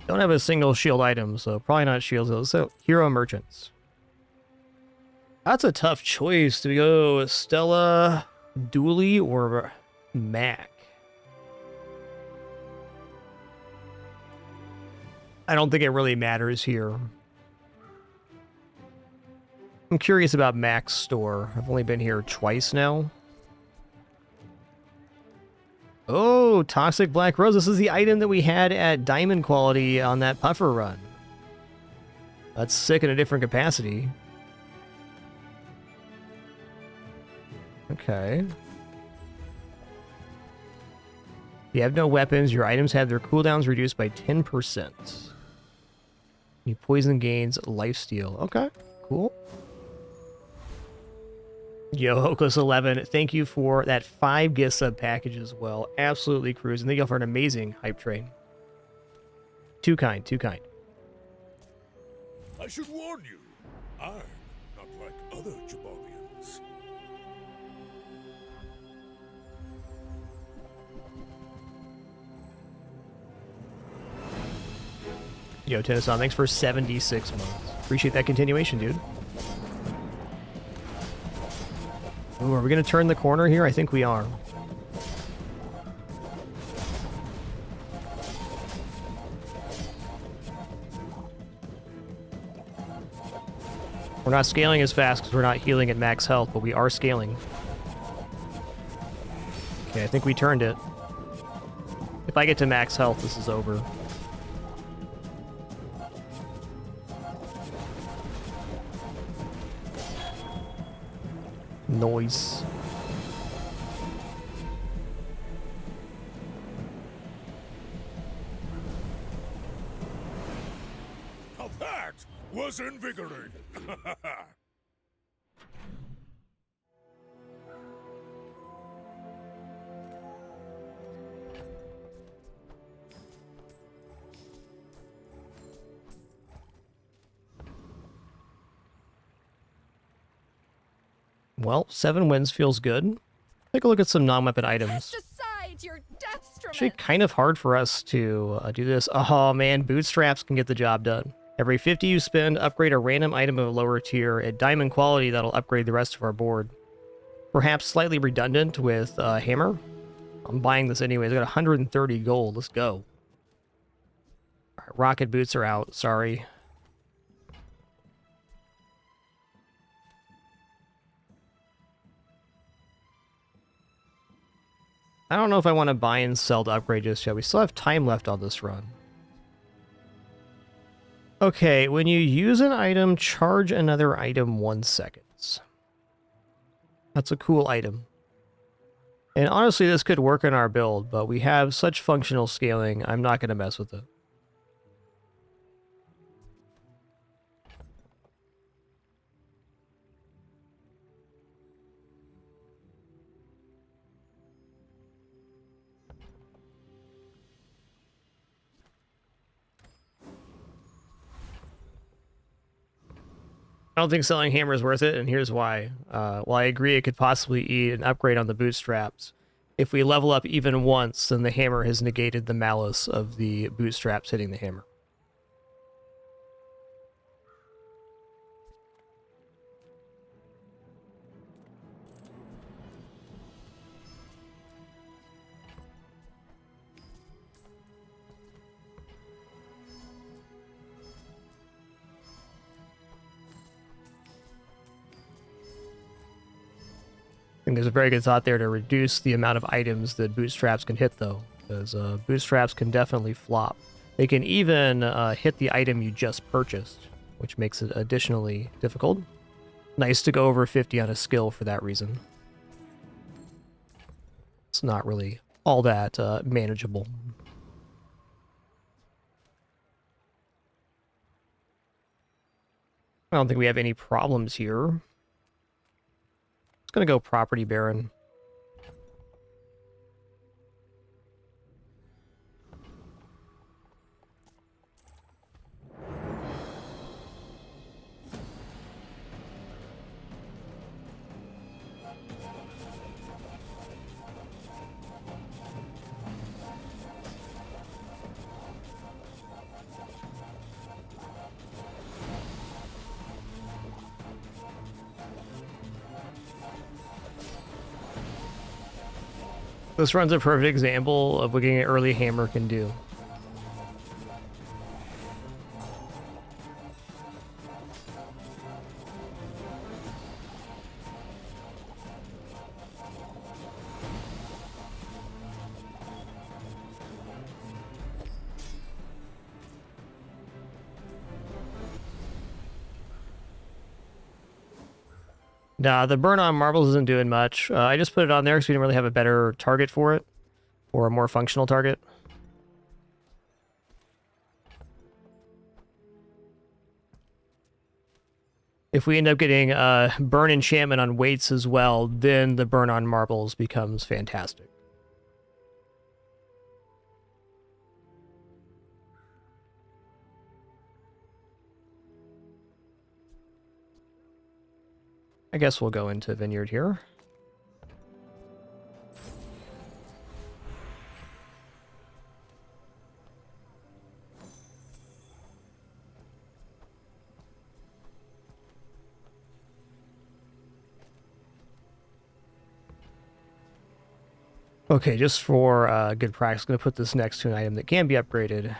Don't have a single shield item, so probably not shields. So, hero merchants. That's a tough choice. Do we go Stella, Dooley, or Mac? I don't think it really matters here. I'm curious about Mac's store. I've only been here twice now. Oh, Toxic Black Rose. This is the item that we had at Diamond Quality on that Puffer run. That's sick in a different capacity. Okay. You have no weapons. Your items have their cooldowns reduced by 10%. Your poison gains lifesteal. Okay, cool. Yo, Hocus11, thank you for that 5 gift sub package as well. Absolutely cruising. Thank you for an amazing hype train. Too kind, too kind. I should warn you, I'm not like other Jabalians. Yo, Tennyson, thanks for 76 months. Appreciate that continuation, dude. Ooh, are we going to turn the corner here? I think we are. We're not scaling as fast because we're not healing at max health, but we are scaling. Okay, I think we turned it. If I get to max health, this is over. Noise. Now that was invigorating. Well, 7 wins feels good. Take a look at some non-weapon items. Your Actually, kind of hard for us to do this. Oh man, bootstraps can get the job done. Every 50 you spend, upgrade a random item of a lower tier at diamond quality that'll upgrade the rest of our board. Perhaps slightly redundant with hammer. I'm buying this anyways. I got 130 gold. Let's go. All right, rocket boots are out. Sorry. I don't know if I want to buy and sell to upgrade just yet. We still have time left on this run. Okay, when you use an item, charge another item 1 second. That's a cool item. And honestly, this could work in our build, but we have such functional scaling, I'm not going to mess with it. I don't think selling hammer is worth it, and here's why. While I agree it could possibly eat an upgrade on the bootstraps, if we level up even once, then the hammer has negated the malice of the bootstraps hitting the hammer. I think there's a very good thought there to reduce the amount of items that bootstraps can hit, though, because bootstraps can definitely flop. They can even hit the item you just purchased, which makes it additionally difficult. Nice to go over 50 on a skill for that reason. It's not really all that manageable. I don't think we have any problems here. Gonna go property baron. This run's a perfect example of what an early hammer can do. Nah, the burn on marbles isn't doing much. I just put it on there because we didn't really have a better target for it, or a more functional target. If we end up getting burn enchantment on weights as well, then the burn on marbles becomes fantastic. I guess we'll go into Vineyard here. Okay, just for good practice, I'm going to put this next to an item that can be upgraded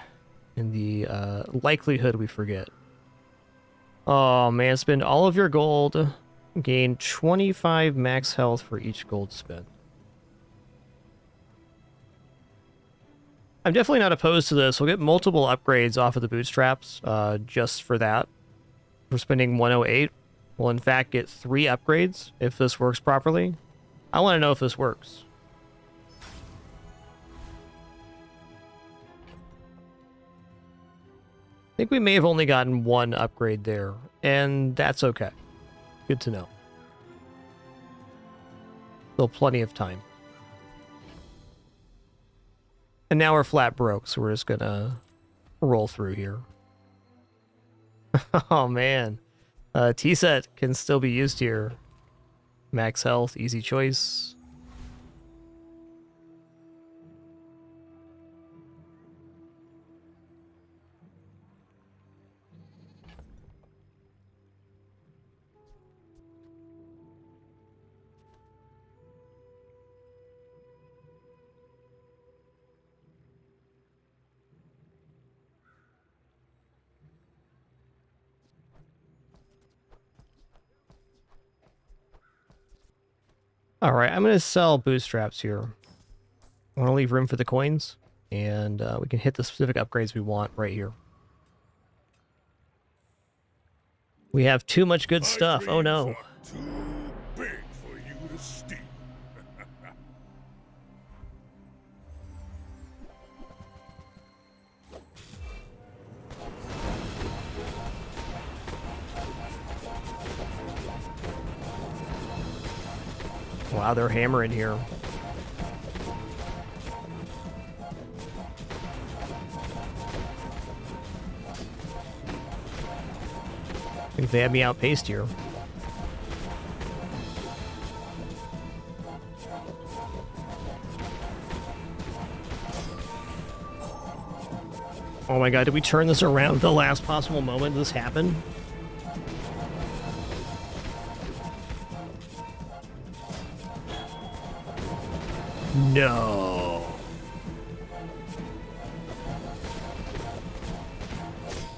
in the likelihood we forget. Oh man, spend all of your gold. Gain 25 max health for each gold spent. I'm definitely not opposed to this. We'll get multiple upgrades off of the bootstraps just for that. For spending 108, we'll in fact get 3 upgrades if this works properly. I want to know if this works. I think we may have only gotten 1 upgrade there, and that's okay. Good to know. Still plenty of time. And now we're flat broke, so we're just gonna roll through here. Oh man. T-set can still be used here. Max health, easy choice. All right, I'm going to sell bootstraps here. I want to leave room for the coins, and we can hit the specific upgrades we want right here. We have too much good stuff. Oh no. Too big for you to steal. Wow, they're hammering here. I think they have me outpaced here. Oh my god, did we turn this around at the last possible moment this happened? No.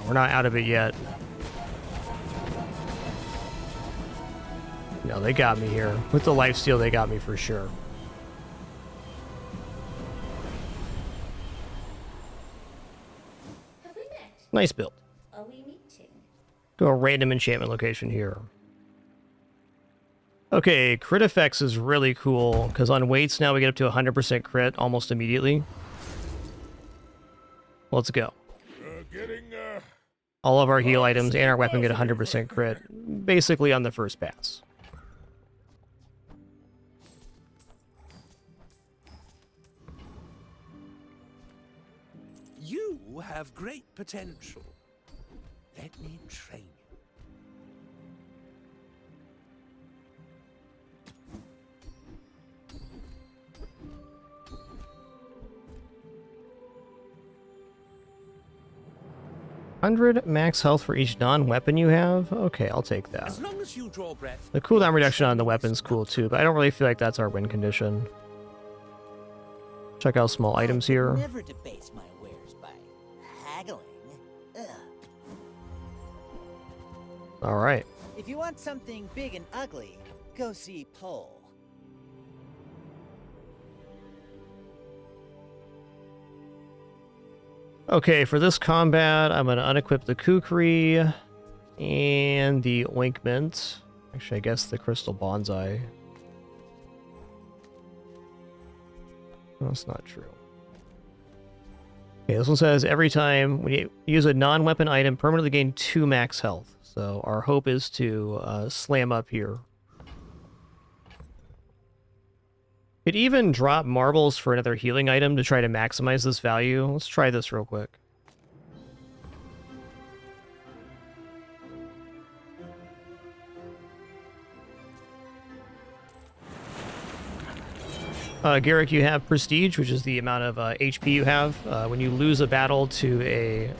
We're not out of it yet. No, they got me here. With the lifesteal, they got me for sure. Nice build. Are we meeting? Go a random enchantment location here. Okay, crit effects is really cool, because on weights now we get up to 100% crit almost immediately. Let's go. All of our heal items and our weapon get 100% crit, basically on the first pass. You have great potential. Let me train you. Max health for each non-weapon you have? Okay, I'll take that. As long as you draw breath. The cooldown reduction on the weapon's cool too, but I don't really feel like that's our win condition. Check out small items here. Never debase my wares by haggling. Ugh. Alright. If you want something big and ugly, go see Pole. Okay, for this combat, I'm going to unequip the kukri and the ointment. Actually, I guess the crystal bonsai. No, that's not true. Okay, this one says every time when you use a non-weapon item, permanently gain 2 max health. So our hope is to slam up here. Could even drop marbles for another healing item to try to maximize this value. Let's try this real quick. Garrick, you have Prestige, which is the amount of HP you have. When you lose a battle to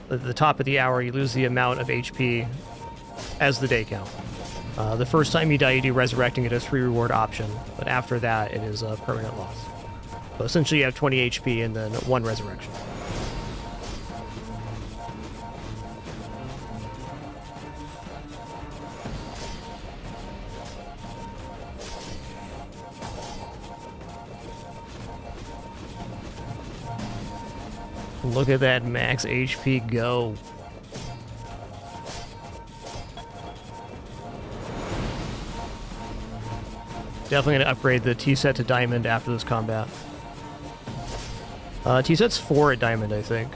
the top of the hour, you lose the amount of HP as the day count. The first time you die, you do Resurrecting at a 3 reward option, but after that, it is a permanent loss. So essentially, you have 20 HP and then 1 Resurrection. Look at that max HP go. Definitely going to upgrade the T-set to Diamond after this combat. T-set's 4 at Diamond, I think.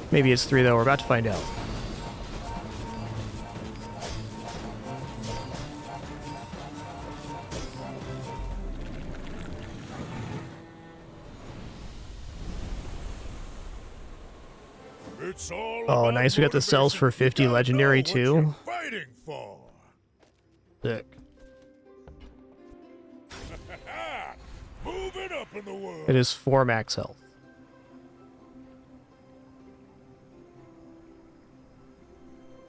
Maybe it's 3, though. We're about to find out. Oh, nice. We got the cells for 50 legendary, too. Sick. Moving up in the world. It is 4 max health.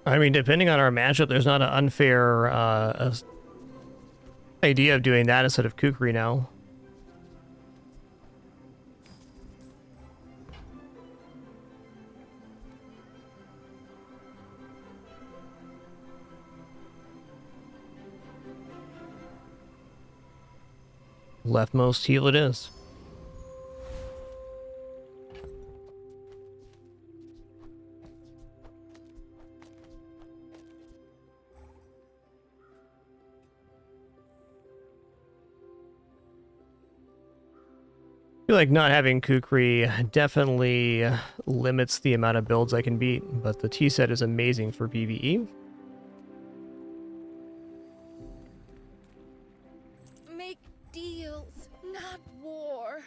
I mean, depending on our matchup, there's not an unfair idea of doing that instead of Kukri now. Leftmost heal it is. I feel like not having Kukri definitely limits the amount of builds I can beat, but the T-set is amazing for PvE. Deals, not war.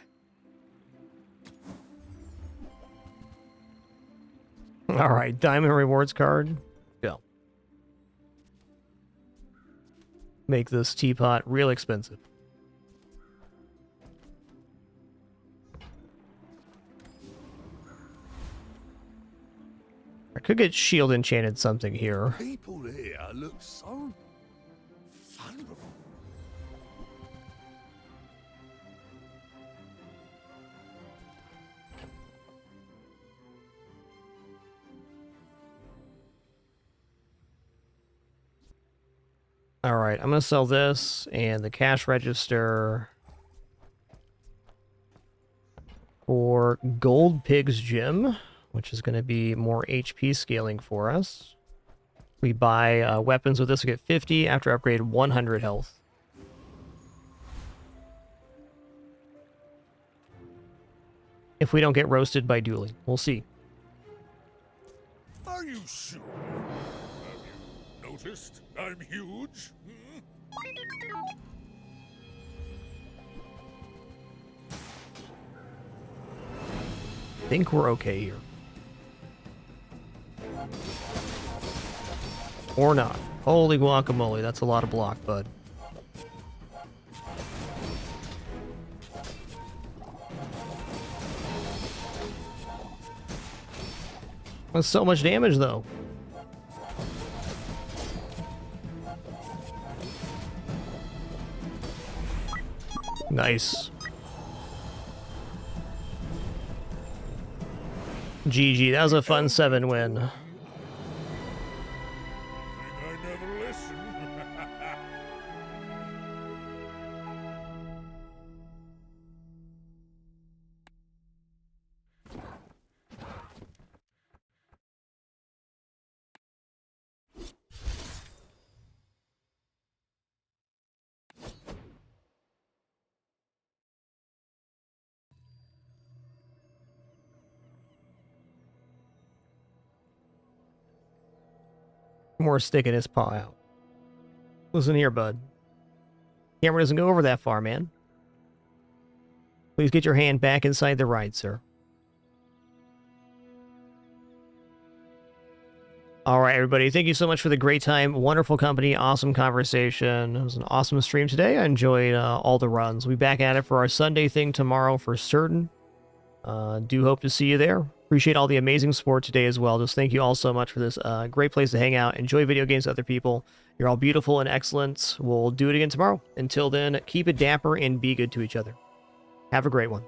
All right, Diamond rewards card. Go. Make this teapot real expensive. I could get shield enchanted something here. People here look so vulnerable. All right, I'm going to sell this and the cash register for Gold Pig's Gym, which is going to be more HP scaling for us. We buy weapons with this, we get 50 after upgrade 100 health. If we don't get roasted by dueling, we'll see. Are you sure? Have you noticed I'm huge? Think we're okay here. Or not. Holy guacamole, that's a lot of block, bud. That's so much damage, though. Nice. GG, that was a fun 7 win. I never listen. More sticking his paw out. Listen here, bud. Camera doesn't go over that far, man. Please get your hand back inside the ride, sir. All right, everybody. Thank you so much for the great time. Wonderful company. Awesome conversation. It was an awesome stream today. I enjoyed all the runs. We'll be back at it for our Sunday thing tomorrow for certain. Do hope to see you there. Appreciate all the amazing support today as well. Just thank you all so much for this great place to hang out. Enjoy video games with other people. You're all beautiful and excellent. We'll do it again tomorrow. Until then, keep it dapper and be good to each other. Have a great one.